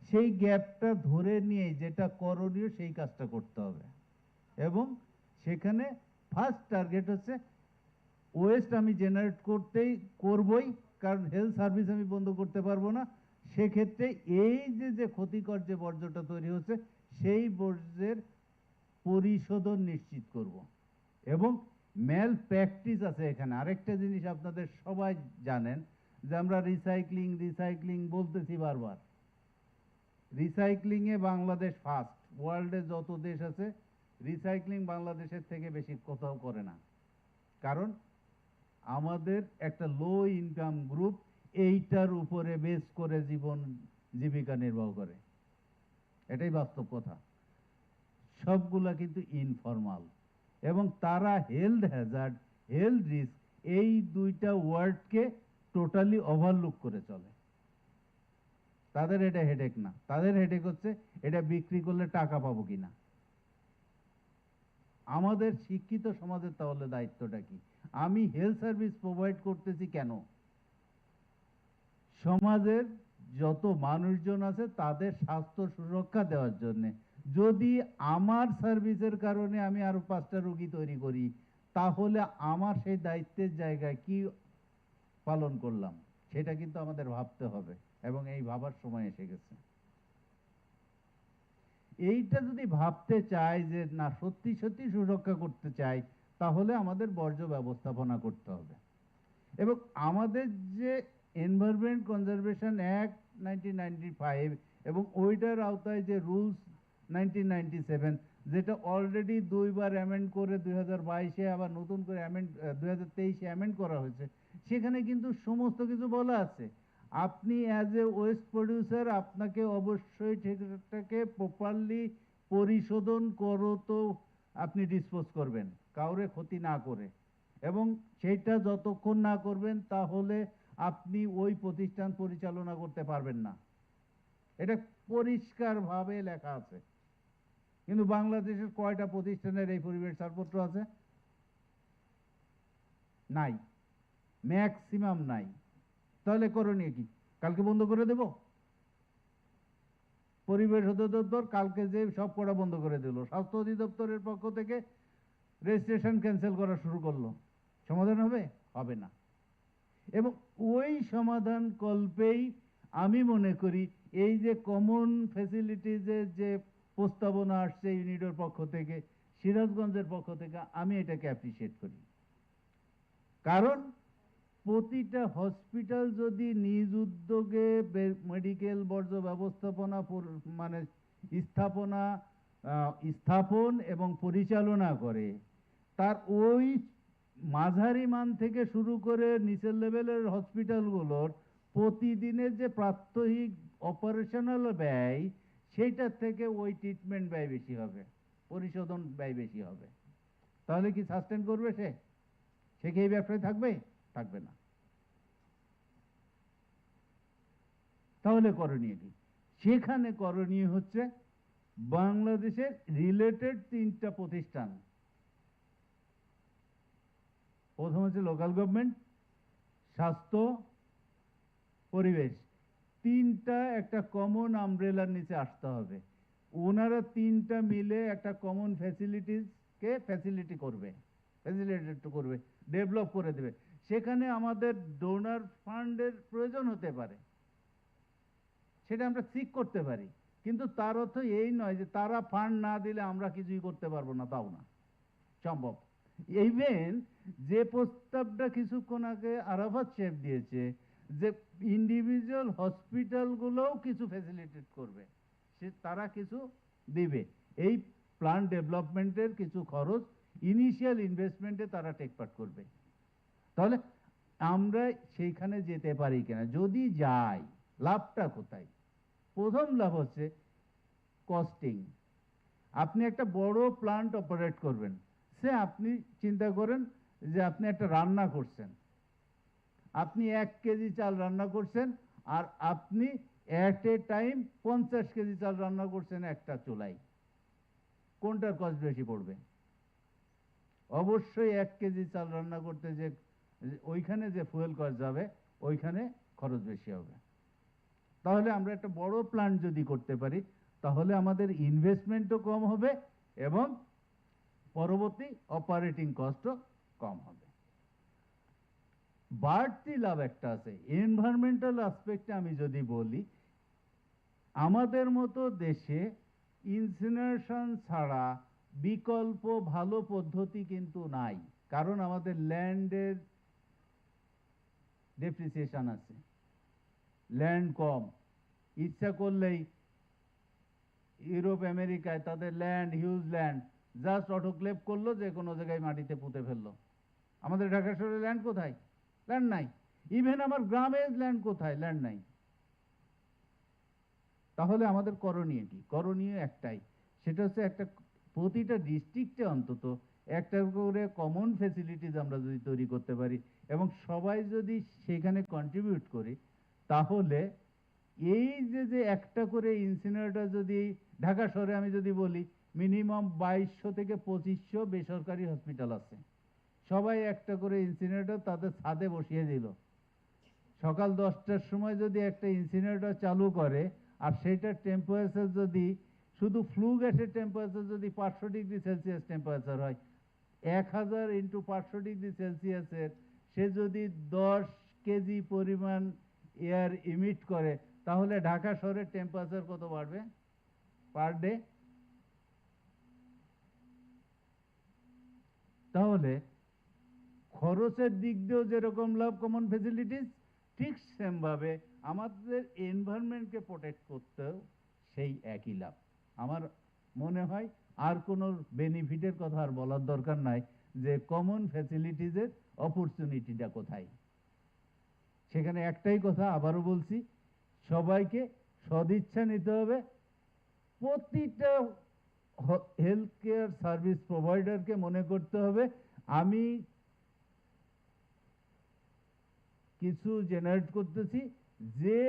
সেই গ্যাপটা ধরে নিয়ে যেটা করণীয় সেই কাজটা করতে হবে এবং সেখানে ফার্স্ট টার্গেট হচ্ছে ওয়েস্ট আমি জেনারেট করবই, কারণ হেলথ সার্ভিস আমি বন্ধ করতে পারবো না। সেক্ষেত্রে এই যে ক্ষতিকর যে বর্জ্যটা তৈরি হচ্ছে সেই বর্জ্যের পরিশোধন নিশ্চিত করব এবং ম্যাল প্র্যাকটিস আছে এখানে। আরেকটা জিনিস আপনাদের সবাই জানেন যে আমরা রিসাইক্লিং বলতেছি বারবার। রিসাইক্লিংয়ে বাংলাদেশ ফার্স্ট, ওয়ার্ল্ডে যত দেশ আছে রিসাইক্লিং বাংলাদেশের থেকে বেশি কোথাও করে না, কারণ আমাদের একটা লো ইনকাম গ্রুপ এইটার উপরে বেস করে জীবিকা নির্বাহ করে। এটাই বাস্তব কথা। সবগুলা কিন্তু ইনফর্মাল এবং তারা হেলথ হ্যাজার্ড, হেলথ রিস্ক এই দুইটা ওয়ার্ডকে টোটালি ওভারলুক করে চলে। তাদের এটা হেডেক না, তাদের হেডেক হচ্ছে এটা বিক্রি করলে টাকা পাবো কিনা। আমাদের শিক্ষিত সমাজের তাহলে দায়িত্বটা কি? আমি হেলথ সার্ভিস প্রোভাইড করতেছি কেন? সমাজের যত মানুষজন আছে তাদের স্বাস্থ্য সুরক্ষা দেওয়ার জন্য। যদি আমার সার্ভিসের কারণে আমি আরো 5টা রোগী তৈরি করি তাহলে আমার সেই দায়িত্বের জায়গায় কি পালন করলাম সেটা কিন্তু আমাদের ভাবতে হবে এবং এই ভাবার সময় এসে গেছে। এইটা যদি ভাবতে চাই যে না সত্যি সত্যি সুরক্ষা করতে চাই তাহলে আমাদের বর্জ্য ব্যবস্থাপনা করতে হবে এবং আমাদের যে এনভায়রনমেন্ট কনজারভেশন অ্যাক্ট 1995 এবং ওইটার আওতায় যে রুলস 1997 যেটা অলরেডি 2বার অ্যামেন্ড করে 2022-এ আবার নতুন করে 2023-এ অ্যামেন্ড করা হয়েছে, সেখানে কিন্তু সমস্ত কিছু বলা আছে। আপনি অ্যাজ এ ওয়েস্ট প্রডিউসার আপনাকে অবশ্যই সেটাকে প্রপারলি পরিশোধন করো, তো আপনি ডিসপোজ করবেন কাউরে ক্ষতি না করে, এবং সেইটা যতক্ষণ না করবেন তাহলে আপনি ওই প্রতিষ্ঠান পরিচালনা করতে পারবেন না। এটা পরিষ্কারভাবে লেখা আছে। কিন্তু বাংলাদেশের কয়টা প্রতিষ্ঠানের এই পরিবেশ ছাড়পত্র আছে? নাই, ম্যাক্সিমাম নাই। তাহলে করণীয় কি? কালকে বন্ধ করে দেব? পরিবেশ অধিদপ্তর কালকে যে সব কটা বন্ধ করে দিল, স্বাস্থ্য অধিদপ্তরের পক্ষ থেকে রেজিস্ট্রেশন ক্যান্সেল করা শুরু করলো, সমাধান হবে? হবে না। এবং ওই সমাধান কল্পেই আমি মনে করি এই যে কমন ফ্যাসিলিটিজের যে প্রস্তাবনা আসছে ইউনিডোর পক্ষ থেকে, সিরাজগঞ্জের পক্ষ থেকে, আমি এটাকে অ্যাপ্রিসিয়েট করি। কারণ প্রতিটা হসপিটাল যদি নিজ উদ্যোগে মেডিকেল বর্জ্য ব্যবস্থাপনা মানে স্থাপন এবং পরিচালনা করে, তার ওই মাঝারি মান থেকে শুরু করে নিচের লেভেলের হসপিটালগুলোর প্রতিদিনের যে প্রাত্যহিক অপারেশনাল ব্যয়, সেইটার থেকে ওই ট্রিটমেন্ট ব্যয় বেশি হবে, পরিশোধন ব্যয় বেশি হবে। তাহলে কি সাস্টেন করবে সে? সে কি এই ব্যবসায় থাকবে? থাকবে না। তাহলে করণীয় কি? সেখানে করণীয় হচ্ছে বাংলাদেশের রিলেটেড 3টা প্রতিষ্ঠান, প্রথম হচ্ছে লোকাল গভর্নমেন্ট, স্বাস্থ্য, পরিবেশ, 3টা একটা কমন আমব্রেলার নিচে আসতে হবে। ওনারা 3টা মিলে একটা কমন ফ্যাসিলিটিসকে ফ্যাসিলিটেট করবে, ডেভেলপ করে দেবে। সেখানে আমাদের ডোনার ফান্ডের প্রয়োজন হতে পারে, সেটা আমরা সিক করতে পারি, কিন্তু তার অর্থ এই নয় যে তারা ফান্ড না দিলে আমরা কিছুই করতে পারবো না, তাও না সম্ভব। ইভেন যে প্রস্তাবটা কিছুক্ষণ আগে আরাফাত সাহেব দিয়েছে যে ইন্ডিভিজুয়াল হসপিটালগুলোও কিছু ফ্যাসিলিটেট করবে, সে তারা কিছু দিবে, এই প্ল্যান ডেভেলপমেন্টের কিছু খরচ ইনিশিয়াল ইনভেস্টমেন্টে তারা টেক পার্ট করবে। তাহলে আমরা সেইখানে যেতে পারি কিনা, যদি যাই লাভটা কোথায়? প্রথম লাভ হচ্ছে কস্টিং। আপনি একটা বড় প্ল্যান্ট অপারেট করবেন, সে আপনি চিন্তা করেন যে আপনি একটা রান্না করছেন, আপনি 1 কেজি চাল রান্না করছেন, আর আপনি এট এ টাইম 50 কেজি চাল রান্না করছেন একটা চুলায়, কোনটার কস্ট বেশি পড়বে? অবশ্যই 1 কেজি চাল রান্না করতে যে ওইখানে যে ফুয়েল কস্ট যাবে ওইখানে খরচ বেশি হবে। তাহলে আমরা একটা বড় প্ল্যান্ট যদি করতে পারি তাহলে আমাদের ইনভেস্টমেন্টও কম হবে এবং পরবর্তী অপারেটিং কস্টও কম হবে। বাড়তি লাভ একটা আছে এনভায়রনমেন্টাল অ্যাসপেক্টে। আমি যদি বলি, আমাদের মতো দেশে ইনসিনারেশন ছাড়া বিকল্প ভালো পদ্ধতি কিন্তু নাই, কারণ আমাদের ল্যান্ডের ডেপ্রিসিয়েশন আছে, ল্যান্ড কম। ইচ্ছা করলেই ইউরোপ আমেরিকায় তাদের land, huge land, just autoclave করলো, যে কোনো জায়গায় মাটিতে পুঁতে ফেললো। আমাদের ঢাকা শহরে ল্যান্ড কোথায়? ল্যান্ড নাই। ইভেন আমার গ্রামে ল্যান্ড কোথায়? ল্যান্ড নাই। তাহলে আমাদের করণীয় কি? করণীয় একটাই, সেটা হচ্ছে একটা প্রতিটা ডিস্ট্রিক্টে অন্তত একটা করে কমন ফ্যাসিলিটিস আমরা যদি তৈরি করতে পারি এবং সবাই যদি সেখানে কন্ট্রিবিউট করি, তাহলে এই যে একটা করে ইনসিনারেটর যদি ঢাকা শহরে আমি যদি বলি মিনিমাম 2200 থেকে 2500 বেসরকারি হসপিটাল আছে, সবাই একটা করে ইনসিনারেটর তাদের ছাদে বসিয়ে দিল। সকাল 10টার সময় যদি একটা ইনসিনারেটর চালু করে আর সেটার টেম্পারেচার যদি শুধু ফ্লু গ্যাসের টেম্পারেচার যদি 500 ডিগ্রি সেলসিয়াস টেম্পারেচার হয়, 1000 × 500 ডিগ্রি সেলসিয়াসের সে যদি 10 কেজি পরিমাণ এয়ার ইমিট করে, তাহলে ঢাকা শহরের টেম্পারেচার কত বাড়বে পার ডে? তাহলে খরচের দিক দিয়েও যেরকম লাভ কমন ফ্যাসিলিটিস, ঠিক সেমভাবে আমাদের এনভায়রনমেন্টকে প্রোটেক্ট করতেও সেই একই লাভ। আমার মনে হয় আর কোনো বেনিফিটের কথা আর বলার দরকার নাই যে কমন ফ্যাসিলিটিজের অপরচুনিটিটা কোথায়। সেখানে একটাই কথা আবারও বলছি, সবাইকে সদিচ্ছা নিতে হবে। প্রতিটা হেলথ কেয়ার সার্ভিস প্রোভাইডারকে মনে করতে হবে আমি কিছু জেনারেট করতেছি, যে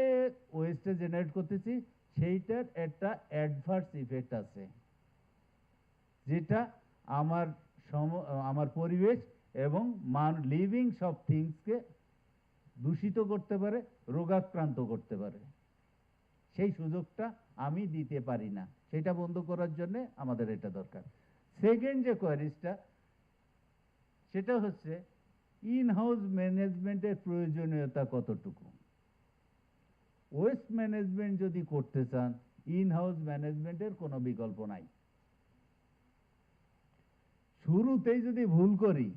ওয়েস্টটা জেনারেট করতেছি সেইটার একটা অ্যাডভার্স ইফেক্ট আছে, যেটা আমার পরিবেশ এবং লিভিং সব থিংসকে দূষিত করতে পারে, রোগাক্রান্ত করতে পারে। সেই সুযোগটা আমি দিতে পারি না, সেটা বন্ধ করার জন্য আমাদের এটা দরকার। সেকেন্ড যে কোয়ারিজটা, সেটা হচ্ছে ইন হাউস ম্যানেজমেন্টের প্রয়োজনীয়তা কতটুকু। ওয়েস্ট ম্যানেজমেন্ট যদি করতে চান, ইন হাউস ম্যানেজমেন্টের কোনো বিকল্প নাই। শুরুতেই যদি ভুল করি,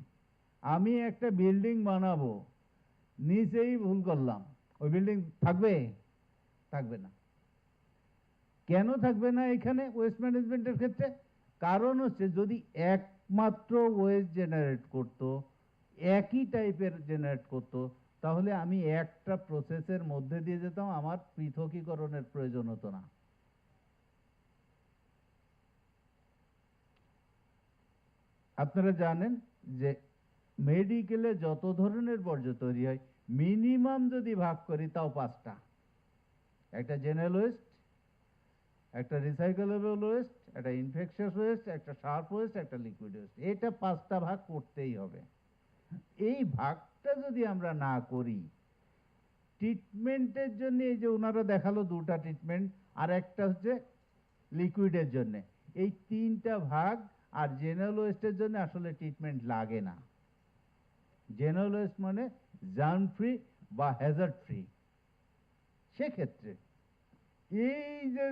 আমি একটা বিল্ডিং বানাবো, নিচেই ভুল করলাম, ওই বিল্ডিং থাকবে? থাকবে না। কেন থাকবে না এখানে ওয়েস্ট ম্যানেজমেন্টের ক্ষেত্রে? কারণ হচ্ছে যদি একমাত্র ওয়েস্ট জেনারেট করতো, একই টাইপের জেনারেট করতো, তাহলে আমি একটা প্রসেসের মধ্যে দিয়ে যেতাম, আমার পৃথকীকরণের প্রয়োজন হতো না। আপনারা জানেন যে মেডিকেলে যত ধরনের বর্জ্য তৈরি হয়, মিনিমাম যদি ভাগ করি তাও 5টা। একটা জেনারেল ওয়েস্ট, একটা রিসাইকেলেবল ওয়েস্ট, একটা ইনফেকশাস ওয়েস্ট, একটা শার্প ওয়েস্ট, একটা লিকুইড ওয়েস্ট। এটা 5টা ভাগ করতেই হবে। এই ভাগটা যদি আমরা না করি, ট্রিটমেন্টের জন্য এই যে ওনারা দেখালো 2টা ট্রিটমেন্ট, আর একটা হচ্ছে লিকুইডের জন্য, এই 3টা ভাগ। আর জেনারেল ওয়েস্টের জন্য আসলে ট্রিটমেন্ট লাগে না। জেনারেল ওয়েস্ট মানে জার্ম ফ্রি বা হ্যাজার্ড ফ্রি। সেক্ষেত্রে এই যে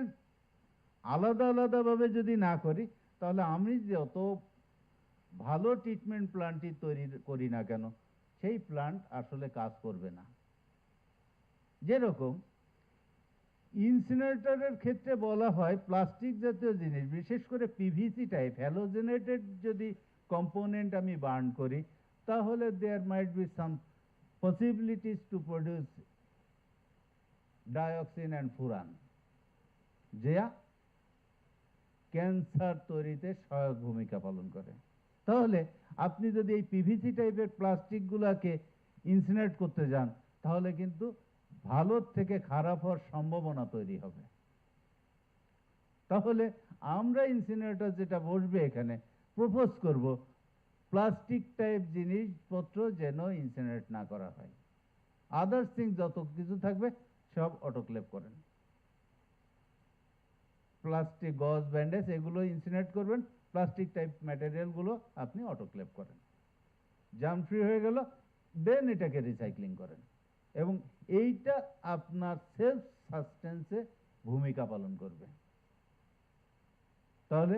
আলাদা আলাদাভাবে যদি না করি, তাহলে আমি যত ভালো ট্রিটমেন্ট প্ল্যান্টটি তৈরি করি না কেন, সেই প্ল্যান্ট আসলে কাজ করবে না। যেরকম ইনসিনারেটরের ক্ষেত্রে বলা হয় প্লাস্টিক জাতীয় জিনিস, বিশেষ করে পিভিসি টাইপ হ্যালোজেনেটেড যদি কম্পোনেন্ট আমি বার্ন করি, তাহলে there might be some possibilities to produce dioxin and furan, যা ক্যান্সার তৈরিতে সহায়ক ভূমিকা পালন করে। তাহলে আপনি যদি এই পিভিসি টাইপের প্লাস্টিকগুলোকে ইনসিনারেট করতে যান, তাহলে কিন্তু ভালোর থেকে খারাপ হওয়ার সম্ভাবনা তৈরি হবে। তাহলে আমরা ইনসিনারেটর যেটা বসবে এখানে, প্রপোজ করব প্লাস্টিক টাইপ জিনিসপত্র যেন ইনসিনারেট না করা হয়। আদার্স থিংস যত কিছু থাকবে সব অটোক্লেভ করেন। প্লাস্টিক, গজ, ব্যান্ডেজ এগুলো ইনসিনারেট করবেন, প্লাস্টিক টাইপ ম্যাটেরিয়ালগুলো আপনি অটোক্লেভ করেন। জার্ম ফ্রি হয়ে গেল, দেন এটাকে রিসাইক্লিং করেন। এবং এইটা আপনার সেলফ সাস্টেন্সে ভূমিকা পালন করবে। তাহলে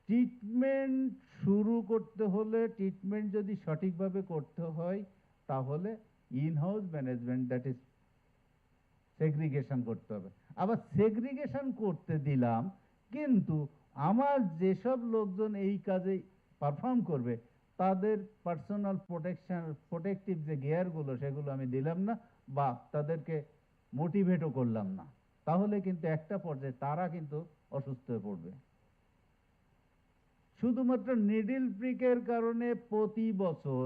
ট্রিটমেন্ট শুরু করতে হলে, ট্রিটমেন্ট যদি সঠিকভাবে করতে হয়, তাহলে in house management, that is segregation করতে হবে। আবার সেগ্রিগেশন করতে দিলাম, কিন্তু আমার যেসব লোকজন এই কাজে পারফর্ম করবে তাদের পার্সোনাল প্রোটেকটিভ যে গিয়ারগুলো, সেগুলো আমি দিলাম না, বা তাদেরকে মোটিভেটও করলাম না, তাহলে কিন্তু একটা পর্যায়ে তারা কিন্তু অসুস্থ হয়ে পড়বে। শুধুমাত্র নিডল প্রিকের কারণে প্রতি বছর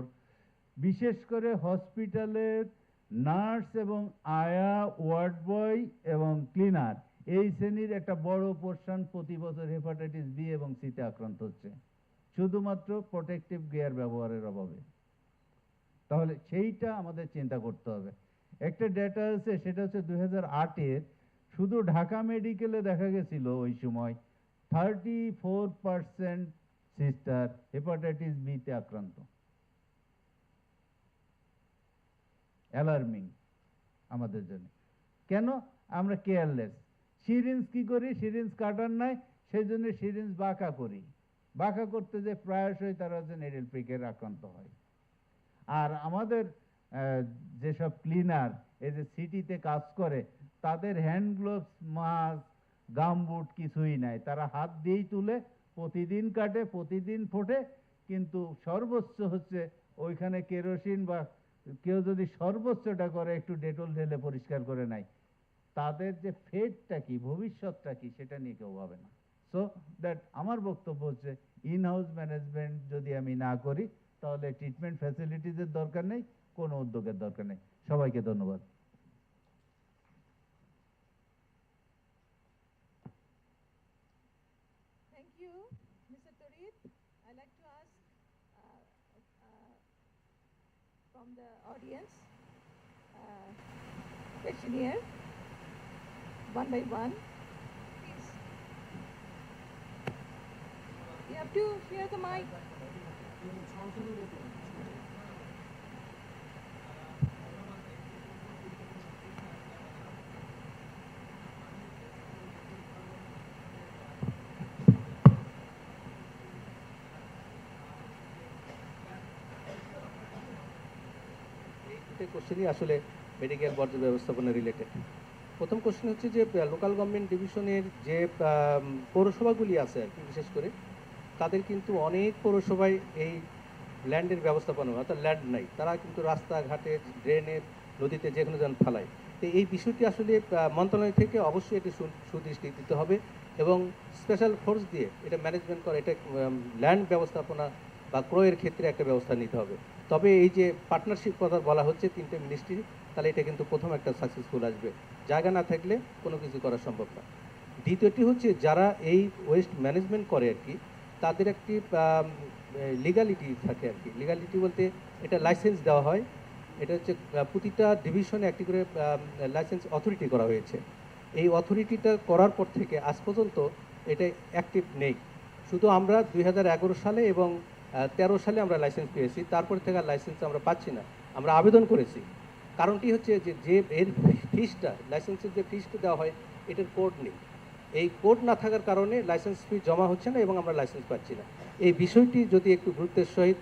বিশেষ করে হসপিটালের নার্স এবং আয়া, ওয়ার্ড বয় এবং ক্লিনার, এই শ্রেণীর একটা বড় পোর্শন প্রতি বছর হেপাটাইটিস বি এবং সিতে আক্রান্ত হচ্ছে, শুধুমাত্র প্রোটেকটিভ গিয়ার ব্যবহারের অভাবে। তাহলে সেইটা আমাদের চিন্তা করতে হবে। একটা ডেটা আছে, সেটা হচ্ছে 2008-এর, শুধু ঢাকা মেডিকেলে দেখা গেছিল ওই সময় 34% সিস্টার হেপাটাইটিস বিতে আক্রান্ত। অ্যালার্মিং আমাদের জন্য। কেন? আমরা কেয়ারলেস। সিরিঞ্জ কি করি? সিরিঞ্জ কাটার নাই, সেই জন্য সিরিঞ্জ বাঁকা করি। বাঁকা করতে যে প্রায়শই তারা হচ্ছে নিডল প্রিকের আক্রান্ত হয়। আর আমাদের যেসব ক্লিনার এই যে সিটিতে কাজ করে, তাদের হ্যান্ড গ্লোভস, মাস্ক, গামবুট কিছুই নাই, তারা হাত দিয়েই তুলে, প্রতিদিন কাটে, প্রতিদিন ফোটে, কিন্তু সর্বোচ্চ হচ্ছে ওইখানে কেরোসিন বা কেউ যদি সর্বোচ্চটা করে একটু ডেটল ঢেলে পরিষ্কার করে নাই, তাদের যে ফেটটা কি, ভবিষ্যৎটা কি, সেটা নিয়ে কেউ ভাবে না। সো দ্যাট আমার বক্তব্য হচ্ছে ইন হাউস ম্যানেজমেন্ট যদি আমি না করি তাহলে ট্রিটমেন্ট ফ্যাসিলিটিসের দরকার নেই, কোনো উদ্যোগের দরকার নেই। সবাইকে ধন্যবাদ। Thank you, Mr. Torit. I'd like to ask from the audience, questionnaire, one by one. Please. You have to share the mic. কোশ্চেনই আসলে মেডিকেল বর্জ্য ব্যবস্থাপনা রিলেটেড। প্রথম কোশ্চেন হচ্ছে যে লোকাল গভর্নমেন্ট ডিভিশনের যে পৌরসভাগুলি আছে আর কি, বিশেষ করে তাদের কিন্তু অনেক পৌরসভায় এই ল্যান্ডের ব্যবস্থাপনা, অর্থাৎ ল্যান্ড নাই, তারা কিন্তু রাস্তাঘাটে, ড্রেনে, নদীতে যে কোনো জন ফেলায়। তো এই বিষয়টি আসলে মন্ত্রণালয় থেকে অবশ্যই এটি সুদৃষ্টি দিতে হবে এবং স্পেশাল ফোর্স দিয়ে এটা ম্যানেজমেন্ট করে, এটা ল্যান্ড ব্যবস্থাপনা বা ক্রয়ের ক্ষেত্রে একটা ব্যবস্থা নিতে হবে। তবে এই যে পার্টনারশিপ কথা বলা হচ্ছে তিনটে মিনিস্ট্রি, তাহলে এটা কিন্তু প্রথম একটা সাকসেসফুল আসবে। জায়গা না থাকলে কোনো কিছু করা সম্ভব না। দ্বিতীয়টি হচ্ছে যারা এই ওয়েস্ট ম্যানেজমেন্ট করে আর কি, তাদের একটি লিগালিটি থাকে আর কি। লিগালিটি বলতে এটা লাইসেন্স দেওয়া হয়, এটা হচ্ছে প্রতিটা ডিভিশনে একটি করে লাইসেন্স অথরিটি করা হয়েছে। এই অথরিটিটা করার পর থেকে আজ পর্যন্ত এটা অ্যাক্টিভ নেই। শুধু আমরা 2011 সালে এবং 13 সালে আমরা লাইসেন্স পেয়েছি, তারপর থেকে আর লাইসেন্স আমরা পাচ্ছি না। আমরা আবেদন করেছি, কারণটি হচ্ছে যে এর ফিসটা, লাইসেন্সের যে ফিসটা দেওয়া হয়, এটার কোড নেই। এই কোড না থাকার কারণে লাইসেন্স ফি জমা হচ্ছে না এবং আমরা লাইসেন্স পাচ্ছি না। এই বিষয়টি যদি একটু গুরুত্বের সহিত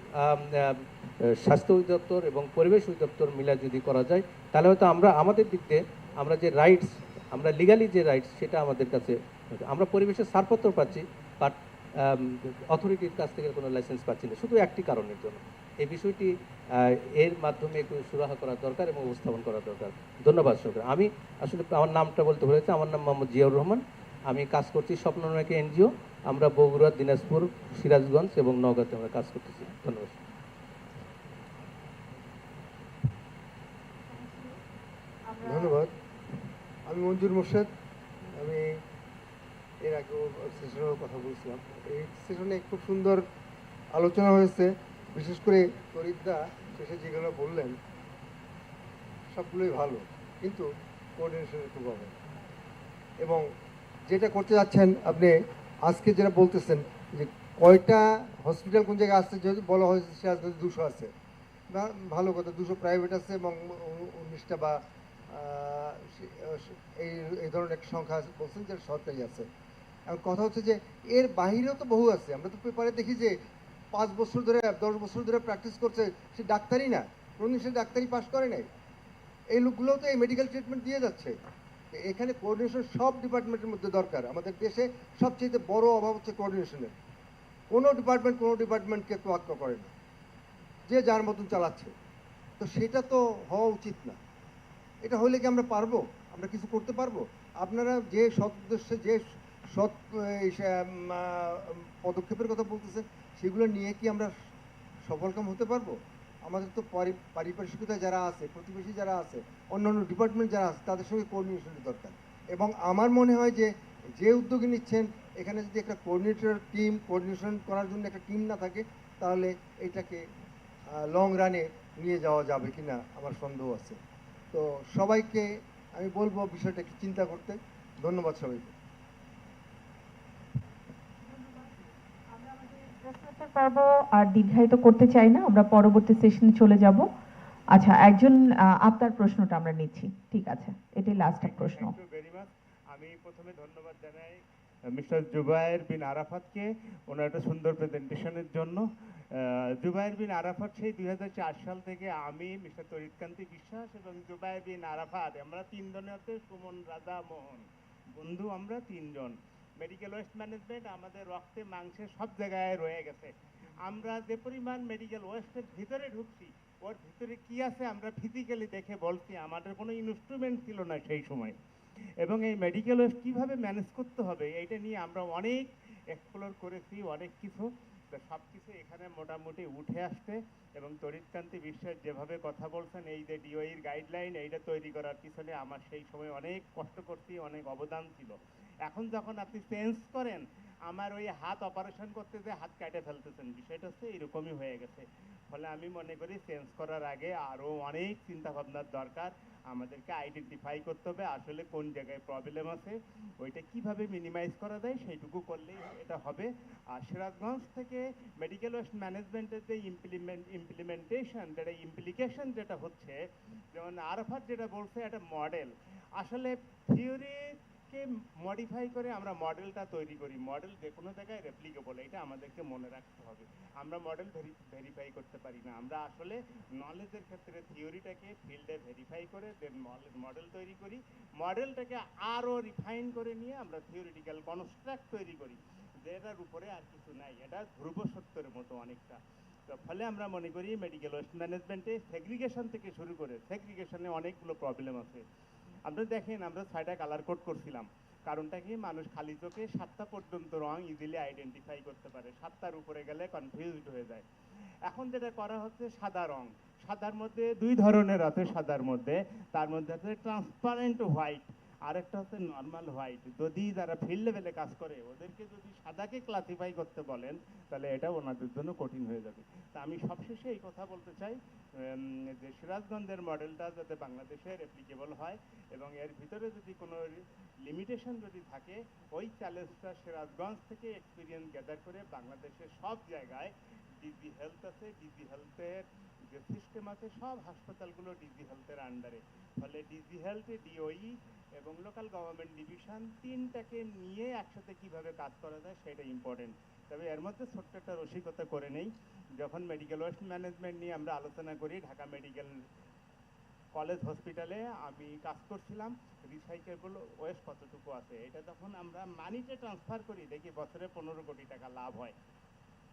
স্বাস্থ্য অধিদপ্তর এবং পরিবেশ অধিদপ্তর মিলে যদি করা যায়, তাহলে হয়তো আমরা আমাদের দিক দিয়ে আমরা যে রাইটস, আমরা লিগালি যে রাইটস, সেটা আমাদের কাছে, আমরা পরিবেশের ছাড়পত্র পাচ্ছি, বাট অথরিটির কাছ থেকে কোনো লাইসেন্স পাচ্ছি না, শুধু একটি কারণের জন্য। এই বিষয়টি এর মাধ্যমে একটু সুরাহা করা দরকার এবং উপস্থাপন করা দরকার। ধন্যবাদ সরকার। আমি আসলে আমার নামটা বলতে বলেছি, আমার নাম মোহাম্মদ জিয়াউর রহমান। আমি কাজ করছি স্বপ্ননায়ক এনজিও। আমরা বগুড়া, দিনাজপুর, সিরাজগঞ্জ এবং নওগাঁতে আমরা কাজ করতেছি। ধন্যবাদ। ধন্যবাদ। আমি মঞ্জুর মোর্শেদ। আমি এর আগেও সেশনেও কথা বলছিলাম। এই সেশনে খুব সুন্দর আলোচনা হয়েছে, বিশেষ করে তরিদা শেষে যেগুলো বললেন সবগুলোই ভালো, কিন্তু কোঅর্ডিনেশনের খুব অভাব। এবং যেটা করতে যাচ্ছেন আপনি আজকে যেটা বলতেছেন যে কয়টা হসপিটাল কোন জায়গায় আসছে, যেহেতু বলা হয়েছে সিরাজগঞ্জে 200 আছে, ভালো কথা, 200 প্রাইভেট আছে এবং 19টা বা এই ধরনের একটা সংখ্যা আছে বলছেন যে সরকারি আছে। এখন কথা হচ্ছে যে এর বাহিরেও তো বহু আছে। আমরা তো পেপারে দেখি যে 5 বছর ধরে 10 বছর ধরে প্র্যাকটিস করছে, সে ডাক্তারই না, কোনোদিন সে ডাক্তারি পাস করে নাই। এই লোকগুলোও তো এই মেডিকেল ট্রিটমেন্ট দিয়ে যাচ্ছে। এখানে কোঅর্ডিনেশন সব ডিপার্টমেন্টের মধ্যে দরকার। আমাদের দেশে সবচেয়ে বড় অভাব হচ্ছে কোঅর্ডিনেশনের। কোনো ডিপার্টমেন্টকে তোয়াক্কা করে না, যে যার মতন চালাচ্ছে। তো সেটা তো হওয়া উচিত না। এটা হলে কি আমরা পারবো, আমরা কিছু করতে পারবো? আপনারা যে সৎ উদ্দেশ্যে, যে সৎ পদক্ষেপের কথা বলতেছেন, সেগুলো নিয়ে কি আমরা সফলকাম হতে পারবো? আমাদের তো পারিপার্শ্বিকতা যারা আছে, প্রতিবেশী যারা আছে, অন্যান্য ডিপার্টমেন্ট যারা আছে, তাদের সঙ্গে কোঅর্ডিনেশনের দরকার। এবং আমার মনে হয় যে উদ্যোগে নিচ্ছেন, এখানে যদি একটা কোঅর্ডিনেশন করার জন্য একটা টিম না থাকে, তাহলে এটাকে লং রানে নিয়ে যাওয়া যাবে কিনা আমার সন্দেহ আছে। তো সবাইকে আমি বলবো বিষয়টা একটু চিন্তা করতে। ধন্যবাদ সবাইকে। প্রশ্নোত্তর পর্ব আর দীর্ঘায়িত করতে চাই না, আমরা পরবর্তী সেশনে চলে যাব। আচ্ছা, একজন আপনার প্রশ্নটা আমরা নিচ্ছি। ঠিক আছে, এটাই লাস্ট প্রশ্ন। আমি প্রথমে ধন্যবাদ জানাই মিস্টার জুবায়ের বিন আরাফাতকে ওনার একটা সুন্দর প্রেজেন্টেশনের জন্য। জুবায়ের বিন আরাফাত সেই 2004 সাল থেকে আমি, মিস্টার তরিৎকান্তি বিশ্বাস এবং জুবায়ের বিন আরাফাত, আমরা তিনজনের হচ্ছে সুমন রাজা মোহন। বন্ধু আমরা তিনজন। মেডিকেল ওয়েস্ট ম্যানেজমেন্ট আমাদের রক্তে মাংসে সব জায়গায় রয়ে গেছে। আমরা যে পরিমাণ মেডিকেল ওয়েস্টের ভিতরে ঢুকছি, ওর ভিতরে কি আছে আমরা ফিজিক্যালি দেখে বলছি। আমাদের কোনো ইনস্ট্রুমেন্ট ছিল না সেই সময়, এবং এই মেডিকেল ওয়েস্ট কীভাবে ম্যানেজ করতে হবে এইটা নিয়ে আমরা অনেক এক্সপ্লোর করেছি, অনেক কিছু। তো সব কিছু এখানে মোটামুটি উঠে আসছে, এবং তড়িৎকান্তি বিশ্বের যেভাবে কথা বলছেন, এই যে ডিওইর গাইডলাইন এইটা তৈরি করার পিছনে আমার সেই সময় অনেক কষ্ট করছি, অনেক অবদান ছিল। এখন যখন আপনি চেঞ্জ করেন, আমার ওই হাত অপারেশন করতে যে হাত কাটে ফেলতেছেন, বিষয়টা হচ্ছে এরকমই হয়ে গেছে। ফলে আমি মনে করি চেঞ্জ করার আগে আরও অনেক চিন্তা ভাবনার দরকার। আমাদেরকে আইডেন্টিফাই করতে হবে আসলে কোন জায়গায় প্রবলেম আছে, ওইটা কিভাবে মিনিমাইজ করা যায় সেইটুকু করলেই এটা হবে। আর সিরাজগঞ্জ থেকে মেডিকেল ওয়েস্ট ম্যানেজমেন্টের যে ইমপ্লিমেন্টেশন, যেটা ইমপ্লিকেশন যেটা হচ্ছে, যেমন আরাফাত যেটা বলছে একটা মডেল, আসলে থিওরিকে মডিফাই করে আমরা মডেলটা তৈরি করি। মডেল যে কোনো জায়গায় রেপ্লিকেবল, এটা আমাদেরকে মনে রাখতে হবে। আমরা মডেল ভেরিফাই করতে পারি না, আমরা আসলে নলেজের ক্ষেত্রে থিওরিটাকে ফিল্ডে ভেরিফাই করে দেন মডেল তৈরি করি। মডেলটাকে আরও রিফাইন করে নিয়ে আমরা থিওরিটিক্যাল কনস্ট্রাক্ট তৈরি করি, যেটার উপরে আর কিছু নাই। এটা ধ্রুব সত্যের মতো অনেকটা। তো ফলে আমরা মনে করি মেডিকেল ওয়েস্ট ম্যানেজমেন্টে সেগ্রিগেশন থেকে শুরু করে, সেগ্রিগেশনে অনেকগুলো প্রবলেম আছে। আপনি দেখেন আমরা 6টা কালার কোড করছিলাম, কারণটা কি, মানুষ খালি চোখে 7টা পর্যন্ত রং ইজিলি আইডেন্টিফাই করতে পারে, 7টার উপরে গেলে কনফিউজড হয়ে যায়। এখন যেটা করা হচ্ছে সাদা রং, সাদার মধ্যে 2 ধরনের আছে। সাদার মধ্যে তার মধ্যে আছে ট্রান্সপারেন্ট হোয়াইট, আরেকটা হচ্ছে নর্মাল হোয়াইট। যদি যারা ফিল্ড লেভেলে কাজ করে ওদেরকে যদি সাদাকে ক্লাসিফাই করতে বলেন, তাহলে এটা ওনাদের জন্য কঠিন হয়ে যাবে। তা আমি সবশেষে এই কথা বলতে চাই যে সিরাজগঞ্জের মডেলটা যাতে বাংলাদেশে রেপ্লিকেবল হয়, এবং এর ভিতরে যদি কোনো লিমিটেশন যদি থাকে, ওই চ্যালেঞ্জটা সিরাজগঞ্জ থেকে এক্সপিরিয়েন্স গ্যাদার করে বাংলাদেশের সব জায়গায় ডিজি হেলথ আছে, ডিজি হেলথের যে সিস্টেম আছে, সব হাসপাতালগুলো ডিজি হেলথের আন্ডারে। ফলে ডিজি হেলথ, ডিওই এবং লোকাল গভর্নমেন্ট ডিভিশন তিনটাকে নিয়ে একসাথে কিভাবে কাজ করা যায় সেটা ইম্পর্টেন্ট। তবে এর মধ্যে ছোট্ট একটা রসিকতা করে নেই, যখন মেডিকেল ওয়েস্ট ম্যানেজমেন্ট নিয়ে আমরা আলোচনা করি ঢাকা মেডিকেল কলেজ হসপিটালে আমি কাজ করছিলাম, রিসাইকেবল ওয়েস্ট কতটুকু আছে এটা তখন আমরা মানিতে ট্রান্সফার করি, দেখি বছরে 15 কোটি টাকা লাভ হয়।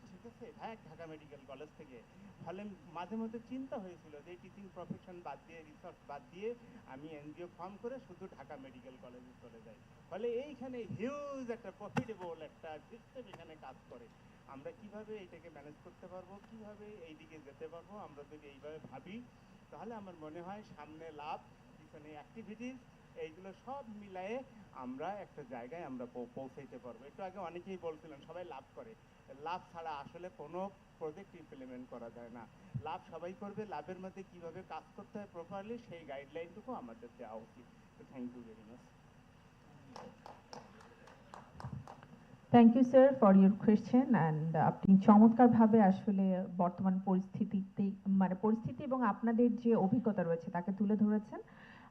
ঠিক আছে, ঢাকা মেডিকেল কলেজ থেকে। ফলে মাঝে মধ্যে চিন্তা হয়েছিল যে টিচিং প্রফেশন বাদ দিয়ে, রিসার্চ বাদ দিয়ে আমি এনজিও ফর্ম করে শুধু ঢাকা মেডিকেল কলেজে চলে যাই। ফলে এইখানে হিউজ একটা প্রফিটেবল একটা সিস্টেম এখানে কাজ করে। আমরা কিভাবে এইটাকে ম্যানেজ করতে পারবো, কিভাবে এই দিকে যেতে পারবো, আমরা যদি এইভাবে ভাবি তাহলে আমার মনে হয় সামনে লাভ, পিছনে অ্যাক্টিভিটিস, এইগুলো সব মিলায়ে আমরা একটা জায়গায় আমরা পৌঁছাইতে পারবো। একটু আগে অনেকেই বলছিলেন সবাই লাভ করে, লাভ ছাড়া আসলে কোনো প্রজেক্ট ইমপ্লিমেন্ট করা যায় না। লাভ সবাই করবে, লাভের মধ্যে কিভাবে কাজ করতে হয় প্রপারলি সেই গাইডলাইনটুকু আমাদের দেওয়া উচিত। Thank you very much. Thank you sir for your question. And আপনি চমৎকারভাবে আসলে বর্তমান পরিস্থিতি এবং আপনাদের যে অভিজ্ঞতা রয়েছে তাকে তুলে ধরেছেন।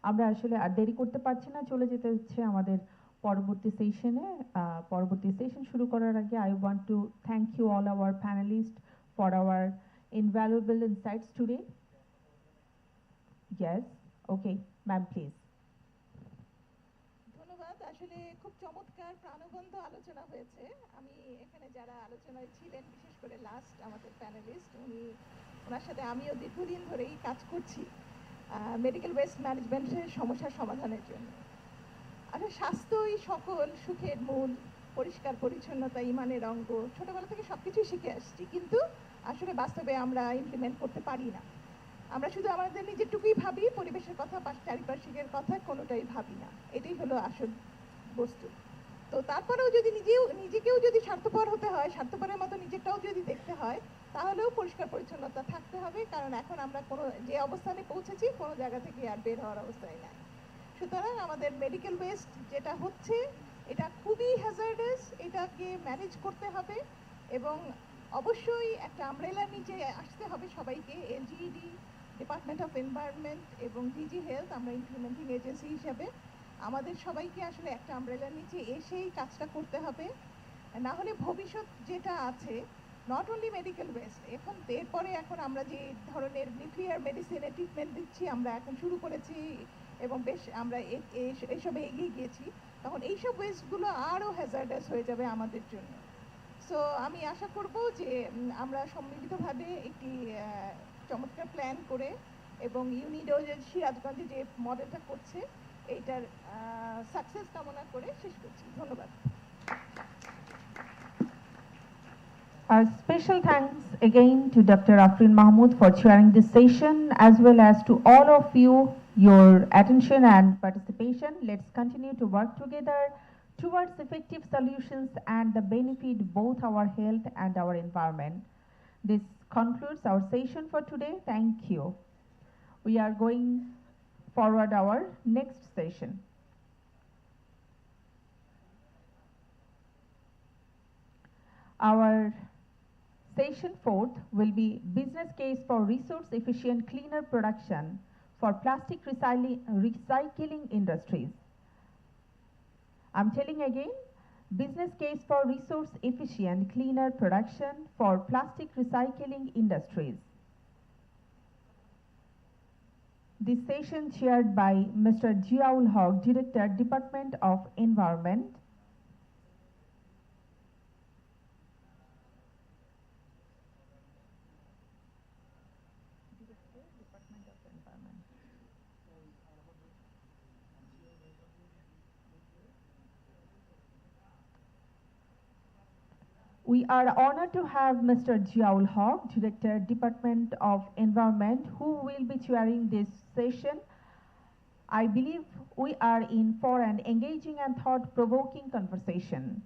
আমরা আসলে আর দেরি করতে পারছি না, চলে যেতে হচ্ছে আমাদের পরবর্তী সেশনে। পরবর্তী সেশন শুরু করার আগে I want to thank you all our panelist for our invaluable insights today. Yes, okay ma'am please. ধন্যবাদ। আসলে খুব চমৎকার প্রাণবন্ত আলোচনা হয়েছে। আমি এখানে যারা আলোচনায় ছিলেন, বিশেষ করে লাস্ট আমাদের প্যানেলিস্ট, ওনার সাথে আমিও দীর্ঘদিন ধরেই কাজ করছি মেডিকেল ওয়েস্ট ম্যানেজমেন্টের সমস্যার সমাধানের জন্য। আসলে স্বাস্থ্যই সকল সুখের মূল, পরিষ্কার পরিচ্ছন্নতা ইমানের অঙ্গ, ছোটবেলা থেকে সব কিছুই শিখে আসছি, কিন্তু আসলে বাস্তবে আমরা ইমপ্লিমেন্ট করতে পারি না। আমরা শুধু আমাদের নিজেরটুকুই ভাবি, পরিবেশের কথা, চারিপার্শ্বিকের কথা কোনোটাই ভাবি না। এটাই হলো আসল বস্তু। তো তারপরেও যদি নিজেকেও যদি স্বার্থপর হতে হয়, স্বার্থপরের মতো নিজেরটাও যদি দেখতে হয়, তাহলেও পরিষ্কার পরিচ্ছন্নতা থাকতে হবে। কারণ এখন আমরা কোনো যে অবস্থানে পৌঁছেছি, কোনো জায়গা থেকে আর বের হওয়ার অবস্থায় নাই। সুতরাং আমাদের মেডিকেল ওয়েস্ট যেটা হচ্ছে এটা খুবই হ্যাজার্ডাস, এটাকে ম্যানেজ করতে হবে এবং অবশ্যই একটা আমব্রেলার নিচে আসতে হবে সবাইকে। এলজিইডি, ডিপার্টমেন্ট অফ এনভায়রনমেন্ট এবং ডিজি হেলথ, আমরা ইমপ্লিমেন্টিং এজেন্সি হিসেবে আমাদের সবাইকে আসলে একটা আমব্রেলার নিচে এসেই কাজটা করতে হবে। না হলে ভবিষ্যৎ যেটা আছে, নট অনলি মেডিকেল ওয়েস্ট, এরপরে এখন আমরা যে ধরনের নিউক্লিয়ার মেডিসিনের ট্রিটমেন্ট দিচ্ছি, আমরা এখন শুরু করেছি এবং বেশ আমরা এসবে এগিয়ে গিয়েছি। তখন এইসব ওয়েস্টগুলো আরও হ্যাজার্ডাস হয়ে যাবে আমাদের জন্য। সো আমি আশা করব যে আমরা সম্মিলিতভাবে একটি চমৎকার প্ল্যান করে এবং ইউনিডো যে সিরাজগঞ্জে যে মডেলটা করছে এইটার সাকসেস কামনা করে শেষ করছি। ধন্যবাদ। A special thanks again to Dr. Afrin Mahmood for chairing this session, as well as to all of you, your attention and participation. Let's continue to work together towards effective solutions and the benefit both our health and our environment. This concludes our session for today. Thank you. We are going forward our next session. Our Session 4th will be business case for resource efficient cleaner production for plastic recycling industries. I'm telling again, business case for resource efficient cleaner production for plastic recycling industries. This session chaired by Mr. Jiaul Haq, Director, Department of Environment. We are honored to have Mr. Jiaul Haq, Director, Department of Environment, who will be chairing this session. I believe we are in for an engaging and thought-provoking conversation.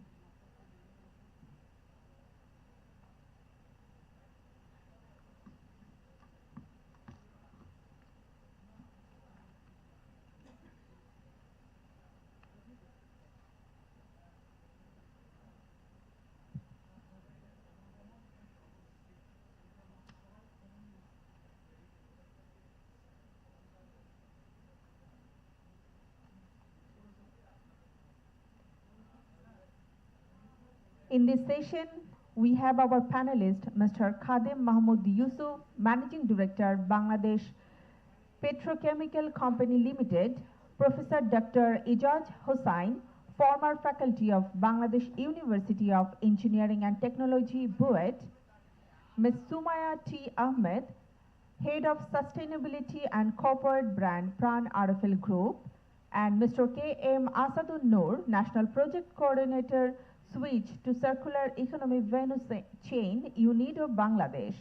In this session, we have our panelist, Mr. Khadim Mahmood Yusuf, Managing Director, Bangladesh Petrochemical Company Limited, Professor Dr. Ijaz Hossain, former faculty of Bangladesh University of Engineering and Technology, BUET, Ms. Sumaya T. Ahmed, Head of Sustainability and Corporate Brand, Pran RFL Group, and Mr. K. M. Asadun Noor, National Project Coordinator, Switch to Circular Economy Venue Chain, UNIDO Bangladesh.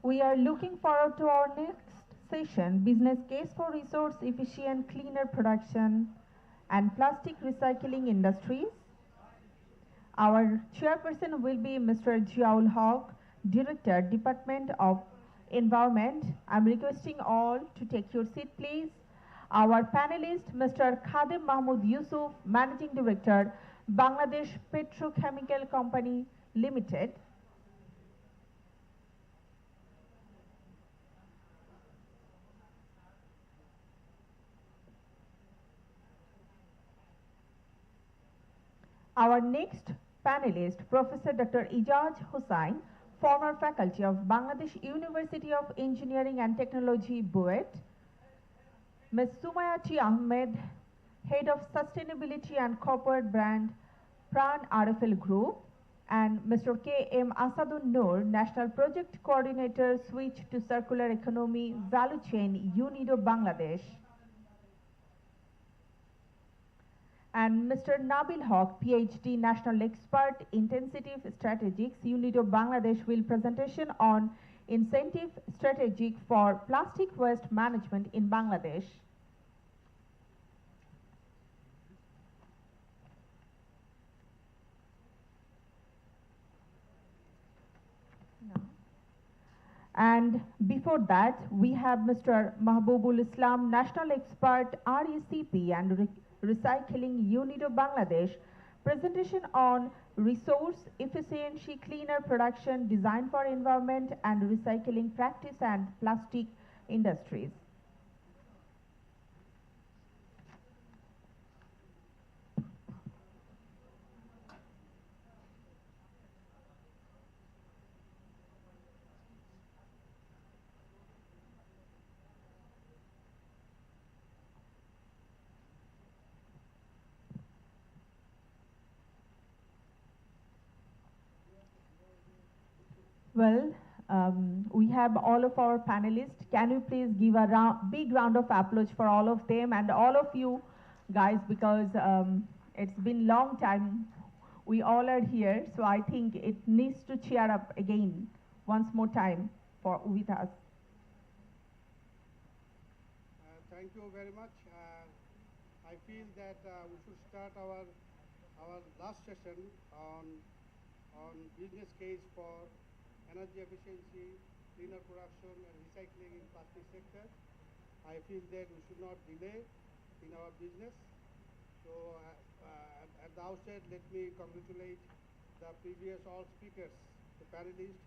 We are looking forward to our next session, Business Case for Resource Efficient Cleaner Production and Plastic Recycling Industries. Our chairperson will be Mr. Jiaul Haq, Director, Department of Environment. I'm requesting all to take your seat, please. Our panelist, Mr. Khadim Mahmood Yusuf, Managing Director, Bangladesh Petrochemical Company Limited. Our next panelist, Professor Dr. Ijaz Hussain, former faculty of Bangladesh University of Engineering and Technology, BUET. Ms. Sumayati Ahmed, Head of Sustainability and Corporate Brand, Pran RFL Group, and Mr. K.M. Asadun Noor, National Project Coordinator, Switch to Circular Economy Value Chain, UNIDO Bangladesh. And Mr. Nabil Haq, PhD, National Expert, Intensive Strategics, UNIDO Bangladesh, will presentation on incentive strategic for plastic waste management in Bangladesh. And before that, we have Mr. Mahbubul Islam, National Expert, RECP and Recycling, UNIDO Bangladesh, presentation on resource efficiency, cleaner production, design for environment and recycling practice and plastic industries. Well, we have all of our panelists. Can you please give a big round of applause for all of them and all of you guys, because it's been long time. We all are here, so I think it needs to cheer up again once more time with us. Thank you very much. I feel that we should start our last session on business case for energy efficiency, cleaner production and recycling in plastic sector. I feel that we should not delay in our business. So at the outset, let me congratulate the previous all speakers, the panelists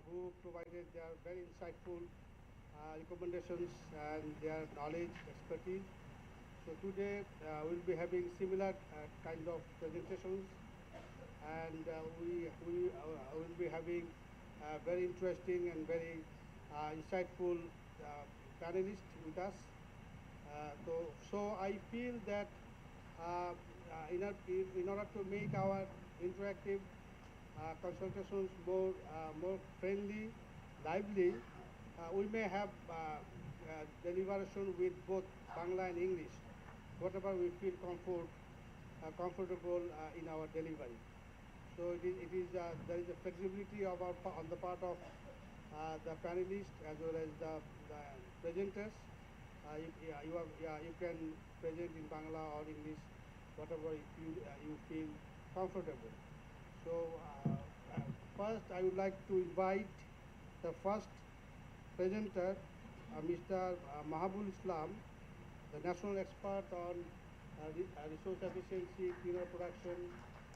who provided their very insightful recommendations and their knowledge, expertise. So today we'll be having similar kind of presentations, and we will be having very interesting and very insightful panelists with us. So I feel that in order to make our interactive consultations more friendly, lively, we may have deliberation with both Bangla and English, whatever we feel comfortable in our delivery. So there is a flexibility on the part of the panelists as well as the presenters. You can present in Bangla or English, whatever you feel comfortable. So first, I would like to invite the first presenter, Mr. Mahbubul Islam, the national expert on resource efficiency, cleaner production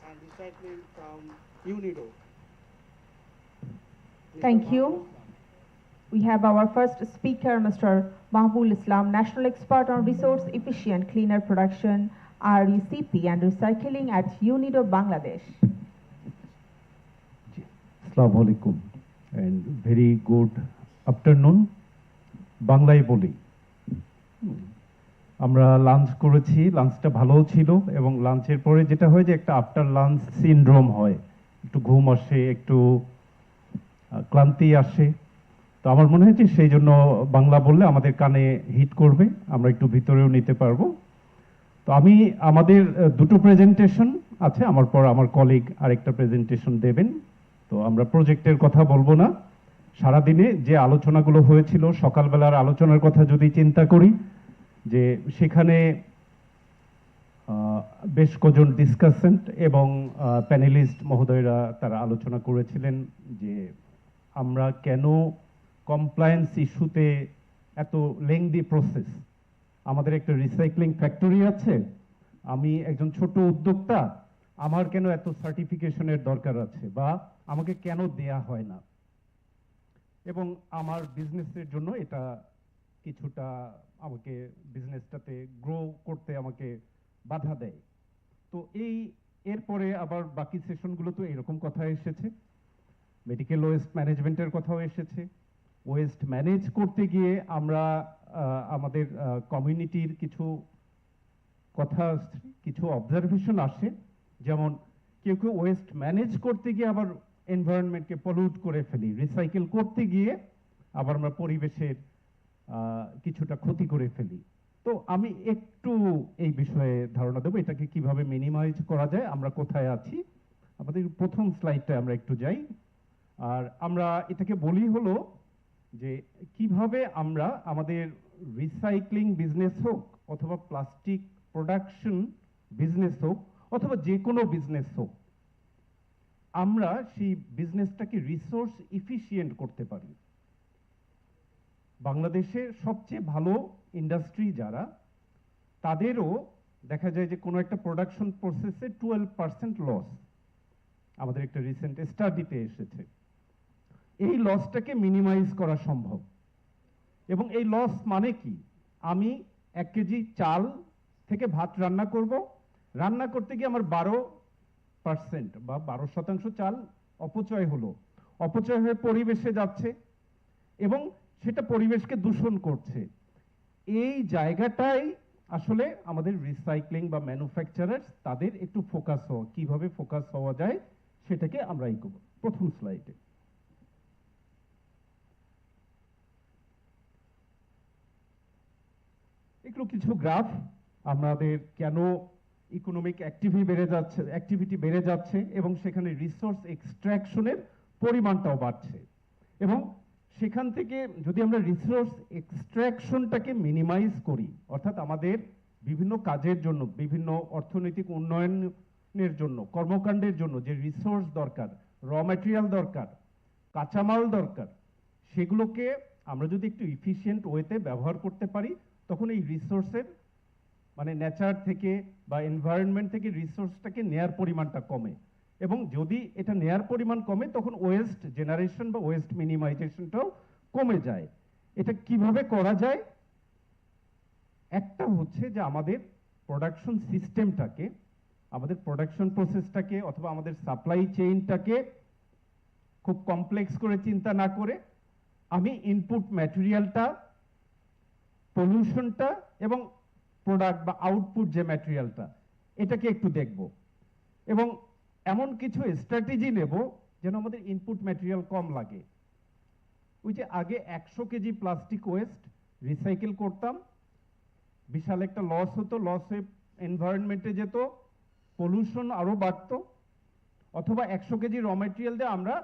and recycling from UNIDO. Thank you. We have our first speaker, Mr. Mahbubul Islam, national expert on resource efficient cleaner production, RECP and recycling at UNIDO Bangladesh. Assalamu alaikum and very good afternoon. Banglai boli. আমরা lunch করেছি, লাঞ্চটা ভালো ছিল এবং লাঞ্চের পরে যেটা হয় যে একটা আফটার লাঞ্চ সিনড্রোম হয়, একটু ঘুম আসে, একটু ক্লান্তি আসে। তো আমার মনে হয় যে সেই জন্য বাংলা বললে আমাদের কানে হিট করবে, আমরা একটু ভিতরেও নিতে পারবো। তো আমি আমাদের দুটো প্রেজেন্টেশন আছে, আমার পর আমার কলিগ আরেকটা প্রেজেন্টেশন দেবেন। তো আমরা প্রজেক্টের কথা বলবো না, সারাদিনে যে আলোচনাগুলো হয়েছিল, সকালবেলার আলোচনার কথা যদি চিন্তা করি, যে সেখানে বেশ কজন ডিসকাসেন্ট এবং প্যানেলিস্ট মহোদয়রা তারা আলোচনা করেছিলেন যে আমরা কেন কমপ্লায়েন্স ইস্যুতে এত লেংদি প্রসেস। আমাদের একটা রিসাইক্লিং ফ্যাক্টরি আছে, আমি একজন ছোট উদ্যোক্তা, আমার কেন এত সার্টিফিকেশনের দরকার আছে বা আমাকে কেন দেয়া হয় না, এবং আমার বিজনেসের জন্য এটা কিছুটা আমাকে বিজনেসটাতে গ্রো করতে আমাকে বাধা দেয়। তো এরপরে আবার বাকি সেশনগুলো তো এরকম কথা এসেছে, মেডিকেল ওয়েস্ট ম্যানেজমেন্টের কথাও এসেছে। ওয়েস্ট ম্যানেজ করতে গিয়ে আমরা আমাদের কমিউনিটির কিছু কথা, কিছু অবজারভেশন আসে, যেমন কেউ কেউ ওয়েস্ট ম্যানেজ করতে গিয়ে আবার এনভায়রনমেন্টকে পলিউট করে ফেলি, রিসাইকেল করতে গিয়ে আবার আমরা পরিবেশের কিছুটা ক্ষতি করে ফেলি। তো আমি একটু এই বিষয়ে ধারণা দেবো, এটাকে কিভাবে মিনিমাইজ করা যায়, আমরা কোথায় আছি। আমাদের প্রথম স্লাইডটা আমরা একটু যাই। আর আমরা এটাকে বলি হলো যে কিভাবে আমরা আমাদের রিসাইক্লিং বিজনেস হোক অথবা প্লাস্টিক প্রোডাকশন বিজনেস হোক অথবা যে কোনো বিজনেস হোক, আমরা সেই বিজনেসটাকে রিসোর্স ইফিশিয়েন্ট করতে পারি। বাংলাদেশের সবচেয়ে ভালো ইন্ডাস্ট্রি যারা, তাদেরও দেখা যায় যে কোনো একটা প্রোডাকশন প্রসেসে 12% লস আমাদের একটা রিসেন্ট স্টাডিতে এসেছে। এই লসটাকে মিনিমাইজ করা সম্ভব। এবং এই লস মানে কি, আমি 1 কেজি চাল থেকে ভাত রান্না করব, রান্না করতে গিয়ে আমার 12% বা 12% চাল অপচয় হলো, অপচয় হয়ে পরিবেশে যাচ্ছে এবং সেটা পরিবেশকে দূষণ করছে। এই জায়গাটাই আসলে আমাদের রিসাইক্লিং বা ম্যানুফ্যাকচারার্স তাদের একটু ফোকাস হওয়া, কিভাবে ফোকাস হওয়া যায় সেটাকে আমরা এই করব। প্রথম স্লাইডে একটু কিছু গ্রাফ, আমাদের কেন ইকোনমিক অ্যাক্টিভিটি বেড়ে যাচ্ছে এবং সেখানে রিসোর্স এক্সট্রাকশনের পরিমাণটাও বাড়ছে। এবং সেখান থেকে যদি আমরা রিসোর্স এক্সট্রাকশনটাকে মিনিমাইজ করি, অর্থাৎ আমাদের বিভিন্ন কাজের জন্য, বিভিন্ন অর্থনৈতিক উন্নয়নের জন্য, কর্মকাণ্ডের জন্য যে রিসোর্স দরকার, র ম্যাটেরিয়াল দরকার, কাঁচামাল দরকার, সেগুলোকে আমরা যদি একটু ইফিশিয়েন্ট ওয়েতে ব্যবহার করতে পারি, তখন এই রিসোর্সের মানে নেচার থেকে বা এনভায়রনমেন্ট থেকে রিসোর্সটাকে নেয়ার পরিমাণটা কমে। এবং যদি এটা নেয়ার পরিমাণ কমে, তখন ওয়েস্ট জেনারেশন বা ওয়েস্ট মিনিমাইজেশনটাও কমে যায়। এটা কিভাবে করা যায়? একটা হচ্ছে যে আমাদের প্রোডাকশন সিস্টেমটাকে, আমাদের প্রোডাকশন প্রসেসটাকে অথবা আমাদের সাপ্লাই চেইনটাকে খুব কমপ্লেক্স করে চিন্তা না করে আমি ইনপুট ম্যাটেরিয়ালটা, পলিউশনটা এবং প্রোডাক্ট বা আউটপুট যে ম্যাটেরিয়ালটা, এটাকে একটু দেখব এবং এমন কিছু স্ট্র্যাটেজি নেব যেন আমাদের ইনপুট ম্যাটেরিয়াল কম লাগে। ওই যে আগে 100 কেজি প্লাস্টিক ওয়েস্ট রিসাইকেল করতাম, বিশাল একটা লস হতো, লস হয়ে এনভায়রনমেন্টে যেত, পলিউশন আরো বাড়তো। অথবা 100 কেজি র ম্যাটেরিয়াল দিয়ে আমরা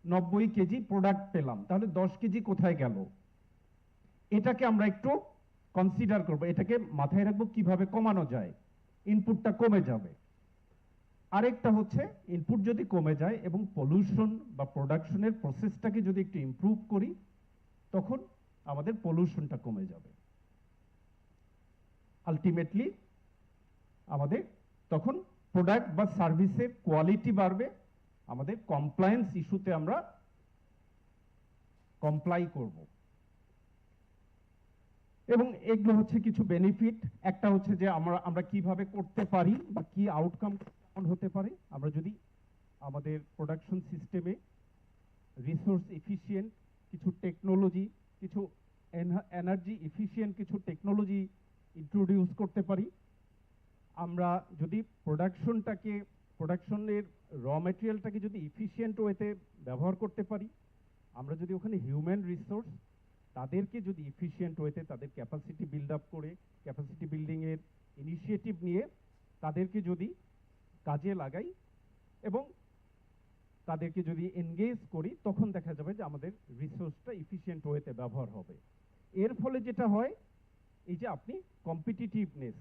90 কেজি প্রোডাক্ট পেলাম, তাহলে 10 কেজি কোথায় গেল? এটাকে আমরা একটু কনসিডার করব, এটাকে মাথায় রাখবো কিভাবে কমানো যায়, ইনপুটটা কমে যাবে। আরেকটা হচ্ছে ইনপুট যদি কমে যায় এবং পলিউশন বা প্রোডাকশনের প্রসেসটাকে যদি একটু ইমপ্রুভ করি, তখন আমাদের পলিউশনটা কমে যাবে। আলটিমেটলি আমাদের তখন প্রোডাক্ট বা সার্ভিসের কোয়ালিটি বাড়বে, আমাদের কমপ্লায়েন্স ইস্যুতে আমরা কমপ্লাই করব। এবং এগুলো হচ্ছে কিছু বেনিফিট। একটা হচ্ছে যে আমরা কিভাবে করতে পারি বা কি আউটকাম হতে পারে, আমরা যদি আমাদের প্রোডাকশন সিস্টেমে রিসোর্স এফিশিয়েন্ট কিছু টেকনোলজি, কিছু এনার্জি এফিশিয়েন্ট কিছু টেকনোলজি ইন্ট্রোডিউস করতে পারি, আমরা যদি প্রোডাকশনের র ম্যাটেরিয়ালটাকে যদি এফিশিয়েন্ট ওয়েতে ব্যবহার করতে পারি, আমরা যদি ওখানে হিউম্যান রিসোর্স তাদেরকে যদি এফিশিয়েন্ট ওয়েতে তাদের ক্যাপাসিটি বিল্ড আপ করে, ক্যাপাসিটি বিল্ডিংয়ের ইনিশিয়েটিভ নিয়ে তাদেরকে যদি কাজে লাগাই এবং তাদেরকে যদি এনগেজ করি, তখন দেখা যাবে যে আমাদের রিসোর্সটা এফিশিয়েন্ট ওয়েতে ব্যবহার হবে। এর ফলে যেটা হয়, এই যে আপনি কম্পিটিটিভনেস,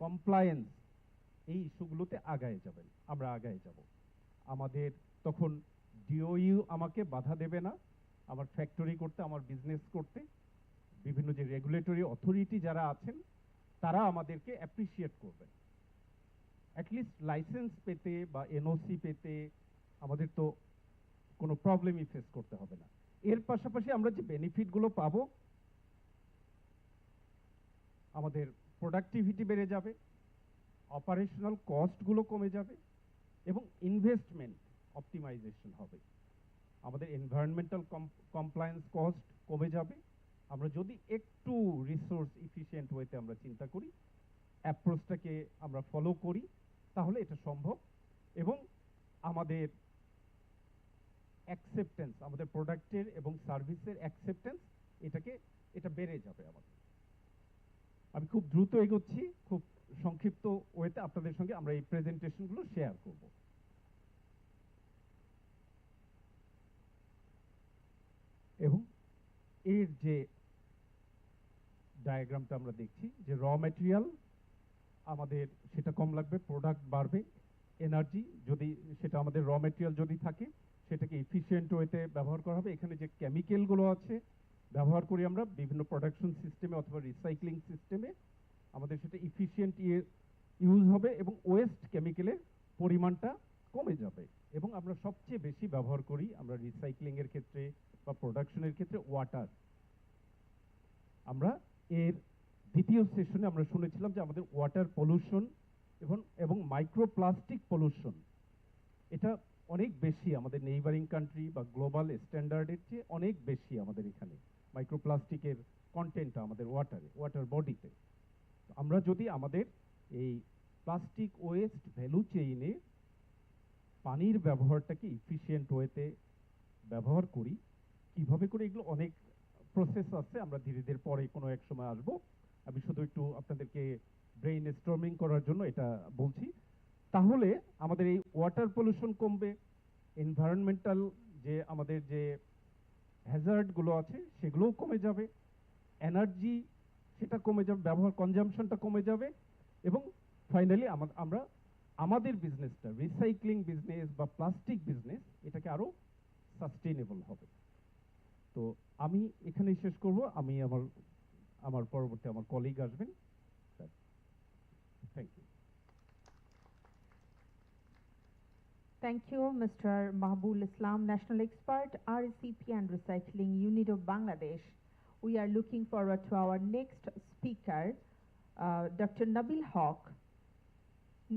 কমপ্লায়েন্স, এই ইস্যুগুলোতে আগায় যাবেন, আমরা আগায় যাব। আমাদের তখন ডিওইউ আমাকে বাধা দেবে না আমার ফ্যাক্টরি করতে, আমার বিজনেস করতে। বিভিন্ন যে রেগুলেটরি অথরিটি যারা আছেন তারা আমাদেরকে অ্যাপ্রিসিয়েট করবেন। অ্যাটলিস্ট লাইসেন্স পেতে বা এনওসি পেতে আমাদের তো কোনো প্রবলেমই ফেস করতে হবে না। এর পাশাপাশি আমরা যে বেনিফিটগুলো পাবো, আমাদের প্রোডাক্টিভিটি বেড়ে যাবে, অপারেশনাল কস্টগুলো কমে যাবে এবং ইনভেস্টমেন্ট অপটিমাইজেশন হবে। আমাদের এনভায়রনমেন্টাল কমপ্লায়েন্স কস্ট কমে যাবে। আমরা যদি একটু রিসোর্স ইফিশিয়েন্ট ওয়েতে আমরা চিন্তা করি, অ্যাপ্রোচটাকে আমরা ফলো করি, তাহলে এটা সম্ভব। এবং আমাদের অ্যাকসেপ্টেন্স, আমাদের প্রোডাক্টের এবং সার্ভিসের অ্যাকসেপ্টেন্স এটা বেড়ে যাবে আমাদের। আমি খুব দ্রুত এগোচ্ছি, খুব সংক্ষিপ্ত ওয়েতে আপনাদের সঙ্গে আমরা এই প্রেজেন্টেশনগুলো শেয়ার করব। এবং এর যে ডায়াগ্রামটা আমরা দেখছি যে র ম্যাটেরিয়াল আমাদের সেটা কম লাগবে, প্রোডাক্ট বাড়বে। এনার্জি যদি সেটা আমাদের র ম্যাটেরিয়াল যদি থাকে সেটাকে ইফিশিয়েন্ট ওয়েতে ব্যবহার করা হবে। এখানে যে কেমিক্যালগুলো আছে ব্যবহার করি আমরা বিভিন্ন প্রোডাকশন সিস্টেমে অথবা রিসাইক্লিং সিস্টেমে, আমাদের সেটা ইফিশিয়েন্ট ইউজ হবে এবং ওয়েস্ট কেমিক্যালের পরিমাণটা কমে যাবে। এবং আমরা সবচেয়ে বেশি ব্যবহার করি আমরা রিসাইক্লিংয়ের ক্ষেত্রে বা প্রোডাকশনের ক্ষেত্রে ওয়াটার। আমরা এর দ্বিতীয় সেশনে আমরা শুনেছিলাম যে আমাদের ওয়াটার পলিউশন এবং মাইক্রোপ্লাস্টিক পলিউশন এটা অনেক বেশি আমাদের নেইবারিং কান্ট্রি বা গ্লোবাল স্ট্যান্ডার্ডের চেয়ে অনেক বেশি আমাদের এখানে মাইক্রোপ্লাস্টিকের কন্টেন্টটা আমাদের ওয়াটার বডিতে। আমরা যদি আমাদের এই প্লাস্টিক ওয়েস্ট ভ্যালু চেইনে পানির ব্যবহারটাকে ইফিশিয়েন্ট ওয়েতে ব্যবহার করি, কিভাবে করে এগুলো অনেক প্রসেস আছে, আমরা ধীরে ধীরে পরে কোনো এক সময় আসবো। আমি শুধু একটু আপনাদেরকে ব্রেইন স্টর্মিং করার জন্য এটা বলছি। তাহলে আমাদের এই ওয়াটার পলিউশন কমবে, এনভায়রনমেন্টাল যে আমাদের যে হ্যাজার্ডগুলো আছে সেগুলোও কমে যাবে, এনার্জি সেটা কমে যাবে, ব্যবহার কনজাম্পশনটা কমে যাবে এবং ফাইনালি আমরা আমাদের বিজনেসটা রিসাইক্লিং বিজনেস বা প্লাস্টিক বিজনেস এটাকে আরো সাস্টেইনেবল হবে। তো আমি এখানেই শেষ করব। আমি আমার পরবর্তী আমার কলিগ আসবেন। Thank you. Thank you, Mr. Mahbul Islam, National Expert, RCP and Recycling, UNIDO Bangladesh. We are looking forward to our next speaker, Dr. Nabil Haq,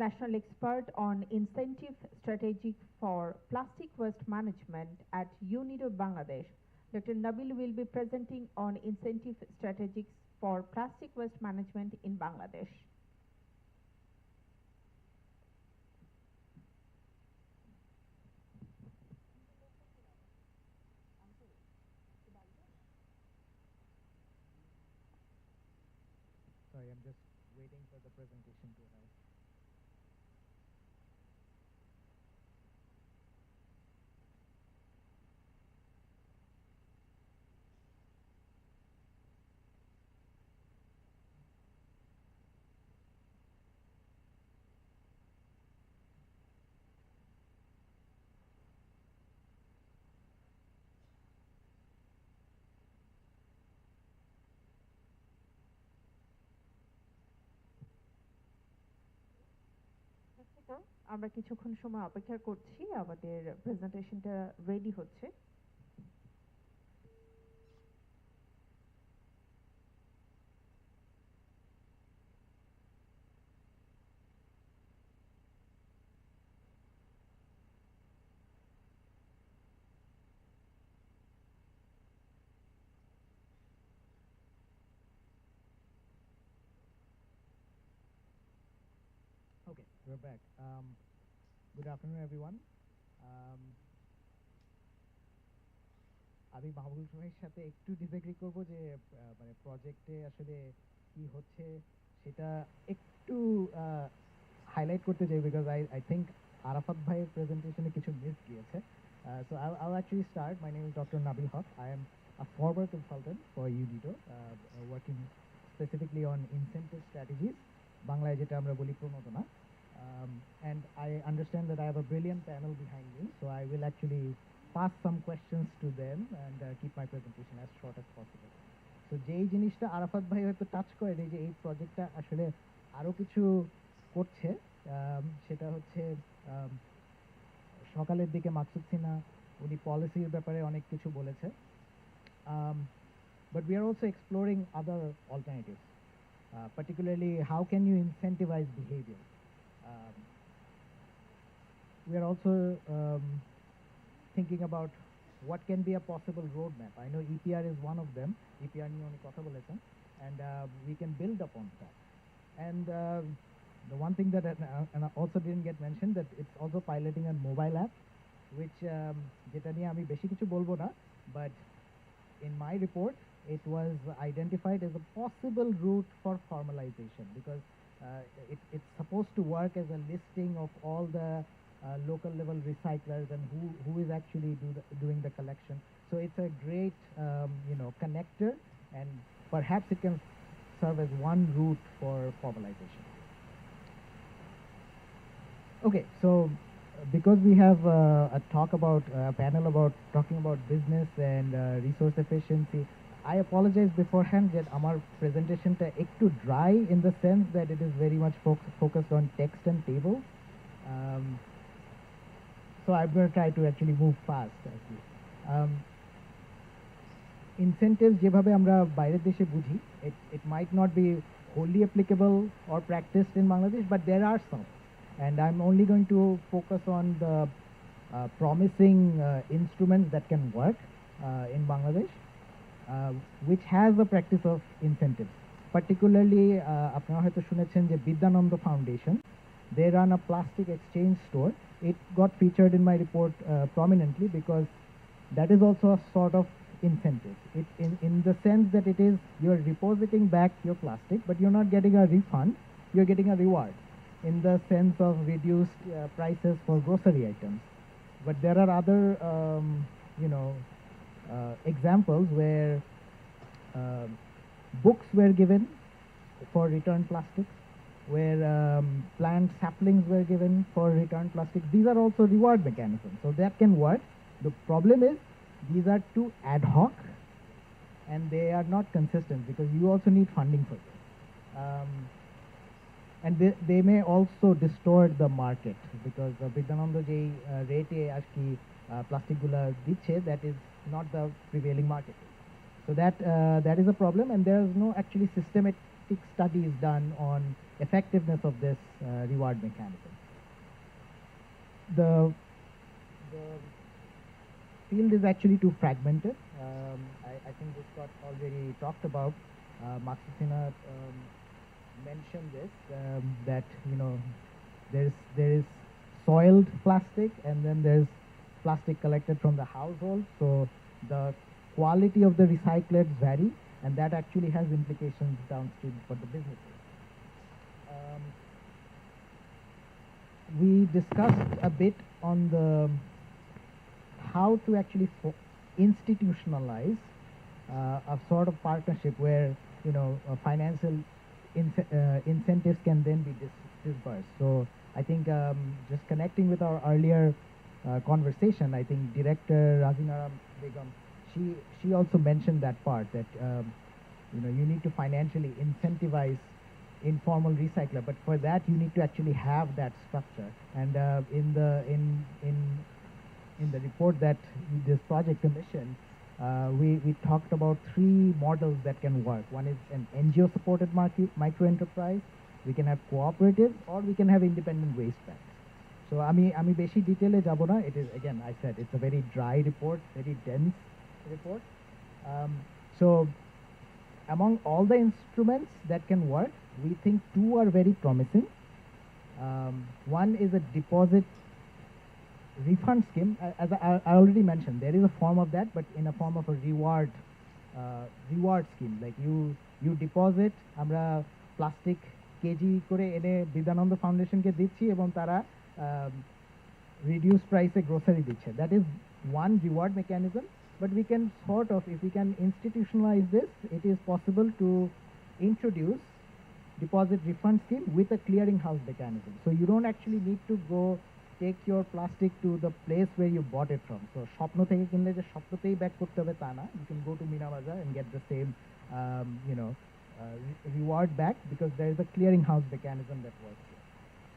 National Expert on Incentive Strategy for Plastic Waste Management at UNIDO Bangladesh. Dr. Nabil will be presenting on incentive strategies for plastic waste management in Bangladesh. Sorry, I'm just waiting for the presentation to arrive. আমরা কিছুক্ষণ সময় অপেক্ষা করছি, আমাদের প্রেজেন্টেশনটা ready হচ্ছে। Okay, we're back. Good afternoon, everyone. আমি মাহবুব ভাইয়ের সাথে একটু ডিসএগ্রি করব যে মানে প্রজেক্টে আসলে কি হচ্ছে সেটা একটু হাইলাইট করতে চাই, বিকজ আই থিঙ্ক আরাফাত ভাইয়ের প্রেজেন্টেশনে কিছু মিস গিয়েছে। So I'll actually start. My name is Dr. Nabil Haq. I am a former consultant for UNIDO, working specifically on incentive strategies, বাংলায় যেটা আমরা বলি প্রণোদনা. And I understand that I have a brilliant panel behind me, so I will actually pass some questions to them and keep my presentation as short as possible. So যেই জিনিসটা আরাফাত ভাই হয়তো touch করে যে এই প্রজেক্টটা আসলে আরো কিছু করছে, সেটা হচ্ছে সকালের দিকে মাকসুদ সিনহা উনি পলিসির ব্যাপারে অনেক কিছু বলেছে, but we are also exploring other alternatives, particularly how can you incentivize behavior. We are also thinking about what can be a possible roadmap. I know EPR is one of them, EPR নিয়ে অনেক কথা বলেছেন, and we can build upon that. And the one thing that and I also didn't get mentioned, that it's also piloting a mobile app, which যেটা নিয়ে আমি বেশি কিছু বলবো না, but in my report it was identified as a possible route for formalization, because it's supposed to work as a listing of all the local level recyclers and who is actually doing the collection. So it's a great connector, and perhaps it can serve as one route for formalization. Okay, so because we have a talk about a panel about talking about business and resource efficiency, I apologize beforehand that our presentation ta ekটু dry in the sense that it is very much focused on text and tables. So I'm going to try to actually move fast. Incentives যেভাবে আমরা বাইরের দেশে বুঝি, it might not be wholly applicable or practiced in Bangladesh, but there are some. And I'm only going to focus on the promising instruments that can work in Bangladesh, which has a practice of incentives. Particularly, আপনারা হয়তো শুনেছেন যে Bidyanondo Foundation, they run a plastic exchange store. It got featured in my report prominently because that is also a sort of incentive. In the sense that it is, you're depositing back your plastic, but you're not getting a refund, you're getting a reward, in the sense of reduced prices for grocery items. But there are other, examples where books were given for returned plastics, where plant saplings were given for returned plastics. These are also reward mechanisms, so that can work. The problem is these are too ad hoc and they are not consistent, because you also need funding for this. And they may also distort the market, because Bidyananda je rate aski plastic gula dicche, that is not the prevailing market. So that is a problem, and there is no actually systematic studies done on effectiveness of this reward mechanism. The field is actually too fragmented. I think this got already talked about. Maksud Sinha mentioned this, that there is soiled plastic, and then there's plastic collected from the household. So the quality of the recyclates vary, and that actually has implications downstream for the businesses. We discussed a bit on the how to actually institutionalize a sort of partnership where financial incentives can then be disbursed. So I think just connecting with our earlier conversation, I think Director Razina Begum, she also mentioned that part, that you need to financially incentivize informal recycler, but for that you need to actually have that structure. And in the report that this project commissioned, we talked about 3 models that can work. One is an NGO supported micro enterprise, we can have cooperatives, or we can have independent waste banks. So আমি বেশি ডিটেইলে যাব না. It is, again, I said, it's a very dry report, very dense report. So among all the instruments that can work, we think 2 are very promising. One is a deposit refund scheme. As I already mentioned, there is a form of that, but in a form of a reward scheme. Like you deposit, আমরা plastic KG করে এনে বিদ্যানন্দ ফাউন্ডেশনকে দিচ্ছি এবং তারা reduced price grocery দিচ্ছে. That is one reward mechanism, but we can sort of, if we can institutionalize this, it is possible to introduce deposit refund scheme with a clearing house mechanism. So you don't actually need to go take your plastic to the place where you bought it from. So স্বপ্ন থেকে কিনলে যে স্বপ্নতেই back করতে হবে তা না. You can go to Mina Bazaar and get the same reward back, because there is a clearinghouse mechanism that works here.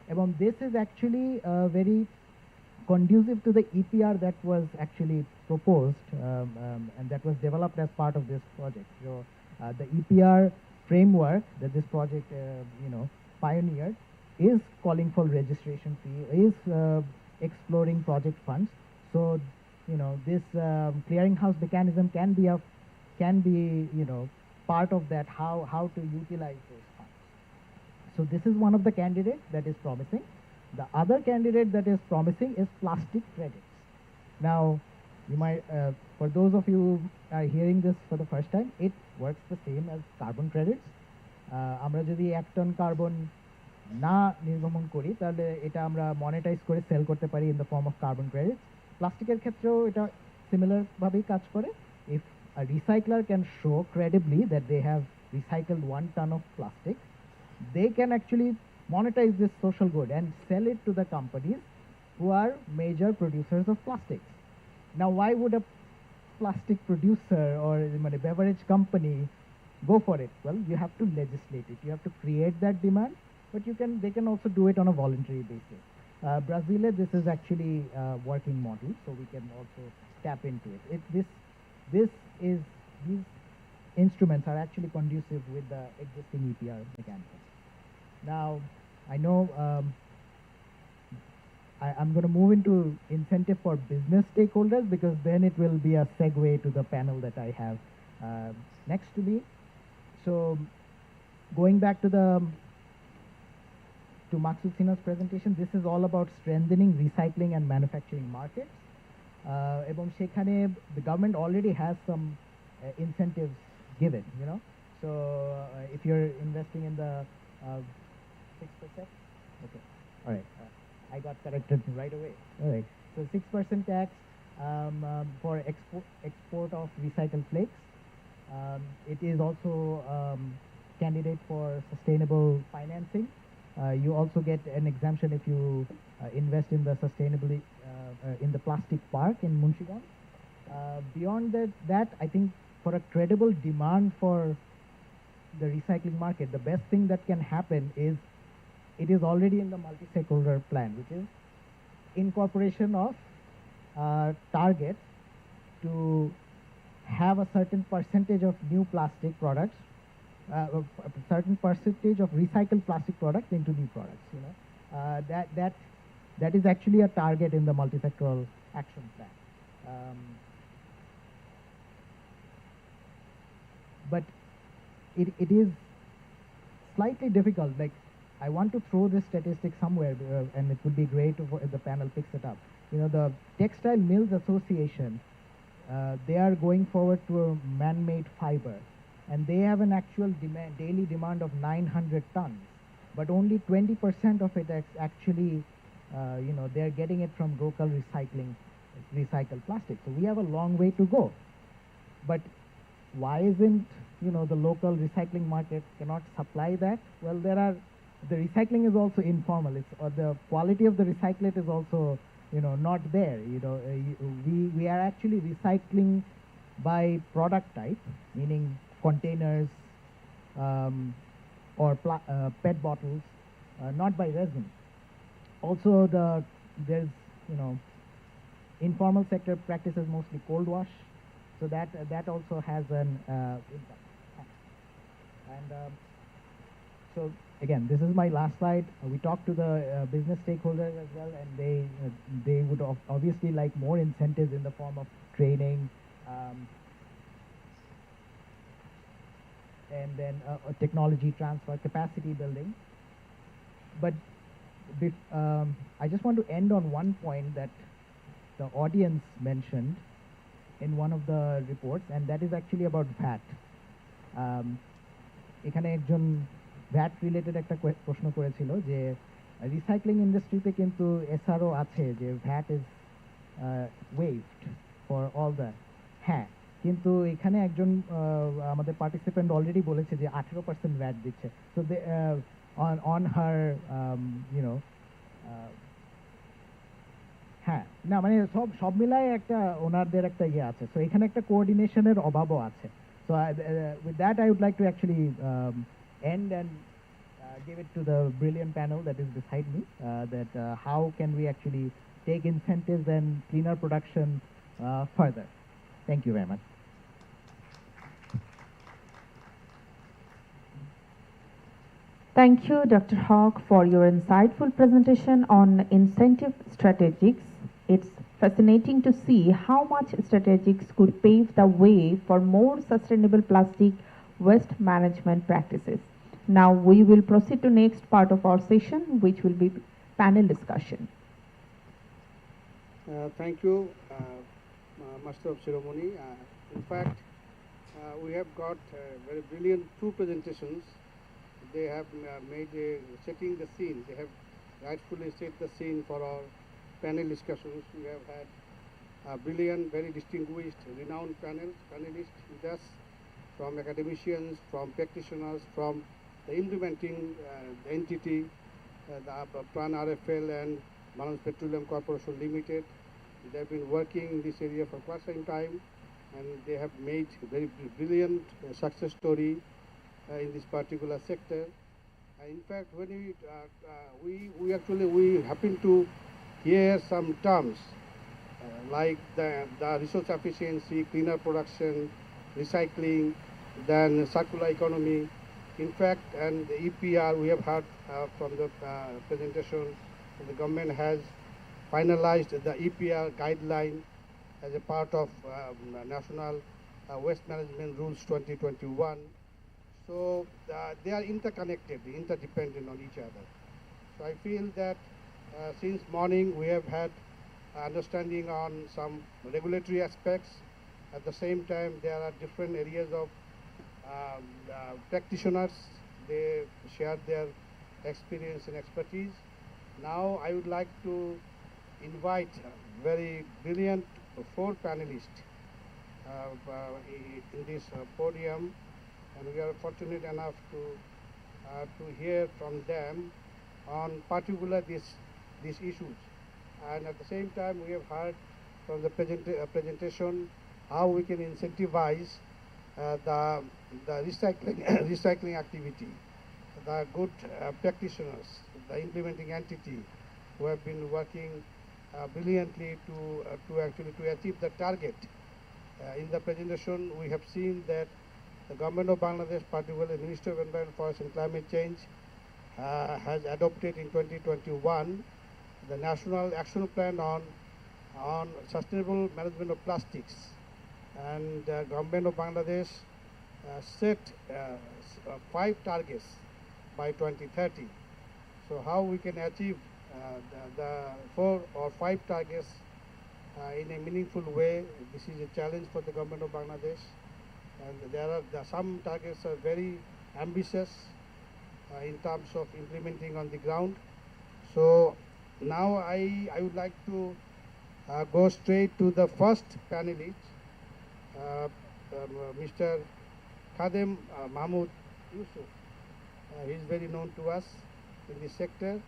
And this is actually very conducive to the EPR that was actually proposed and that was developed as part of this project. So the EPR framework that this project pioneered is calling for registration fee, is exploring project funds. So this clearinghouse mechanism can be part of that, how to utilize those funds. So this is one of the candidates that is promising. The other candidate that is promising is plastic credits. Now, you might, for those of you who are hearing this for the first time, it works the same as carbon credits. আমরা যদি 1 ton carbon না নির্গমন করি তাহলে এটা আমরা monetize করে sell করতে পারি in the form of carbon credits. প্লাস্টিকের ক্ষেত্রেও এটা সিমিলার ভাবেই কাজ করে. If a recycler can show credibly that they have recycled 1 ton of plastic, they can actually monetize this social good and sell it to the companies who are major producers of plastics. Now, why would a plastic producer or a beverage company go for it? Well, you have to legislate it. You have to create that demand, but they can also do it on a voluntary basis. Brazil, this is actually a working model, so we can also tap into it. These instruments are actually conducive with the existing EPR mechanism. Now, I know I'm going to move into incentive for business stakeholders, because then it will be a segue to the panel that I have next to me. So, going back to Maksud Sinha's presentation, this is all about strengthening recycling and manufacturing markets. Ebong shekhane the government already has some incentives given, So if you're investing in the 6%, okay, all right, I got corrected right away. All right, so 6% tax for export of recycled flakes. It is also candidate for sustainable financing. You also get an exemption if you invest in the sustainably in the plastic park in Munshiganj. Beyond that, I think for a credible demand for the recycling market, the best thing that can happen is it is already in the multi-stakeholder plan, which is incorporation of targets to have a certain percentage of new plastic products, a certain percentage of recycled plastic products into new products. That is actually a target in the multi-sectoral action plan. But it is slightly difficult. Like, I want to throw this statistic somewhere, and it would be great if the panel picks it up. The Textile Mills Association, they are going forward to a man-made fiber, and they have an actual daily demand of 900 tons, but only 20% of it is actually, they are getting it from local recycled plastic. So we have a long way to go. But why isn't, the local recycling market cannot supply that? Well, the recycling is also informal. Or the quality of the recyclate is also, not there. We are actually recycling by product type, meaning containers or PET bottles, not by resin. Also, there's informal sector practices mostly cold wash, so that also has an impact. And so again, this is my last slide. We talked to the business stakeholders as well, and they would obviously like more incentives in the form of training, and then technology transfer, capacity building. But I just want to end on one point that the audience mentioned in one of the reports, and that is actually about VAT. এখানে একজন VAT related একটা প্রশ্ন করেছিল যে recycling ইন্ডাস্ট্রিতে কিন্তু SRO আছে যে VAT is waved for all the, হ্যাঁ, কিন্তু এখানে একজন আমাদের পার্টিসিপেন্ট অলরেডি বলেছে যে 18% ভ্যাট দিচ্ছে। So on her, you know, হ্যাঁ না মানে সব মিলায় একটা ওনারদের একটা ইয়ে আছে, সো এখানে একটা কোঅর্ডিনেশনের অভাবও আছে। So with that I would like to actually end and give it to the brilliant panel that is beside me, that how can we actually take incentives and cleaner production further. Thank you very much. Thank you, Dr. Hawk, for your insightful presentation on incentive strategies. It's fascinating to see how much strategies could pave the way for more sustainable plastic waste management practices. Now we will proceed to next part of our session, which will be panel discussion. Thank you, Master of Ceremony. In fact, we have got very brilliant two presentations. They have made setting the scene. They have rightfully set the scene for our panel discussions. We have had brilliant, very distinguished, renowned panelists with us, from academicians, from practitioners, from the implementing entity, the Plan RFL and Bangladesh Petroleum Corporation Limited. They have been working in this area for quite some time, and they have made very brilliant success story in this particular sector. In fact, when we happen to hear some terms like the resource efficiency, cleaner production, recycling, then circular economy. In fact, and the EPR, we have heard from the presentation, the government has finalized the EPR guideline as a part of National Waste Management Rules 2021. So they are interconnected, interdependent on each other. So I feel that since morning we have had understanding on some regulatory aspects. At the same time, there are different areas of practitioners. They share their experience and expertise. Now I would like to invite very brilliant four panelists in this podium, and we are fortunate enough to hear from them on particular these issues. And at the same time, we have heard from the presentation how we can incentivize the recycling activity, the good practitioners, the implementing entity who have been working brilliantly to achieve the target. In the presentation, we have seen that the government of Bangladesh, particularly the Ministry of Environment, Forest and Climate Change, has adopted in 2021 the National Action Plan on Sustainable Management of Plastics. And the government of Bangladesh set 5 targets by 2030. So how we can achieve the 4 or 5 targets in a meaningful way, this is a challenge for the government of Bangladesh. And some targets are very ambitious in terms of implementing on the ground. So now I would like to go straight to the first panelist, Mr. Khadem Mahmoud Yusuf. He is very known to us in this sector.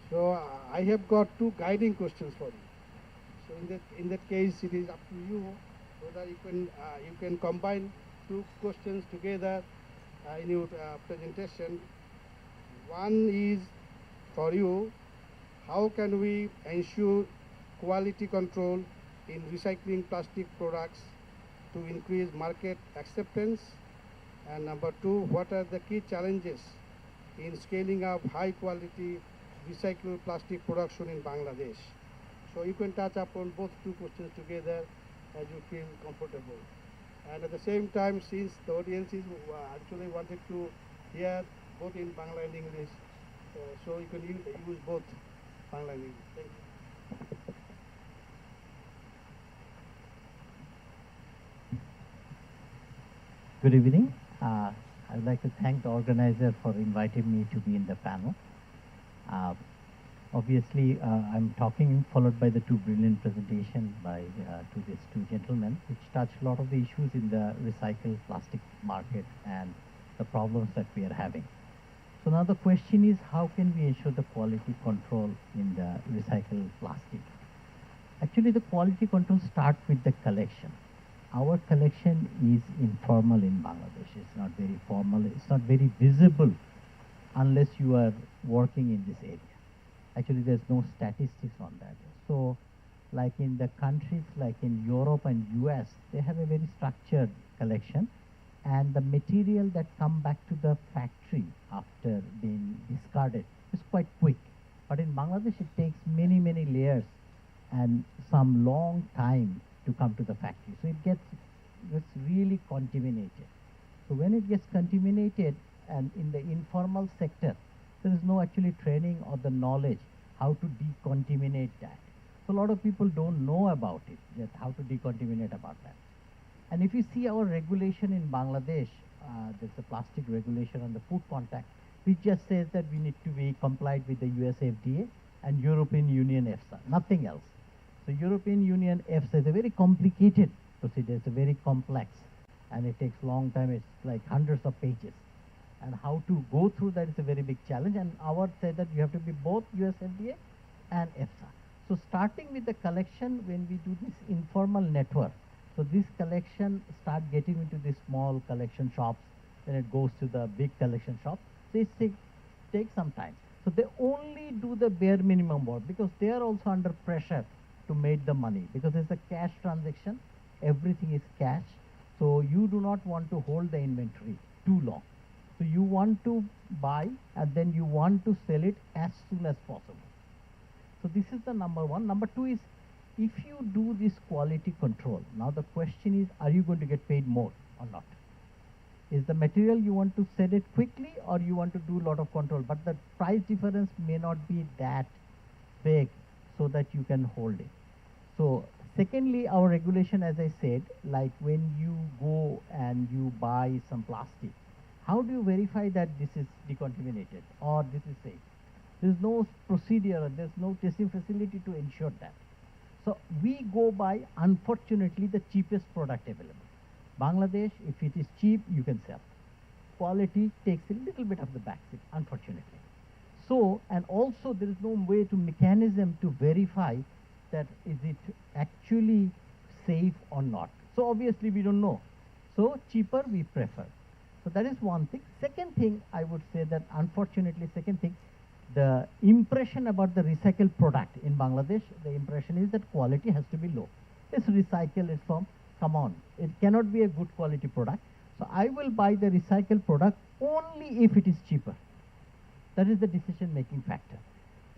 So I have got 2 guiding questions for you. So in that case, it is up to you whether you can combine 2 questions together in your presentation. One is for you: how can we ensure quality control in recycling plastic products to increase market acceptance? And number 2, what are the key challenges in scaling up high quality recycled plastic production in Bangladesh? So you can touch upon both 2 questions together as you feel comfortable. And at the same time, since the audience is actually wanted to hear both in Bangla and English, so you can use both Bangla and English. Thank you. Good evening. I would like to thank the organizer for inviting me to be in the panel. Obviously, I'm talking followed by the 2 brilliant presentations by these 2 gentlemen, which touch a lot of the issues in the recycled plastic market and the problems that we are having. So now the question is, how can we ensure the quality control in the recycled plastic? Actually, the quality control starts with the collection. Our collection is informal in Bangladesh. It's not very formal. It's not very visible unless you are working in this area. Actually, there's no statistics on that. So, like in the countries like in Europe and US, they have a very structured collection, and the material that come back to the factory after being discarded is quite quick. But in Bangladesh, it takes many, many layers and some long time to come to the factory. So it gets really contaminated. So when it gets contaminated, and in the informal sector, there is no actually training or the knowledge how to decontaminate that. So a lot of people don't know about it, that how to decontaminate about that. And if you see our regulation in Bangladesh, there's a plastic regulation on the food contact, which just says that we need to be complied with the US FDA and European Union EFSA, nothing else. So European Union EFSA is a very complicated procedure, it's a very complex, and it takes long time, it's like hundreds of pages. And how to go through that is a very big challenge, and our said that you have to be both US FDA and EFSA. So starting with the collection, when we do this informal network, so this collection start getting into the small collection shops, then it goes to the big collection shops. So it takes some time. So they only do the bare minimum work because they are also under pressure to make the money, because it's a cash transaction, everything is cash. So you do not want to hold the inventory too long. So you want to buy and then you want to sell it as soon as possible. So this is the number one. Number two is, if you do this quality control, now the question is, are you going to get paid more or not? Is the material you want to sell it quickly, or you want to do a lot of control? But the price difference may not be that big so that you can hold it. So secondly, our regulation, as I said, like when you go and you buy some plastic, how do you verify that this is decontaminated or this is safe? There's no procedure, there's no testing facility to ensure that. So we go by, unfortunately, the cheapest product available. Bangladesh, if it is cheap, you can sell. Quality takes a little bit of the backseat, unfortunately. So, and also there is no way to mechanism to verify that is it actually safe or not. So obviously we don't know. So cheaper we prefer. So that is one thing. Second thing, I would say that unfortunately, second thing, the impression about the recycled product in Bangladesh, the impression is that quality has to be low. It's recycled, it's from, come on, it cannot be a good quality product. So I will buy the recycled product only if it is cheaper. That is the decision-making factor.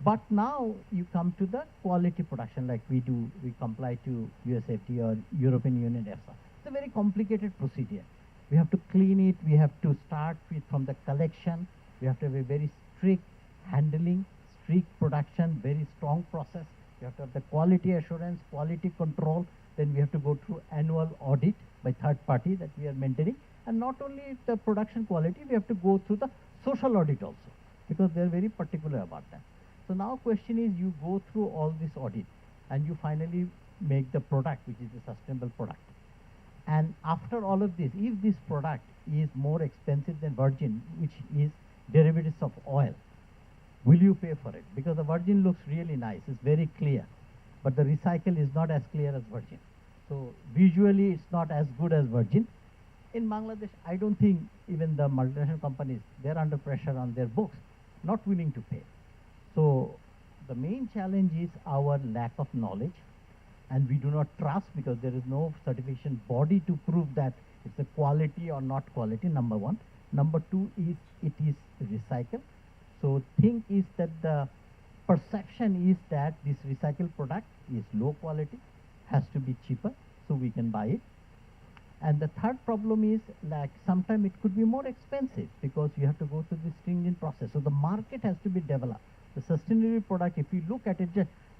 But now you come to the quality production like we do, we comply to US FDA or European Union EFSA. It's a very complicated procedure. We have to clean it, we have to start with from the collection, we have to have a very strict handling, strict production, very strong process. We have to have the quality assurance, quality control, then we have to go through annual audit by third party that we are maintaining. And not only the production quality, we have to go through the social audit also, because they are very particular about that. So now question is, you go through all this audit and you finally make the product which is a sustainable product. And after all of this, if this product is more expensive than virgin, which is derivatives of oil, will you pay for it? Because the virgin looks really nice, it's very clear, but the recycle is not as clear as virgin. So visually it's not as good as virgin. In Bangladesh, I don't think even the multinational companies, they're under pressure on their books, not willing to pay. So the main challenge is our lack of knowledge, and we do not trust because there is no certification body to prove that it's a quality or not quality, number one. Number two is it is recycled. So thing is that the perception is that this recycled product is low quality, has to be cheaper, so we can buy it. And the third problem is, like, sometimes it could be more expensive because you have to go through this stringent process. So the market has to be developed. The sustainable product, if you look at it,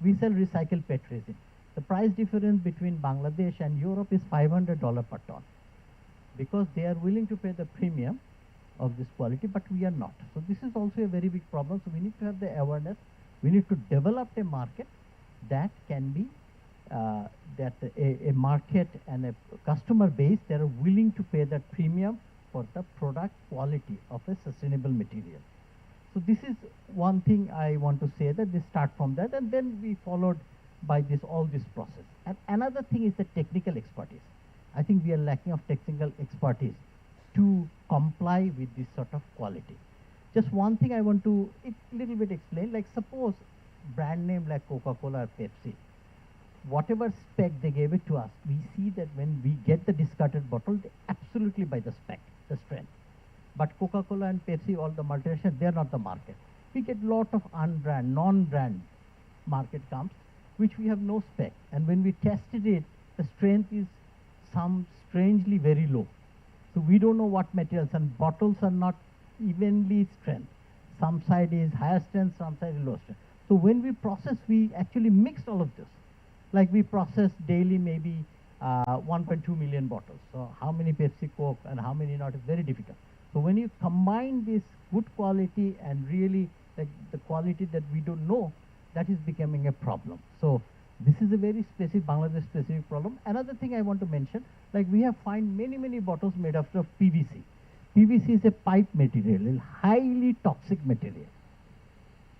we sell recycled PET resin. The price difference between Bangladesh and Europe is $500 per ton, because they are willing to pay the premium of this quality, but we are not. So this is also a very big problem. So we need to have the awareness. We need to develop a market that can be a market and a customer base that are willing to pay that premium for the product quality of a sustainable material. So this is one thing I want to say, that they start from that, and then we followed by all this process. And another thing is the technical expertise. I think we are lacking of technical expertise to comply with this sort of quality. Just one thing I want to little bit explain, like suppose brand name like Coca-Cola or Pepsi, whatever spec they gave it to us, we see that when we get the discarded bottle, they absolutely by the spec, the strength. But Coca-Cola and Pepsi, all the multinationals, they are not the market. We get lot of unbrand, non-brand market comes, which we have no spec. And when we tested it, the strength is some strangely very low. So we don't know what materials, and bottles are not evenly strength. Some side is higher strength, some side is low strength. So when we process, we actually mix all of this. Like we process daily maybe 1.2 million bottles. So how many Pepsi, Coke, and how many not is very difficult. So when you combine this good quality and really like the quality that we don't know, that is becoming a problem. So this is a very specific, Bangladesh specific problem. Another thing I want to mention, like we have found many bottles made out of PVC. PVC is a pipe material, a highly toxic material.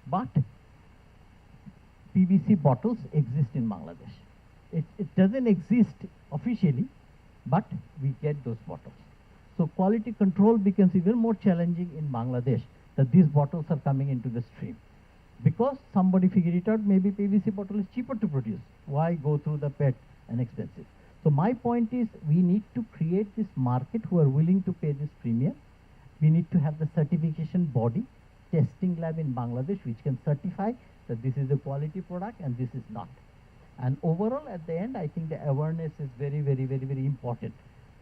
But PVC bottles exist in Bangladesh. It doesn't exist officially, but we get those bottles. So quality control becomes even more challenging in Bangladesh, that these bottles are coming into the stream. Because somebody figured it out, maybe PVC bottle is cheaper to produce. Why go through the PET and expensive? So my point is, we need to create this market who are willing to pay this premium. We need to have the certification body, testing lab in Bangladesh, which can certify that this is a quality product and this is not. And overall, at the end, I think the awareness is very important,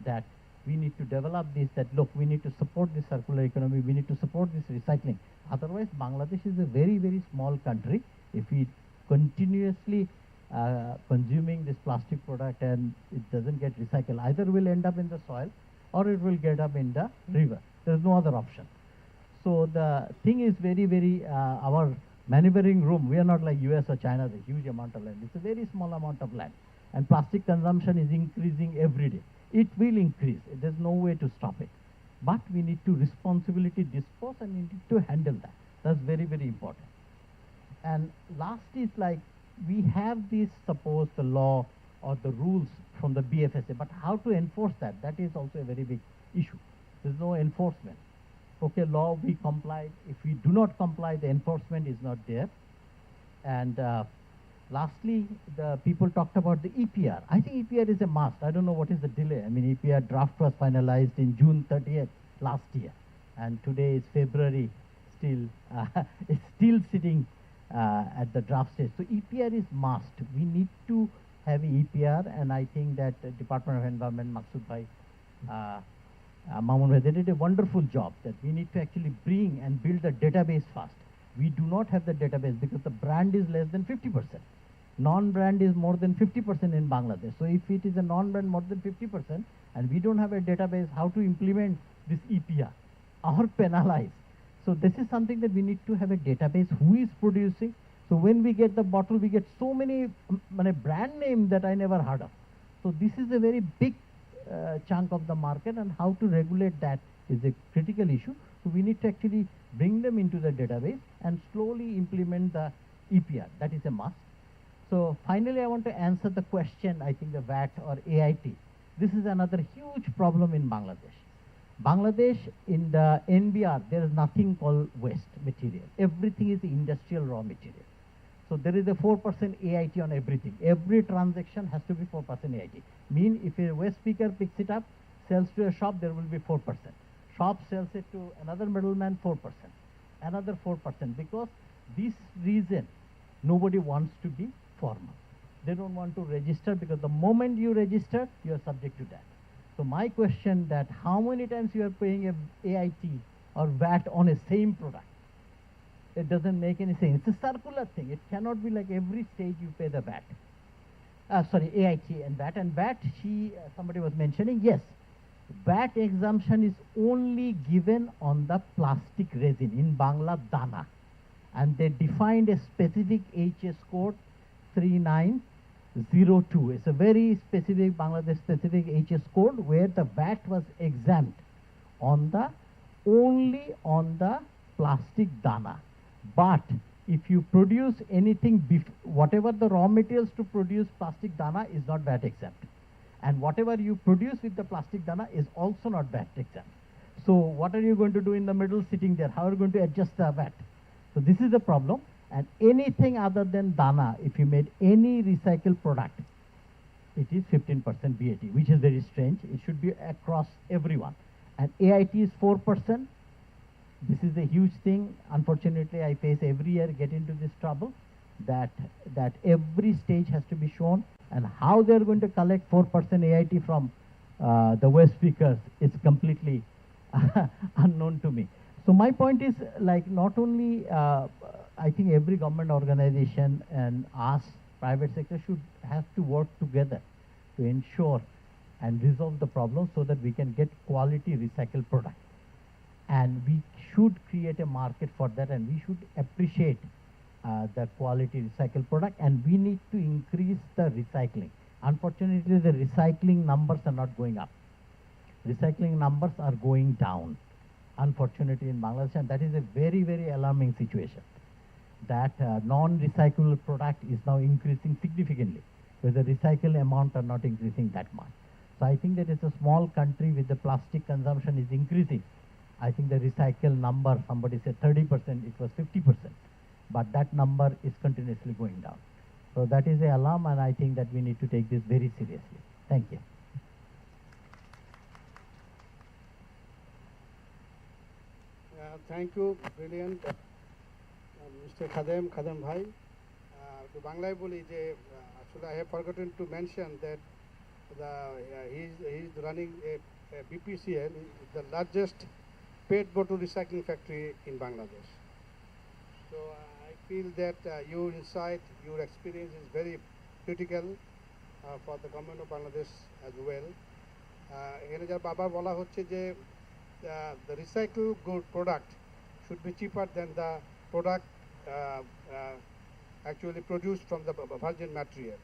that we need to develop this, that look, we need to support this circular economy, we need to support this recycling. Otherwise, Bangladesh is a very small country. If we continuously consuming this plastic product and it doesn't get recycled, either will end up in the soil or it will get up in the river. There is no other option. So the thing is our maneuvering room, we are not like US or China, the huge amount of land. It's a very small amount of land. And plastic consumption is increasing every day. It will increase. There's no way to stop it. But we need to responsibly dispose and we need to handle that. That's very important. And last is like, we have this, suppose the law or the rules from the BFSA, but how to enforce that? That is also a very big issue. There's no enforcement. Okay, law, we comply. If we do not comply, the enforcement is not there. And lastly, the people talked about the EPR. I think EPR is a must. I don't know what is the delay. I mean, EPR draft was finalized in June 30th last year. And today is February, still, it's still sitting at the draft stage. So EPR is must. We need to have EPR, and I think that Department of Environment, Maksud Bhai, Mamun Bhai, they did a wonderful job, that we need to actually bring and build a database fast. We do not have the database because the brand is less than 50%. Non-brand is more than 50% in Bangladesh. So if it is a non-brand more than 50% and we don't have a database, how to implement this EPR or penalize? So this is something that we need to have a database, who is producing. So when we get the bottle, we get so many brand names that I never heard of. So this is a very big chunk of the market, and how to regulate that is a critical issue. So we need to actually bring them into the database and slowly implement the EPR. That is a must. So finally, I want to answer the question, I think the VAT or AIT. This is another huge problem in Bangladesh. Bangladesh, in the NBR, there is nothing called waste material. Everything is industrial raw material. So there is a 4% AIT on everything. Every transaction has to be 4% AIT. Mean if a waste picker picks it up, sells to a shop, there will be 4%. Shop sells it to another middleman, 4%. Another 4%. Because this reason, nobody wants to be formal. They don't want to register, because the moment you register, you are subject to that. So my question, that how many times you are paying a AIT or VAT on a same product? It doesn't make any sense. It's a circular thing. It cannot be like every stage you pay the VAT. AIT and VAT. And VAT, somebody was mentioning, yes, VAT exemption is only given on the plastic resin, in Bangla Dana. And they defined a specific HS code 3902. It's a very specific Bangladesh specific HS code where the VAT was exempt on only on the plastic dana. But if you produce anything, whatever the raw materials to produce plastic dana is not VAT exempt. And whatever you produce with the plastic dana is also not VAT exempt. So what are you going to do in the middle sitting there? How are you going to adjust the VAT? So this is the problem. And anything other than dana, if you made any recycled product, it is 15% VAT, which is very strange. It should be across everyone. And AIT is 4%. This is a huge thing. Unfortunately, I face every year, get into this trouble, that every stage has to be shown, and how they are going to collect 4% AIT from the waste speakers is completely unknown to me. So my point is, like, not only I think every government organization and us, private sector, should have to work together to ensure and resolve the problem so that we can get quality recycled product. And we should create a market for that, and we should appreciate the quality recycled product, and we need to increase the recycling. Unfortunately, the recycling numbers are not going up. Recycling numbers are going down, unfortunately, in Bangladesh, and that is a very, very alarming situation. That non-recyclable product is now increasing significantly, where the recycle amount are not increasing that much. So I think that it's a small country with the plastic consumption is increasing. I think the recycle number, somebody said 30%, it was 50%, but that number is continuously going down. So that is an alarm, and I think that we need to take this very seriously. Thank you. Thank you, brilliant. Mr. Khadem Bhai, to Banglai boli je, actually I have forgotten to mention that he is running a BPCL, the largest PET bottle recycling factory in Bangladesh. So I feel that your insight, your experience is very critical for the government of Bangladesh as well. এখানে যার বাবা বলা হচ্ছে যে the recycled good product should be cheaper than the product actually produced from the virgin material.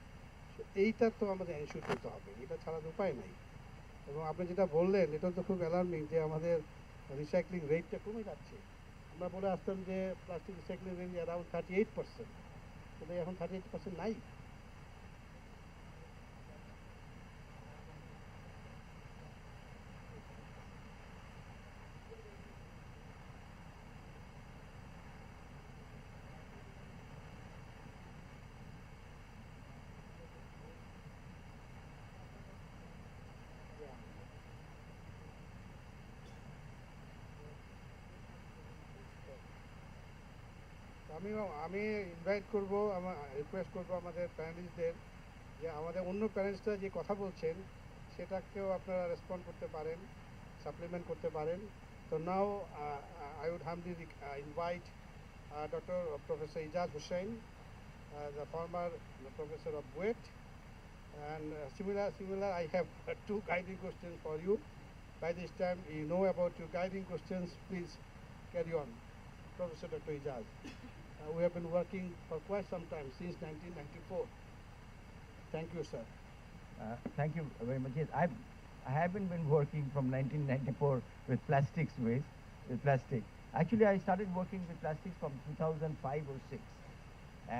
So এইটা তো আমাদের ensure করতে হবে, এটা ছাড়া উপায় নাই। এবং আপনি যেটা বললেন এটা তো খুব অ্যালার্মিং যে আমাদের রিসাইক্লিং রেটটা কমে যাচ্ছে। আমরা বলে আসতাম যে প্লাস্টিক রিসাইক্লিং রেট অ্যারাউন্ড 38%, কিন্তু এখন 38% নাই। আমি ইনভাইট করব, রিকোয়েস্ট করব আমাদের প্যানেলিস্টদের যে আমাদের অন্য প্যানেলিস্টরা যে কথা বলছেন সেটাকেও আপনারা রেসপন্ড করতে পারেন, সাপ্লিমেন্ট করতে পারেন। তো নাও I would humbly invite Dr. Professor Ijaz Hussain, the former professor of DoE, and similar I have two guiding questions for you. By this time you know about your guiding questions, please carry on. Professor Dr. Ijaz. We have been working for quite some time, since 1994. Thank you, sir. Thank you very much. Yes, I haven't been working from 1994 with plastics waste, with plastic. Actually, I started working with plastics from 2005 or 6.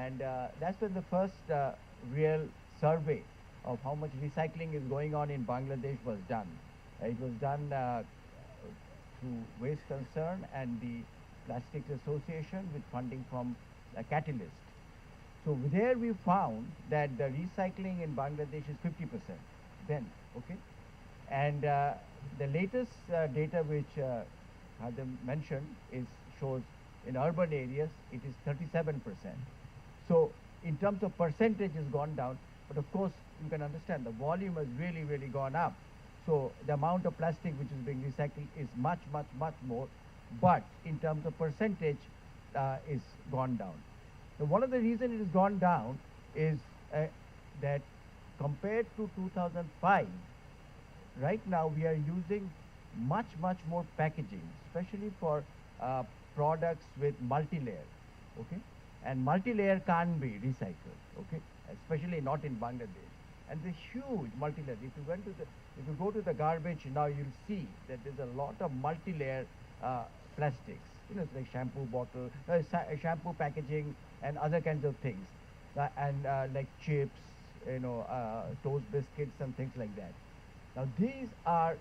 And that's when the first real survey of how much recycling is going on in Bangladesh was done. It was done through Waste Concern and the Plastics Association with funding from Catalyst. So there we found that the recycling in Bangladesh is 50% then, okay? And the latest data which Adam mentioned shows in urban areas it is 37%. So in terms of percentage has gone down, but of course you can understand the volume has really, really gone up. So the amount of plastic which is being recycled is much, much, much more. But in terms of percentage, it's gone down. So one of the reasons it has gone down is that compared to 2005, right now we are using much, much more packaging, especially for products with multi-layer, okay? And multi-layer can't be recycled, okay? Especially not in Bangladesh. And the huge multi-layer, if you go to the garbage now, you'll see that there's a lot of multi-layer plastics. it's like shampoo bottle, shampoo packaging, and other kinds of things, and like chips, toast biscuits and things like that. Now these are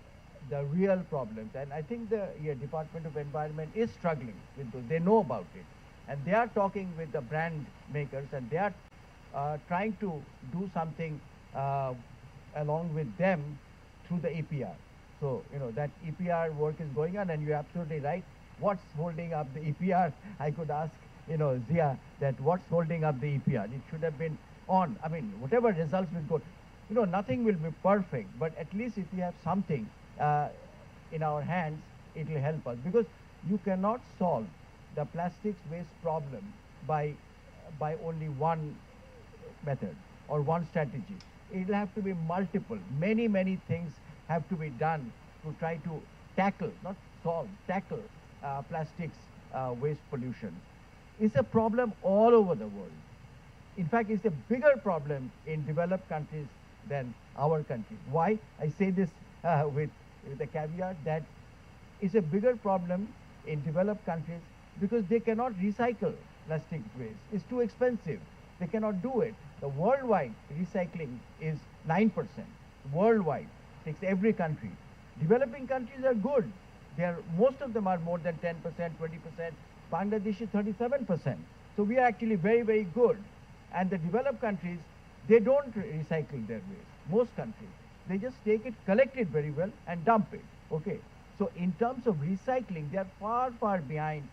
the real problems, and I think the Department of Environment is struggling with those. They know about it, and they are talking with the brand makers, and they are trying to do something along with them through the EPR. So, that EPR work is going on, and you're absolutely right. What's holding up the EPR? I could ask, Zia, that what's holding up the EPR? It should have been on. I mean, whatever results will go, nothing will be perfect, but at least if we have something in our hands, it will help us. Because you cannot solve the plastics waste problem by only one method or one strategy. It will have to be multiple. Many, many things have to be done to try to tackle, not solve, tackle plastics waste pollution. It's a problem all over the world. In fact, it's a bigger problem in developed countries than our country. Why? I say this with the caveat that it's a bigger problem in developed countries because they cannot recycle plastic waste. It's too expensive. They cannot do it. The worldwide recycling is 9%. Worldwide, takes every country. Developing countries are good. Most of them are more than 10%, 20%. Bangladesh is 37%. So we are actually very, very good. And the developed countries, they don't recycle their waste. Most countries, they just take it, collect it very well, and dump it. Okay. So in terms of recycling, they are far, far behind.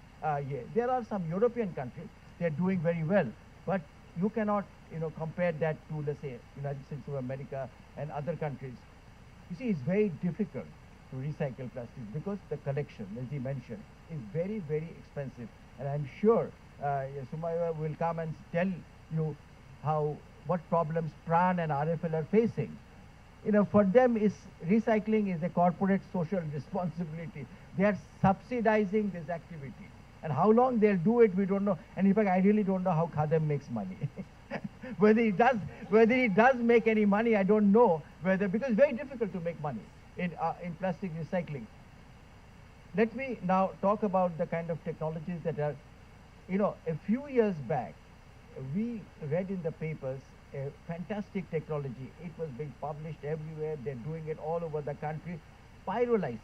There are some European countries, they are doing very well, but you cannot, compare that to, let's say, United States of America and other countries. You see, it's very difficult to recycle plastics because the collection, as he mentioned, is very, very expensive. And I'm sure Sumaya will come and tell you what problems PRAN and RFL are facing. For them, recycling is a corporate social responsibility. They are subsidizing this activity. And how long they'll do it, we don't know. And in fact, I really don't know how Khadem makes money. whether he does make any money, I don't know. Because it's very difficult to make money in plastic recycling. Let me now talk about the kind of technologies that are, a few years back, we read in the papers a fantastic technology. It was being published everywhere. They're doing it all over the country. Pyrolysis.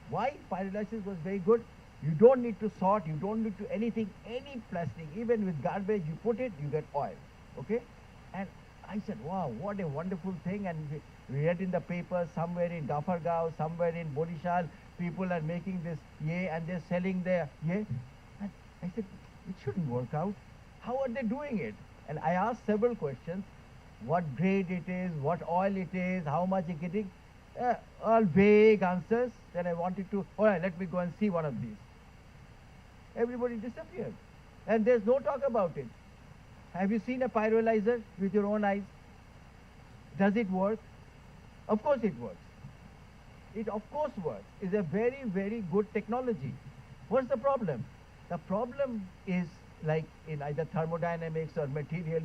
Why pyrolysis was very good? You don't need to sort, you don't need to anything, any plastic, even with garbage, you put it, you get oil. Okay? And I said, wow, what a wonderful thing. And we read in the paper somewhere in Gafargaon, somewhere in Borishal, people are making this and they're selling their And I said, it shouldn't work out. How are they doing it? And I asked several questions. What grade it is, what oil it is, how much it's getting. All vague answers. Then I wanted to, all right, let me go and see one of these. Everybody disappeared. And there's no talk about it. Have you seen a pyrolyzer with your own eyes? Does it work? Of course it works. It of course works. It's a very, very good technology. What's the problem? The problem is like in either thermodynamics or material,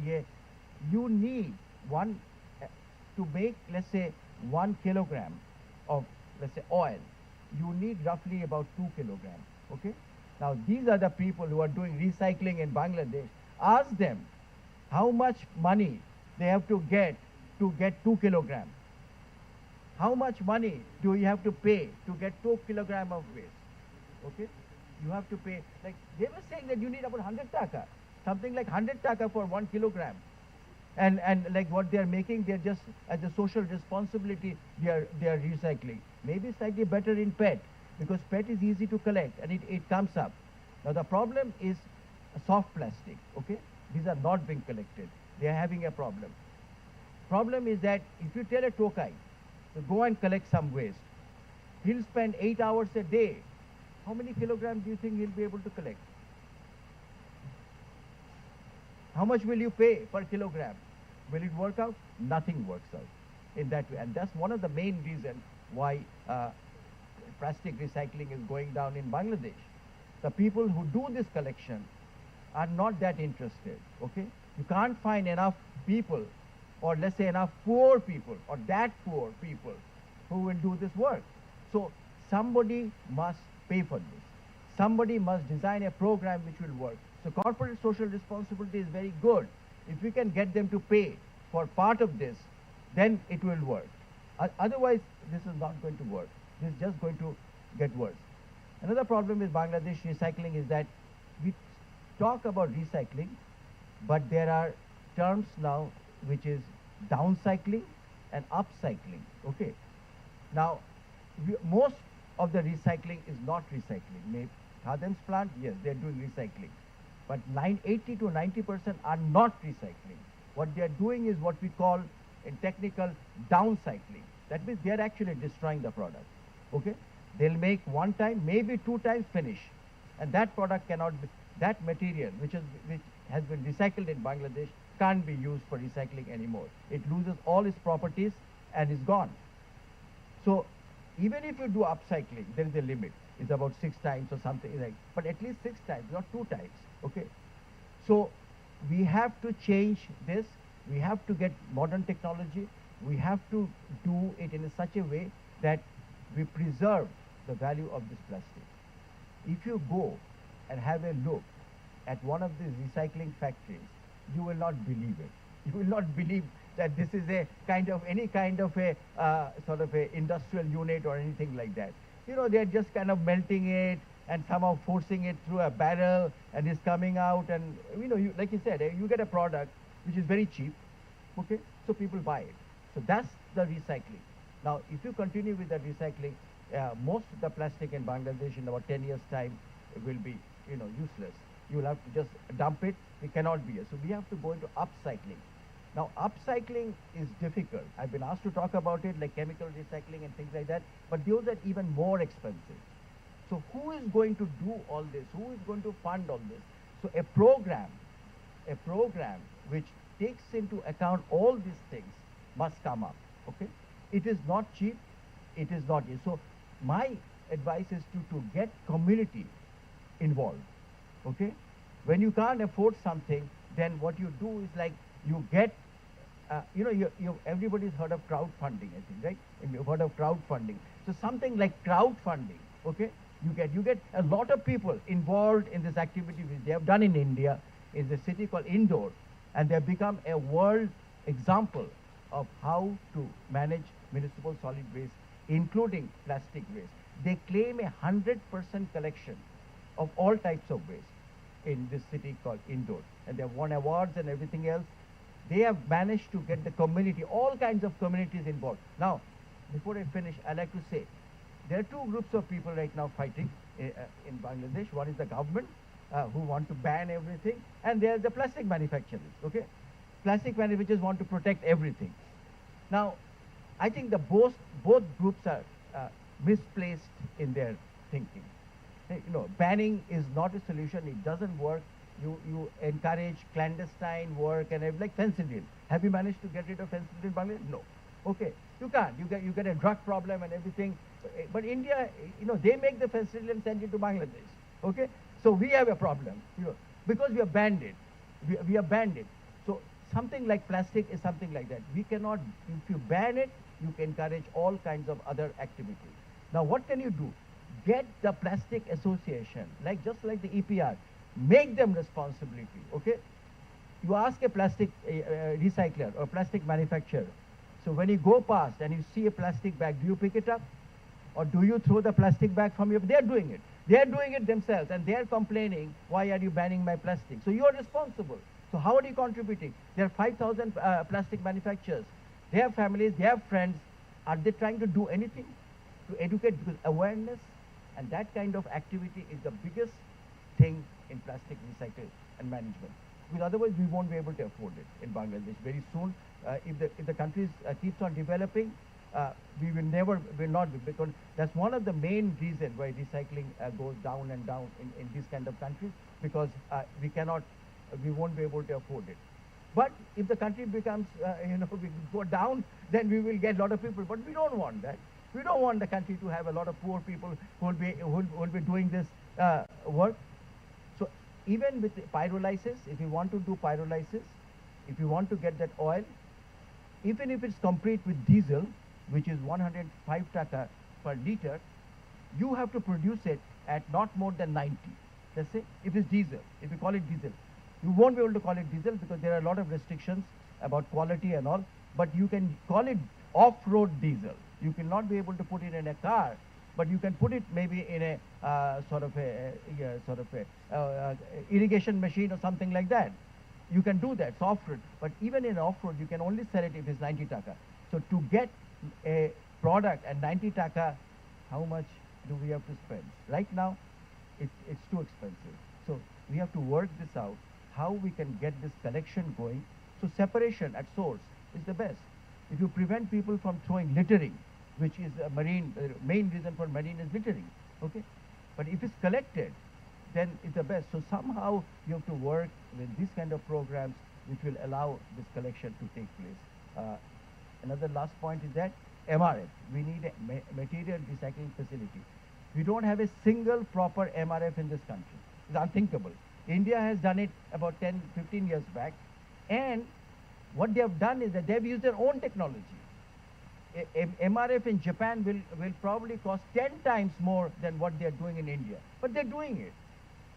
you need to make, let's say, 1 kilogram of, let's say, oil. You need roughly about 2 kilograms. Okay? Now, these are the people who are doing recycling in Bangladesh. Ask them how much money they have to get 2 kilograms. How much money do you have to pay to get 2 kilograms of waste? Okay? You have to pay, like they were saying that you need about 100 taka, something like 100 taka for 1 kilogram. And like what they are making, they're just as a social responsibility, they are recycling. Maybe slightly better in PET, because PET is easy to collect and it comes up. Now the problem is soft plastic, okay? These are not being collected. They are having a problem. Problem is that if you tell a Tokai to go and collect some waste, he'll spend 8 hours a day. How many kilograms do you think he'll be able to collect? How much will you pay per kilogram? Will it work out? Nothing works out in that way. And that's one of the main reasons why plastic recycling is going down in Bangladesh. The people who do this collection are not that interested, okay? You can't find enough people, or let's say enough poor people, or that poor people who will do this work. So somebody must pay for this. somebody must design a program which will work. So corporate social responsibility is very good. If we can get them to pay for part of this, then it will work. Otherwise, this is not going to work. This is just going to get worse. Another problem with Bangladesh recycling is that we talk about recycling, but there are terms now which is downcycling and upcycling. Okay. Now, most of the recycling is not recycling. Maybe Khadem's plant, yes, they're doing recycling. But 80 to 90% are not recycling. What they're doing is what we call in technical downcycling. That means they're actually destroying the product. Okay? They'll make one time, maybe two times, finish. And that product cannot be, that material which has been recycled in Bangladesh can't be used for recycling anymore. It loses all its properties and is gone. So even if you do upcycling, there is a limit. It's about 6 times or something like, but at least 6 times, not 2 times. Okay. So we have to change this. We have to get modern technology. We have to do it in such a way that we preserve the value of this plastic. If you go and have a look at one of these recycling factories, you will not believe it. You will not believe that this is a kind of any kind of a sort of a industrial unit or anything like that. You know, they're just kind of melting it and somehow forcing it through a barrel, and it's coming out, and you know, like you said, you get a product which is very cheap. Okay, so people buy it. So that's the recycling. Now, if you continue with the recycling, most of the plastic in Bangladesh in about 10 years' time will be, you know, useless. You will have to just dump it. It cannot be. So we have to go into upcycling. Now, upcycling is difficult. I've been asked to talk about it, like chemical recycling and things like that, but those are even more expensive. So who is going to do all this? Who is going to fund all this? So a program which takes into account all these things must come up. Okay? It is not cheap. It is not easy. So my advice is to get community involved. Okay? When you can't afford something, then what you do is like you get, you know, everybody's heard of crowdfunding, I think, right? You've heard of crowdfunding. So something like crowdfunding, okay? You get a lot of people involved in this activity which they have done in India, in the city called Indore, and they have become a world example of how to manage municipal solid waste, including plastic waste. They claim 100% collection of all types of waste in this city called Indore, and they have won awards and everything else. They have managed to get the community, all kinds of communities involved. Now, before I finish, I'd like to say, there are two groups of people right now fighting in Bangladesh. One is the government, who want to ban everything, and there are the plastic manufacturers, okay? Plastic manufacturers want to protect everything. Now, I think both groups are misplaced in their thinking. You know, banning is not a solution. It doesn't work. You encourage clandestine work and like fentanyl. Have you managed to get rid of fentanyl in Bangladesh? No. Okay, you can't. You get a drug problem and everything. But India, you know, they make the fentanyl and send it to Bangladesh. Okay, so we have a problem, you know, because we have banned it. We have banned it. So something like plastic is something like that. We cannot. If you ban it, you can encourage all kinds of other activities. Now, what can you do? Get the plastic association, just like the EPR, make them responsibility, okay? You ask a plastic recycler or plastic manufacturer, so when you go past and you see a plastic bag, do you pick it up? Or do you throw the plastic bag from your, they're doing it. They're doing it themselves and they're complaining, why are you banning my plastic? So you're responsible. So how are you contributing? There are 5,000 plastic manufacturers. They have families, they have friends. Are they trying to do anything to educate? Because awareness and that kind of activity is the biggest thing in plastic recycle and management. Because otherwise we won't be able to afford it in Bangladesh very soon. If the countries keeps on developing, we will not be, because that's one of the main reasons why recycling goes down and down in these kind of countries, because we won't be able to afford it. But if the country becomes, we go down, then we will get a lot of people. But we don't want that. We don't want the country to have a lot of poor people who will be doing this work. So even with pyrolysis, if you want to do pyrolysis, if you want to get that oil, even if it's complete with diesel, which is 105 taka per liter, you have to produce it at not more than 90. Let's say if it's diesel, if you call it diesel, you won't be able to call it diesel because there are a lot of restrictions about quality and all, but you can call it off-road diesel. You cannot be able to put it in a car, but you can put it maybe in a irrigation machine or something like that. You can do that, it's off-road. But even in off-road, you can only sell it if it's 90 taka. So to get a product at 90 taka, how much do we have to spend? Right now, it's too expensive. So we have to work this out, how we can get this collection going. So separation at source is the best. If you prevent people from throwing littering, which is a main reason for marine is littering, okay? But if it's collected, then it's the best. So somehow you have to work with these kind of programs which will allow this collection to take place. Another last point is that MRF, we need a material recycling facility. We don't have a single proper MRF in this country. It's unthinkable. India has done it about 10, 15 years back, and what they have done is that they have used their own technology. MRF in Japan will probably cost 10 times more than what they are doing in India, but they're doing it.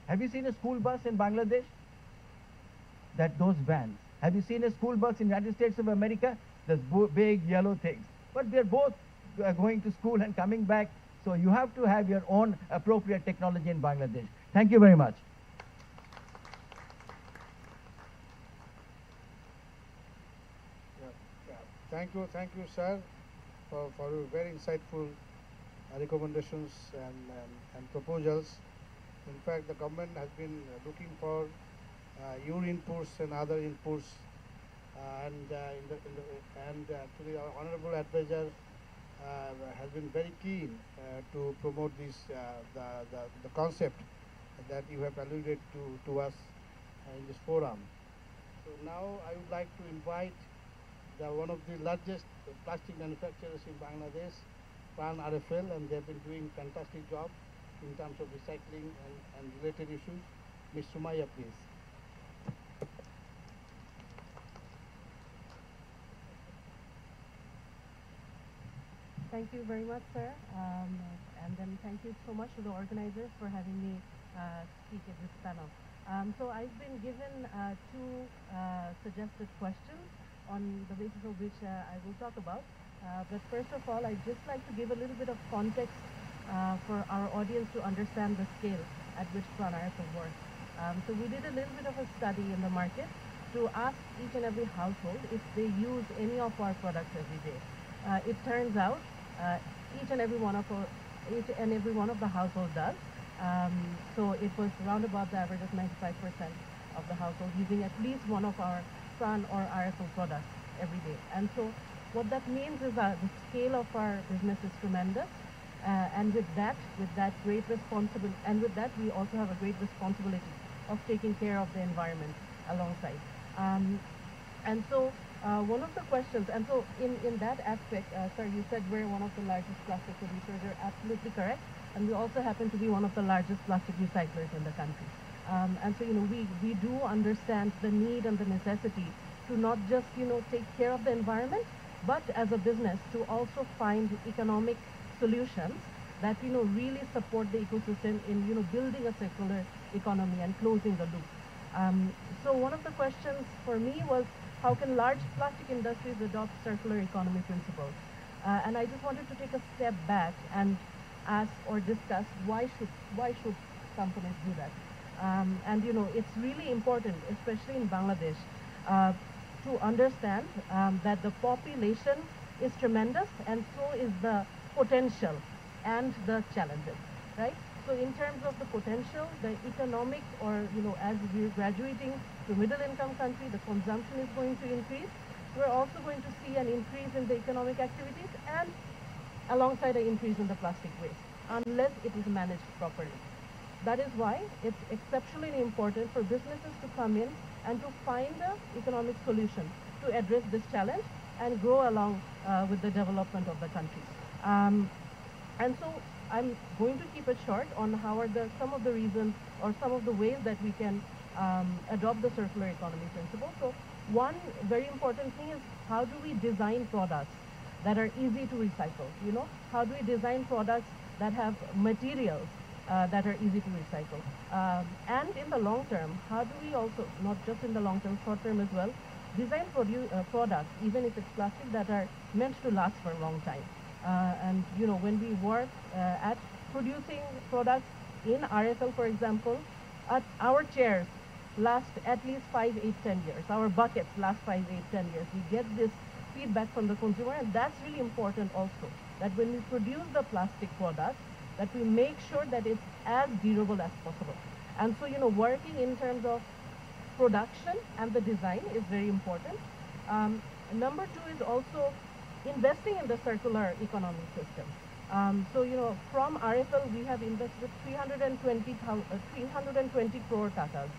Have you seen a school bus in Bangladesh? Those vans. Have you seen a school bus in the United States of America? Those big yellow things. But they're both going to school and coming back. So you have to have your own appropriate technology in Bangladesh. Thank you very much. Thank you, sir, for your very insightful recommendations and proposals. In fact, the government has been looking for your inputs and other inputs, actually our honorable advisor has been very keen to promote this the concept that you have alluded to us in this forum. So now I would like to invite one of the largest plastic manufacturers in Bangladesh, Pran RFL, and they've been doing fantastic job in terms of recycling and related issues. Ms. Sumaya, please. Thank you very much, sir. And then thank you so much to the organizers for having me speak at this panel. So I've been given two suggested questions on the basis of which I will talk about. But first of all, I'd just like to give a little bit of context for our audience to understand the scale at which Pran RFL works. So we did a little bit of a study in the market to ask each and every household if they use any of our products every day. It turns out each and every one of the household does. So it was around about the average of 95% of the household using at least one of our Pran or RFL products every day. And so what that means is that the scale of our business is tremendous. And with that great responsibility, and with that we also have a great responsibility of taking care of the environment alongside. And so one of the questions, and so in that aspect, sir, you said we're one of the largest plastic producers. You're absolutely correct. And we also happen to be one of the largest plastic recyclers in the country. And so, we do understand the need and the necessity to not just, take care of the environment, but as a business to also find economic solutions that, really support the ecosystem in, building a circular economy and closing the loop. So one of the questions for me was, how can large plastic industries adopt circular economy principles? And I just wanted to take a step back and ask or discuss why should companies do that? And it's really important, especially in Bangladesh, to understand that the population is tremendous, and so is the potential and the challenges, right? So in terms of the potential, the economic, or as we're graduating to middle income country, the consumption is going to increase. We're also going to see an increase in the economic activities and alongside an increase in the plastic waste, unless it is managed properly. That is why it's exceptionally important for businesses to come in and to find an economic solution to address this challenge and grow along with the development of the country. And so I'm going to keep it short on how are some of the reasons or some of the ways that we can adopt the circular economy principle. So one very important thing is, how do we design products that are easy to recycle? How do we design products that have materials that are easy to recycle. And in the long term, how do we also, not just in the long term, short term as well, design products, even if it's plastic, that are meant to last for a long time. And when we work at producing products in RFL, for example, our chairs last at least 5, 8, 10 years. Our buckets last 5, 8, 10 years. We get this feedback from the consumer, and that's really important also, that when we produce the plastic product, that we make sure that it's as durable as possible. And so, working in terms of production and the design is very important. Number two is also investing in the circular economy system. So, from RFL, we have invested 320 crore takas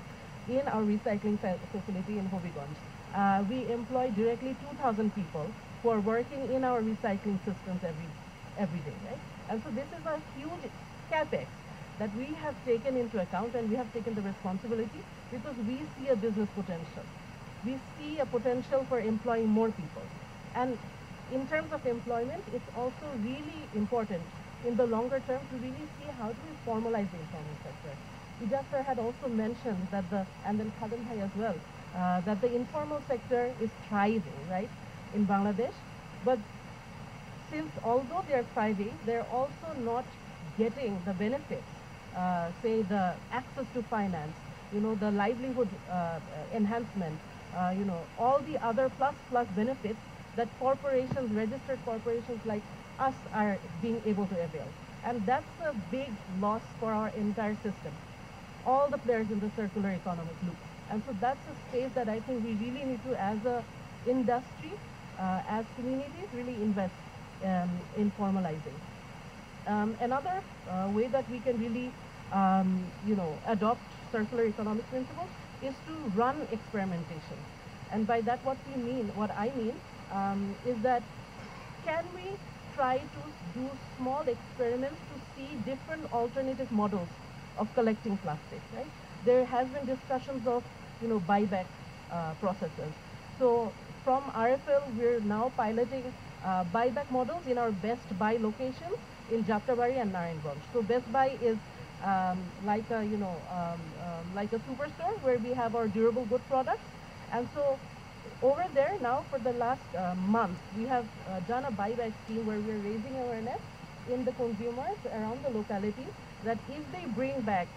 in our recycling facility in Hobbyganj. We employ directly 2,000 people who are working in our recycling systems every day, right? And so this is a huge capex that we have taken into account, and we have taken the responsibility because we see a business potential. We see a potential for employing more people. And in terms of employment, it's also really important in the longer term to really see how do we formalize the informal sector. Ijaz sir had also mentioned that and then Khadan Bhai as well, that the informal sector is thriving, right, in Bangladesh. But since although they're thriving, they're also not getting the benefits, say the access to finance, the livelihood enhancement, all the other plus benefits that corporations, registered corporations like us are being able to avail. And that's a big loss for our entire system, all the players in the circular economic loop. And so that's a space that I think we really need to, as a industry, as communities, really invest in formalizing. Another way that we can really, adopt circular economic principles is to run experimentation. And by that, what I mean is that can we try to do small experiments to see different alternative models of collecting plastic, right? There has been discussions of, buyback processes. So from RFL, we're now piloting buyback models in our Best Buy locations in Japtabari and Narayanganj. So Best Buy is like a superstore where we have our durable good products. And so over there now, for the last month, we have done a buyback scheme where we're raising awareness in the consumers around the locality that if they bring back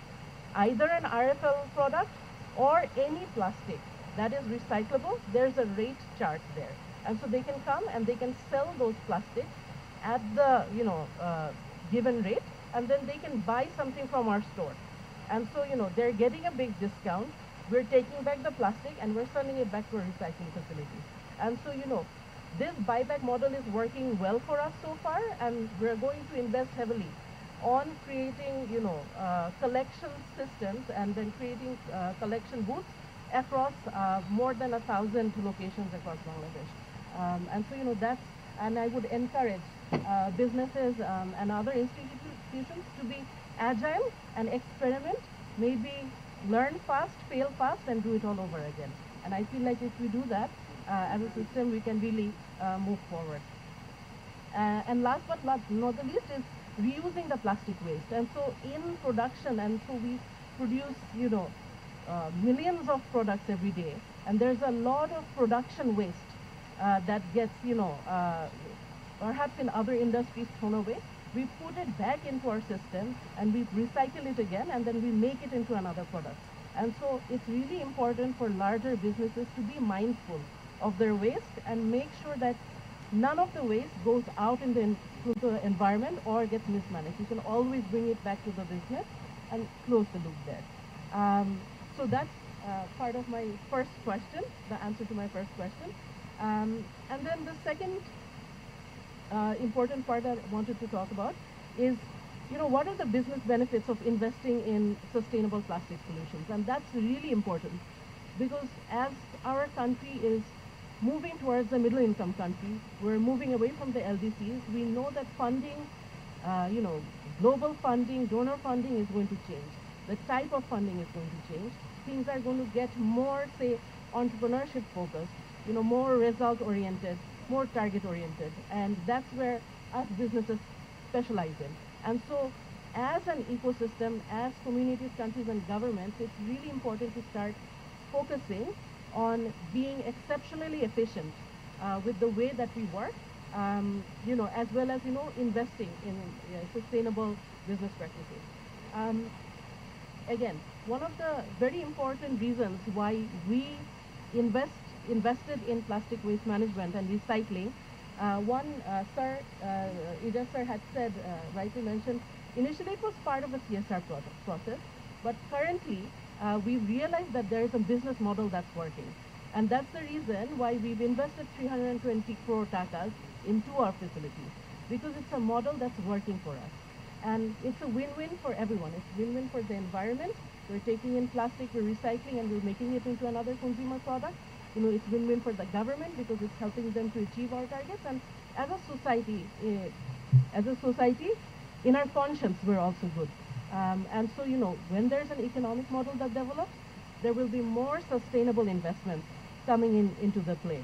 either an RFL product or any plastic that is recyclable, there's a rate chart there. And so they can come and they can sell those plastics at the given rate, and then they can buy something from our store. And so they're getting a big discount. We're taking back the plastic and we're sending it back to our recycling facilities. And so this buyback model is working well for us so far, and we're going to invest heavily on creating collection systems and then creating collection booths across more than 1,000 locations across Bangladesh. And so that's, and I would encourage businesses and other institutions to be agile and experiment, maybe learn fast, fail fast, and do it all over again. And I feel like if we do that as a system, we can really move forward. And last but not the least is reusing the plastic waste. And so in production, and so we produce, millions of products every day, and there's a lot of production waste that gets, perhaps in other industries thrown away. We put it back into our system and we recycle it again, and then we make it into another product. And so it's really important for larger businesses to be mindful of their waste and make sure that none of the waste goes out into the environment or gets mismanaged. You can always bring it back to the business and close the loop there. So that's part of my first question, the answer to my first question. And then the second important part that I wanted to talk about is, what are the business benefits of investing in sustainable plastic solutions? And that's really important because as our country is moving towards a middle income country, we're moving away from the LDCs. We know that funding, global funding, donor funding is going to change. The type of funding is going to change. Things are going to get more, say, entrepreneurship focused, more result oriented, more target oriented. And that's where us businesses specialize in. And so as an ecosystem, as communities, countries, and governments, it's really important to start focusing on being exceptionally efficient with the way that we work, as well as, investing in sustainable business practices. Again, one of the very important reasons why we invested in plastic waste management and recycling, Ija sir had said, rightly mentioned, initially it was part of a CSR process, but currently we realized that there is a business model that's working. And that's the reason why we've invested 320 crore takas into our facilities, because it's a model that's working for us. And it's a win-win for everyone. It's win-win for the environment. We're taking in plastic, we're recycling, and we're making it into another consumer product. It's win-win for the government because it's helping them to achieve our targets. And as a society, in our conscience, we're also good. And so, when there's an economic model that develops, there will be more sustainable investments coming into the play.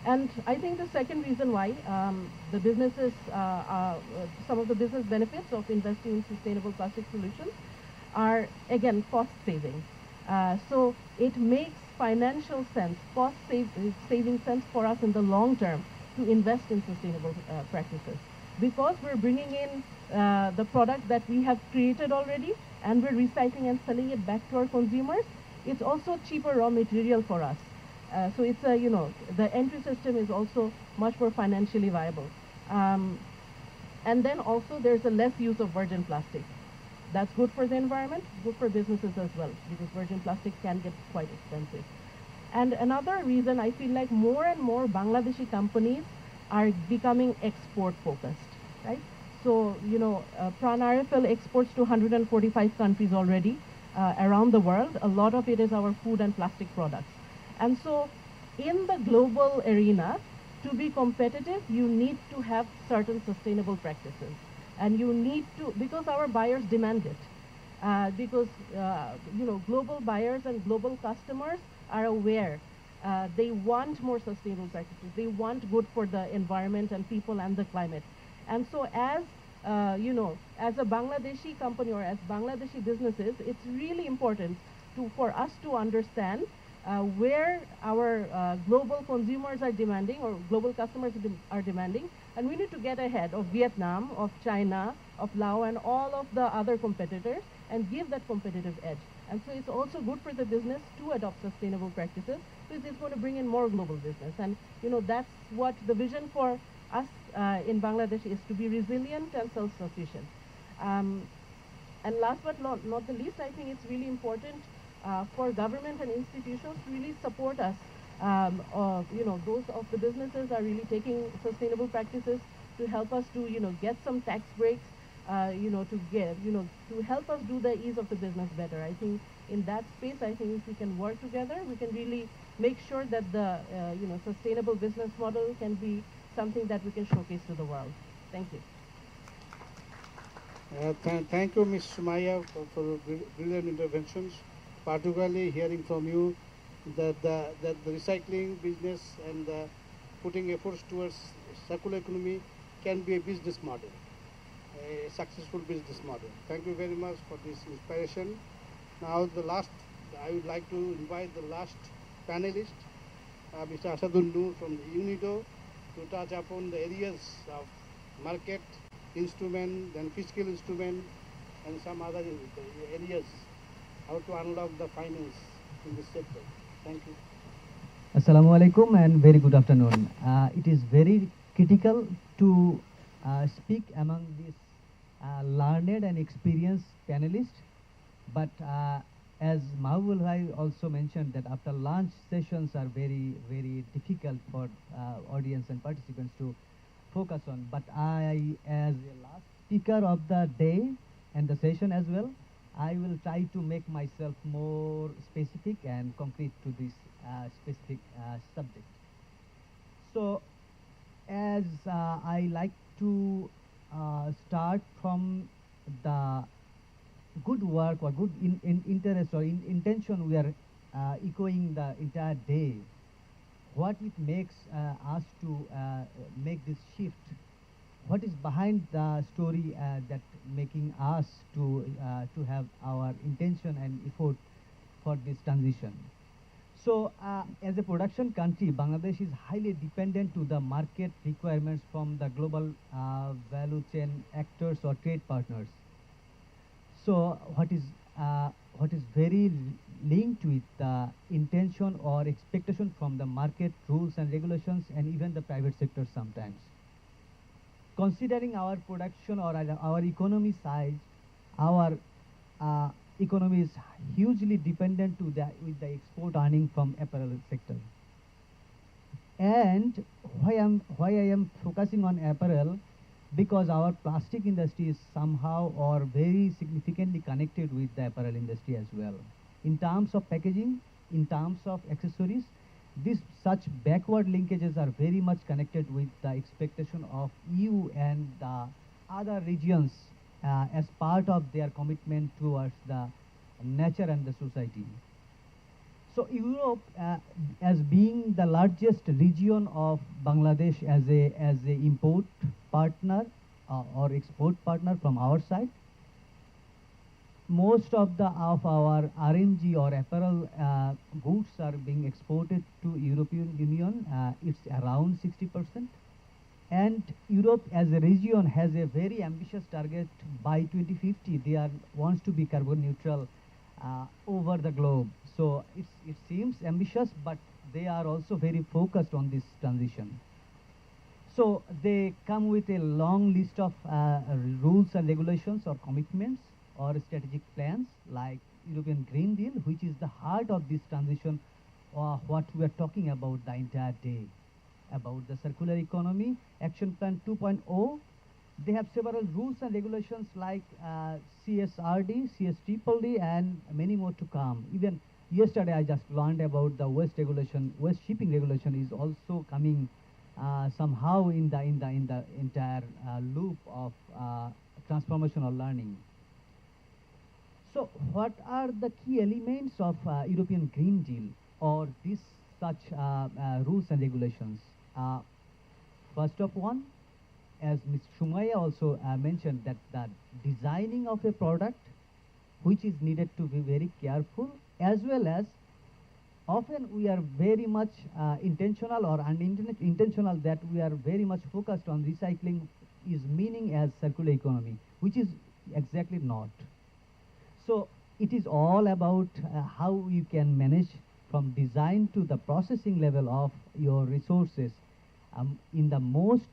And I think the second reason why the businesses, some of the business benefits of investing in sustainable plastic solutions are, again, cost saving. So it makes financial sense, saving sense for us in the long term to invest in sustainable practices, because we're bringing in the product that we have created already, and we're recycling and selling it back to our consumers. It's also cheaper raw material for us. So it's the entry system is also much more financially viable. And then also there's a less use of virgin plastic. That's good for the environment, good for businesses as well, because virgin plastic can get quite expensive. And another reason, I feel like more and more Bangladeshi companies are becoming export focused, right? So, Pran RFL exports to 145 countries already around the world. A lot of it is our food and plastic products. And so in the global arena, to be competitive, you need to have certain sustainable practices. And you need to, because our buyers demand it. Because, global buyers and global customers are aware. They want more sustainable practices. They want good for the environment and people and the climate. And so as a Bangladeshi company or as Bangladeshi businesses, it's really important for us to understand where our global consumers are demanding or global customers are demanding, and we need to get ahead of Vietnam, of China, of Laos, and all of the other competitors and give that competitive edge. And so it's also good for the business to adopt sustainable practices, because it's going to bring in more global business. And that's what the vision for us in Bangladesh is, to be resilient and self-sufficient. And last but not the least, I think it's really important for government and institutions to really support us. Those of the businesses are really taking sustainable practices to help us to, get some tax breaks, to help us do the ease of the business better. I think in that space, I think if we can work together, we can really make sure that the, sustainable business model can be something that we can showcase to the world. Thank you. Thank you, Ms. Sumaya, for brilliant interventions, particularly hearing from you that the recycling business and putting efforts towards circular economy can be a business model, a successful business model. Thank you very much for this inspiration. Now I would like to invite the last panelist, Mr. Asadun Noor from the UNIDO, to touch upon the areas of market instrument, then fiscal instrument, and some other areas, how to unlock the finance in this sector. Thank you. Assalamu alaikum and very good afternoon. It is very critical to speak among these learned and experienced panelists, but as Mahbubul Bhai also mentioned, that after lunch sessions are very, very difficult for audience and participants to focus on. But I, as a last speaker of the day and the session as well, I will try to make myself more specific and concrete to this specific subject. So, as I like to start from the good work or good interest or intention we are echoing the entire day, what it makes us to make this shift what is behind the story that making us to have our intention and effort for this transition. So, as a production country, Bangladesh is highly dependent to the market requirements from the global value chain actors or trade partners. So, what is very linked with the intention or expectation from the market rules and regulations and even the private sector sometimes. Considering our production or our economy size, our economy is hugely dependent to with the export earning from apparel sector. And why I am focusing on apparel, because our plastic industry is somehow or very significantly connected with the apparel industry as well. In terms of packaging, in terms of accessories, such backward linkages are very much connected with the expectation of EU and the other regions as part of their commitment towards the nature and the society. So Europe, as being the largest region of Bangladesh as a import partner or export partner from our side, most of our RMG or apparel goods are being exported to European Union. It's around 60%. And Europe as a region has a very ambitious target by 2050. They wants to be carbon neutral over the globe. So it seems ambitious, but they are also very focused on this transition. So they come with a long list of rules and regulations or commitments or strategic plans like European Green Deal, which is the heart of this transition, what we are talking about the entire day, about the circular economy, Action Plan 2.0. They have several rules and regulations like CSRD, CSDDD, and many more to come. Even yesterday I just learned about the waste regulation. Waste shipping regulation is also coming somehow in the entire loop of transformational learning. So what are the key elements of European Green Deal or such rules and regulations? First of one, as Ms. Shumaya also mentioned, that the designing of a product which is needed to be very careful, as well as often we are very much intentional or unintentional that we are very much focused on recycling is meaning as circular economy, which is exactly not. So it is all about how you can manage from design to the processing level of your resources in the most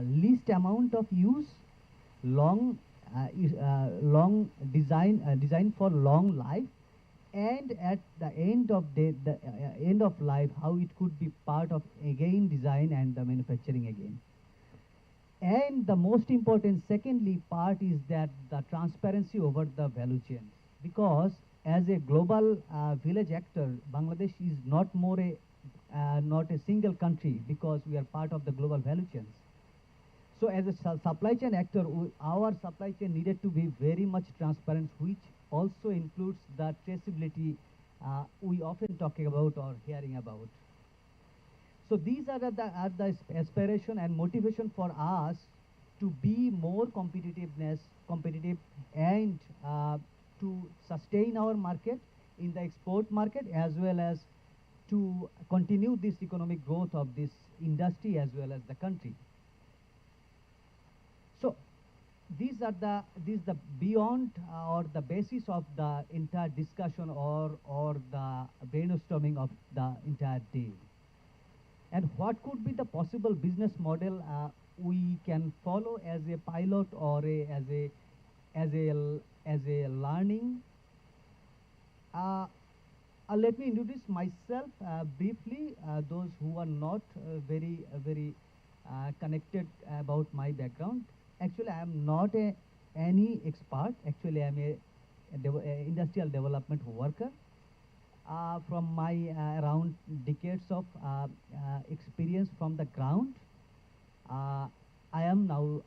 least amount of use, long design for long life, and at the end of end of life, how it could be part of again design and the manufacturing again. And the most important secondly part is that the transparency over the value chains, because as a global village actor, Bangladesh is not a single country, because we are part of the global value chains. So as a supply chain actor, our supply chain needed to be very much transparent, which also includes the traceability we often talking about or hearing about. So these are the aspiration and motivation for us to be more competitive and to sustain our market in the export market, as well as to continue this economic growth of this industry as well as the country. So these are the beyond or the basis of the entire discussion or the brainstorming of the entire day. And what could be the possible business model we can follow as a pilot or as a learning? Let me introduce myself briefly. Those who are not very connected about my background. Actually, I am not any expert. Actually, I am a industrial development worker. From my around decades of experience from the ground, I am now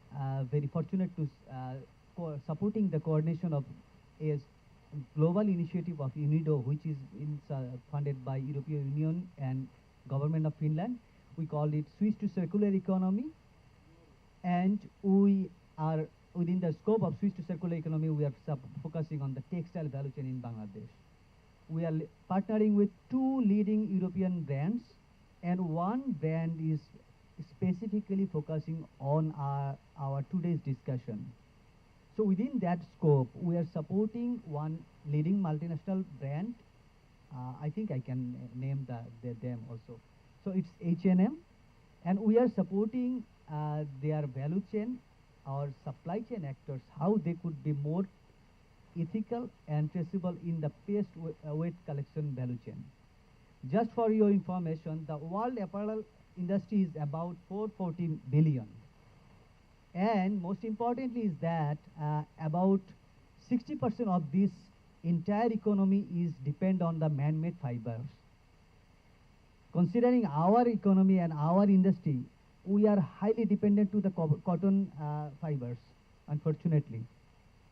very fortunate to supporting the coordination of a global initiative of UNIDO, which is funded by European Union and Government of Finland. We call it Switch to Circular Economy. And we are, within the scope of switch to circular economy, we are focusing on the textile value chain in Bangladesh. We are partnering with 2 leading European brands, and one brand is specifically focusing on our today's discussion. So within that scope, we are supporting one leading multinational brand. I think I can name them also. So it's H&M, and we are supporting their value chain, our supply chain actors, how they could be more ethical and traceable in the waste collection value chain. Just for your information, the world apparel industry is about 440 billion. And most importantly is that about 60% of this entire economy is depend on the man-made fibers. Considering our economy and our industry, we are highly dependent to the cotton fibers, unfortunately.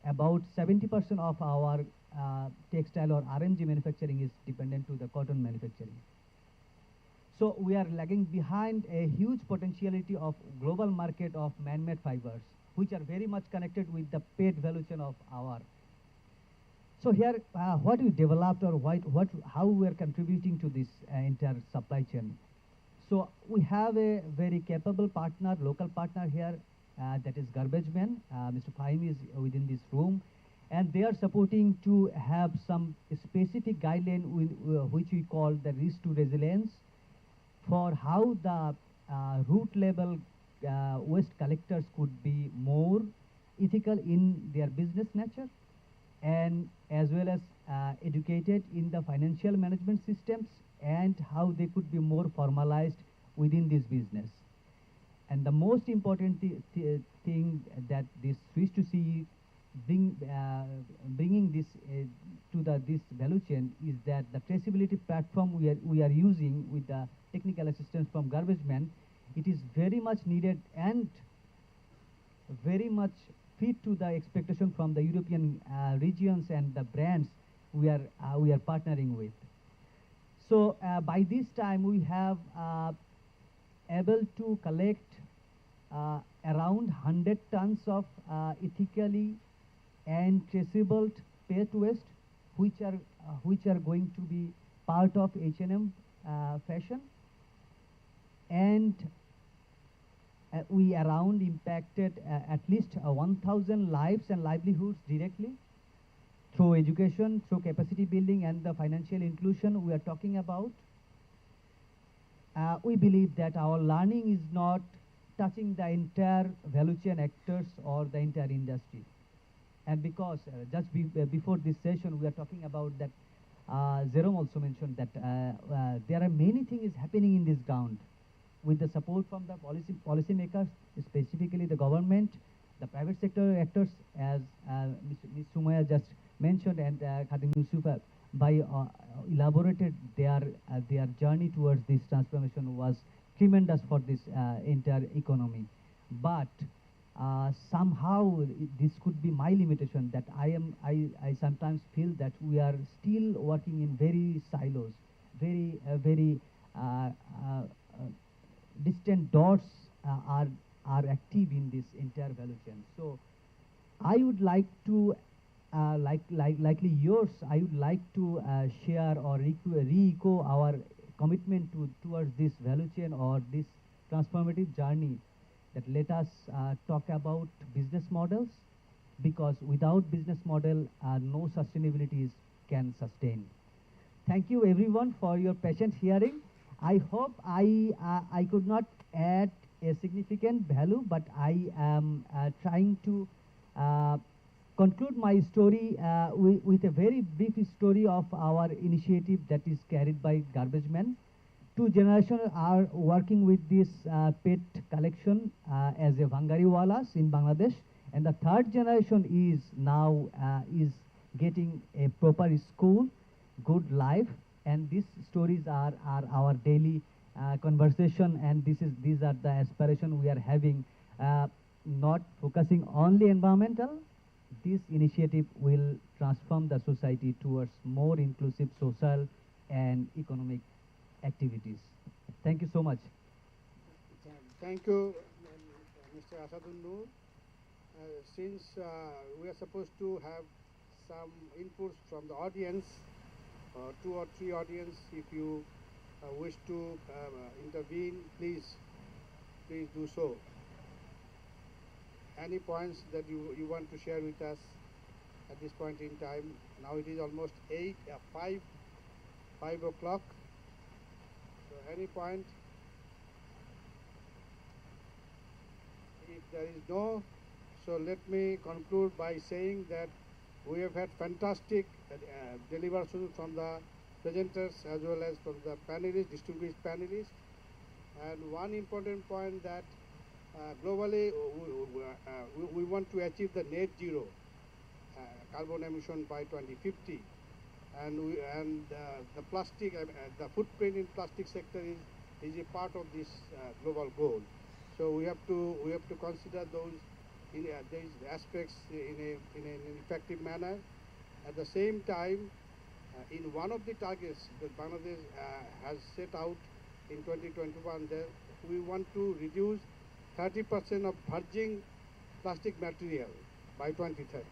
About 70% of our textile or RMG manufacturing is dependent to the cotton manufacturing. So we are lagging behind a huge potentiality of global market of man-made fibers, which are very much connected with the paid value chain of our. So here, what we developed or how we are contributing to this entire supply chain. So we have a very capable partner, local partner here, that is Garbage Man. Mr. Fahim is within this room, and they are supporting to have some specific guideline which we call the risk to resilience for how the root level waste collectors could be more ethical in their business nature, and as well as educated in the financial management systems and how they could be more formalized within this business. And the most important thing that this switch to C bringing this to this value chain is that the traceability platform we are using with the technical assistance from Garbage Man, it is very much needed and very much fit to the expectation from the European regions and the brands we are partnering with. So by this time we have able to collect around 100 tons of ethically and traceable paste waste, which are going to be part of H&M fashion, and we around impacted at least 1,000 lives and livelihoods directly through education, through capacity building and the financial inclusion we are talking about. We believe that our learning is not touching the entire value chain actors or the entire industry. And because just before this session, we are talking about that, Jerome also mentioned that there are many things happening in this ground with the support from the policymakers, specifically the government, the private sector actors, as Ms. Sumaya just mentioned, and Khadim Yusufa by elaborated their journey towards this transformation was tremendous for this entire economy. But somehow this could be my limitation, that I sometimes feel that we are still working in very silos, very distant dots are active in this entire value chain. So I would like to likely yours, I would like to share or re-echo our commitment towards this value chain or this transformative journey, that let us talk about business models, because without business model, no sustainability can sustain. Thank you everyone for your patient hearing. I hope I could not add a significant value, but I am trying to conclude my story with a very brief story of our initiative that is carried by Garbage Man. 2 generations are working with this pet collection as a Bhangariwalas in Bangladesh, and the 3rd generation is now is getting a proper school, good life, and these stories are our daily conversation, and these are the aspiration we are having, not focusing only environmental. This initiative will transform the society towards more inclusive social and economic activities. Thank you so much. Thank you, Mr. Asadun Noor. Since we are supposed to have some inputs from the audience, 2 or 3 audience, if you wish to intervene, please do so. Any points that you want to share with us at this point in time? Now it is almost 5 o'clock. So any point? If there is no, so let me conclude by saying that we have had fantastic deliberations from the presenters as well as from the panelists, distinguished panelists. And one important point that globally we want to achieve the net zero carbon emission by 2050, and the plastic, the footprint in plastic sector is a part of this global goal. So we have to consider these aspects in an effective manner. At the same time, in one of the targets that Bangladesh has set out in 2021, that we want to reduce 30% of virgin plastic material by 2030.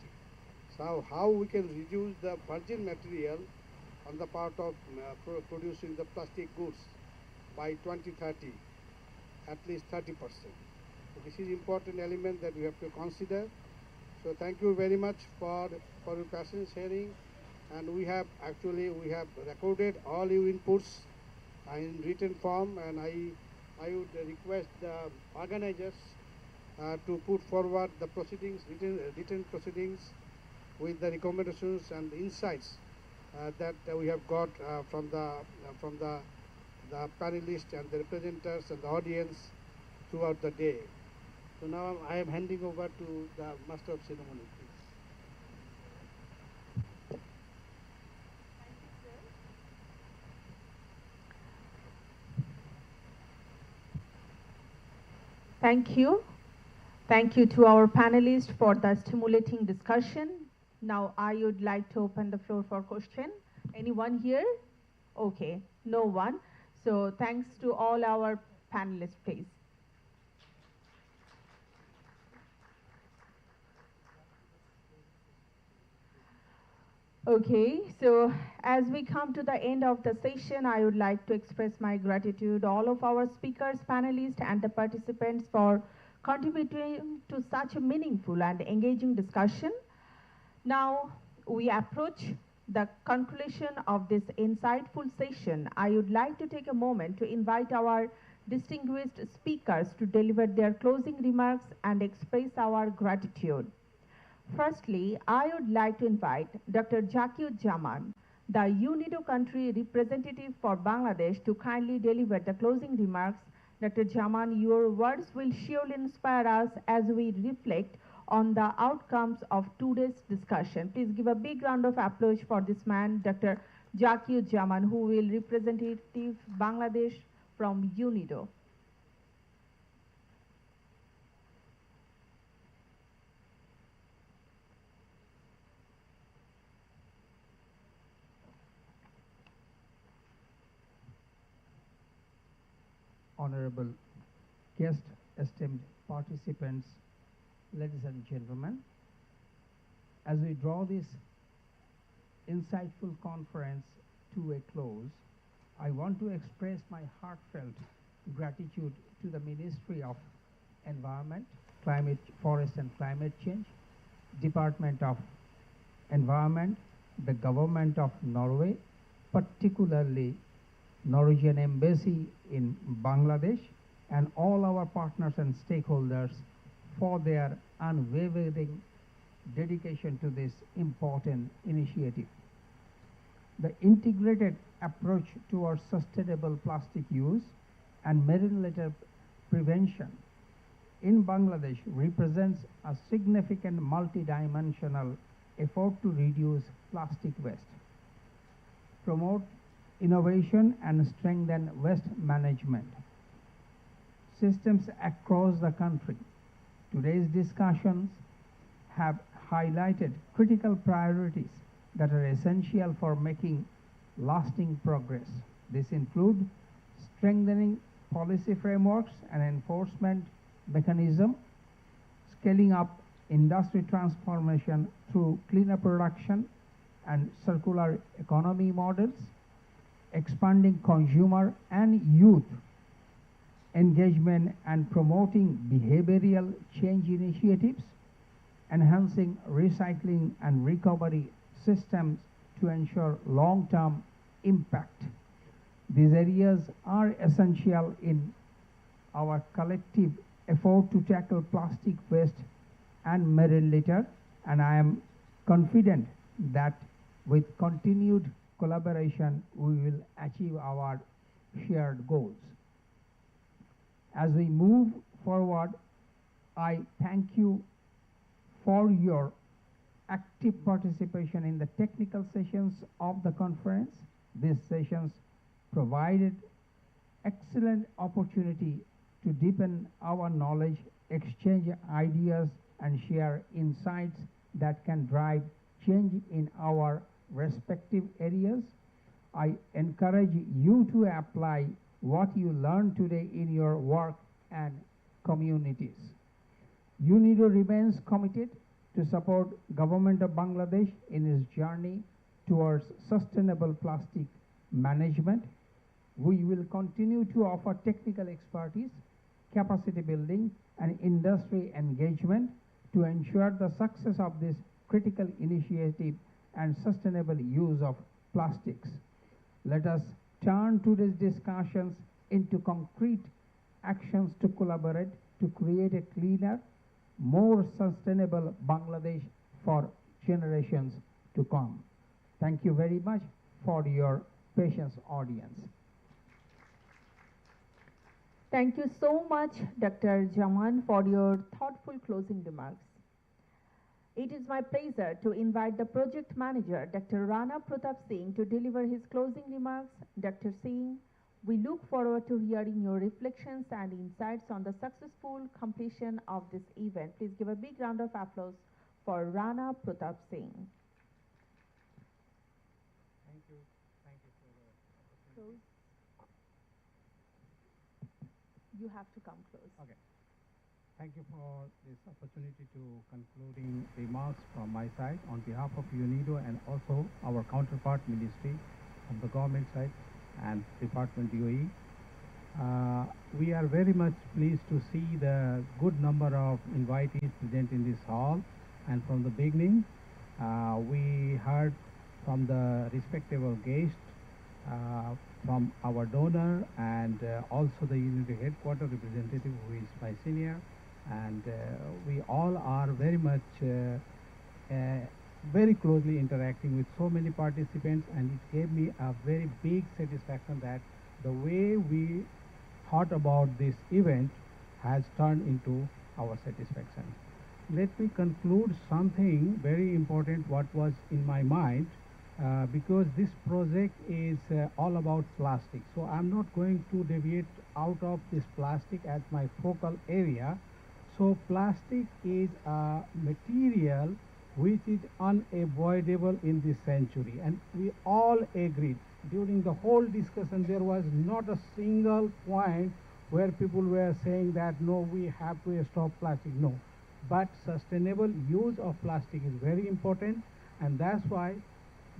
So how we can reduce the virgin material on the part of producing the plastic goods by 2030, at least 30%. So this is important element that we have to consider. So thank you very much for your patience hearing, and we have recorded all your inputs in written form, and I would request the organizers to put forward the proceedings, written proceedings, with the recommendations and insights that we have got from the panelists and the representatives and the audience throughout the day. So now I am handing over to the Master of Ceremony, please. Thank you. Thank you to our panelists for the stimulating discussion. Now I would like to open the floor for question. Anyone here? Okay, no one. So thanks to all our panelists, please. Okay, so as we come to the end of the session, I would like to express my gratitude to all of our speakers, panelists, and the participants for contributing to such a meaningful and engaging discussion. Now we approach the conclusion of this insightful session. I would like to take a moment to invite our distinguished speakers to deliver their closing remarks and express our gratitude. Firstly, I would like to invite Dr. Jaman, the UNIDO country representative for Bangladesh, to kindly deliver the closing remarks. Dr. Jaman, your words will surely inspire us as we reflect on the outcomes of today's discussion. Please give a big round of applause for this man, Dr. Jaman, who will represent Bangladesh from UNIDO. Honorable guests, esteemed participants, ladies and gentlemen, as we draw this insightful conference to a close, I want to express my heartfelt gratitude to the Ministry of Environment, Forest and Climate Change, Department of Environment, the Government of Norway, particularly Norwegian Embassy in Bangladesh, and all our partners and stakeholders for their unwavering dedication to this important initiative. The integrated approach towards sustainable plastic use and marine litter prevention in Bangladesh represents a significant multidimensional effort to reduce plastic waste, promote innovation and strengthen waste management systems across the country. Today's discussions have highlighted critical priorities that are essential for making lasting progress. This includes strengthening policy frameworks and enforcement mechanism scaling up industry transformation through cleaner production and circular economy models, expanding consumer and youth engagement and promoting behavioral change initiatives, enhancing recycling and recovery systems to ensure long-term impact. These areas are essential in our collective effort to tackle plastic waste and marine litter, and I am confident that with continued collaboration we will achieve our shared goals. As we move forward, I thank you for your active participation in the technical sessions of the conference. These sessions provided excellent opportunity to deepen our knowledge, exchange ideas, and share insights that can drive change in our respective areas. I encourage you to apply what you learned today in your work and communities. UNIDO remains committed to support Government of Bangladesh in its journey towards sustainable plastic management. We will continue to offer technical expertise, capacity building, and industry engagement to ensure the success of this critical initiative and sustainable use of plastics. Let us turn today's discussions into concrete actions to collaborate to create a cleaner, more sustainable Bangladesh for generations to come. Thank you very much for your patience, audience. Thank you so much, Dr. Jaman, for your thoughtful closing remarks. It is my pleasure to invite the project manager, Dr. Rana Pratap Singh, to deliver his closing remarks. Dr. Singh, we look forward to hearing your reflections and insights on the successful completion of this event. Please give a big round of applause for Rana Pratap Singh. Thank you. Thank you for the opportunity. You have to come close. Okay. Thank you for this opportunity to concluding remarks from my side on behalf of UNIDO and also our counterpart ministry from the government side and Department DoE. We are very much pleased to see the good number of invitees present in this hall, and from the beginning we heard from the respectable guests, from our donor and also the UNIDO headquarters representative who is my senior, and we all are very much very closely interacting with so many participants, and it gave me a very big satisfaction that the way we thought about this event has turned into our satisfaction. Let me conclude something very important what was in my mind, because this project is all about plastic. So I'm not going to deviate out of this plastic as my focal area. So plastic is a material which is unavoidable in this century, and we all agreed. During the whole discussion there was not a single point where people were saying that no, we have to stop plastic. No, but sustainable use of plastic is very important, and that's why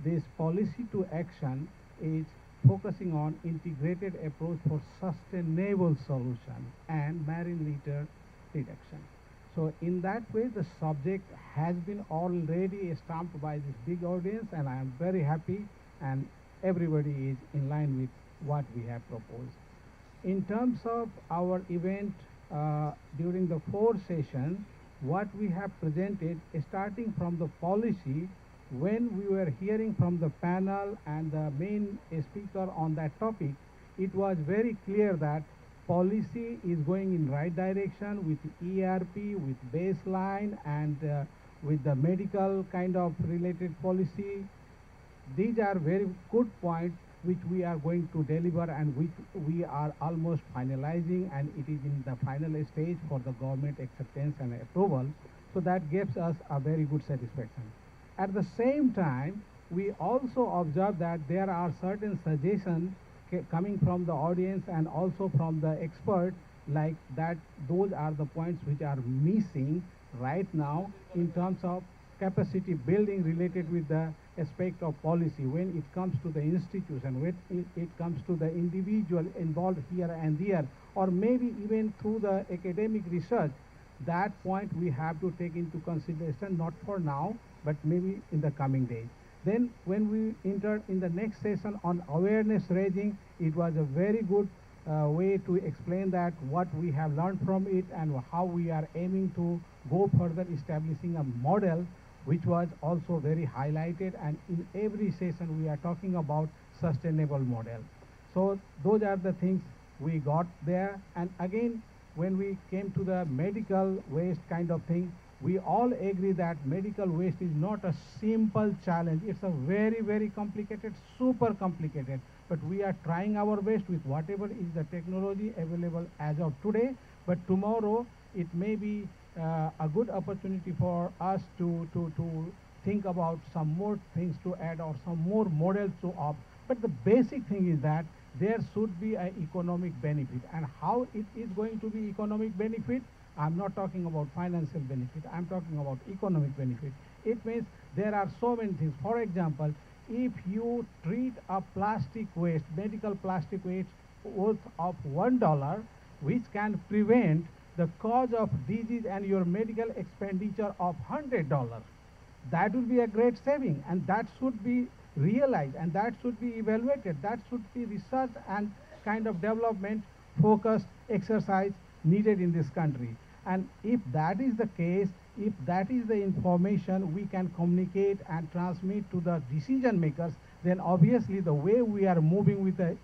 this policy to action is focusing on integrated approach for sustainable solution and marine litter reduction. So in that way the subject has been already stamped by this big audience, and I am very happy, and everybody is in line with what we have proposed. In terms of our event during the 4 sessions, what we have presented, starting from the policy, when we were hearing from the panel and the main speaker on that topic, it was very clear that policy is going in right direction with ERP, with baseline, and with the medical kind of related policy. These are very good points which we are going to deliver and which we are almost finalizing, and it is in the final stage for the government acceptance and approval. So that gives us a very good satisfaction. At the same time, we also observe that there are certain suggestions coming from the audience and also from the expert, like that those are the points which are missing right now in terms of capacity building related with the aspect of policy when it comes to the institution, when it comes to the individual involved here and there, or maybe even through the academic research. That point we have to take into consideration, not for now, but maybe in the coming days. Then when we entered in the next session on awareness raising, it was a very good way to explain that what we have learned from it and how we are aiming to go further establishing a model, which was also very highlighted, and in every session we are talking about sustainable model. So those are the things we got there. And again, when we came to the medical waste kind of thing, we all agree that medical waste is not a simple challenge. It's a very, very complicated, super complicated. But we are trying our best with whatever is the technology available as of today. But tomorrow, it may be a good opportunity for us to think about some more things to add or some more models to opt. But the basic thing is that there should be an economic benefit. And how it is going to be economic benefit? I'm not talking about financial benefit. I'm talking about economic benefit. It means there are so many things. For example, if you treat a plastic waste, medical plastic waste worth of $1, which can prevent the cause of disease and your medical expenditure of $100, that will be a great saving, and that should be realized, and that should be evaluated. That should be research and kind of development focused exercise needed in this country. And if that is the case, if that is the information we can communicate and transmit to the decision makers, then obviously the way we are moving with a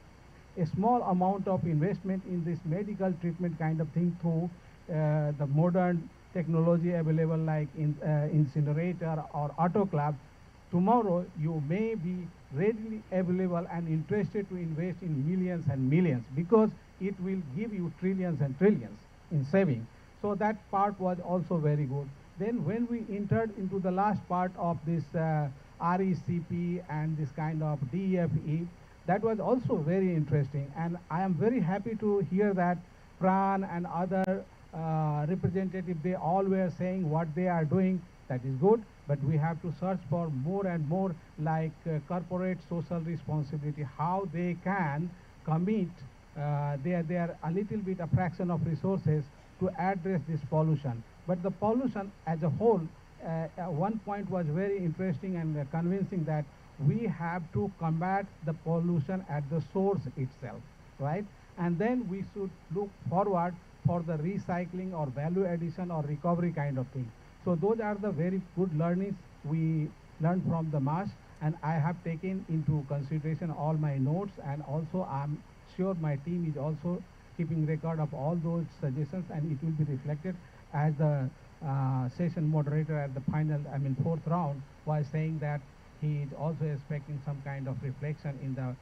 small amount of investment in this medical treatment kind of thing through the modern technology available like incinerator or autoclave, tomorrow you may be readily available and interested to invest in millions and millions, because it will give you trillions and trillions in saving. So that part was also very good. Then when we entered into the last part of this RECP and this kind of DFE, that was also very interesting. And I am very happy to hear that Pran and other representatives, they all were saying what they are doing. That is good, but we have to search for more and more like corporate social responsibility, how they can commit their a little bit a fraction of resources to address this pollution. But the pollution as a whole, one point was very interesting and convincing, that we have to combat the pollution at the source itself, right? And then we should look forward for the recycling or value addition or recovery kind of thing. So those are the very good learnings we learned from the march, and I have taken into consideration all my notes, and also I'm sure my team is also keeping record of all those suggestions, and it will be reflected as the session moderator at the final, fourth round, was saying that he is also expecting some kind of reflection in the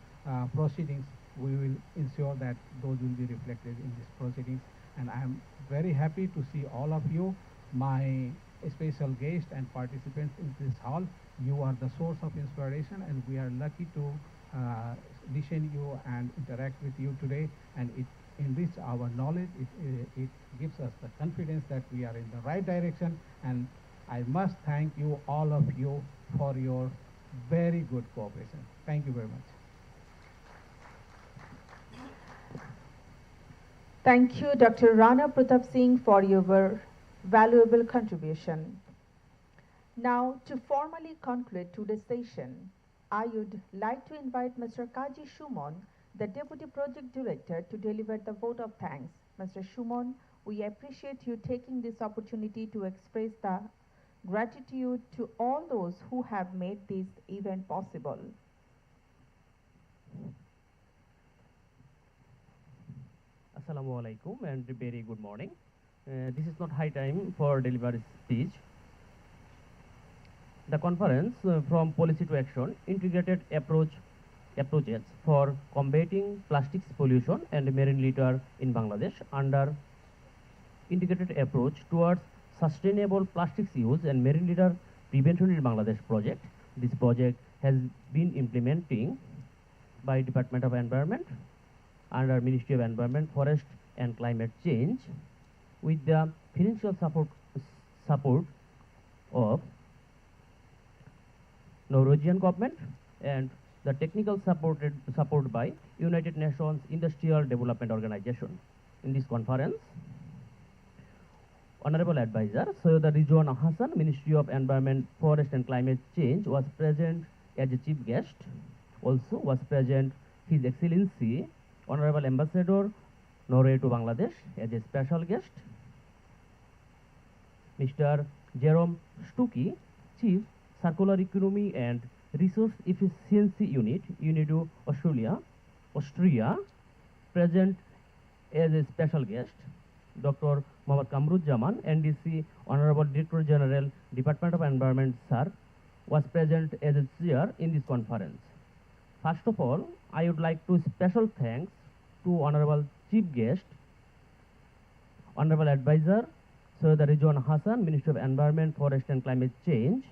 proceedings. We will ensure that those will be reflected in these proceedings. And I am very happy to see all of you, my special guests and participants in this hall. You are the source of inspiration, and we are lucky to listen you and interact with you today. And it enrich our knowledge. It gives us the confidence that we are in the right direction. And I must thank you, all of you, for your very good cooperation. Thank you very much. Thank you, Dr. Rana Pratap Singh, for your valuable contribution. Now, to formally conclude today's session, I would like to invite Mr. Kaji Shumon, the Deputy Project Director, to deliver the vote of thanks. Mr. Shumon, we appreciate you taking this opportunity to express the gratitude to all those who have made this event possible. Assalamu alaikum and very good morning. This is not high time for delivery speech. The conference from policy to action, integrated approaches for combating plastics pollution and marine litter in Bangladesh under integrated approach towards sustainable plastics use and marine litter prevention in Bangladesh project. This project has been implementing by Department of Environment under Ministry of Environment, Forest and Climate Change with the financial support of Norwegian government and the technical support by United Nations Industrial Development Organization. In this conference, Honorable Advisor Sayyida Rizwan Hassan, Ministry of Environment, Forest and Climate Change, was present as a chief guest. Also was present His Excellency Honorable Ambassador Norway to Bangladesh as a special guest. Mr. Jerome Stuckey, Chief Circular Economy and Resource Efficiency Unit, UNIDO Austria, present as a special guest. Dr. Mohammad Kamruzzaman, NDC, Honorable Director General, Department of Environment, Sir, was present as a chair in this conference. First of all, I would like to special thanks to Honorable Chief Guest, Honorable Advisor Sayyida Rizwan Hassan, Minister of Environment, Forest and Climate Change.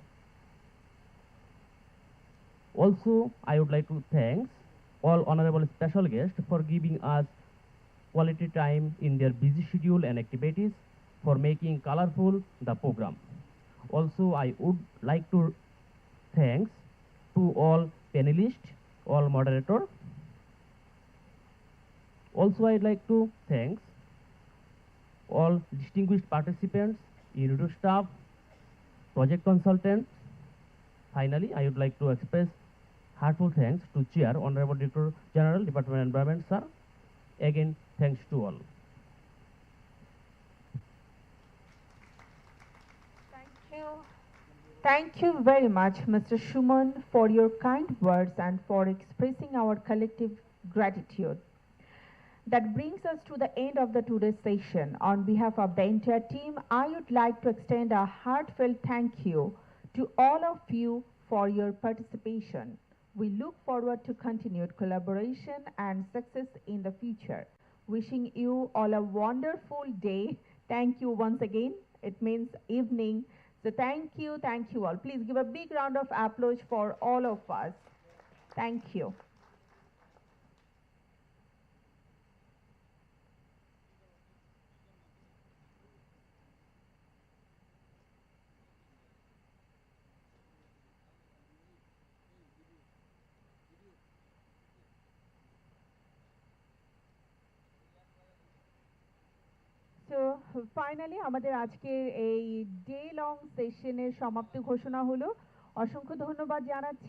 Also, I would like to thank all honorable special guests for giving us quality time in their busy schedule and activities for making colorful the program. Also, I would like to thanks to all panelists, all moderators. Also, I'd like to thanks all distinguished participants, UNIDO staff, project consultants. Finally, I would like to express heartfelt thanks to Chair, Honorable Director General, Department of Environment, Sir. Again, thanks to all. Thank you very much, Mr. Shuman, for your kind words and for expressing our collective gratitude. That brings us to the end of today's session. On behalf of the entire team, I would like to extend a heartfelt thank you to all of you for your participation. We look forward to continued collaboration and success in the future. Wishing you all a wonderful day. Thank you once again. It means evening. So thank you all. Please give a big round of applause for all of us. Thank you. So finally আমাদের আজকের এই day long সেশনের সমাপ্তি ঘোষণা হলো। অসংখ্য ধন্যবাদ জানাচ্ছি